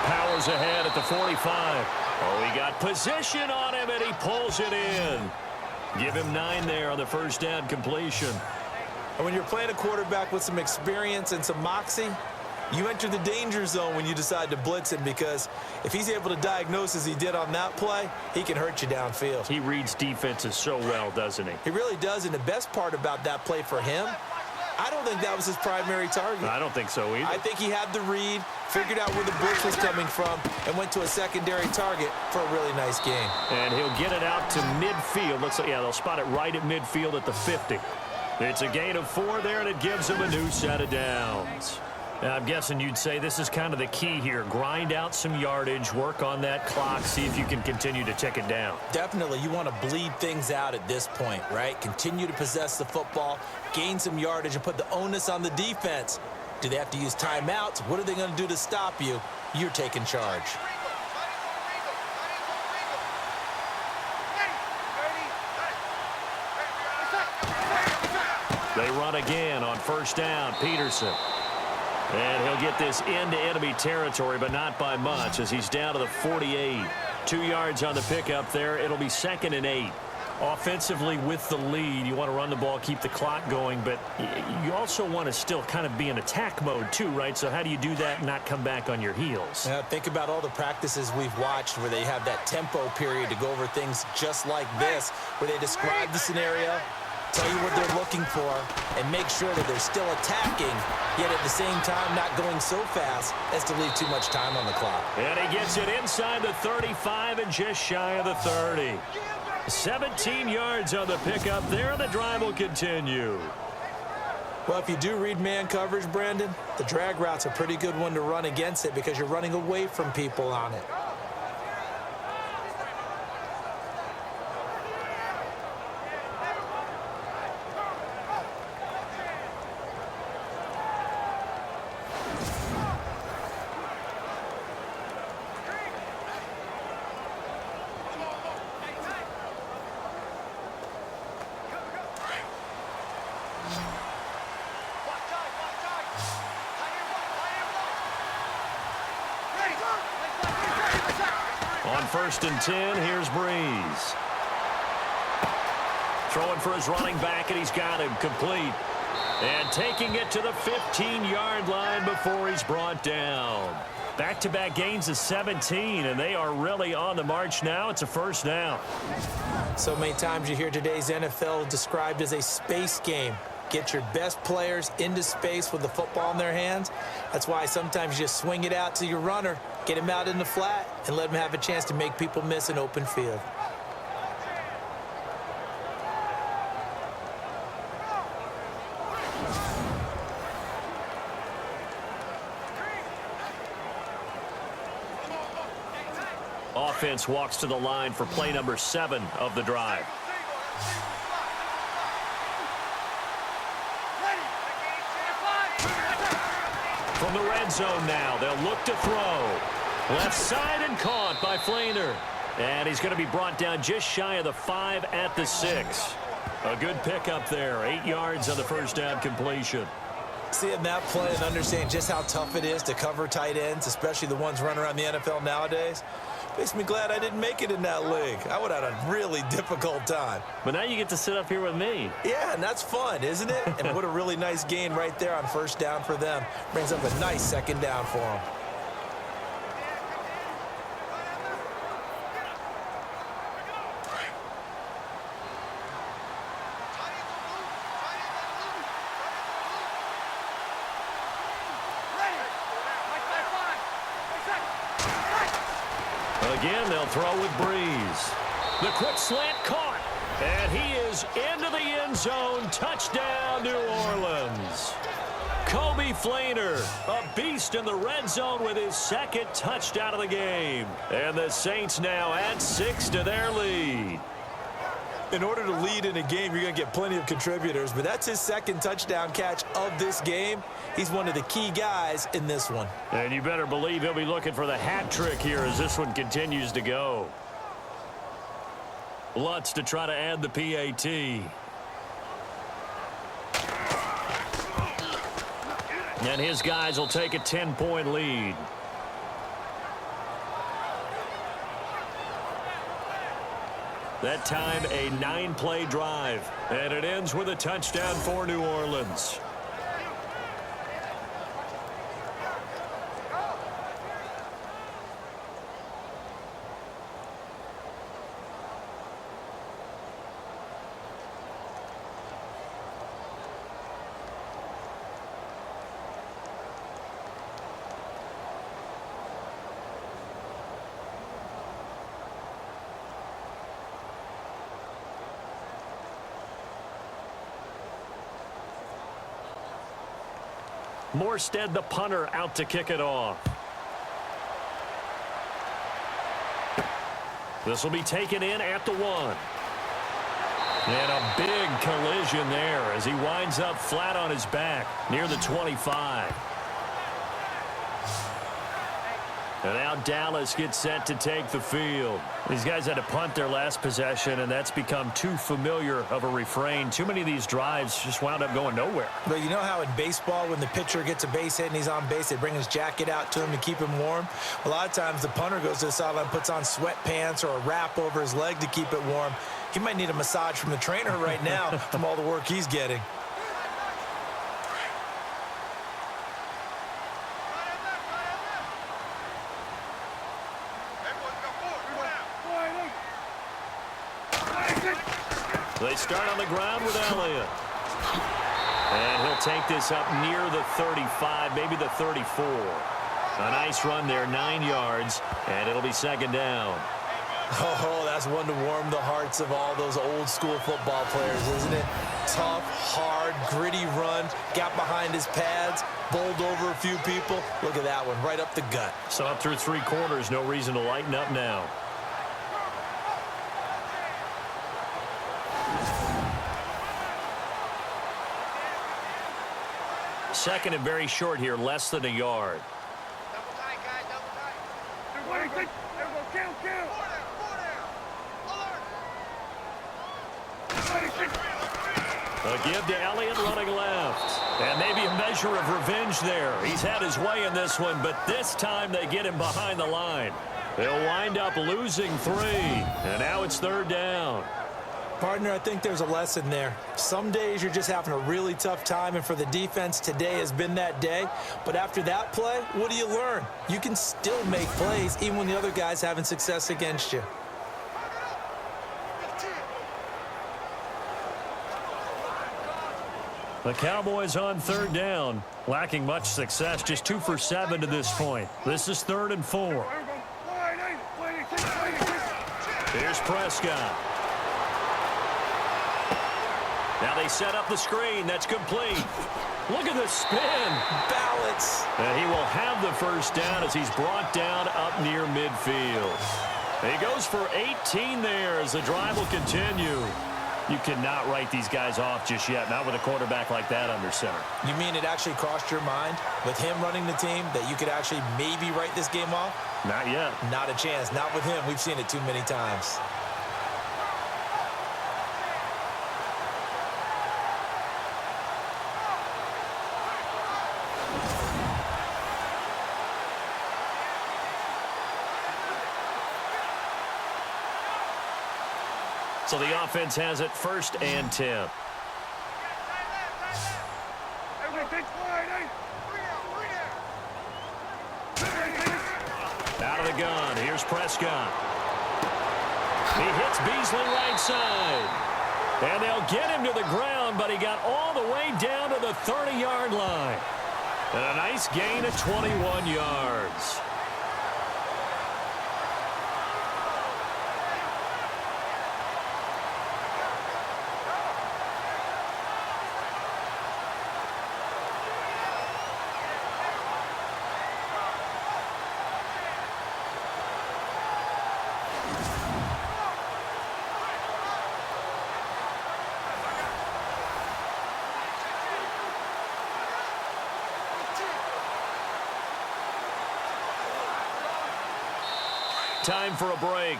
Powers ahead at the 45. Oh, he got position on him, and he pulls it in. Give him 9 there on the first down completion. And when you're playing a quarterback with some experience and some moxie, you enter the danger zone when you decide to blitz him, because if he's able to diagnose as he did on that play, he can hurt you downfield. He reads defenses so well, doesn't he? He really does, and the best part about that play for him, I don't think that was his primary target. I don't think so either. I think he had the read, figured out where the blitz was coming from, and went to a secondary target for a really nice game. And he'll get it out to midfield. Looks like, yeah, they'll spot it right at midfield at the 50. It's a gain of 4 there, and it gives him a new set of downs. Now, I'm guessing you'd say this is kind of the key here. Grind out some yardage, work on that clock, see if you can continue to tick it down. Definitely, you want to bleed things out at this point, right? Continue to possess the football, gain some yardage, and put the onus on the defense. Do they have to use timeouts? What are they going to do to stop you? You're taking charge. They run again on first down. Peterson. And he'll get this into enemy territory, but not by much, as he's down to the 48. 2 yards on the pickup there. It'll be 2nd and 8. Offensively with the lead, you want to run the ball, keep the clock going, but you also want to still kind of be in attack mode too, right? So how do you do that and not come back on your heels? Yeah, think about all the practices we've watched where they have that tempo period to go over things just like this, where they describe the scenario, tell you what they're looking for, and make sure that they're still attacking, yet at the same time not going so fast as to leave too much time on the clock. And he gets it inside the 35 and just shy of the 30. 17 yards on the pickup there, and the drive will continue. Well, if you do read man coverage, Brandon, the drag route's a pretty good one to run against it because you're running away from people on it. On 1st and 10, here's Breeze. Throwing for his running back, and he's got him complete. And taking it to the 15-yard line before he's brought down. Back-to-back gains of 17, and they are really on the march now. It's a first down. So many times you hear today's NFL described as a space game. Get your best players into space with the football in their hands. That's why sometimes you just swing it out to your runner, get him out in the flat, and let him have a chance to make people miss an open field. Offense walks to the line for play number 7 of the drive. From the red zone now, they'll look to throw. Left side and caught by Flainer. And he's going to be brought down just shy of the 5 at the 6. A good pickup there. 8 yards on the first down completion. Seeing that play and understanding just how tough it is to cover tight ends, especially the ones running around the NFL nowadays, makes me glad I didn't make it in that league. I would have had a really difficult time. But now you get to sit up here with me. Yeah, and that's fun, isn't it? And what a really nice gain right there on first down for them. Brings up a nice second down for them. Again, they'll throw with Breeze. The quick slant caught. And he is into the end zone. Touchdown, New Orleans. Kobe Flainer, a beast in the red zone with his 2nd touchdown of the game. And the Saints now add 6 to their lead. In order to lead in a game, you're going to get plenty of contributors, but that's his 2nd touchdown catch of this game. He's one of the key guys in this one. And you better believe he'll be looking for the hat trick here as this one continues to go. Lutz to try to add the PAT. And his guys will take a 10-point lead. That time, a 9-play drive. And it ends with a touchdown for New Orleans. Morstead, the punter, out to kick it off. This will be taken in at the 1. And a big collision there as he winds up flat on his back near the 25. And now Dallas gets set to take the field. These guys had to punt their last possession, and that's become too familiar of a refrain. Too many of these drives just wound up going nowhere. But you know how in baseball, when the pitcher gets a base hit and he's on base, they bring his jacket out to him to keep him warm? A lot of times the punter goes to the sideline, puts on sweatpants or a wrap over his leg to keep it warm. He might need a massage from the trainer right now from all the work he's getting. They start on the ground with Elliott. And he'll take this up near the 35, maybe the 34. A nice run there, 9 yards, and it'll be 2nd down. Oh, that's one to warm the hearts of all those old school football players, isn't it? Tough, hard, gritty run, got behind his pads, bowled over a few people. Look at that one, right up the gut. So up through 3 quarters, no reason to lighten up now. Second and very short here, less than a yard. Double tight, guys, double tight. A give to Elliott running left. And maybe a measure of revenge there. He's had his way in this one, but this time they get him behind the line. They'll wind up losing 3, and now it's 3rd down. Partner, I think there's a lesson there. Some days you're just having a really tough time, and for the defense, today has been that day. But after that play, what do you learn? You can still make plays even when the other guy's having success against you. The Cowboys on 3rd down, lacking much success, just 2 for 7 to this point. This is 3rd and 4. Here's Prescott. Now they set up the screen. That's complete. Look at the spin. Balance. And he will have the 1st down as he's brought down up near midfield. He goes for 18 there as the drive will continue. You cannot write these guys off just yet, not with a quarterback like that under center. You mean it actually crossed your mind with him running the team that you could actually maybe write this game off? Not yet. Not a chance. Not with him. We've seen it too many times. So the offense has it 1st and 10. Out of the gun. Here's Prescott. He hits Beasley right side. And they'll get him to the ground, but he got all the way down to the 30-yard line. And a nice gain of 21 yards. Time for a break.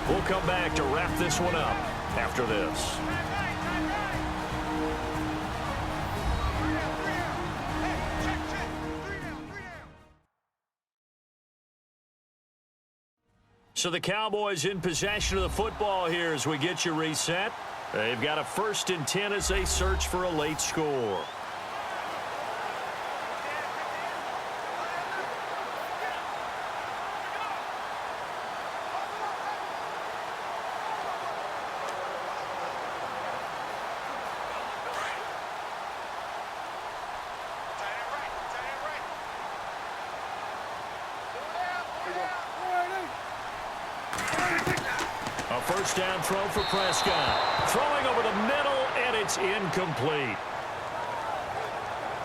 We'll come back to wrap this one up after this. So the Cowboys in possession of the football here as we get you reset. They've got a 1st and 10 as they search for a late score. A 1st down throw for Prescott. Throwing over the middle, and it's incomplete.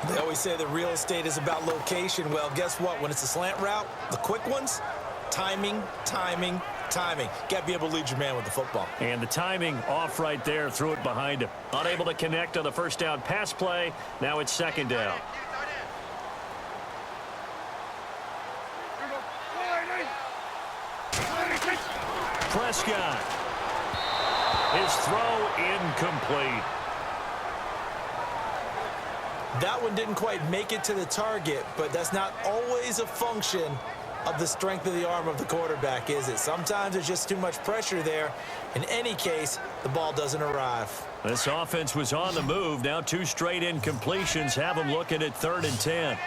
They always say the real estate is about location. Well, guess what? When it's a slant route, the quick ones, timing, timing, timing. Got to be able to lead your man with the football. And the timing off right there, threw it behind him. Unable to connect on the 1st down pass play. Now it's 2nd down. Prescott. His throw incomplete. That one didn't quite make it to the target, but that's not always a function of the strength of the arm of the quarterback, is it? Sometimes there's just too much pressure there. In any case, the ball doesn't arrive. This offense was on the move. Now 2 straight incompletions have them looking at 3rd and 10.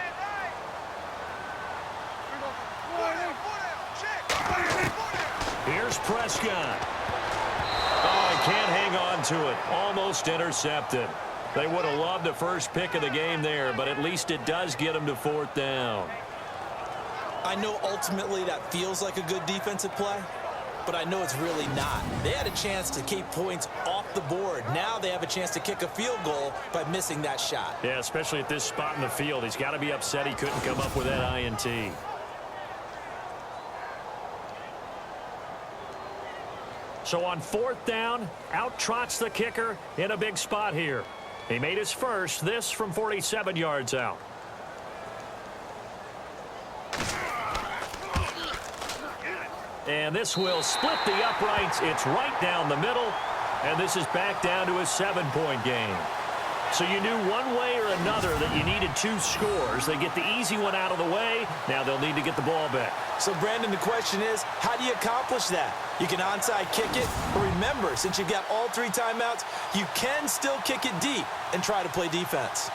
Here's Prescott. Oh, he can't hang on to it. Almost intercepted. They would have loved the first pick of the game there, but at least it does get them to 4th down. I know ultimately that feels like a good defensive play, but I know it's really not. They had a chance to keep points off the board. Now they have a chance to kick a field goal by missing that shot. Yeah, especially at this spot in the field. He's got to be upset he couldn't come up with that INT. So on 4th down, out trots the kicker in a big spot here. He made his first, this from 47 yards out. And this will split the uprights. It's right down the middle. And this is back down to a 7-point game. So you knew one way or another that you needed 2 scores. They get the easy one out of the way. Now they'll need to get the ball back. So, Brandon, the question is, how do you accomplish that? You can onside kick it. But remember, since you've got all 3 timeouts, you can still kick it deep and try to play defense.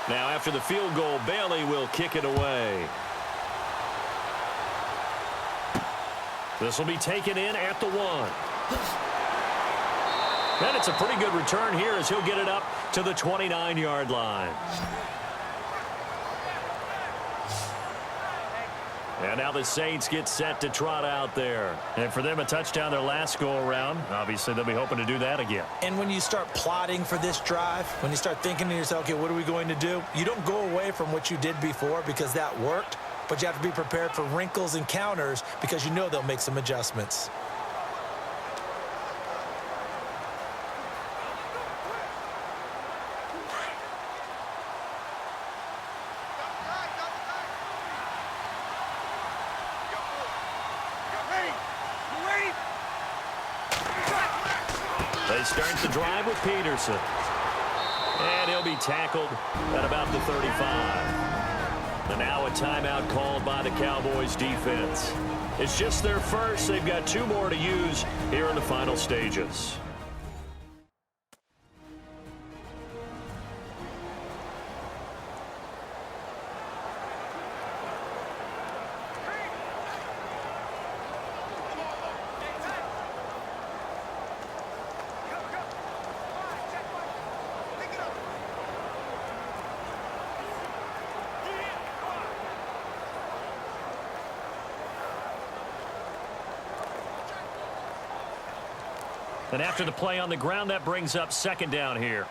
Now, after the field goal, Bailey will kick it away. This will be taken in at the 1. And it's a pretty good return here as he'll get it up to the 29-yard line. And now the Saints get set to trot out there. And for them, a touchdown their last go-around. Obviously, they'll be hoping to do that again. And when you start plotting for this drive, when you start thinking to yourself, okay, what are we going to do? You don't go away from what you did before because that worked, but you have to be prepared for wrinkles and counters because you know they'll make some adjustments. They start the drive with Peterson. And he'll be tackled at about the 35. And now a timeout called by the Cowboys defense. It's just their first. They've got 2 more to use here in the final stages. And after the play on the ground, that brings up 2nd down here.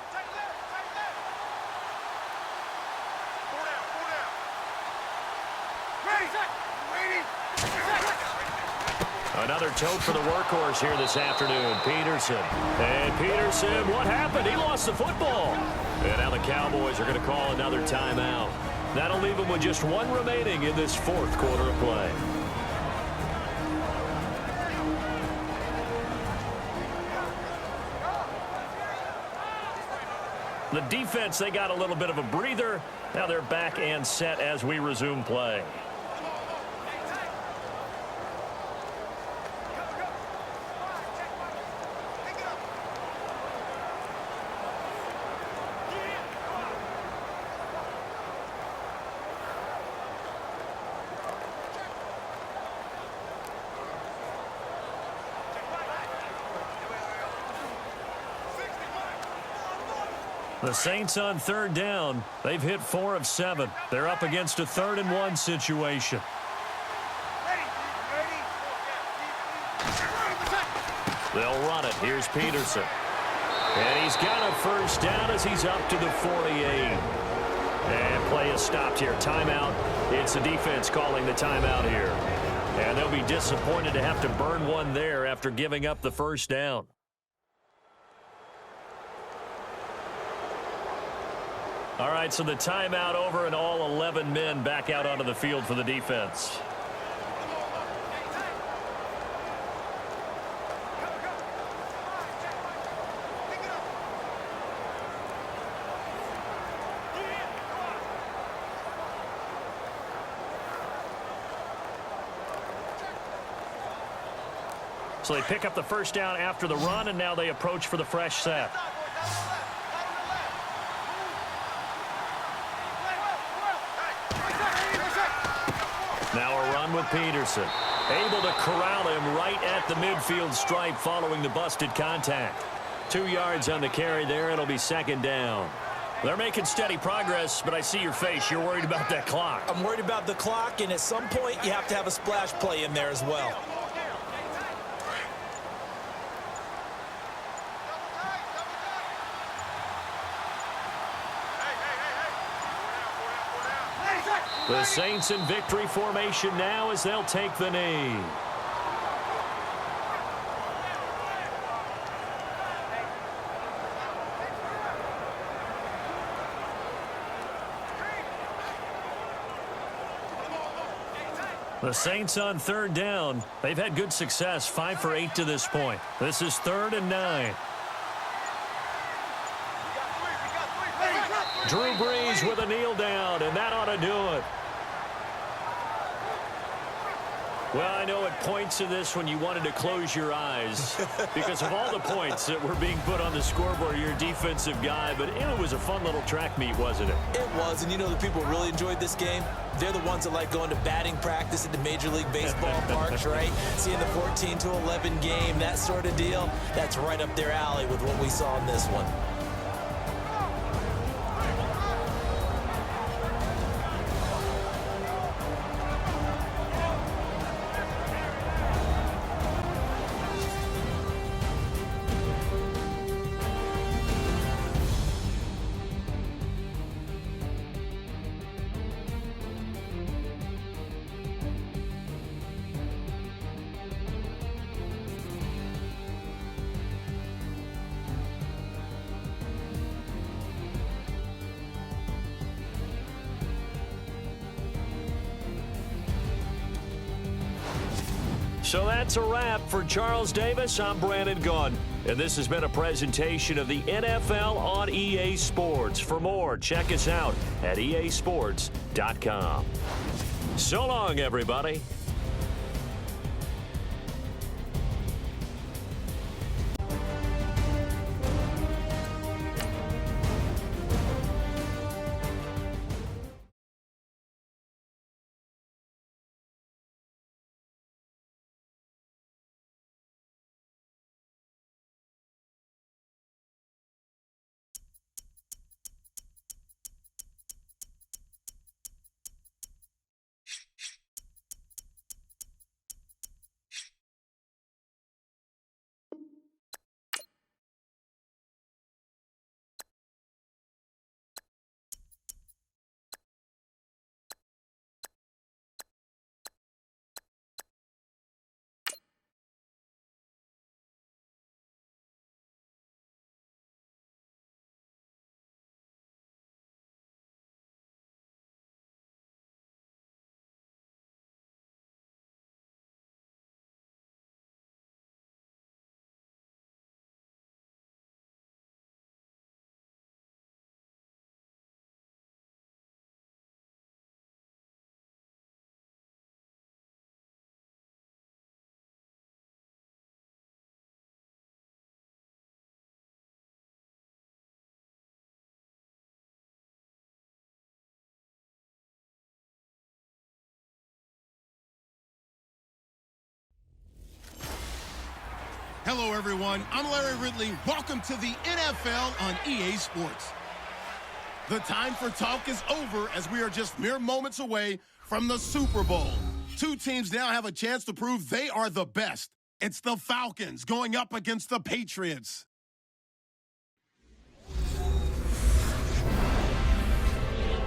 Another tote for the workhorse here this afternoon, Peterson. And Peterson, what happened? He lost the football. And now the Cowboys are going to call another timeout. That'll leave them with just 1 remaining in this 4th quarter of play. The defense, they got a little bit of a breather. Now they're back and set as we resume play. The Saints on 3rd down. They've hit 4 of 7. They're up against a 3rd and 1 situation. They'll run it. Here's Peterson. And he's got a 1st down as he's up to the 48. And play is stopped here. Timeout. It's the defense calling the timeout here. And they'll be disappointed to have to burn one there after giving up the 1st down. All right, so the timeout over and all 11 men back out onto the field for the defense. So they pick up the 1st down after the run, and now they approach for the fresh set. Now a run with Peterson. Able to corral him right at the midfield stripe following the busted contact. 2 yards on the carry there. It'll be 2nd down. They're making steady progress, but I see your face. You're worried about that clock. I'm worried about the clock, and at some point you have to have a splash play in there as well. The Saints in victory formation now as they'll take the knee. The Saints on third down. They've had good success, 5 for 8 to this point. This is 3rd and 9. Drew Brees with a kneel down, and that ought to do it. Well, I know at points of this when you wanted to close your eyes because of all the points that were being put on the scoreboard, you're a defensive guy, but it was a fun little track meet, wasn't it? It was, and you know the people really enjoyed this game? They're the ones that like going to batting practice at the Major League Baseball parks, right? Seeing the 14-11 game, that sort of deal, that's right up their alley with what we saw in this one. So that's a wrap for Charles Davis. I'm Brandon Gaudin, and this has been a presentation of the NFL on EA Sports. For more, check us out at easports.com. So long, everybody. Hello, everyone. I'm Larry Ridley. Welcome to the NFL on EA Sports. The time for talk is over as we are just mere moments away from the Super Bowl. Two teams now have a chance to prove they are the best. It's the Falcons going up against the Patriots.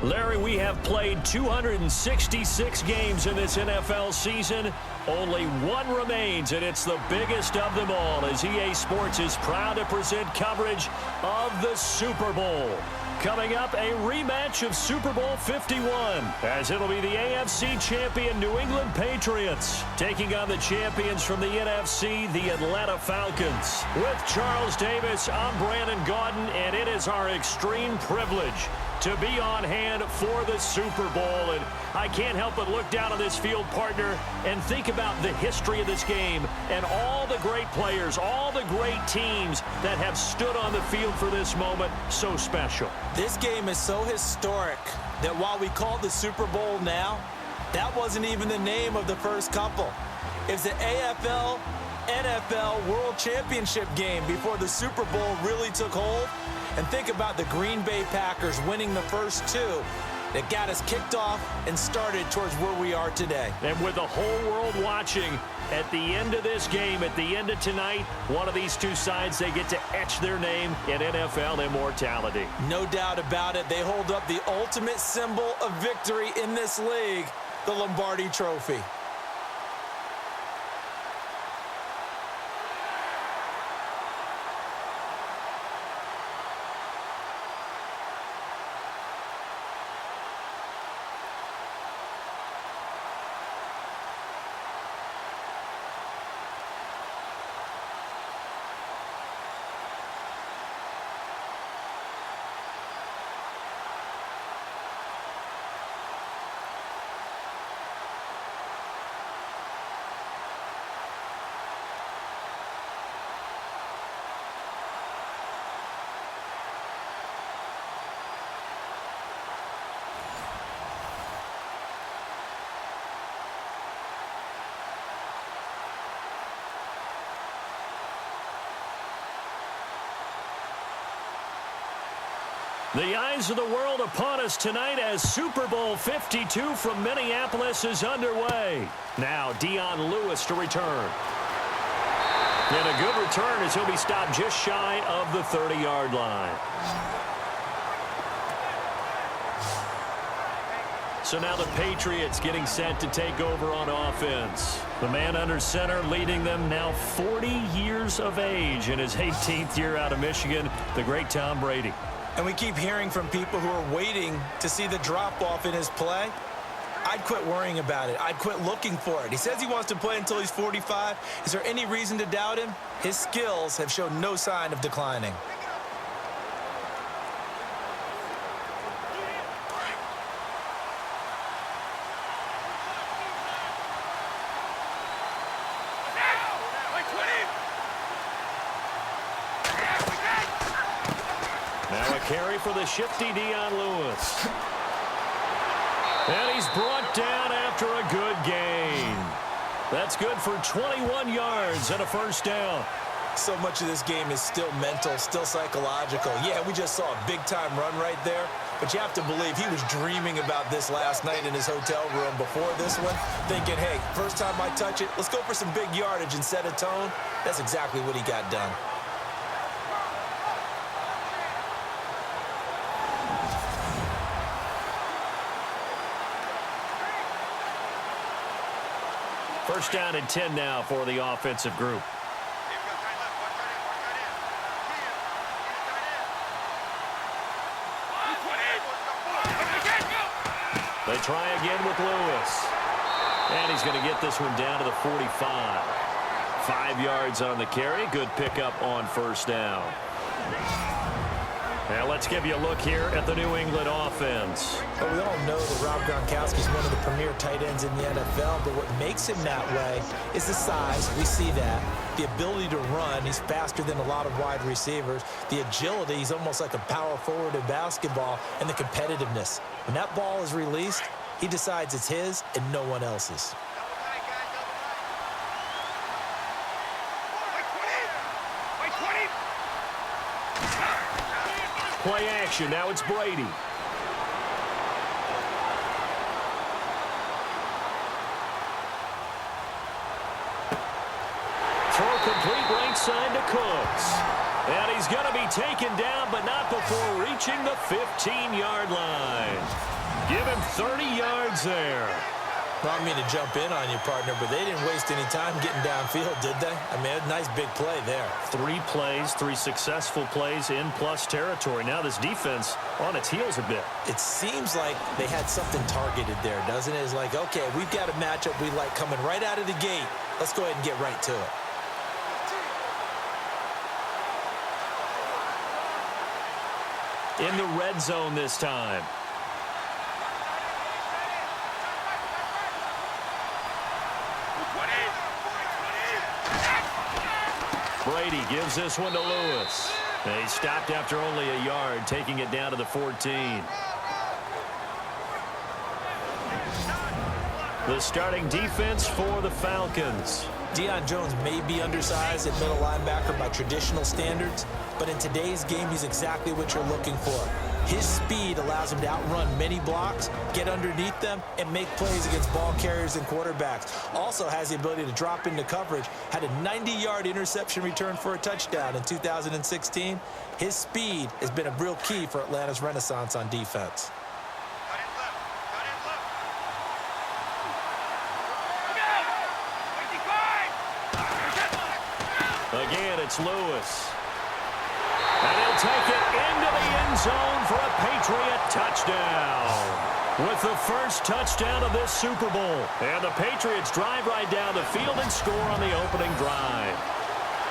Larry, we have played 266 games in this NFL season. Only one remains, and it's the biggest of them all, as EA Sports is proud to present coverage of the Super Bowl. Coming up, a rematch of Super Bowl 51, as it'll be the AFC champion New England Patriots taking on the champions from the NFC, the Atlanta Falcons. With Charles Davis, I'm Brandon Gaudin, and it is our extreme privilege to be on hand for the Super Bowl. And I can't help but look down on this field, partner, and think about the history of this game and all the great players, all the great teams that have stood on the field for this moment. So special. This game is so historic that while we call it the Super Bowl now, that wasn't even the name of the first couple. It's the AFL NFL World Championship game before the Super Bowl really took hold. And think about the Green Bay Packers winning the first two that got us kicked off and started towards where we are today. And with the whole world watching, at the end of this game, at the end of tonight, one of these two sides, they get to etch their name in NFL immortality. No doubt about it. They hold up the ultimate symbol of victory in this league, the Lombardi Trophy. The eyes of the world upon us tonight as Super Bowl 52 from Minneapolis is underway. Now Dion Lewis to return. And a good return as he'll be stopped just shy of the 30-yard line. So now the Patriots getting set to take over on offense. The man under center leading them now 40 years of age in his 18th year out of Michigan, the great Tom Brady. And we keep hearing from people who are waiting to see the drop-off in his play. I'd quit worrying about it. I'd quit looking for it. He says he wants to play until he's 45. Is there any reason to doubt him? His skills have shown no sign of declining. Now a carry for the shifty Dion Lewis. And he's brought down after a good gain. That's good for 21 yards and a first down. So much of this game is still mental, still psychological. Yeah, we just saw a big-time run right there, but you have to believe he was dreaming about this last night in his hotel room before this one, thinking, hey, first time I touch it, let's go for some big yardage and set a tone. That's exactly what he got done. First down and 10 now for the offensive group. They try again with Lewis. And he's going to get this one down to the 45. 5 yards on the carry. Good pickup on first down. Now let's give you a look here at the New England offense. Well, we all know that Rob Gronkowski is one of the premier tight ends in the NFL, but what makes him that way is the size. We see that. The ability to run. He's faster than a lot of wide receivers. The agility. He's almost like a power forward in basketball. And the competitiveness. When that ball is released, he decides it's his and no one else's. Play action. Now it's Brady. Throw complete right side to Cooks. And he's going to be taken down, but not before reaching the 15-yard line. Give him 30 yards there. I don't mean to jump in on you, partner, but they didn't waste any time getting downfield, did they? I mean, a nice big play there. 3 plays, 3 successful plays in plus territory. Now this defense on its heels a bit. It seems like they had something targeted there, doesn't it? It's like, okay, we've got a matchup we like coming right out of the gate. Let's go ahead and get right to it. In the red zone this time. Brady gives this one to Lewis. And he stopped after only a yard, taking it down to the 14. The starting defense for the Falcons. Deion Jones may be undersized at middle linebacker by traditional standards, but in today's game, he's exactly what you're looking for. His speed allows him to outrun many blocks, get underneath them, and make plays against ball carriers and quarterbacks. Also has the ability to drop into coverage. Had a 90-yard interception return for a touchdown in 2016. His speed has been a real key for Atlanta's renaissance on defense. Again, it's Lewis. And he'll take it into the end zone for a Patriot touchdown. With the first touchdown of this Super Bowl. And the Patriots drive right down the field and score on the opening drive.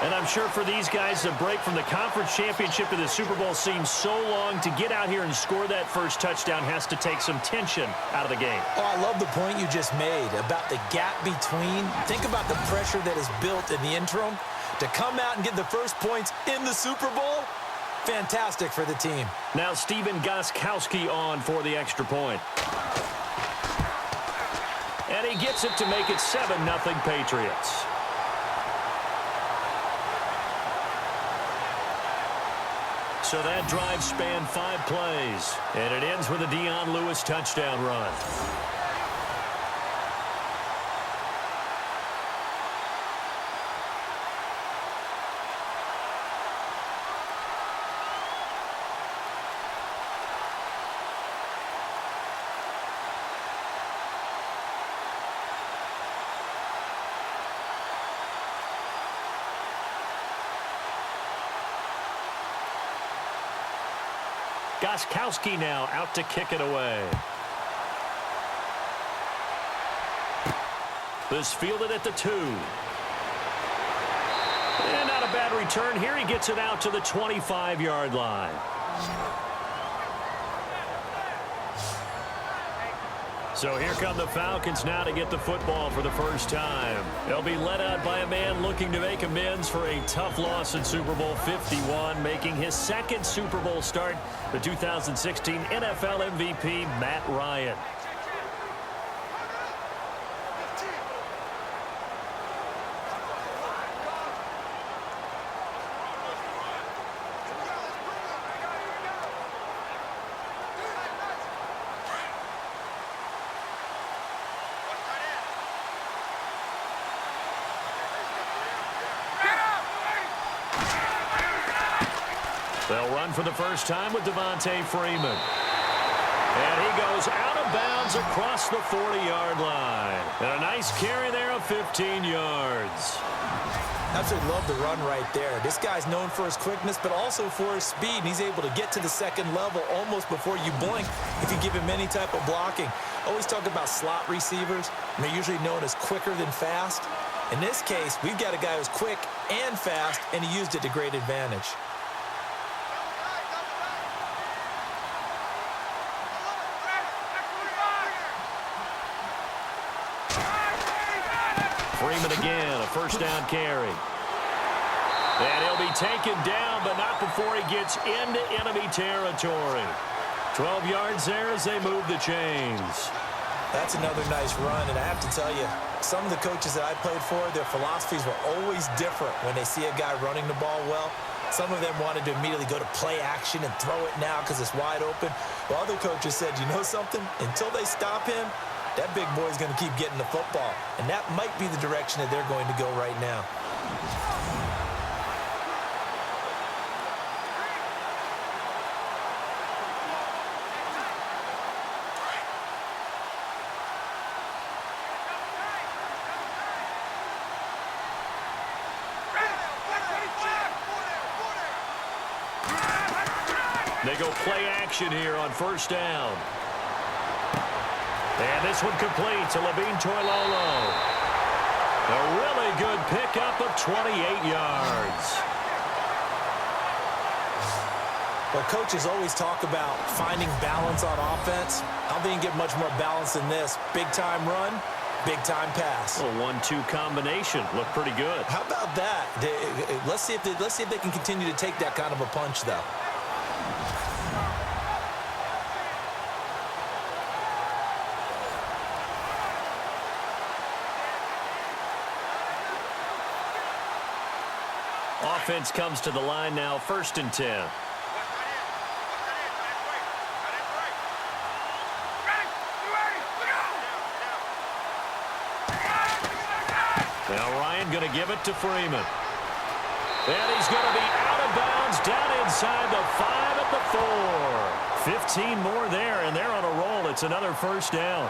And I'm sure for these guys, the break from the conference championship to the Super Bowl seems so long. To get out here and score that first touchdown has to take some tension out of the game. Oh, I love the point you just made about the gap between. Think about the pressure that is built in the interim. To come out and get the first points in the Super Bowl, fantastic for the team. Now Steven Gostkowski on for the extra point. And he gets it to make it 7-0 Patriots. So that drive spanned 5 plays, and it ends with a Dion Lewis touchdown run. Gostkowski now out to kick it away. This fielded at the 2. And not a bad return here. He gets it out to the 25-yard line. So here come the Falcons now to get the football for the first time. They'll be led out by a man looking to make amends for a tough loss in Super Bowl 51, making his second Super Bowl start, the 2016 NFL MVP, Matt Ryan. They'll run for the first time with Devontae Freeman. And he goes out of bounds across the 40-yard line. And a nice carry there of 15 yards. Absolutely love the run right there. This guy's known for his quickness, but also for his speed. And he's able to get to the second level almost before you blink if you give him any type of blocking. Always talk about slot receivers, and they're usually known as quicker than fast. In this case, we've got a guy who's quick and fast, and he used it to great advantage. Freeman again, a first down carry. And he'll be taken down, but not before he gets into enemy territory. 12 yards there as they move the chains. That's another nice run, and I have to tell you, some of the coaches that I played for, their philosophies were always different when they see a guy running the ball well. Some of them wanted to immediately go to play action and throw it now because it's wide open. While other coaches said, you know something? Until they stop him, that big boy's going to keep getting the football. And that might be the direction that they're going to go right now. They go play action here on first down. And this one complete to Levine Toilolo. A really good pickup of 28 yards. Well, coaches always talk about finding balance on offense. How they can get much more balance than this? Big-time run, big-time pass. A 1-2 combination. Looked pretty good. How about that? Let's see if they can continue to take that kind of a punch, though. Offense comes to the line now, 1st and 10. Now Ryan going to give it to Freeman. And he's going to be out of bounds down inside the 5 at the 4. 15 more there, and they're on a roll. It's another first down.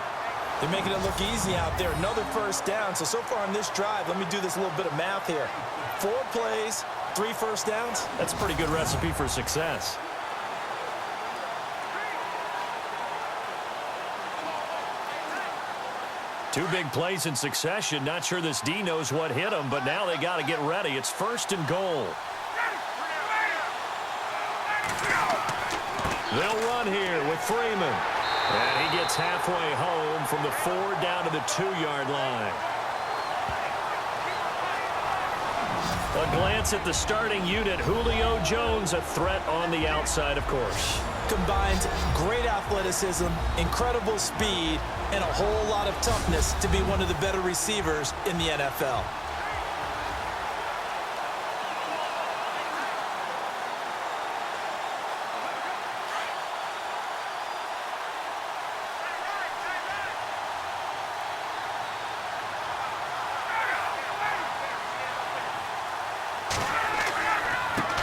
They're making it look easy out there. Another first down. So far on this drive, let me do this little bit of math here. 4 plays, 3 first downs. That's a pretty good recipe for success. Two big plays in succession. Not sure this D knows what hit him, but now they got to get ready. It's 1st and goal. They'll run here with Freeman. And he gets halfway home from the 4 down to the 2-yard line. A glance at the starting unit. Julio Jones, a threat on the outside, of course. Combines great athleticism, incredible speed, and a whole lot of toughness to be one of the better receivers in the NFL.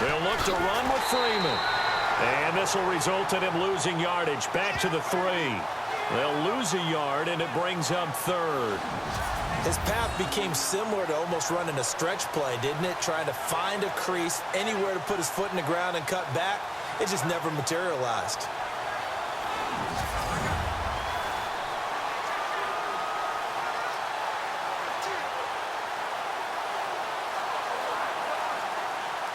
They'll look to run with Freeman. And this will result in him losing yardage. Back to the 3. They'll lose a yard, and it brings up 3rd. His path became similar to almost running a stretch play, didn't it? Trying to find a crease, anywhere to put his foot in the ground and cut back. It just never materialized.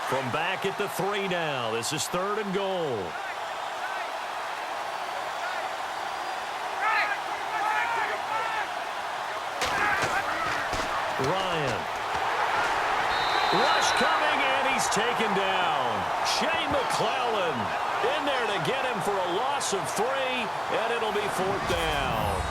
From back at the 3 now. This is 3rd and goal. Ryan. Rush coming, and he's taken down. Shane McClellan in there to get him for a loss of 3, and it'll be 4th down.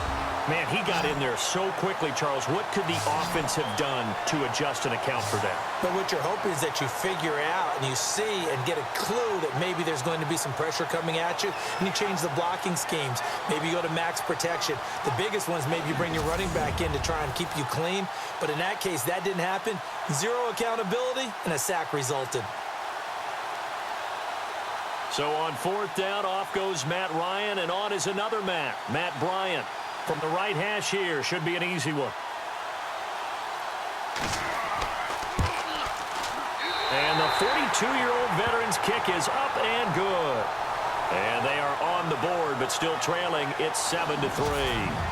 Man, he got in there so quickly, Charles. What could the offense have done to adjust and account for that? But what you're hoping is that you figure out and you see and get a clue that maybe there's going to be some pressure coming at you, and you change the blocking schemes. Maybe you go to max protection. The biggest one is maybe you bring your running back in to try and keep you clean. But in that case, that didn't happen. 0 accountability, and a sack resulted. So on 4th down, off goes Matt Ryan, and on is another Matt Bryant. From the right hash here, should be an easy one. And the 42-year-old veteran's kick is up and good. And they are on the board, but still trailing. It's 7-3.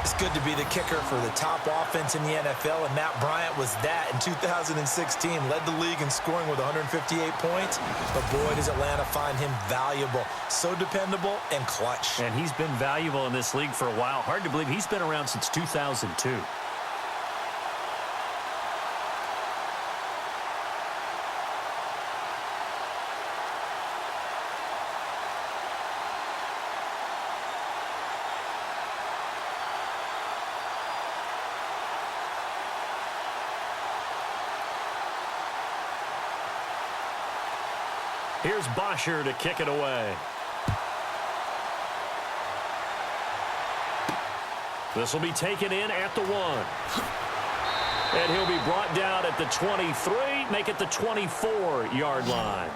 It's good to be the kicker for the top offense in the NFL, and Matt Bryant was that in 2016. Led the league in scoring with 158 points, but boy, does Atlanta find him valuable. So dependable and clutch. And he's been valuable in this league for a while. Hard to believe he's been around since 2002. Here's Bosher to kick it away. This will be taken in at the 1. And he'll be brought down at the 23, make it the 24-yard line.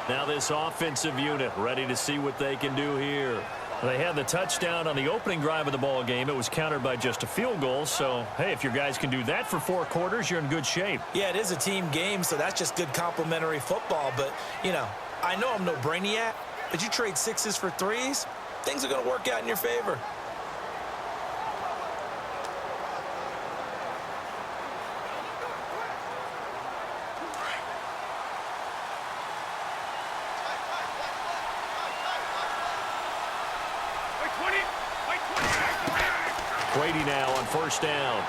Now this offensive unit ready to see what they can do here. They had the touchdown on the opening drive of the ball game. It was countered by just a field goal. So, hey, if your guys can do that for 4 quarters, you're in good shape. Yeah, it is a team game, so that's just good complementary football. But, you know, I know I'm no brainiac, but you trade 6s for 3s, things are going to work out in your favor. Brady now on 1st down.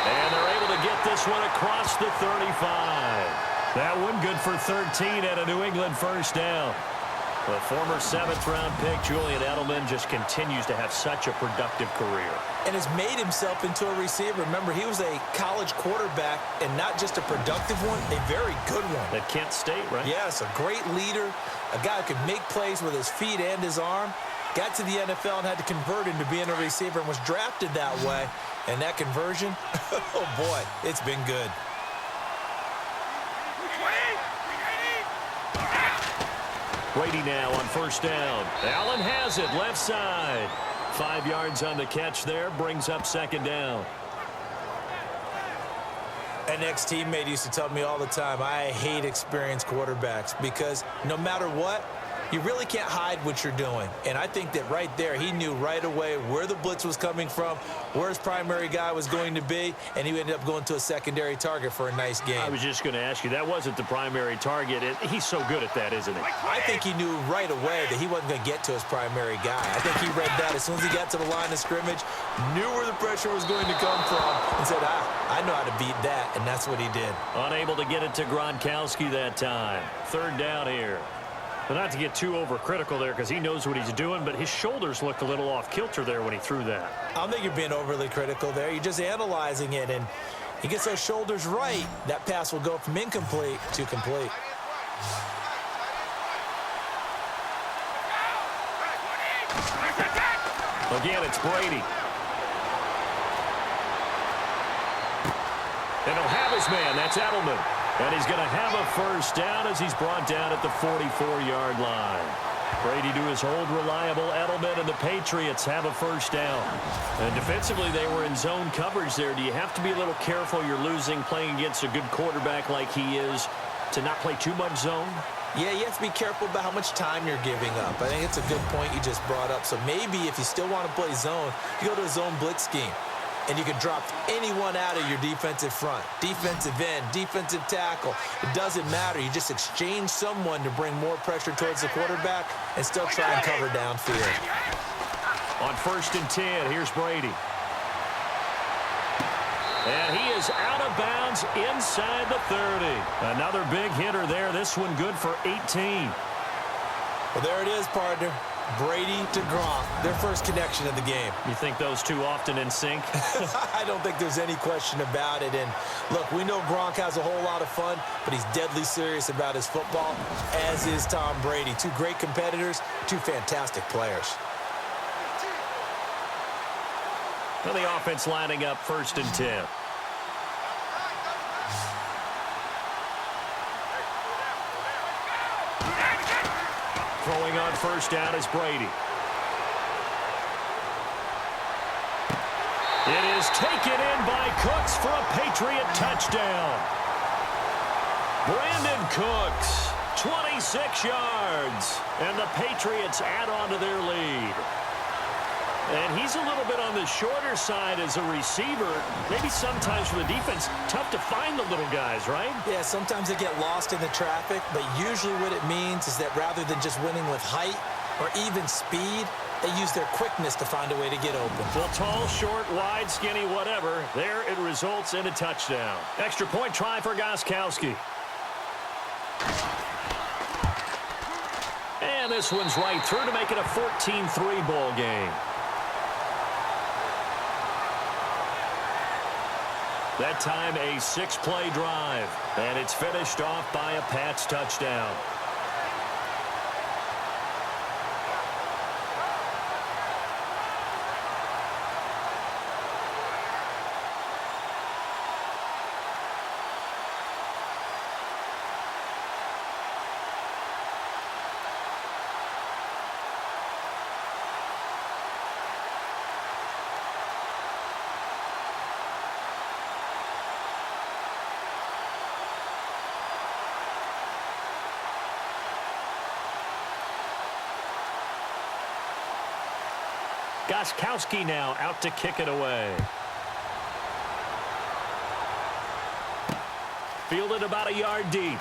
And they're able to get this one across the 35. That one good for 13 at a New England 1st down. The former 7th-round pick, Julian Edelman, just continues to have such a productive career. And has made himself into a receiver. Remember, he was a college quarterback, and not just a productive one, a very good one. At Kent State, right? Yes, a great leader, a guy who could make plays with his feet and his arm. Got to the NFL and had to convert into being a receiver and was drafted that way. And that conversion, oh boy, it's been good. Brady now on 1st down. Allen has it, left side. 5 yards on the catch there, brings up 2nd down. An ex-teammate used to tell me all the time, I hate experienced quarterbacks because no matter what, you really can't hide what you're doing. And I think that right there, he knew right away where the blitz was coming from, where his primary guy was going to be, and he ended up going to a secondary target for a nice game. I was just going to ask you, that wasn't the primary target. He's so good at that, isn't he? I think he knew right away that he wasn't going to get to his primary guy. I think he read that as soon as he got to the line of scrimmage, knew where the pressure was going to come from, and said, I know how to beat that, and that's what he did. Unable to get it to Gronkowski that time. 3rd down here. But not to get too overcritical there because he knows what he's doing, but his shoulders looked a little off kilter there when he threw that. I don't think you're being overly critical there. You're just analyzing it, and he gets those shoulders right. That pass will go from incomplete to complete. Again, it's Brady. And he'll have his man. That's Edelman. And he's going to have a first down as he's brought down at the 44-yard line. Brady to his old reliable Edelman, and the Patriots have a first down. And defensively, they were in zone coverage there. Do you have to be a little careful? You're losing playing against a good quarterback like he is to not play too much zone? Yeah, you have to be careful about how much time you're giving up. I think it's a good point you just brought up. So maybe if you still want to play zone, you go to a zone blitz scheme. And you can drop anyone out of your defensive front. Defensive end, defensive tackle. It doesn't matter. You just exchange someone to bring more pressure towards the quarterback and still try and cover downfield. On 1st and 10, here's Brady. And he is out of bounds inside the 30. Another big hitter there. This one good for 18. Well, there it is, partner. Brady to Gronk, their first connection of the game. You think those two often in sync? I don't think there's any question about it. And look, we know Gronk has a whole lot of fun, but he's deadly serious about his football, as is Tom Brady. Two great competitors, two fantastic players. Well, the offense lining up 1st and 10. Throwing on first down is Brady. It is taken in by Cooks for a Patriot touchdown. Brandon Cooks, 26 yards, and the Patriots add on to their lead. And he's a little bit on the shorter side as a receiver. Maybe sometimes for the defense, tough to find the little guys, right? Yeah, sometimes they get lost in the traffic, but usually what it means is that rather than just winning with height or even speed, they use their quickness to find a way to get open. Well, tall, short, wide, skinny, whatever, there it results in a touchdown. Extra point try for Gostkowski. And this one's right through to make it a 14-3 ball game. That time a 6-play drive, and it's finished off by a Pats touchdown. Gostkowski now out to kick it away. Fielded about a yard deep.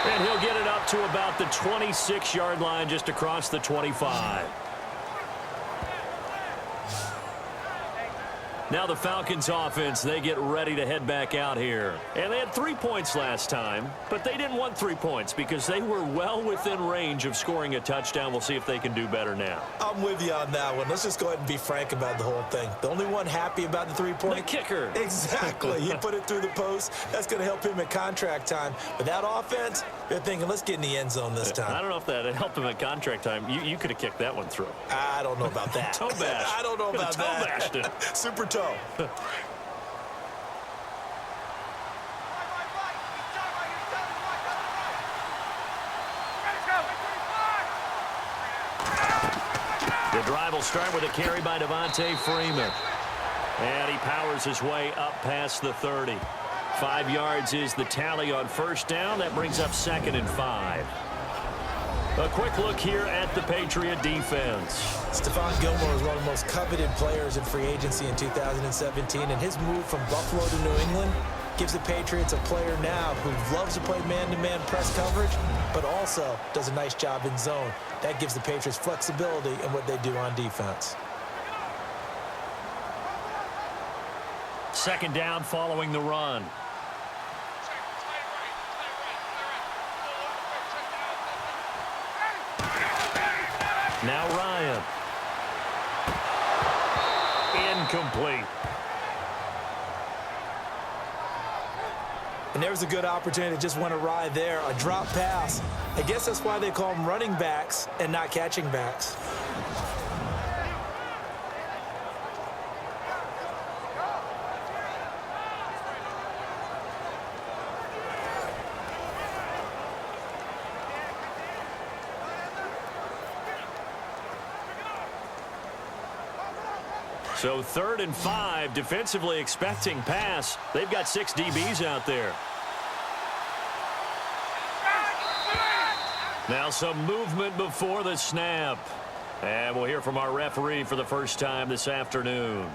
And he'll get it up to about the 26-yard line, just across the 25. Now the Falcons offense, they get ready to head back out here. And they had 3 points last time, but they didn't want 3 points because they were well within range of scoring a touchdown. We'll see if they can do better now. I'm with you on that one. Let's just go ahead and be frank about the whole thing. The only one happy about the 3-point? The kicker. Exactly. He put it through the post. That's going to help him at contract time. But that offense, they're thinking, let's get in the end zone this time. I don't know if that helped him at contract time. You could have kicked that one through. I don't know about that. Toe bash. I don't know about toe that. Toe bashed it. Super toe. The drive will start with a carry by Devontae Freeman. And he powers his way up past the 30. 5 yards is the tally on first down. That brings up 2nd and 5. A quick look here at the Patriot defense. Stephon Gilmore is one of the most coveted players in free agency in 2017, and his move from Buffalo to New England gives the Patriots a player now who loves to play man-to-man press coverage, but also does a nice job in zone. That gives the Patriots flexibility in what they do on defense. 2nd down following the run. Now Ryan. Incomplete. And there was a good opportunity to just went awry there. A drop pass. I guess that's why they call them running backs and not catching backs. So 3rd and 5, defensively expecting pass. They've got 6 DBs out there. Now some movement before the snap. And we'll hear from our referee for the first time this afternoon.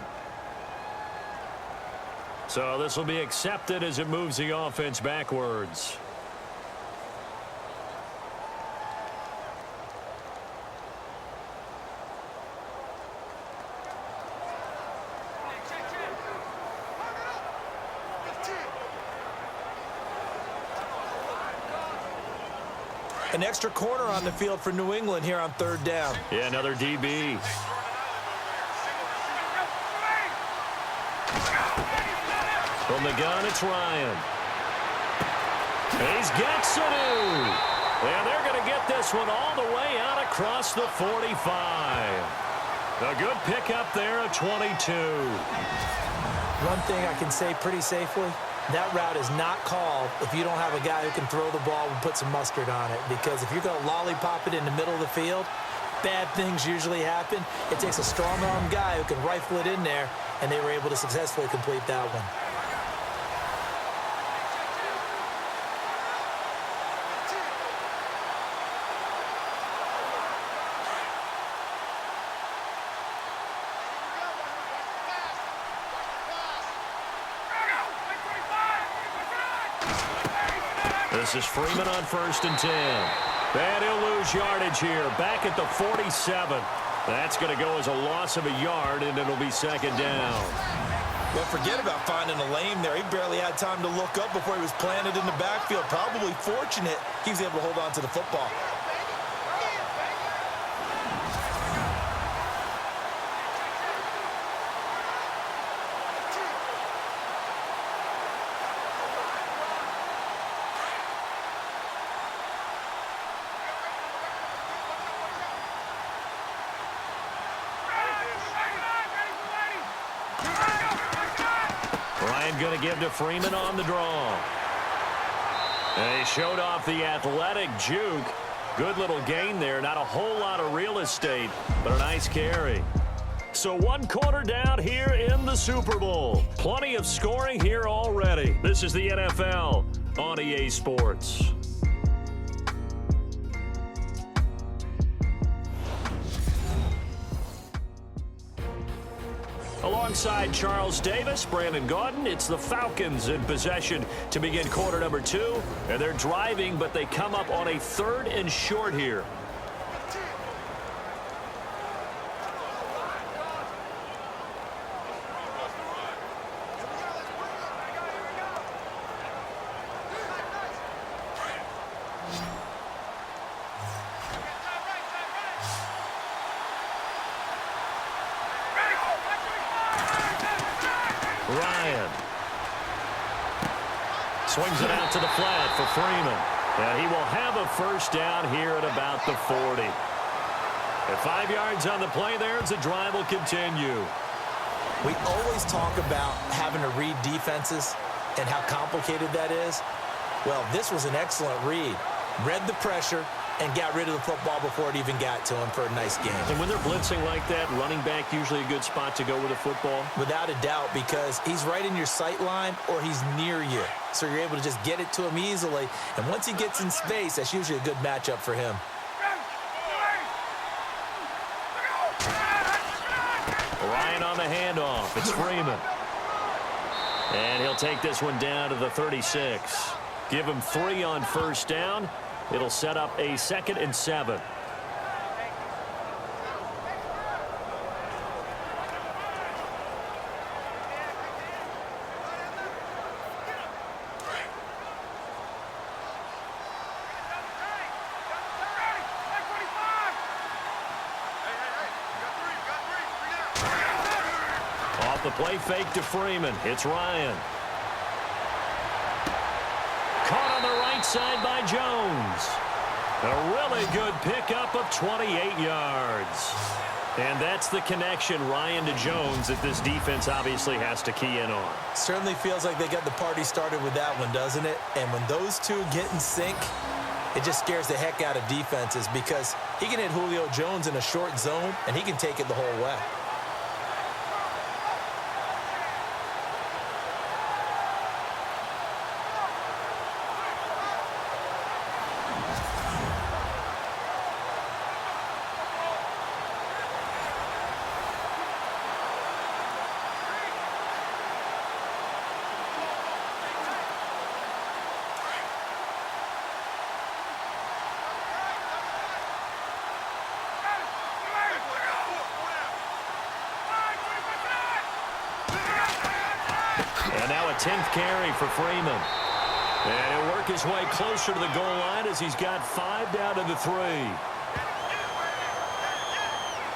So this will be accepted as it moves the offense backwards. An extra corner on the field for New England here on 3rd down. Yeah, another DB. From the gun, it's Ryan. He's got Sanu. And they're going to get this one all the way out across the 45. A good pickup there at 22. One thing I can say pretty safely, that route is not called if you don't have a guy who can throw the ball and put some mustard on it. Because if you're going to lollipop it in the middle of the field, bad things usually happen. It takes a strong-arm guy who can rifle it in there, and they were able to successfully complete that one. This is Freeman on 1st and 10. And he'll lose yardage here. Back at the 47. That's going to go as a loss of a yard, and it'll be 2nd down. Well, forget about finding a lane there. He barely had time to look up before he was planted in the backfield. Probably fortunate he was able to hold on to the football. Going to give to Freeman on the draw. And he showed off the athletic juke. Good little gain there. Not a whole lot of real estate, but a nice carry. So 1 quarter down here in the Super Bowl. Plenty of scoring here already. This is the NFL on EA Sports. Alongside Charles Davis, Brandon Gaudin, it's the Falcons in possession to begin quarter number 2. And they're driving, but they come up on a 3rd and short here. Ryan swings it out to the flat for Freeman. And he will have a 1st down here at about the 40. At 5 yards on the play there as the drive will continue. We always talk about having to read defenses and how complicated that is. Well, this was an excellent read. Read the pressure and got rid of the football before it even got to him for a nice game. And when they're blitzing like that, running back usually a good spot to go with the football? Without a doubt, because he's right in your sight line or he's near you. So you're able to just get it to him easily. And once he gets in space, that's usually a good matchup for him. Ryan on the handoff. It's Freeman. And he'll take this one down to the 36. Give him 3 on 1st down. It'll set up a 2nd and 7. Off the play fake to Freeman. It's Ryan. Caught on the right side by Jones. A really good pickup of 28 yards. And that's the connection, Ryan to Jones, that this defense obviously has to key in on. Certainly feels like they got the party started with that one, doesn't it? And when those two get in sync, it just scares the heck out of defenses because he can hit Julio Jones in a short zone, and he can take it the whole way. 10th carry for Freeman. And he'll work his way closer to the goal line as he's got 5 down to the 3.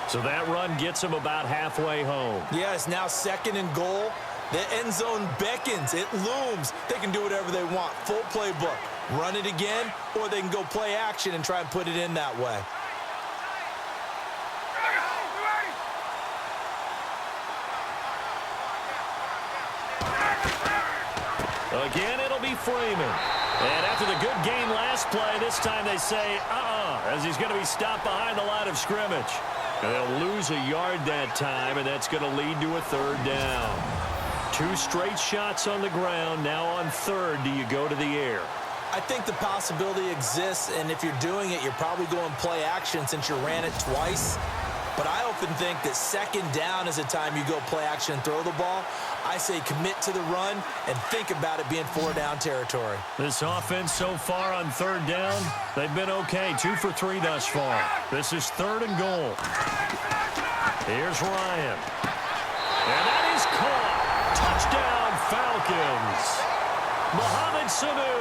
So that run gets him about halfway home. Yeah, it's now 2nd and goal. The end zone beckons. It looms. They can do whatever they want. Full playbook. Run it again, or they can go play action and try and put it in that way. Again, it'll be Freeman. And after the good game last play, this time they say, as he's going to be stopped behind the line of scrimmage. And they'll lose a yard that time, and that's going to lead to a 3rd down. 2 straight shots on the ground. Now on 3rd, do you go to the air? I think the possibility exists, and if you're doing it, you're probably going play action since you ran it twice. But I often think that 2nd down is a time you go play action and throw the ball. I say commit to the run and think about it being 4-down territory. This offense so far on 3rd down, they've been okay. 2 for 3 thus far. This is 3rd and goal. Here's Ryan. And that is caught. Touchdown, Falcons. Mohamed Sanu,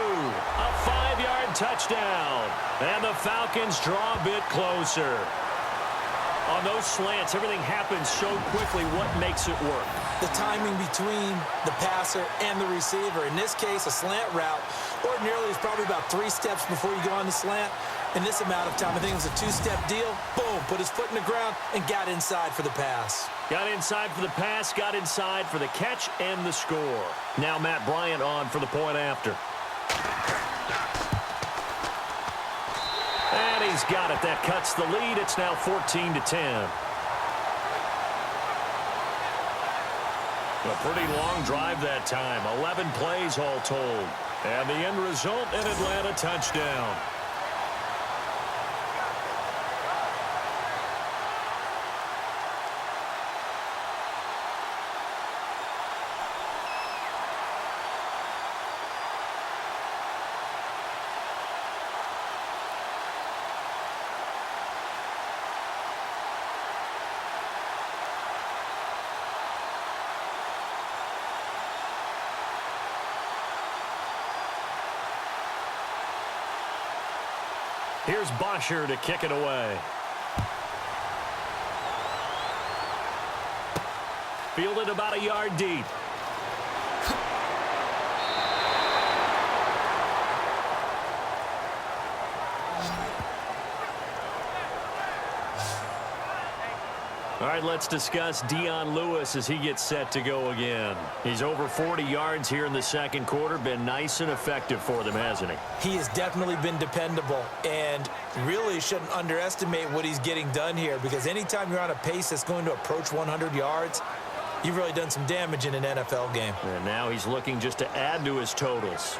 a 5-yard touchdown. And the Falcons draw a bit closer. On those slants, everything happens so quickly. What makes it work? The timing between the passer and the receiver. In this case, a slant route ordinarily is probably about 3 steps before you go on the slant. In this amount of time, I think it was a 2-step deal. Boom, put his foot in the ground and got inside for the pass. Got inside for the pass, got inside for the catch and the score. Now Matt Bryant on for the point after. And he's got it. That cuts the lead. It's now 14-10. A pretty long drive that time. 11 plays all told. And the end result, an Atlanta touchdown. Here's Bosher to kick it away. Fielded about a yard deep. All right, let's discuss Dion Lewis as he gets set to go again. He's over 40 yards here in the 2nd quarter. Been nice and effective for them, hasn't he? He has definitely been dependable, and really shouldn't underestimate what he's getting done here, because anytime you're on a pace that's going to approach 100 yards, you've really done some damage in an NFL game. And now he's looking just to add to his totals.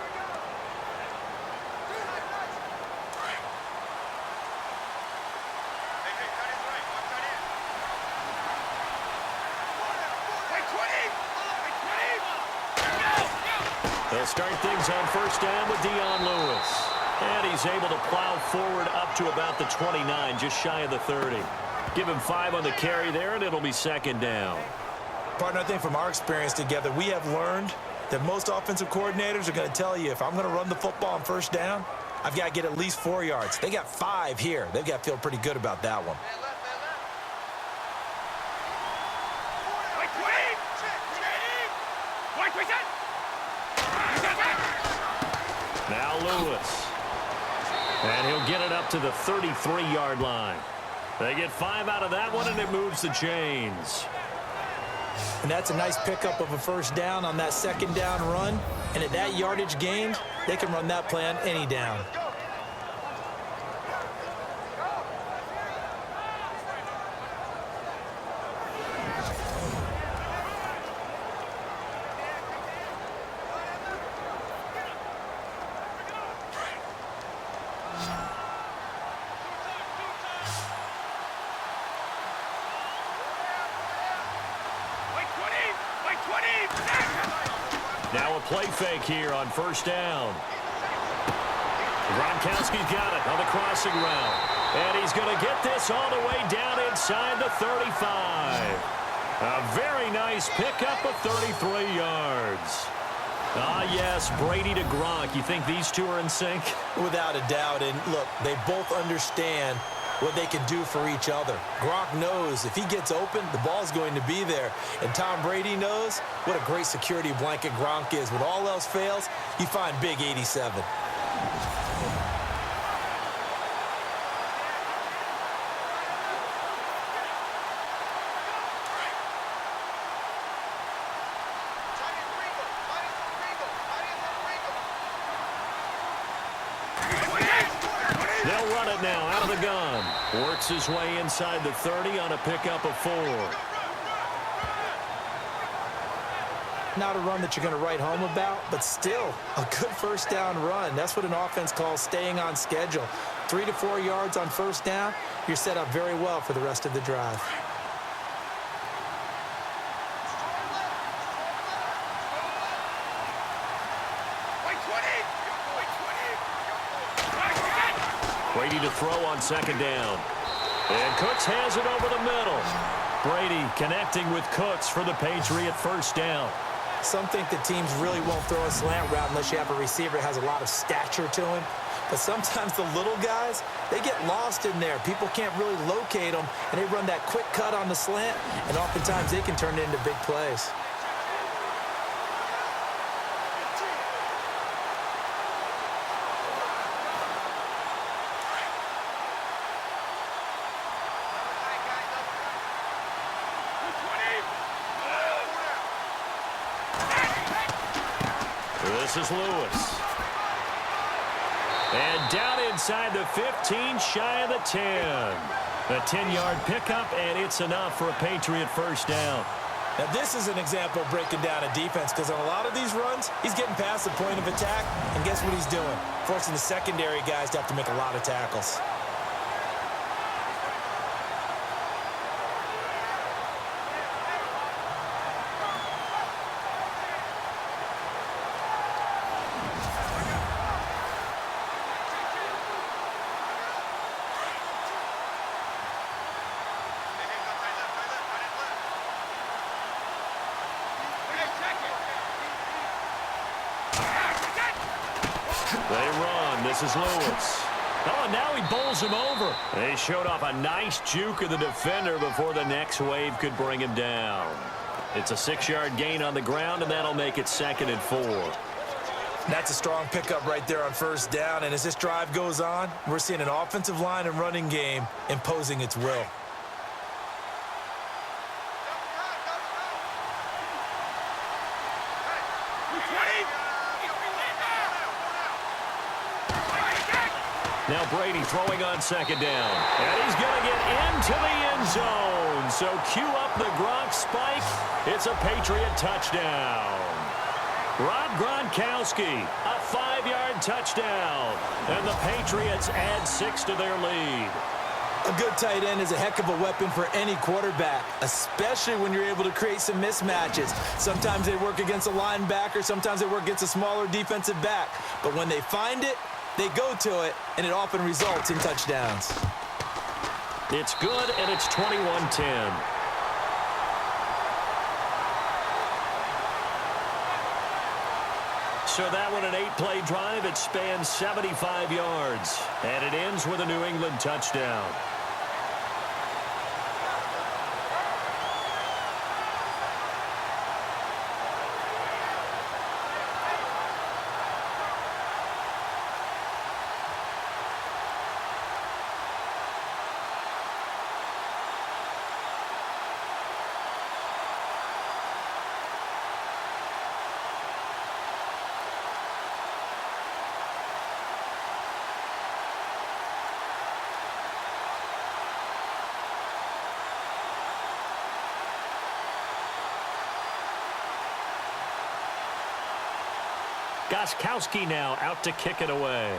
They'll start things on 1st down with Dion Lewis. And he's able to plow forward up to about the 29, just shy of the 30. Give him 5 on the carry there, and it'll be 2nd down. Partner, I think from our experience together, we have learned that most offensive coordinators are going to tell you, if I'm going to run the football on 1st down, I've got to get at least 4 yards. They got 5 here. They've got to feel pretty good about that one. Now Lewis. And he'll get it up to the 33-yard line. They get 5 out of that one, and it moves the chains. And that's a nice pickup of a 1st down on that 2nd down run. And at that yardage gained, they can run that play on any down. Now a play fake here on 1st down. Gronkowski's got it on the crossing route. And he's going to get this all the way down inside the 35. A very nice pickup of 33 yards. Yes, Brady to Gronk. You think these two are in sync? Without a doubt. And look, they both understand what they can do for each other. Gronk knows if he gets open, the ball's going to be there. And Tom Brady knows what a great security blanket Gronk is. When all else fails, you find big 87. They'll run it now out of the gun. Works his way inside the 30 on a pickup of 4. Not a run that you're going to write home about, but still a good first down run. That's what an offense calls staying on schedule. 3 to 4 yards on first down, you're set up very well for the rest of the drive. Brady to throw on second down. And Cooks has it over the middle. Brady connecting with Cooks for the Patriot first down. Some think the teams really won't throw a slant route unless you have a receiver that has a lot of stature to him. But sometimes the little guys, they get lost in there. People can't really locate them, and they run that quick cut on the slant, and oftentimes they can turn it into big plays. This is Lewis. And down inside the 15, shy of the 10. A 10-yard pickup, and it's enough for a Patriot first down. Now, this is an example of breaking down a defense, because on a lot of these runs, he's getting past the point of attack, and guess what he's doing? Forcing the secondary guys to have to make a lot of tackles. They run. This is Lewis. Oh, and now he bowls him over. They showed off a nice juke of the defender before the next wave could bring him down. It's a 6-yard gain on the ground, and that'll make it 2nd and 4. That's a strong pickup right there on first down, and as this drive goes on, we're seeing an offensive line and running game imposing its will. Now Brady throwing on second down. And he's going to get into the end zone. So cue up the Gronk spike. It's a Patriot touchdown. Rob Gronkowski, a 5-yard touchdown. And the Patriots add 6 to their lead. A good tight end is a heck of a weapon for any quarterback, especially when you're able to create some mismatches. Sometimes they work against a linebacker. Sometimes they work against a smaller defensive back. But when they find it, they go to it, and it often results in touchdowns. It's good, and it's 21-10. So that one, an 8-play drive. It spans 75 yards, and it ends with a New England touchdown. Gostkowski now out to kick it away.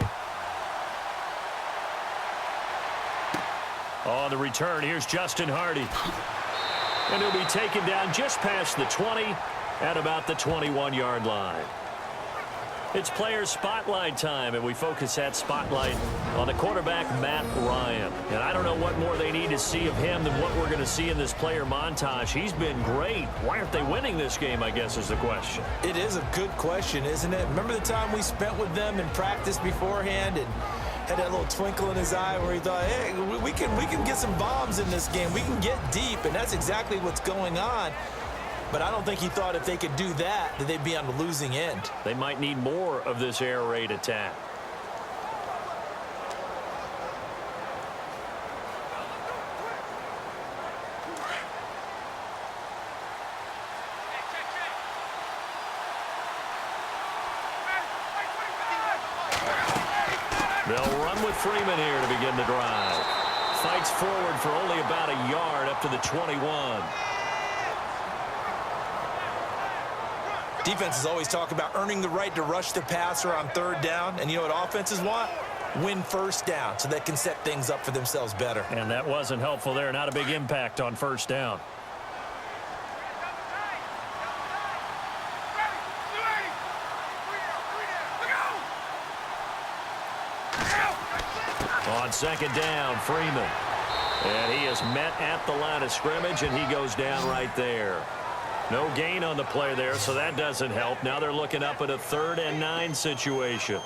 On the return, here's Justin Hardy. And he'll be taken down just past the 20 at about the 21-yard line. It's player spotlight time, and we focus that spotlight on the quarterback, Matt Ryan. And I don't know what more they need to see of him than what we're going to see in this player montage. He's been great. Why aren't they winning this game, I guess, is the question. It is a good question, isn't it? Remember the time we spent with them in practice beforehand and had that little twinkle in his eye where he thought, hey, we can get some bombs in this game. We can get deep, and that's exactly what's going on. But I don't think he thought if they could do that they'd be on the losing end. They might need more of this air raid attack. They'll run with Freeman here to begin the drive. Fights forward for only about a yard up to the 21. Defenses always talk about earning the right to rush the passer on third down. And you know what offenses want? Win first down so they can set things up for themselves better. And that wasn't helpful there. Not a big impact on first down. On second down, Freeman. And he is met at the line of scrimmage, and he goes down right there. No gain on the play there, so that doesn't help. Now they're looking up at a 3rd and 9 situation.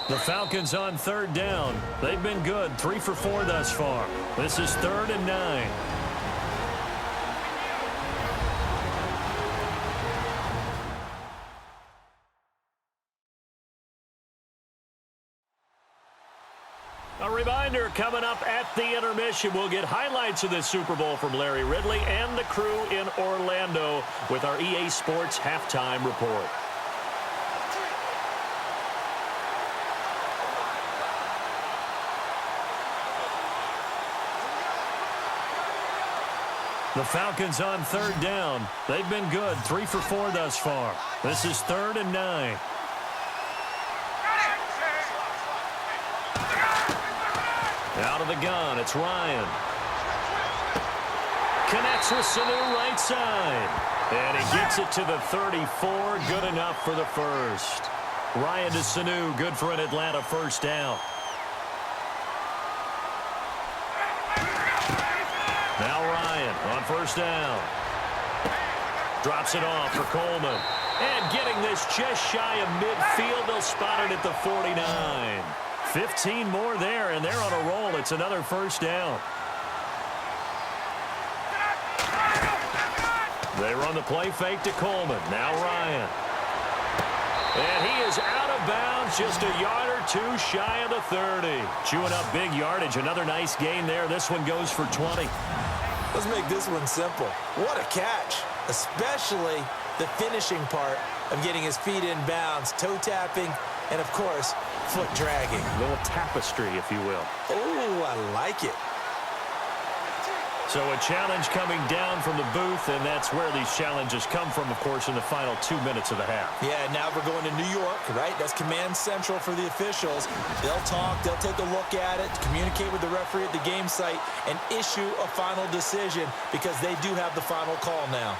The Falcons on 3rd down. They've been good, 3 for 4 thus far. This is 3rd and 9. A reminder, coming up at the intermission, we'll get highlights of this Super Bowl from Larry Ridley and the crew in Orlando with our EA Sports Halftime Report. The Falcons on 3rd down. They've been good, 3 for 4 thus far. This is 3rd and 9. Out of the gun, it's Ryan. Connects with Sanu right side. And he gets it to the 34. Good enough for the first. Ryan to Sanu, good for an Atlanta first down. Now Ryan on first down. Drops it off for Coleman. And getting this just shy of midfield, they'll spot it at the 49. 15 more there, and they're on a roll. It's another first down. They run the play fake to Coleman. Now Ryan. And he is out of bounds, just a yard or two shy of the 30. Chewing up big yardage. Another nice gain there. This one goes for 20. Let's make this one simple. What a catch, especially the finishing part of getting his feet in bounds, toe tapping, and, of course, foot dragging. A little tapestry, if you will. Oh, I like it. So a challenge coming down from the booth, and that's where these challenges come from, of course, in the final 2 minutes of the half. Yeah, now we're going to New York, right? That's command central for the officials. They'll talk, they'll take a look at it, communicate with the referee at the game site, and issue a final decision because they do have the final call now.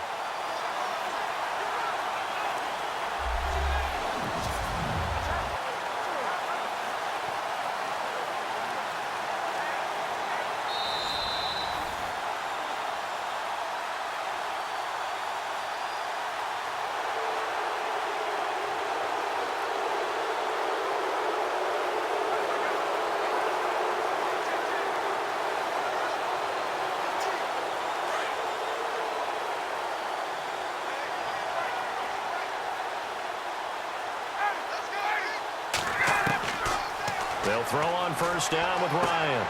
They'll throw on first down with Ryan.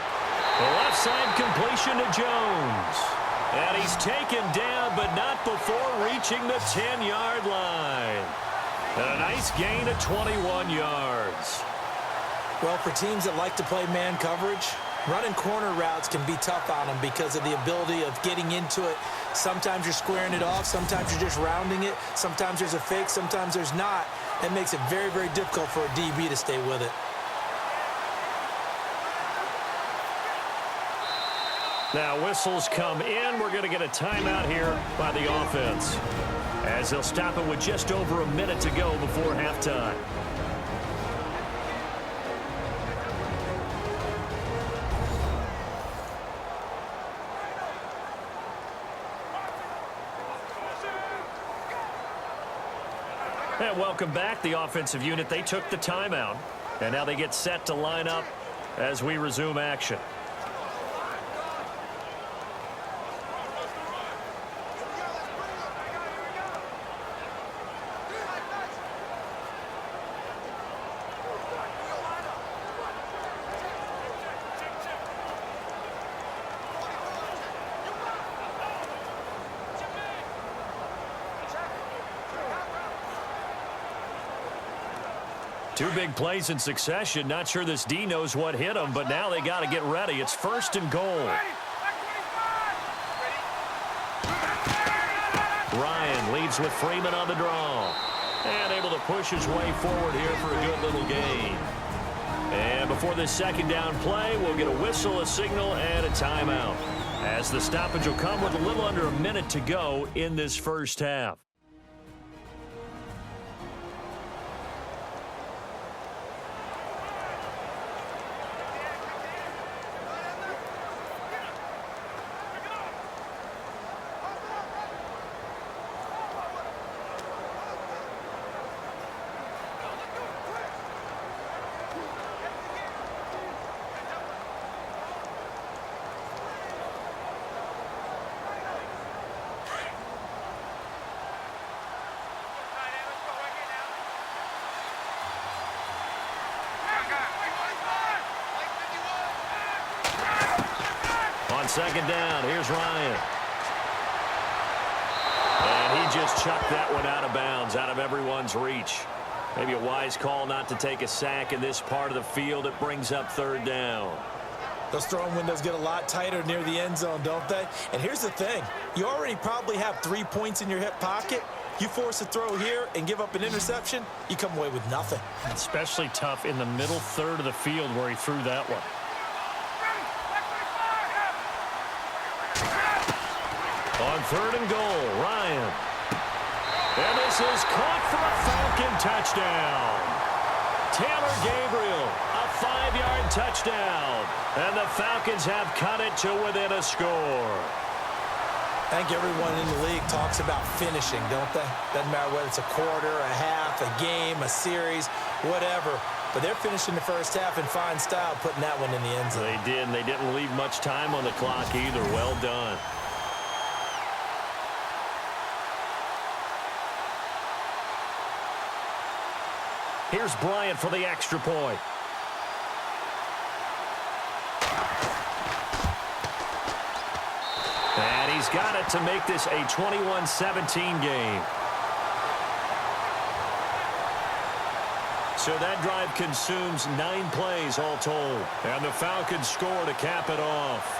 The left side completion to Jones. And he's taken down, but not before reaching the 10-yard line. And a nice gain of 21 yards. Well, for teams that like to play man coverage, running corner routes can be tough on them because of the ability of getting into it. Sometimes you're squaring it off. Sometimes you're just rounding it. Sometimes there's a fake. Sometimes there's not. That makes it very, very difficult for a DB to stay with it. Now whistles come in. We're going to get a timeout here by the offense, as they'll stop it with just over a minute to go before halftime. And welcome back, the offensive unit. They took the timeout, and now they get set to line up as we resume action. Two big plays in succession. Not sure this D knows what hit him, but now they got to get ready. It's 1st and goal. Ryan leads with Freeman on the draw. And able to push his way forward here for a good little gain. And before this second down play, we'll get a whistle, a signal, and a timeout, as the stoppage will come with a little under a minute to go in this first half. On second down, here's Ryan. And he just chucked that one out of bounds, out of everyone's reach. Maybe a wise call not to take a sack in this part of the field. It brings up 3rd down. Those throwing windows get a lot tighter near the end zone, don't they? And here's the thing. You already probably have 3 points in your hip pocket. You force a throw here and give up an interception, you come away with nothing. Especially tough in the middle third of the field where he threw that one. On 3rd and goal, Ryan. And this is caught for a Falcon touchdown. Taylor Gabriel, a 5-yard touchdown. And the Falcons have cut it to within a score. I think everyone in the league talks about finishing, don't they? Doesn't matter whether it's a quarter, a half, a game, a series, whatever. But they're finishing the first half in fine style, putting that one in the end zone. They did, and they didn't leave much time on the clock either. Well done. Here's Bryant for the extra point. And he's got it to make this a 21-17 game. So that drive consumes 9 plays all told. And the Falcons score to cap it off.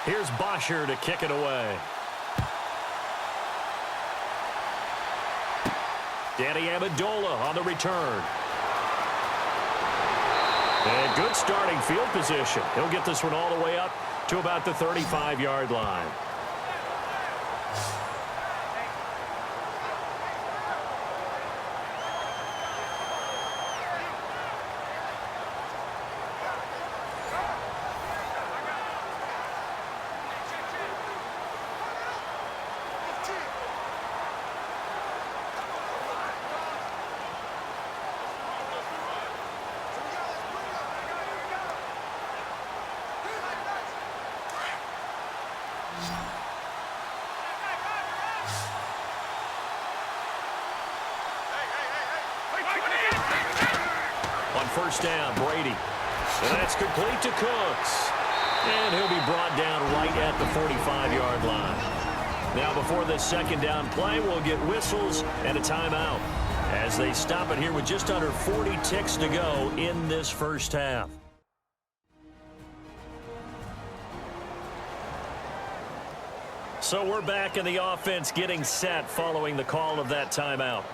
Here's Bosher to kick it away. Danny Amendola on the return. And good starting field position. He'll get this one all the way up to about the 35-yard line. first down. Brady. And that's complete to Cooks. And he'll be brought down right at the 45-yard line. Now, before this second down play, we'll get whistles and a timeout as they stop it here with just under 40 ticks to go in this first half. So we're back in the offense getting set following the call of that timeout.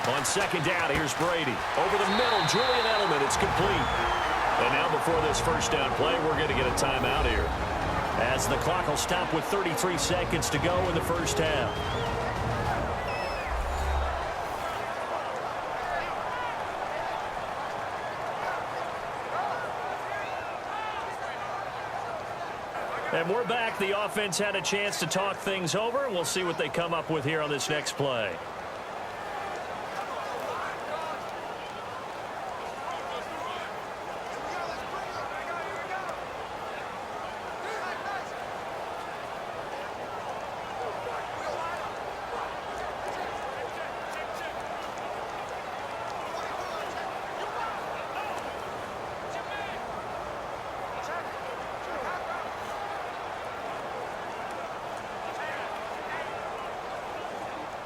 On second down, here's Brady. Over the middle, Julian Edelman. It's complete. And now before this first down play, we're going to get a timeout here, as the clock will stop with 33 seconds to go in the first half. And we're back. The offense had a chance to talk things over, and we'll see what they come up with here on this next play.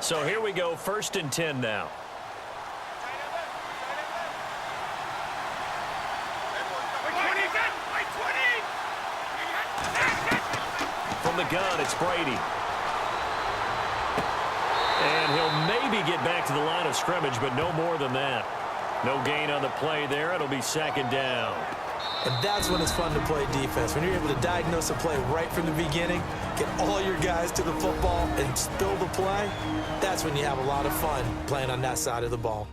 So here we go, 1st and 10 now. From the gun, it's Brady. And he'll maybe get back to the line of scrimmage, but no more than that. No gain on the play there. It'll be 2nd down. And that's when it's fun to play defense. When you're able to diagnose a play right from the beginning, get all your guys to the football and spill the play, that's when you have a lot of fun playing on that side of the ball.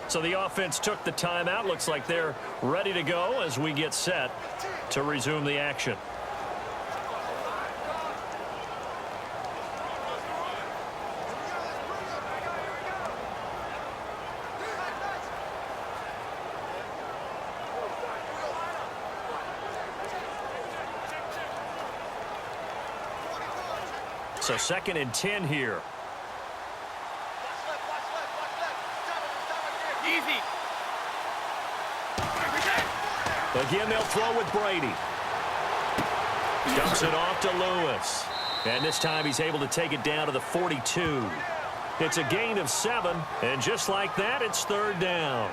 So the offense took the timeout. Looks like they're ready to go as we get set to resume the action. So 2nd and 10 here. Easy. Again, they'll throw with Brady. Dumps it off to Lewis. And this time he's able to take it down to the 42. It's a gain of 7, and just like that, it's 3rd down.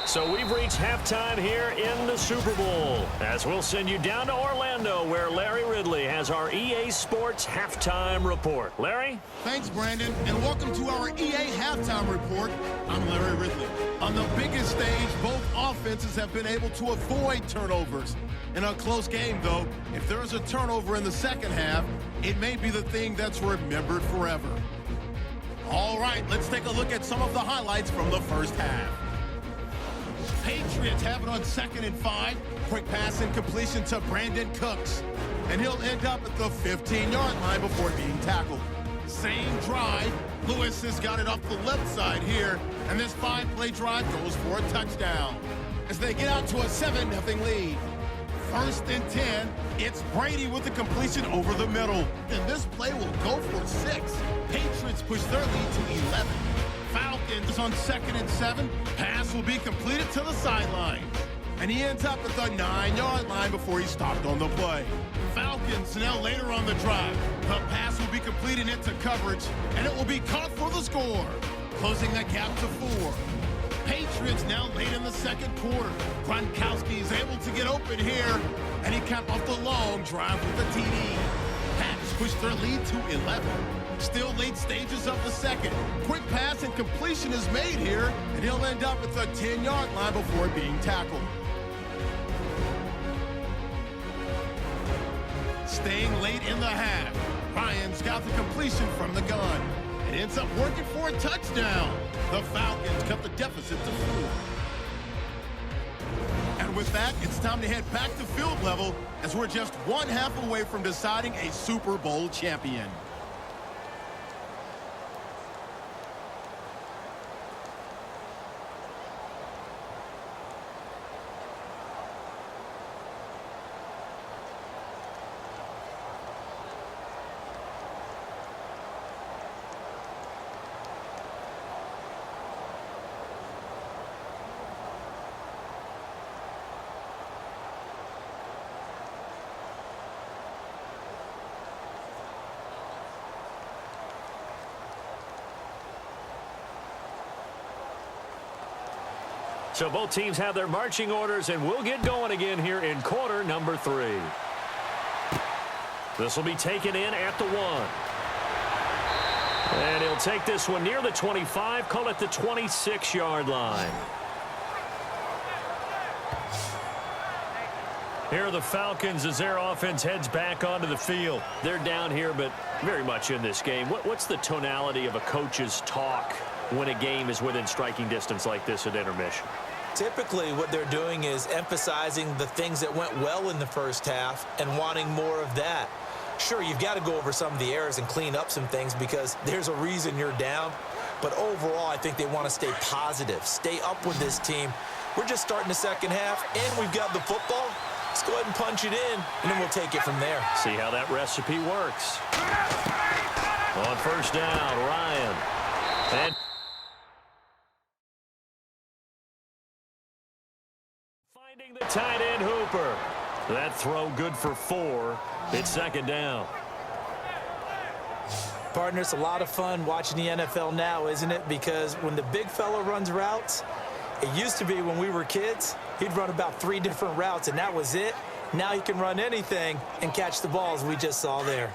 So we've reached halftime here in the Super Bowl, as we'll send you down to Orlando, where Larry Ridley has our EA Sports Halftime Report. Larry? Thanks, Brandon, and welcome to our EA Halftime Report. I'm Larry Ridley. On the biggest stage, both offenses have been able to avoid turnovers. In a close game, though, if there is a turnover in the second half, it may be the thing that's remembered forever. All right, let's take a look at some of the highlights from the first half. Patriots have it on 2nd and 5. Quick pass and completion to Brandon Cooks. And he'll end up at the 15-yard line before being tackled. Same drive. Lewis has got it off the left side here. And this 5-play drive goes for a touchdown as they get out to a 7-0 lead. 1st and 10. It's Brady with the completion over the middle. And this play will go for 6. Patriots push their lead to 11. Falcons on 2nd and 7. Pass will be completed to the sideline. And he ends up at the 9-yard line before he stopped on the play. Falcons now later on the drive. The pass will be completed into coverage, and it will be caught for the score, closing that gap to 4. Patriots now late in the second quarter. Gronkowski is able to get open here, and he capped off the long drive with the TD. Pats push their lead to 11. Still late stages of the second. Quick pass and completion is made here, and he'll end up at the 10-yard line before being tackled. Staying late in the half. Ryan's got the completion from the gun. It ends up working for a touchdown. The Falcons cut the deficit to 4. And with that, it's time to head back to field level as we're just one half away from deciding a Super Bowl champion. So both teams have their marching orders, and we'll get going again here in quarter number 3. This will be taken in at the 1. And he'll take this one near the 25, call it the 26-yard line. Here are the Falcons as their offense heads back onto the field. They're down here, but very much in this game. What's the tonality of a coach's talk when a game is within striking distance like this at intermission? Typically, what they're doing is emphasizing the things that went well in the first half and wanting more of that. Sure, you've got to go over some of the errors and clean up some things because there's a reason you're down. But overall, I think they want to stay positive, stay up with this team. We're just starting the second half, and we've got the football. Let's go ahead and punch it in, and then we'll take it from there. See how that recipe works. On first down, Ryan. And finding the tight end, Hooper. That throw good for 4. It's second down. Partner, it's a lot of fun watching the NFL now, isn't it? Because when the big fella runs routes, it used to be when we were kids, he'd run about 3 different routes, and that was it. Now he can run anything and catch the balls we just saw there.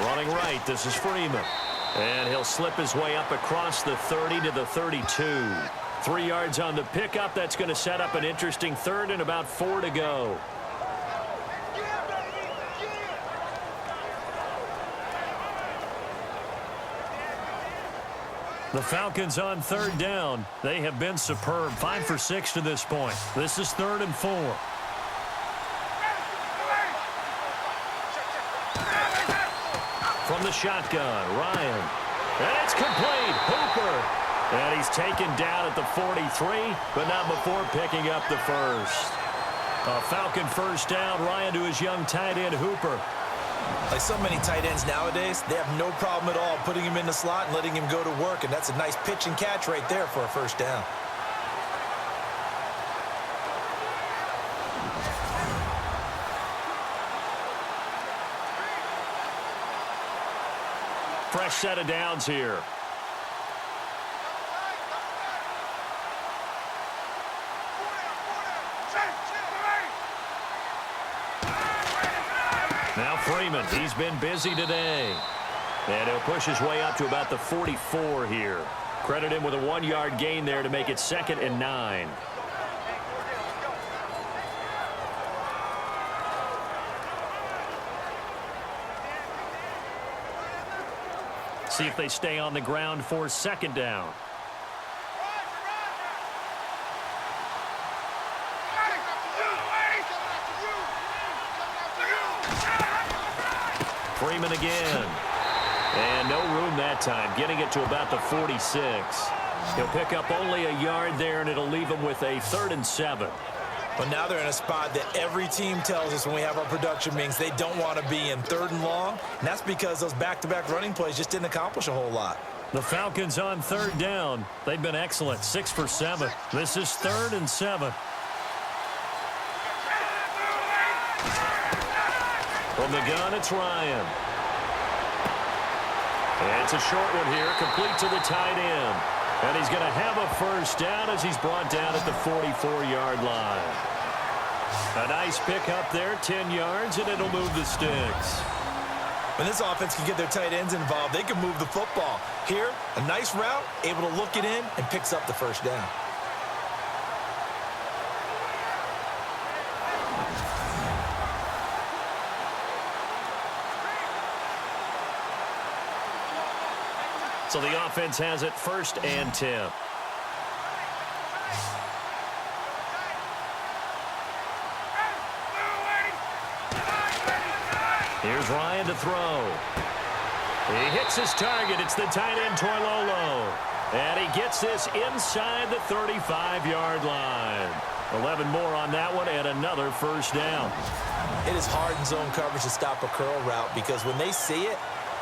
Running right, this is Freeman. And he'll slip his way up across the 30 to the 32. 3 yards on the pickup. That's going to set up an interesting third and about 4 to go. The Falcons on third down. They have been superb. 5 for 6 to this point. This is 3rd and 4. From the shotgun, Ryan. And it's complete. Hooper. And he's taken down at the 43, but not before picking up the first. A Falcon first down. Ryan to his young tight end, Hooper. Like so many tight ends nowadays, they have no problem at all putting him in the slot and letting him go to work, and that's a nice pitch and catch right there for a first down. Fresh set of downs here. Now Freeman, he's been busy today. And he'll push his way up to about the 44 here. Credit him with a 1-yard gain there to make it 2nd and 9. See if they stay on the ground for second down. Freeman again. And no room that time, getting it to about the 46. He'll pick up only a yard there, and it'll leave him with a 3rd and 7. But now they're in a spot that every team tells us when we have our production meetings they don't want to be in, 3rd and long. And that's because those back-to-back running plays just didn't accomplish a whole lot. The Falcons on 3rd down. They've been excellent, 6 for 7. This is 3rd and 7. From the gun, it's Ryan. And it's a short one here, complete to the tight end. And he's going to have a first down as he's brought down at the 44-yard line. A nice pick up there, 10 yards, and it'll move the sticks. When this offense can get their tight ends involved, they can move the football. Here, a nice route, able to look it in, and picks up the first down. So the offense has it 1st and 10. Here's Ryan to throw. He hits his target. It's the tight end, Toilolo. And he gets this inside the 35-yard line. 11 more on that one and another first down. It is hard in zone coverage to stop a curl route because when they see it,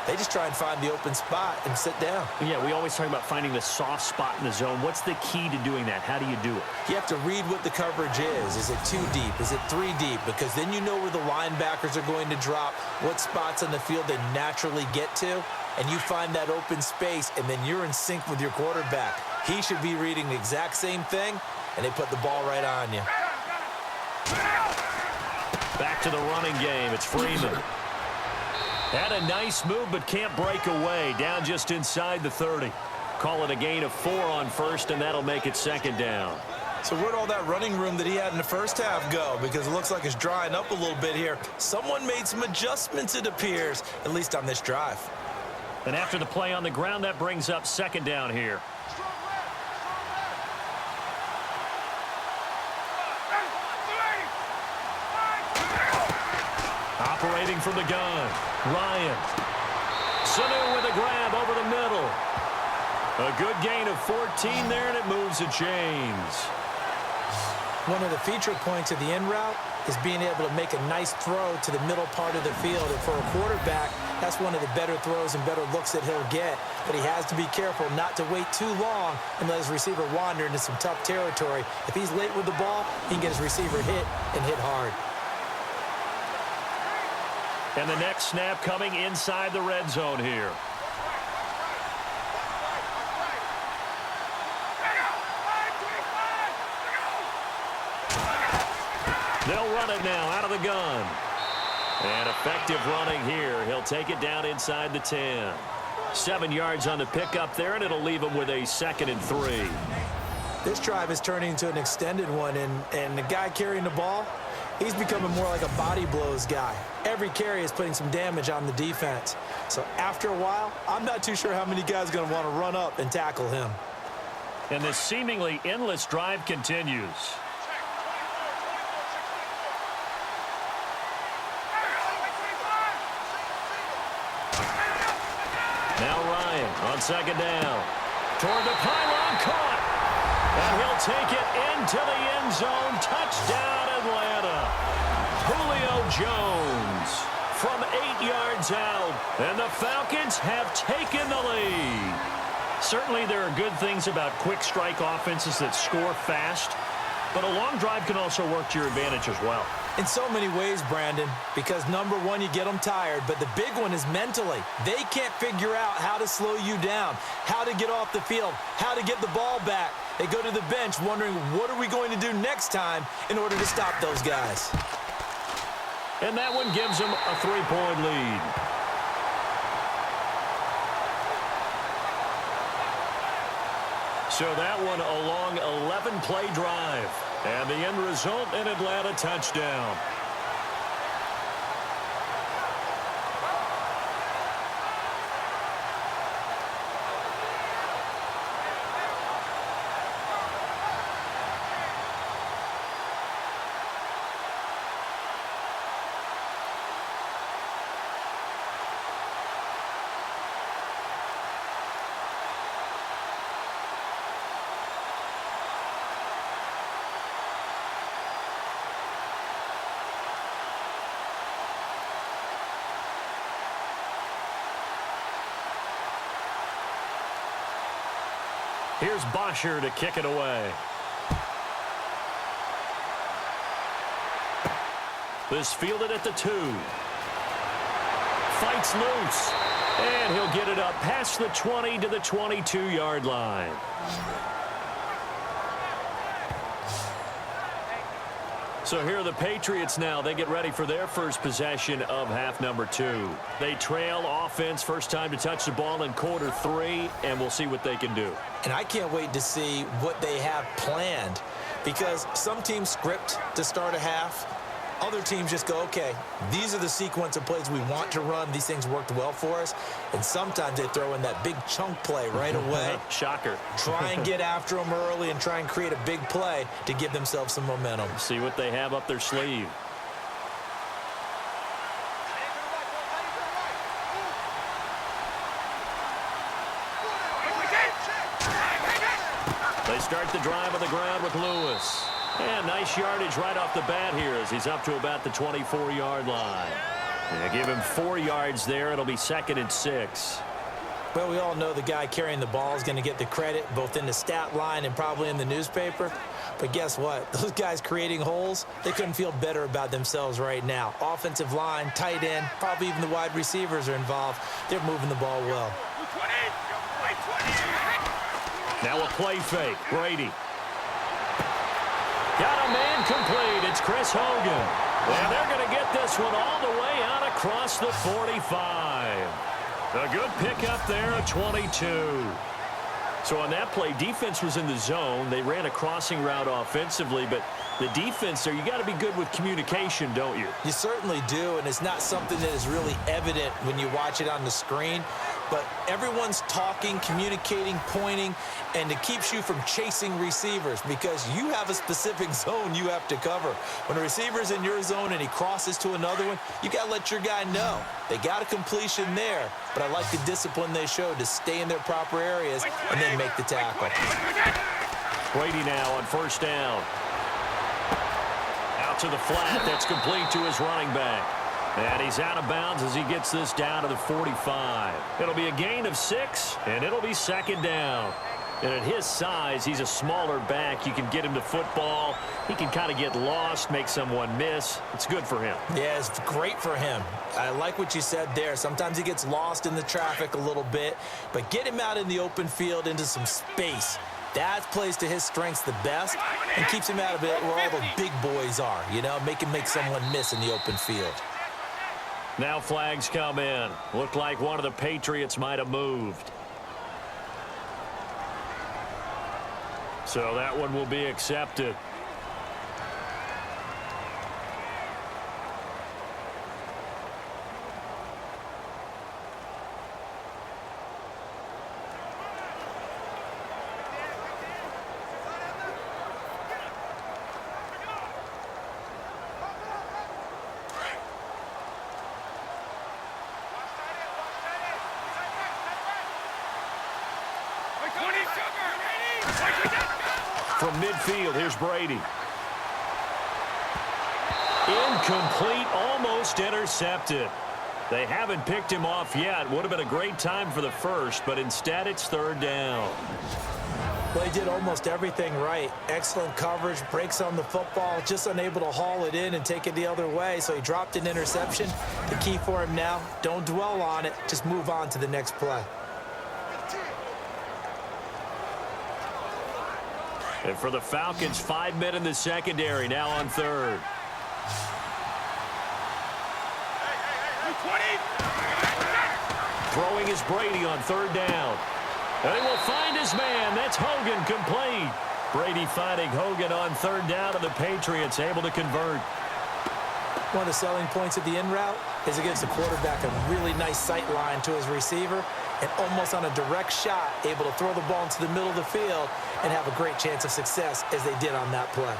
they just try and find the open spot and sit down. Yeah, we always talk about finding the soft spot in the zone. What's the key to doing that? How do you do it? You have to read what the coverage is. Is it 2 deep? Is it 3 deep? Because then you know where the linebackers are going to drop, what spots on the field they naturally get to, and you find that open space, and then you're in sync with your quarterback. He should be reading the exact same thing, and they put the ball right on you. Back to the running game. It's Freeman. Had a nice move, but can't break away. Down just inside the 30. Call it a gain of 4 on first, and that'll make it 2nd down. So where'd all that running room that he had in the first half go? Because it looks like it's drying up a little bit here. Someone made some adjustments, it appears, at least on this drive. And after the play on the ground, that brings up 2nd down here. Operating from the gun, Ryan. Sanu with a grab over the middle. A good gain of 14 there, and it moves the chains. One of the feature points of the in route is being able to make a nice throw to the middle part of the field. And for a quarterback, that's one of the better throws and better looks that he'll get. But he has to be careful not to wait too long and let his receiver wander into some tough territory. If he's late with the ball, he can get his receiver hit and hit hard. And the next snap coming inside the red zone here. They'll run it now out of the gun. And effective running here. He'll take it down inside the 10. 7 yards on the pickup there, and it'll leave him with a 2nd and 3. This drive is turning into an extended one, and the guy carrying the ball, he's becoming more like a body blows guy. Every carry is putting some damage on the defense. So after a while, I'm not too sure how many guys are going to want to run up and tackle him. And this seemingly endless drive continues. Now Ryan on 2nd down. Toward the pylon, caught. And he'll take it into the end zone. Touchdown, Atlanta. Julio Jones from 8 yards out. And the Falcons have taken the lead. Certainly there are good things about quick strike offenses that score fast. But a long drive can also work to your advantage as well. In so many ways, Brandon, because number one, you get them tired, but the big one is mentally. They can't figure out how to slow you down, how to get off the field, how to get the ball back. They go to the bench wondering, what are we going to do next time in order to stop those guys? And that one gives them a 3-point lead. So that one a long 11-play drive. And the end result, an Atlanta touchdown. Here's Bosher to kick it away. This fielded at the 2. Fights loose. And he'll get it up past the 20 to the 22-yard line. So here are the Patriots now. They get ready for their first possession of half number 2. They trail offense, first time to touch the ball in quarter 3, and we'll see what they can do. And I can't wait to see what they have planned, because some teams script to start a half. Other teams just go, okay, these are the sequence of plays we want to run. These things worked well for us. And sometimes they throw in that big chunk play right away. Shocker. Try and get after them early and try and create a big play to give themselves some momentum. See what they have up their sleeve. They start the drive on the ground with Lewis. And nice yardage right off the bat here as he's up to about the 24-yard line. And give him 4 yards there. It'll be 2nd and 6. Well, we all know the guy carrying the ball is going to get the credit both in the stat line and probably in the newspaper. But guess what? Those guys creating holes, they couldn't feel better about themselves right now. Offensive line, tight end, probably even the wide receivers are involved. They're moving the ball well. Now a play fake. Brady. Got a man complete. It's Chris Hogan. And they're going to get this one all the way out across the 45. A good pickup there at 22. So on that play, defense was in the zone. They ran a crossing route offensively, but the defense there, you got to be good with communication, don't you? You certainly do, and it's not something that is really evident when you watch it on the screen. But everyone's talking, communicating, pointing, and it keeps you from chasing receivers because you have a specific zone you have to cover. When a receiver's in your zone and he crosses to another one, you got to let your guy know. They got a completion there, but I like the discipline they showed to stay in their proper areas and then make the tackle. Brady now on first down. Out to the flat. That's complete to his running back. And he's out of bounds as he gets this down to the 45. It'll be a gain of 6, and it'll be 2nd down. And at his size, he's a smaller back. You can get him to football. He can kind of get lost, make someone miss. It's good for him. Yeah, it's great for him. I like what you said there. Sometimes he gets lost in the traffic a little bit, but get him out in the open field into some space. That plays to his strengths the best and keeps him out of it where all the big boys are, you know, make him make someone miss in the open field. Now flags come in. Looked like one of the Patriots might have moved. So that one will be accepted. From midfield, here's Brady. Incomplete, almost intercepted. They haven't picked him off yet. Would have been a great time for the first, but instead it's 3rd down. Well, he did almost everything right. Excellent coverage, breaks on the football, just unable to haul it in and take it the other way, so he dropped an interception. The key for him now, don't dwell on it, just move on to the next play. And for the Falcons, 5 men in the secondary, now on 3rd. Throwing is Brady on 3rd down. And he will find his man. That's Hogan, complete. Brady finding Hogan on 3rd down, and the Patriots able to convert. One of the selling points of the in route is it gives the quarterback a really nice sight line to his receiver and almost on a direct shot able to throw the ball into the middle of the field and have a great chance of success as they did on that play.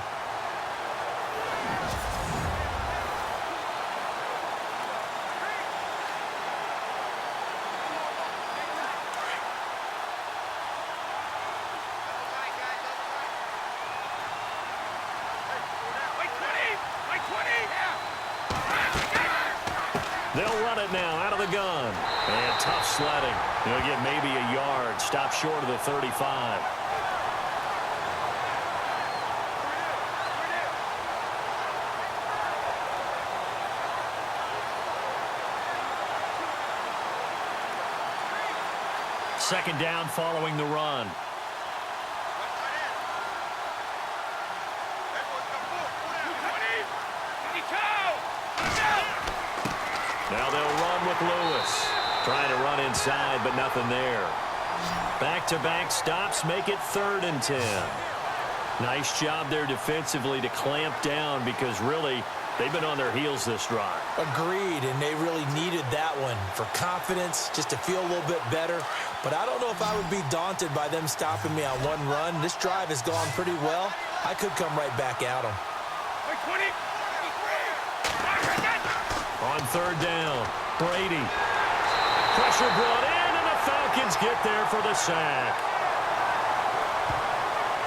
They'll run it now out of the gun. And tough sledding. He'll get maybe a yard. Stop short of the 35. second down following the run. Now they'll run with Lewis. Trying to run inside, but nothing there. Back-to-back stops make it 3rd and 10. Nice job there defensively to clamp down because really they've been on their heels this drive. Agreed, and they really needed that one for confidence, just to feel a little bit better. But I don't know if I would be daunted by them stopping me on one run. This drive has gone pretty well. I could come right back at them. On 3rd down, Brady. Pressure brought in, and the Falcons get there for the sack.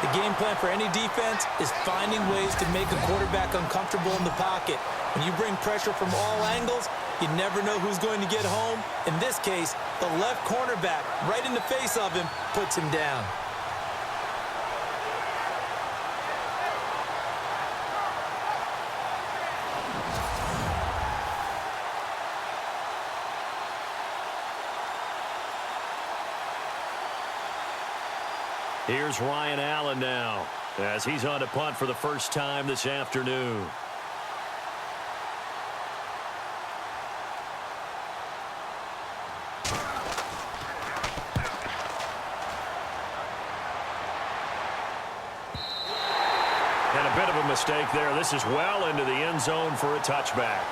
The game plan for any defense is finding ways to make a quarterback uncomfortable in the pocket. When you bring pressure from all angles, you never know who's going to get home. In this case, the left cornerback, right in the face of him, puts him down. Here's Ryan Allen now as he's on to punt for the first time this afternoon. And a bit of a mistake there. This is well into the end zone for a touchback.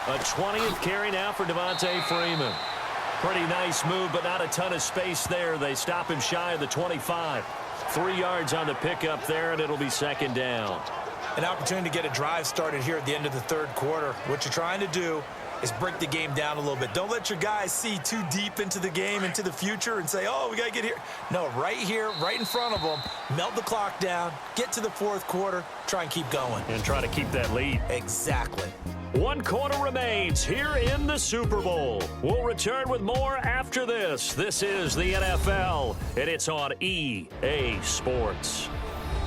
A 20th carry now for Devontae Freeman. Pretty nice move, but not a ton of space there. They stop him shy of the 25. 3 yards on the pickup there, and it'll be 2nd down. An opportunity to get a drive started here at the end of the 3rd quarter. What you're trying to do is break the game down a little bit. Don't let your guys see too deep into the game, into the future, and say, oh, we got to get here. No, right here, right in front of them, melt the clock down, get to the 4th quarter, try and keep going. And try to keep that lead. Exactly. 1 quarter remains here in the Super Bowl. We'll return with more after this. This is the NFL, and it's on EA Sports.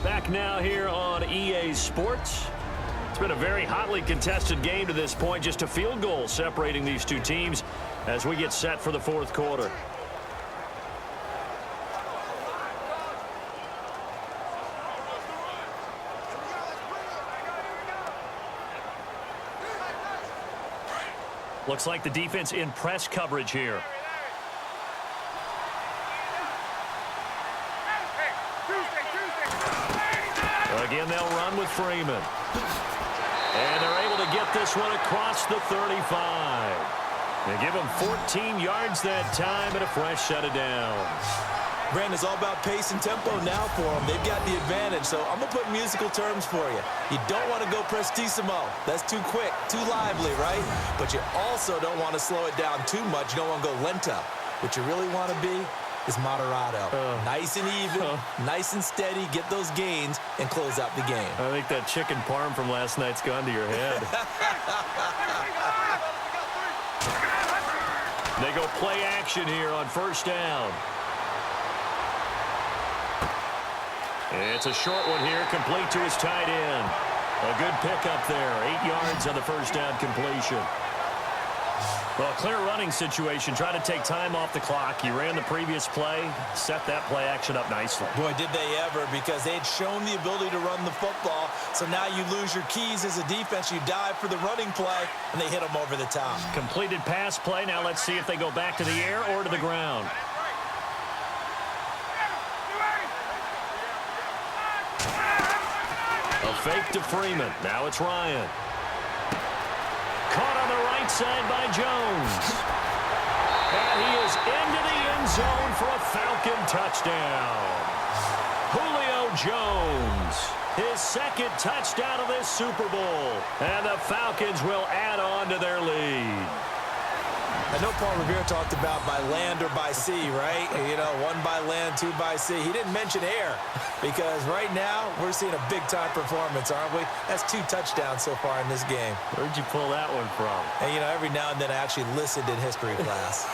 Back now here on EA Sports. It's been a very hotly contested game to this point. Just a field goal separating these two teams as we get set for the 4th quarter. Looks like the defense in press coverage here. Again, they'll run with Freeman. And they're able to get this one across the 35. They give him 14 yards that time and a fresh set of downs. Brandon, it's all about pace and tempo now for them. They've got the advantage, so I'm going to put musical terms for you. You don't want to go prestissimo. That's too quick, too lively, right? But you also don't want to slow it down too much. You don't want to go lento. What you really want to be is moderato. Nice and even, nice and steady, get those gains, and close out the game. I think that chicken parm from last night's gone to your head. They go play action here on 1st down. It's a short one here, complete to his tight end. A good pickup there, 8 yards on the 1st down completion. Well, a clear running situation. Try to take time off the clock. He ran the previous play, set that play action up nicely. Boy, did they ever, because they had shown the ability to run the football. So now you lose your keys as a defense. You dive for the running play, and they hit them over the top. Completed pass play. Now let's see if they go back to the air or to the ground. A fake to Freeman. Now it's Ryan. Caught on the right side by Jones. And he is into the end zone for a Falcon touchdown. Julio Jones His second touchdown of this Super Bowl. And the Falcons will add on to their lead. I know Paul Revere talked about by land or by sea, right? You know, 1 by land, 2 by sea. He didn't mention air because right now we're seeing a big-time performance, aren't we? That's 2 touchdowns so far in this game. Where'd you pull that one from? And, you know, every now and then I actually listened in history class.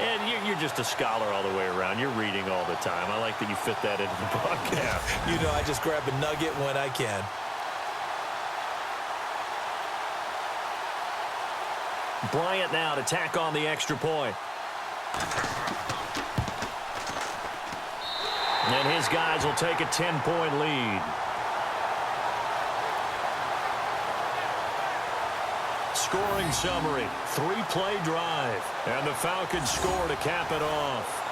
And you're just a scholar all the way around. You're reading all the time. I like that you fit that into the broadcast. You know, I just grab a nugget when I can. Bryant now to tack on the extra point. And his guys will take a 10-point lead. Scoring summary, 3-play drive. And the Falcons score to cap it off.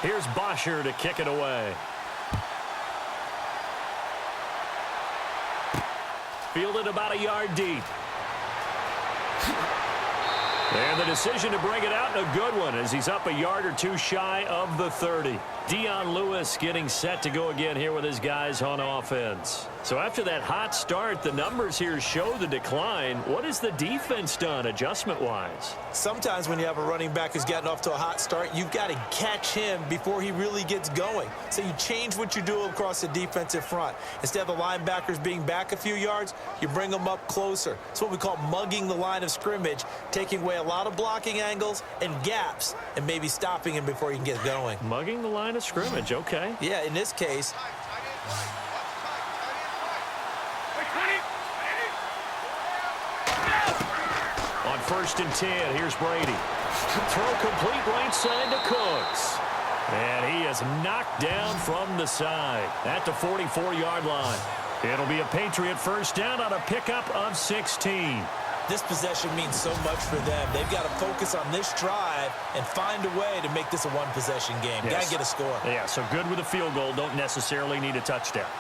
Here's Bosher to kick it away. Fielded about a yard deep. And the decision to bring it out, and a good one, as he's up a yard or 2 shy of the 30. Dion Lewis getting set to go again here with his guys on offense. So after that hot start, the numbers here show the decline. What has the defense done adjustment-wise? Sometimes when you have a running back who's gotten off to a hot start, you've got to catch him before he really gets going. So you change what you do across the defensive front. Instead of the linebackers being back a few yards, you bring them up closer. It's what we call mugging the line of scrimmage, taking away a lot of blocking angles and gaps and maybe stopping him before he can get going. Mugging the line of scrimmage, okay. Yeah, in this case. On 1st and 10, here's Brady. Throw complete right side to Cooks. And he is knocked down from the side at the 44-yard line. It'll be a Patriot first down on a pickup of 16. This possession means so much for them. They've got to focus on this drive and find a way to make this a one-possession game. Yes. Got to get a score. Yeah, so good with a field goal. Don't necessarily need a touchdown.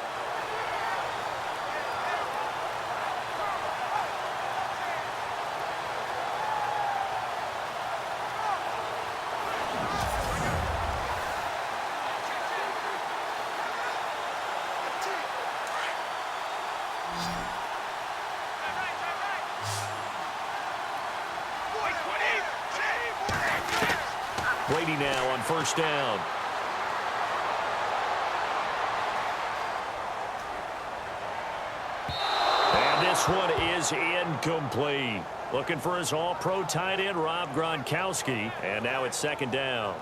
Brady now on 1st down. And this one is incomplete. Looking for his all-pro tight end, Rob Gronkowski. And now it's 2nd down.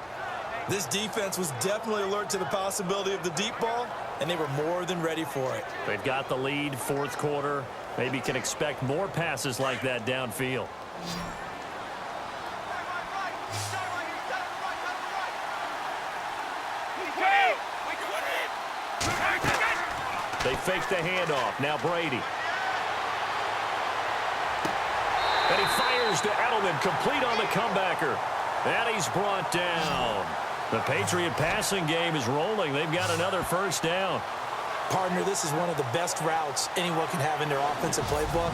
This defense was definitely alert to the possibility of the deep ball, and they were more than ready for it. They've got the lead, 4th quarter. Maybe can expect more passes like that downfield. They fake the handoff. Now Brady. And he fires to Edelman, complete on the comebacker. And he's brought down. The Patriot passing game is rolling. They've got another 1st down. Partner, this is one of the best routes anyone can have in their offensive playbook.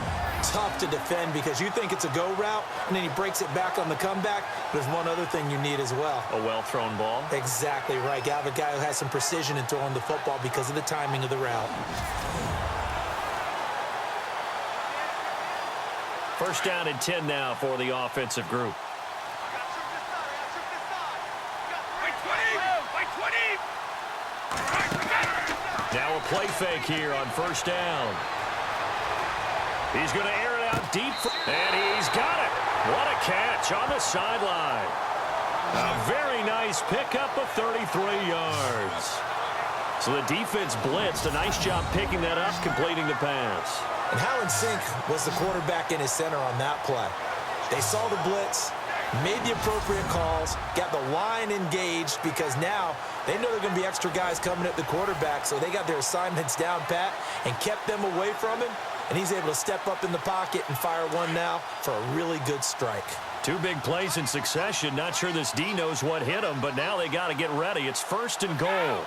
Tough to defend because you think it's a go route, and then he breaks it back on the comeback. There's one other thing you need as well. A well-thrown ball. Exactly right. You have a guy who has some precision in throwing the football because of the timing of the route. 1st down and 10 now for the offensive group. Now a play fake here on 1st down. He's going to air it out deep, and he's got it. What a catch on the sideline. A very nice pickup of 33 yards. So the defense blitzed. A nice job picking that up, completing the pass. And how in sync was the quarterback and his center on that play? They saw the blitz, Made the appropriate calls, got the line engaged because now they know there are going to be extra guys coming at the quarterback, so they got their assignments down pat and kept them away from him, and he's able to step up in the pocket and fire one now for a really good strike. Two big plays in succession. Not sure this D knows what hit him, but now they got to get ready. It's 1st and goal.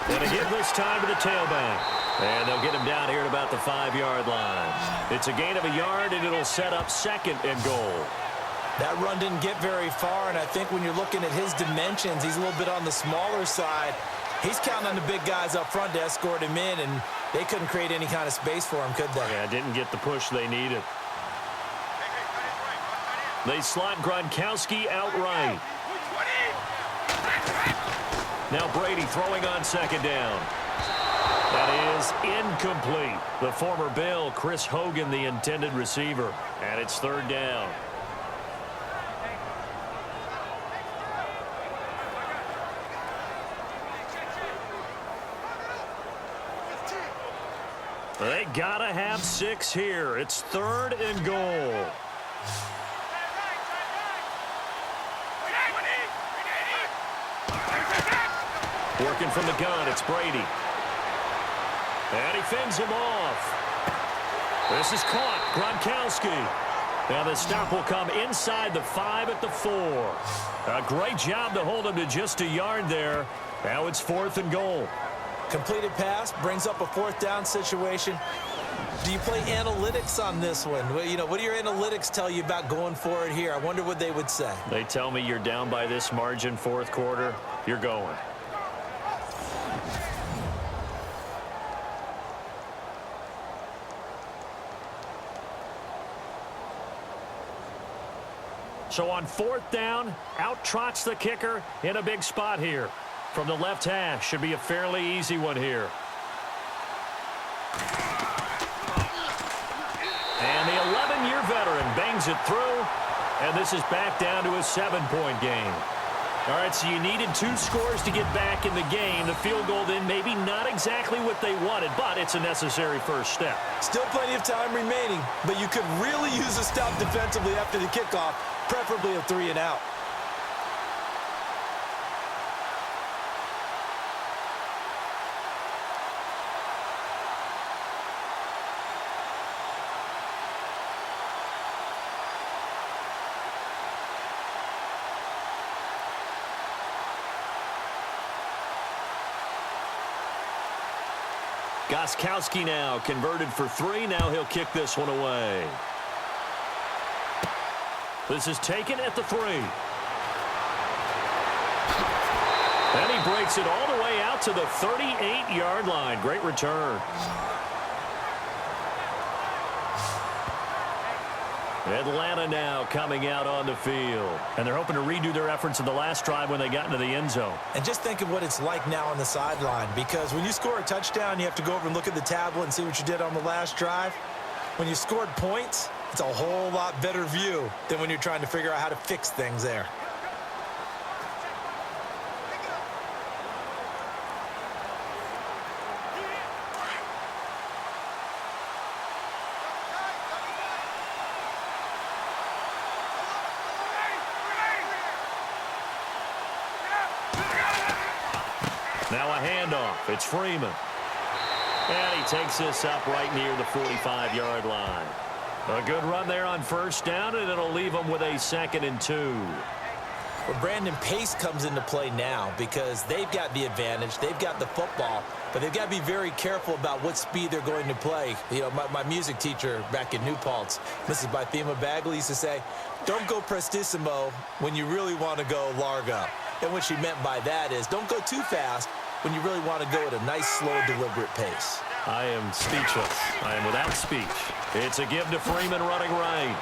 And a hit this time to the tailback. And they'll get him down here at about the 5-yard line. It's a gain of a yard, and it'll set up 2nd and goal. That run didn't get very far, and I think when you're looking at his dimensions, he's a little bit on the smaller side. He's counting on the big guys up front to escort him in, and they couldn't create any kind of space for him, could they? Yeah, didn't get the push they needed. They slot Gronkowski out right. Now Brady throwing on 2nd down. That is incomplete. The former Bill, Chris Hogan, the intended receiver. And it's 3rd down. They gotta have 6 here. It's 3rd and goal. Working from the gun, it's Brady. And he fends him off. This is caught. Gronkowski. Now the stop will come inside the 5 at the 4. A great job to hold him to just a yard there. Now it's 4th and goal. Completed pass brings up a 4th down situation. Do you play analytics on this one? Well, you know, what do your analytics tell you about going for it here? I wonder what they would say. They tell me you're down by this margin 4th quarter. You're going. So on 4th down, out trots the kicker in a big spot here. From the left hash, should be a fairly easy one here. And the 11-year veteran bangs it through, and this is back down to a 7-point game. All right, so you needed 2 scores to get back in the game. The field goal then maybe not exactly what they wanted, but it's a necessary first step. Still plenty of time remaining, but you could really use a stop defensively after the kickoff, preferably a 3 and out. Gronkowski now converted for 3. Now he'll kick this one away. This is taken at the 3. And he breaks it all the way out to the 38-yard line. Great return. Atlanta now coming out on the field. And they're hoping to redo their efforts in the last drive when they got into the end zone. And just think of what it's like now on the sideline, because when you score a touchdown, you have to go over and look at the tablet and see what you did on the last drive. When you scored points, it's a whole lot better view than when you're trying to figure out how to fix things there. Now a handoff. It's Freeman. And he takes this up right near the 45-yard line. A good run there on 1st down, and it'll leave him with a 2nd and 2. Well, Brandon, pace comes into play now because they've got the advantage. They've got the football, but they've got to be very careful about what speed they're going to play. You know, my music teacher back in New Paltz, Mrs. Bythema Bagley, used to say, don't go prestissimo when you really want to go largo. And what she meant by that is don't go too fast when you really want to go at a nice, slow, deliberate pace. I am speechless. I am without speech. It's a give to Freeman running right.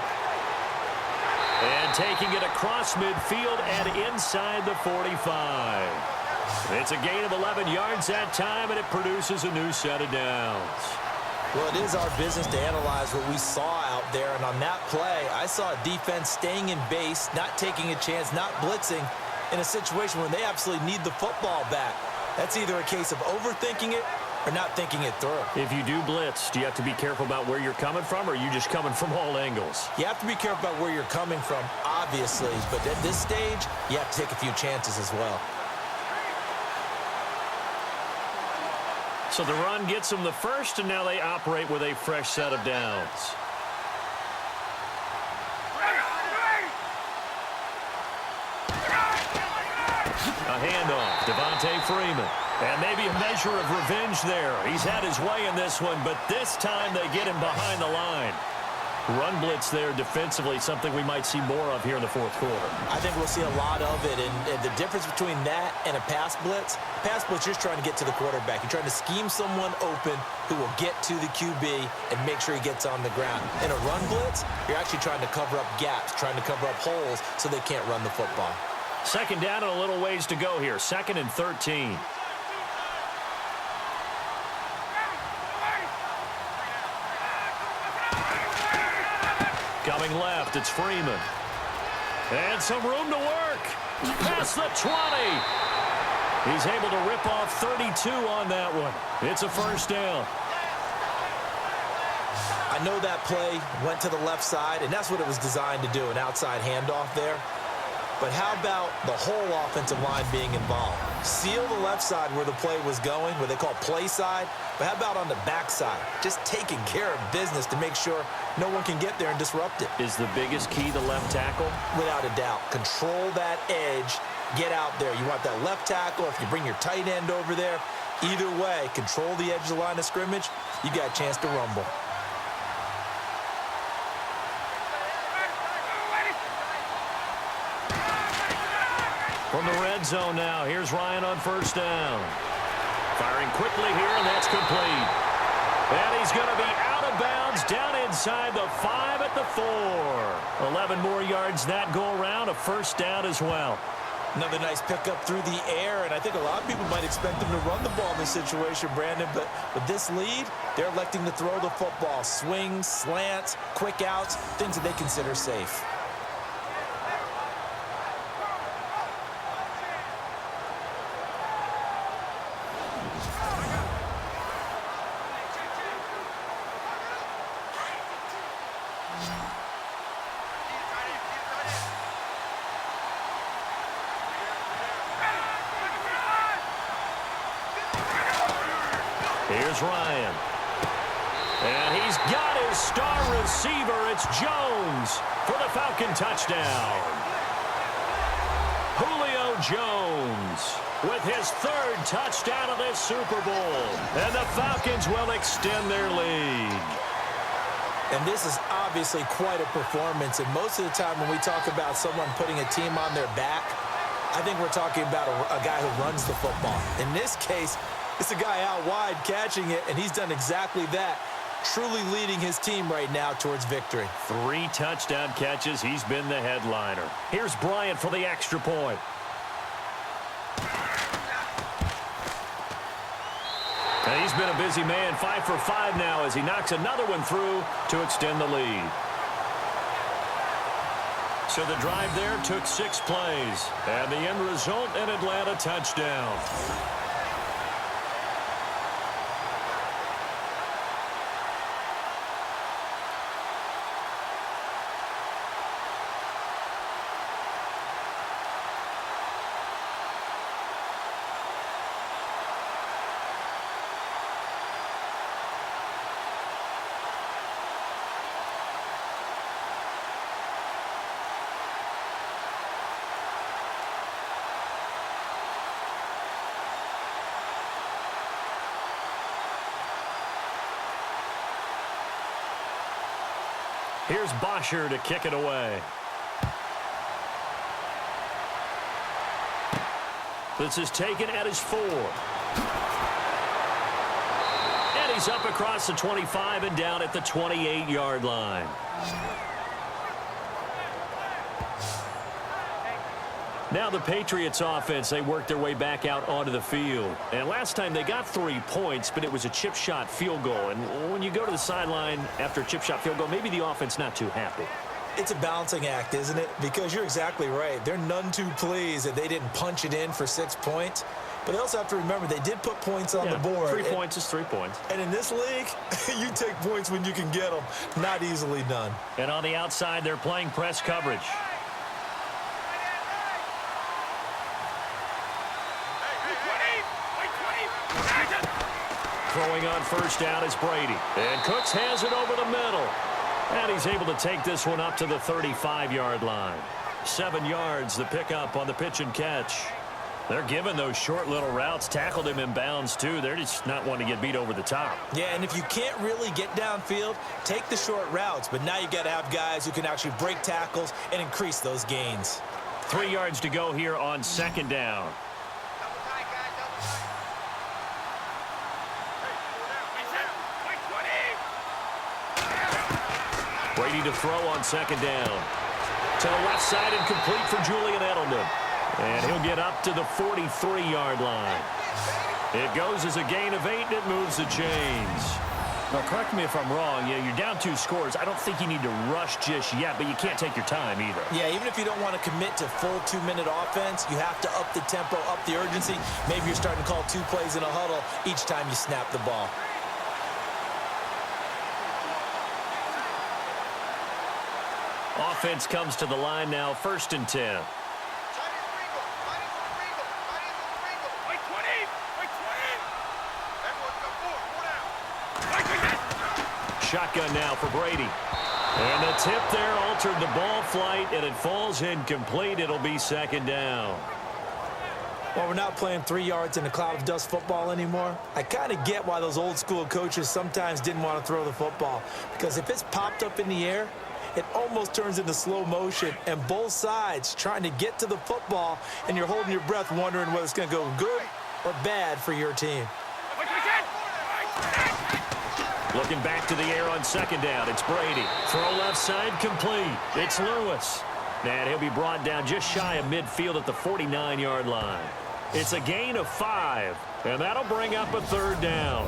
And taking it across midfield and inside the 45. It's a gain of 11 yards that time, and it produces a new set of downs. Well, it is our business to analyze what we saw out there, and on that play, I saw a defense staying in base, not taking a chance, not blitzing, in a situation where they absolutely need the football back. That's either a case of overthinking it or not thinking it through. If you do blitz, do you have to be careful about where you're coming from, or are you just coming from all angles? You have to be careful about where you're coming from, obviously, but at this stage, you have to take a few chances as well. So the run gets them the first, and now they operate with a fresh set of downs. A handoff, Devontae Freeman. And maybe a measure of revenge there. He's had his way in this one, but this time they get him behind the line. Run blitz there defensively, something we might see more of here in the fourth quarter. I think we'll see a lot of it, and the difference between that and a pass blitz, you're just trying to get to the quarterback. You're trying to scheme someone open who will get to the QB and make sure he gets on the ground. In a run blitz, you're actually trying to cover up gaps, trying to cover up holes so they can't run the football. Second down and a little ways to go here. 2nd and 13. Coming left, it's Freeman. And some room to work. Past the 20. He's able to rip off 32 on that one. It's a first down. I know that play went to the left side, and that's what it was designed to do, an outside handoff there. But how about the whole offensive line being involved? Seal the left side where the play was going, what they call play side. But how about on the back side? Just taking care of business to make sure no one can get there and disrupt it. Is the biggest key the left tackle? Without a doubt. Control that edge. Get out there. You want that left tackle. If you bring your tight end over there, either way, control the edge of the line of scrimmage, you got a chance to rumble. From the red zone now, here's Ryan on first down. Firing quickly here, and that's complete. And he's going to be out of bounds down inside the 5 at the 4. 11 more yards that go around, a first down as well. Another nice pickup through the air, and I think a lot of people might expect them to run the ball in this situation, Brandon, but with this lead, they're electing to throw the football. Swings, slants, quick outs, things that they consider safe. Here's Ryan. And he's got his star receiver. It's Jones for the Falcon touchdown. Julio Jones with his 3rd touchdown of this Super Bowl. And the Falcons will extend their lead. And this is obviously quite a performance. And most of the time when we talk about someone putting a team on their back, I think we're talking about a guy who runs the football. In this case, it's a guy out wide catching it, and he's done exactly that, truly leading his team right now towards victory. 3 touchdown catches. He's been the headliner. Here's Bryant for the extra point. And he's been a busy man, 5 for 5 now as he knocks another one through to extend the lead. So the drive there took 6 plays, and the end result, an Atlanta touchdown. Here's Bosher to kick it away. This is taken at his 4. And he's up across the 25 and down at the 28-yard line. Now the Patriots offense, they worked their way back out onto the field. And last time they got 3 points, but it was a chip shot field goal. And when you go to the sideline after a chip shot field goal, maybe the offense not too happy. It's a balancing act, isn't it? Because you're exactly right. They're none too pleased that they didn't punch it in for 6 points. But they also have to remember they did put points on the board. 3 points is 3 points. And in this league, you take points when you can get them. Not easily done. And on the outside, they're playing press coverage. Throwing on first down is Brady. And Cooks has it over the middle. And he's able to take this one up to the 35-yard line. 7 yards, the pickup on the pitch and catch. They're giving those short little routes. Tackled him in bounds, too. They're just not wanting to get beat over the top. Yeah, and if you can't really get downfield, take the short routes. But now you've got to have guys who can actually break tackles and increase those gains. 3 yards to go here on second down. Double tight, guys, double tight. Brady to throw on second down. To the left side and complete for Julian Edelman. And he'll get up to the 43-yard line. It goes as a gain of 8, and it moves the chains. Now, correct me if I'm wrong. Yeah, you're down 2 scores. I don't think you need to rush just yet, but you can't take your time either. Yeah, even if you don't want to commit to full 2-minute offense, you have to up the tempo, up the urgency. Maybe you're starting to call 2 plays in a huddle each time you snap the ball. Offense comes to the line now, 1st and 10. Shotgun now for Brady. And the tip there altered the ball flight, and it falls incomplete. It'll be second down. Well, we're not playing 3 yards in a cloud of dust football anymore. I kind of get why those old school coaches sometimes didn't want to throw the football. Because if it's popped up in the air, it almost turns into slow motion, and both sides trying to get to the football, and you're holding your breath wondering whether it's going to go good or bad for your team. Looking back to the air on second down. It's Brady. Throw left side complete. It's Lewis. And he'll be brought down just shy of midfield at the 49-yard line. It's a gain of 5, and that'll bring up a 3rd down.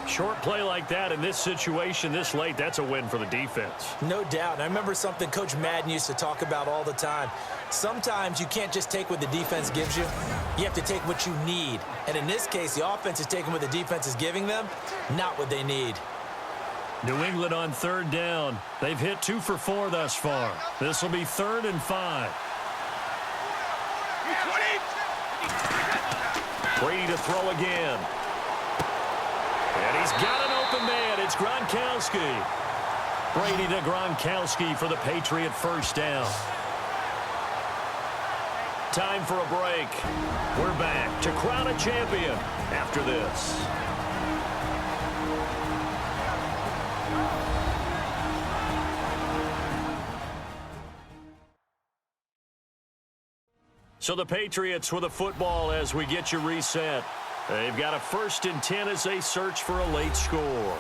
Short play like that in this situation this late, that's a win for the defense. No doubt. I remember something Coach Madden used to talk about all the time. Sometimes you can't just take what the defense gives you. You have to take what you need. And in this case, the offense is taking what the defense is giving them, not what they need. New England on 3rd down. They've hit 2 for 4 thus far. This will be 3rd and 5. Brady to throw again. And he's got an open man. It's Gronkowski. Brady to Gronkowski for the Patriot 1st down. Time for a break. We're back to crown a champion after this. So the Patriots with a football as we get you reset. They've got a 1st and 10 as they search for a late score.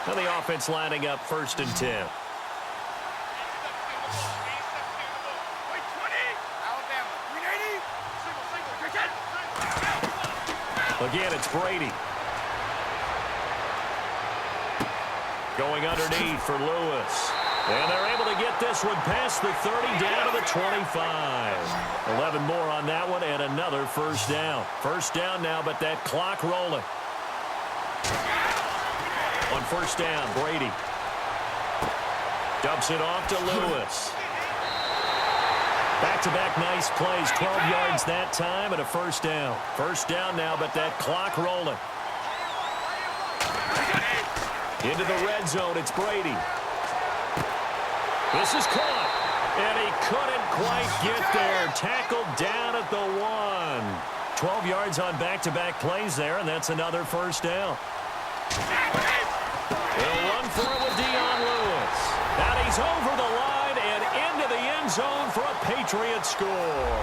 Now the offense lining up 1st and 10. Again, it's Brady. Going underneath for Lewis. And they're able to get this one past the 30 down to the 25. 11 more on that one and another 1st down. 1st down now, but that clock rolling. On 1st down, Brady. Dumps it off to Lewis. Back-to-back nice plays, 12 yards that time and a 1st down. 1st down now, but that clock rolling. Into the red zone, it's Brady. This is caught, and he couldn't quite get there. Tackled down at the 1. 12 yards on back-to-back plays there, and that's another 1st down. He'll run for it with Dion Lewis. And he's over the line and into the end zone for a Patriot score.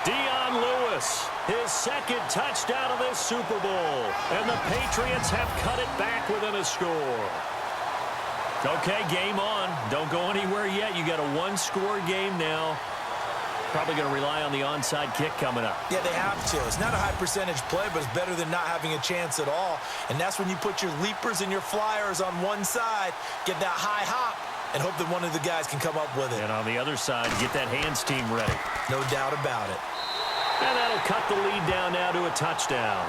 Dion Lewis, his 2nd touchdown of this Super Bowl. And the Patriots have cut it back within a score. Okay, game on. Don't go anywhere yet. You got a 1-score game now. probably going to rely on the onside kick coming up. Yeah, they have to. It's not a high percentage play, but it's better than not having a chance at all. And that's when you put your leapers and your flyers on one side, get that high hop, and hope that one of the guys can come up with it. And on the other side, get that hands team ready. No doubt about it. And that'll cut the lead down now to a touchdown.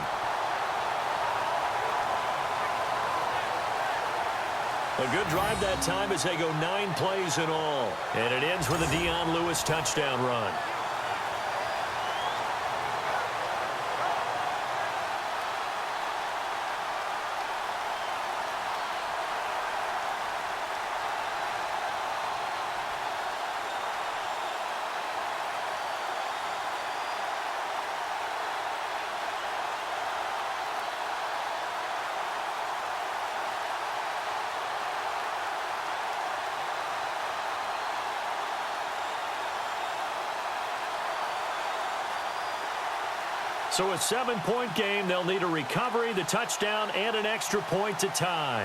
A good drive that time as they go 9 plays in all. And it ends with a Dion Lewis touchdown run. So a 7-point game, they'll need a recovery, the touchdown, and an extra point to tie.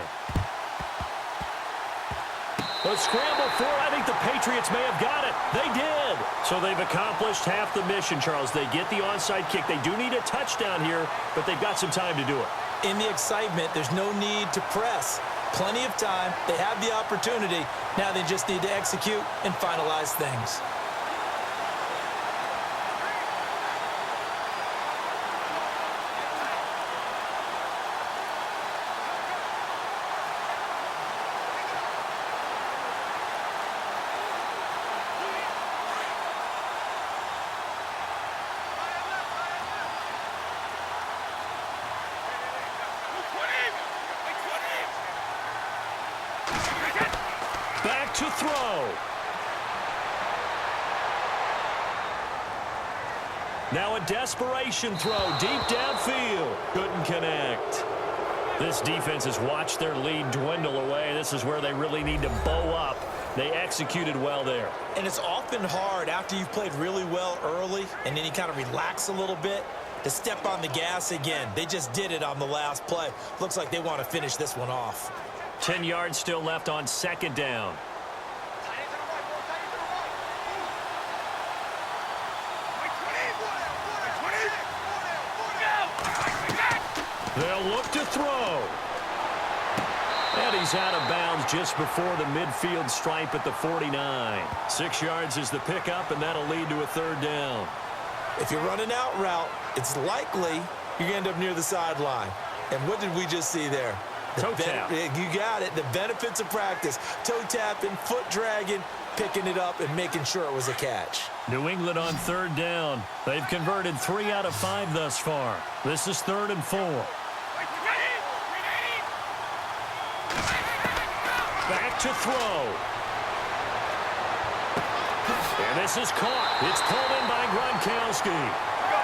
A scramble for, I think the Patriots may have got it. They did. So they've accomplished half the mission, Charles. They get the onside kick. They do need a touchdown here, but they've got some time to do it. In the excitement, there's no need to press. Plenty of time. They have the opportunity. Now they just need to execute and finalize things. Back to throw. Now a desperation throw deep downfield. Couldn't connect. This defense has watched their lead dwindle away. This is where they really need to bow up. They executed well there. And it's often hard after you've played really well early and then you kind of relax a little bit to step on the gas again. They just did it on the last play. Looks like they want to finish this one off. 10 yards still left on second down. They'll look to throw. And he's out of bounds just before the midfield stripe at the 49. 6 yards is the pickup, and that'll lead to a third down. If you're running out route, it's likely you're going to end up near the sideline. And what did we just see there? Toe tap. You got it. The benefits of practice. Toe tapping, foot dragging, picking it up, and making sure it was a catch. New England on third down. They've converted 3 out of 5 thus far. This is 3rd and 4. Back to throw. And this is caught. It's pulled in by Gronkowski.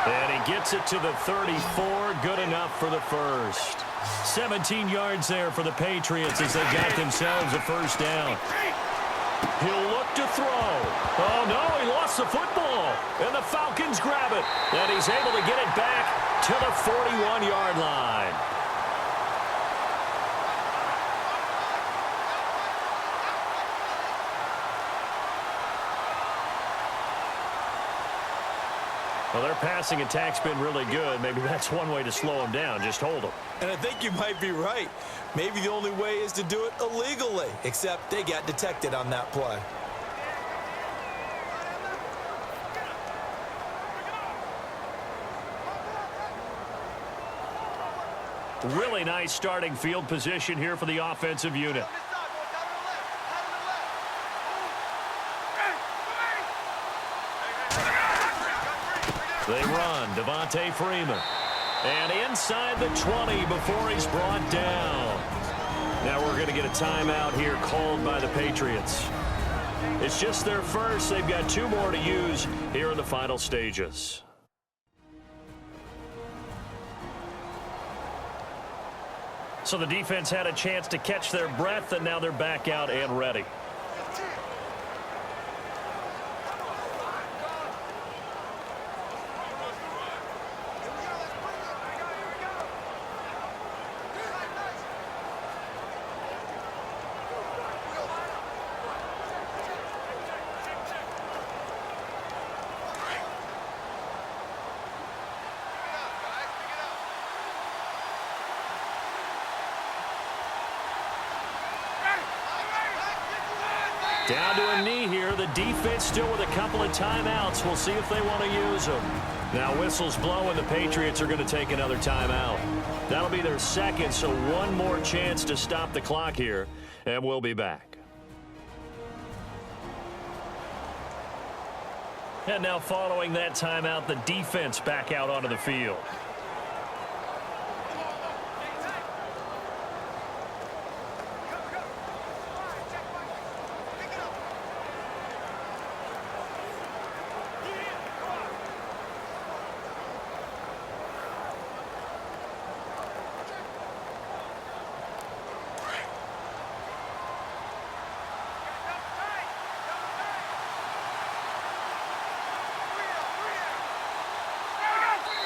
And he gets it to the 34. Good enough for the first. 17 yards there for the Patriots as they got themselves a first down. He'll look to throw. Oh, no, he lost the football. And the Falcons grab it. And he's able to get it back to the 41-yard line. Well, their passing attack's been really good. Maybe that's one way to slow them down. Just hold them. And I think you might be right. Maybe the only way is to do it illegally, except they got detected on that play. Really nice starting field position here for the offensive unit. They run, Devontae Freeman. And inside the 20 before he's brought down. Now we're going to get a timeout here called by the Patriots. It's just their first. They've got 2 more to use here in the final stages. So the defense had a chance to catch their breath, and now they're back out and ready. Down to a knee here. The defense still with a couple of timeouts. We'll see if they want to use them. Now whistles blow and the Patriots are going to take another timeout. That'll be their second, so one more chance to stop the clock here, and we'll be back. And now following that timeout, the defense back out onto the field.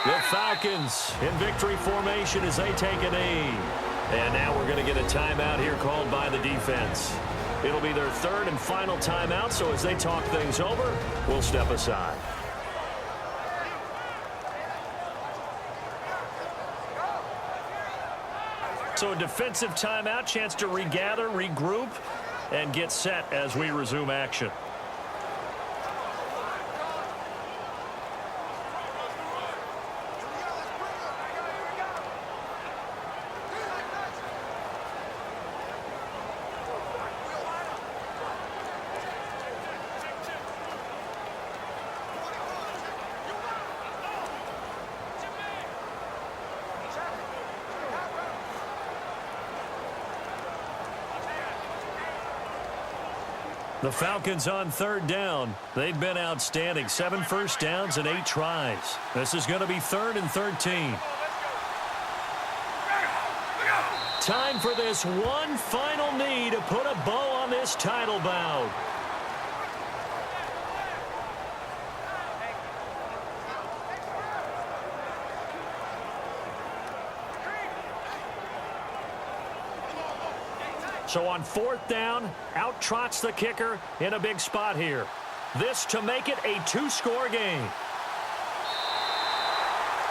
The Falcons in victory formation as they take a knee. And now we're going to get a timeout here called by the defense. It'll be their third and final timeout, so as they talk things over, we'll step aside. So a defensive timeout, chance to regather, regroup, and get set as we resume action. The Falcons on third down. They've been outstanding. 7 first downs and 8 tries. This is going to be 3rd and 13. Time for this one final knee to put a bow on this title bout. So on 4th down, out trots the kicker in a big spot here. This to make it a 2-score game.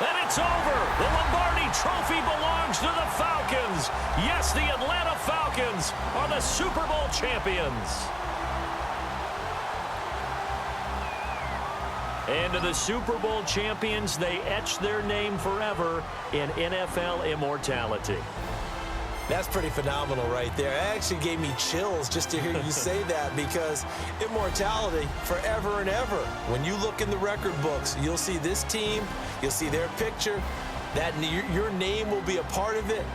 And it's over. The Lombardi Trophy belongs to the Falcons. Yes, the Atlanta Falcons are the Super Bowl champions. And to the Super Bowl champions, they etch their name forever in NFL immortality. That's pretty phenomenal right there. It actually gave me chills just to hear you say that, because immortality forever and ever. When you look in the record books, you'll see this team, you'll see their picture, that your name will be a part of it.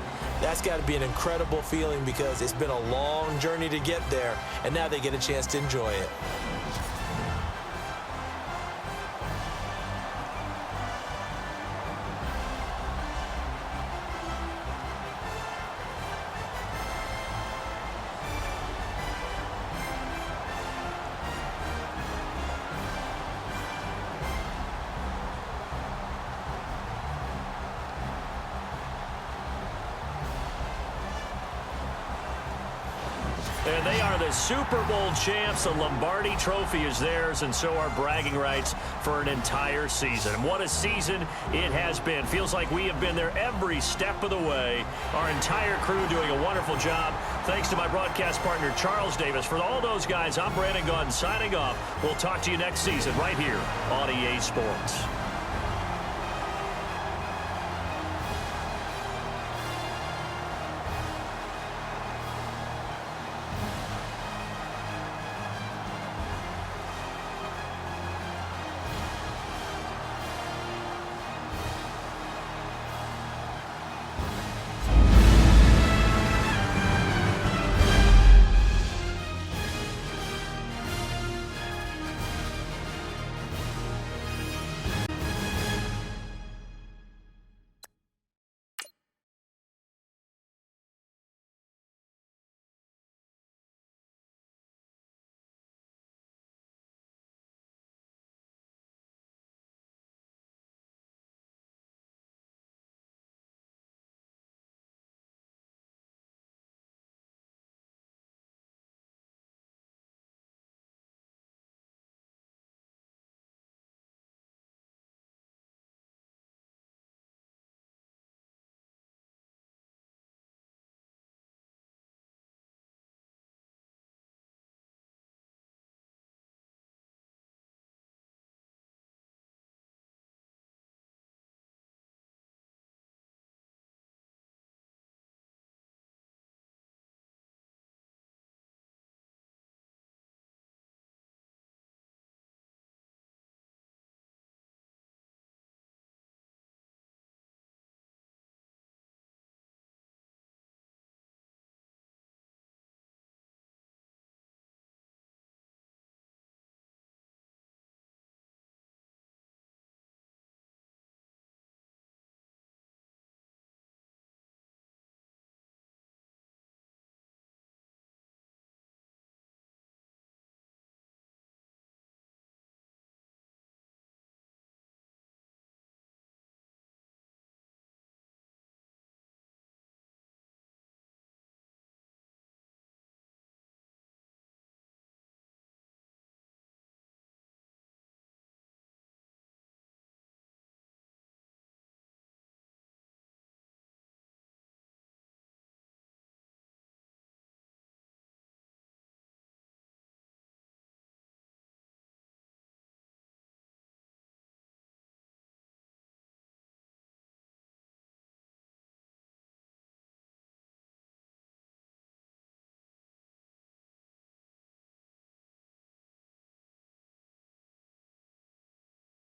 That's got to be an incredible feeling, because it's been a long journey to get there, and now they get a chance to enjoy it. And they are the Super Bowl champs. The Lombardi Trophy is theirs, and so are bragging rights for an entire season. And what a season it has been. Feels like we have been there every step of the way. Our entire crew doing a wonderful job. Thanks to my broadcast partner, Charles Davis. For all those guys, I'm Brandon Gaudin signing off. We'll talk to you next season right here on EA Sports.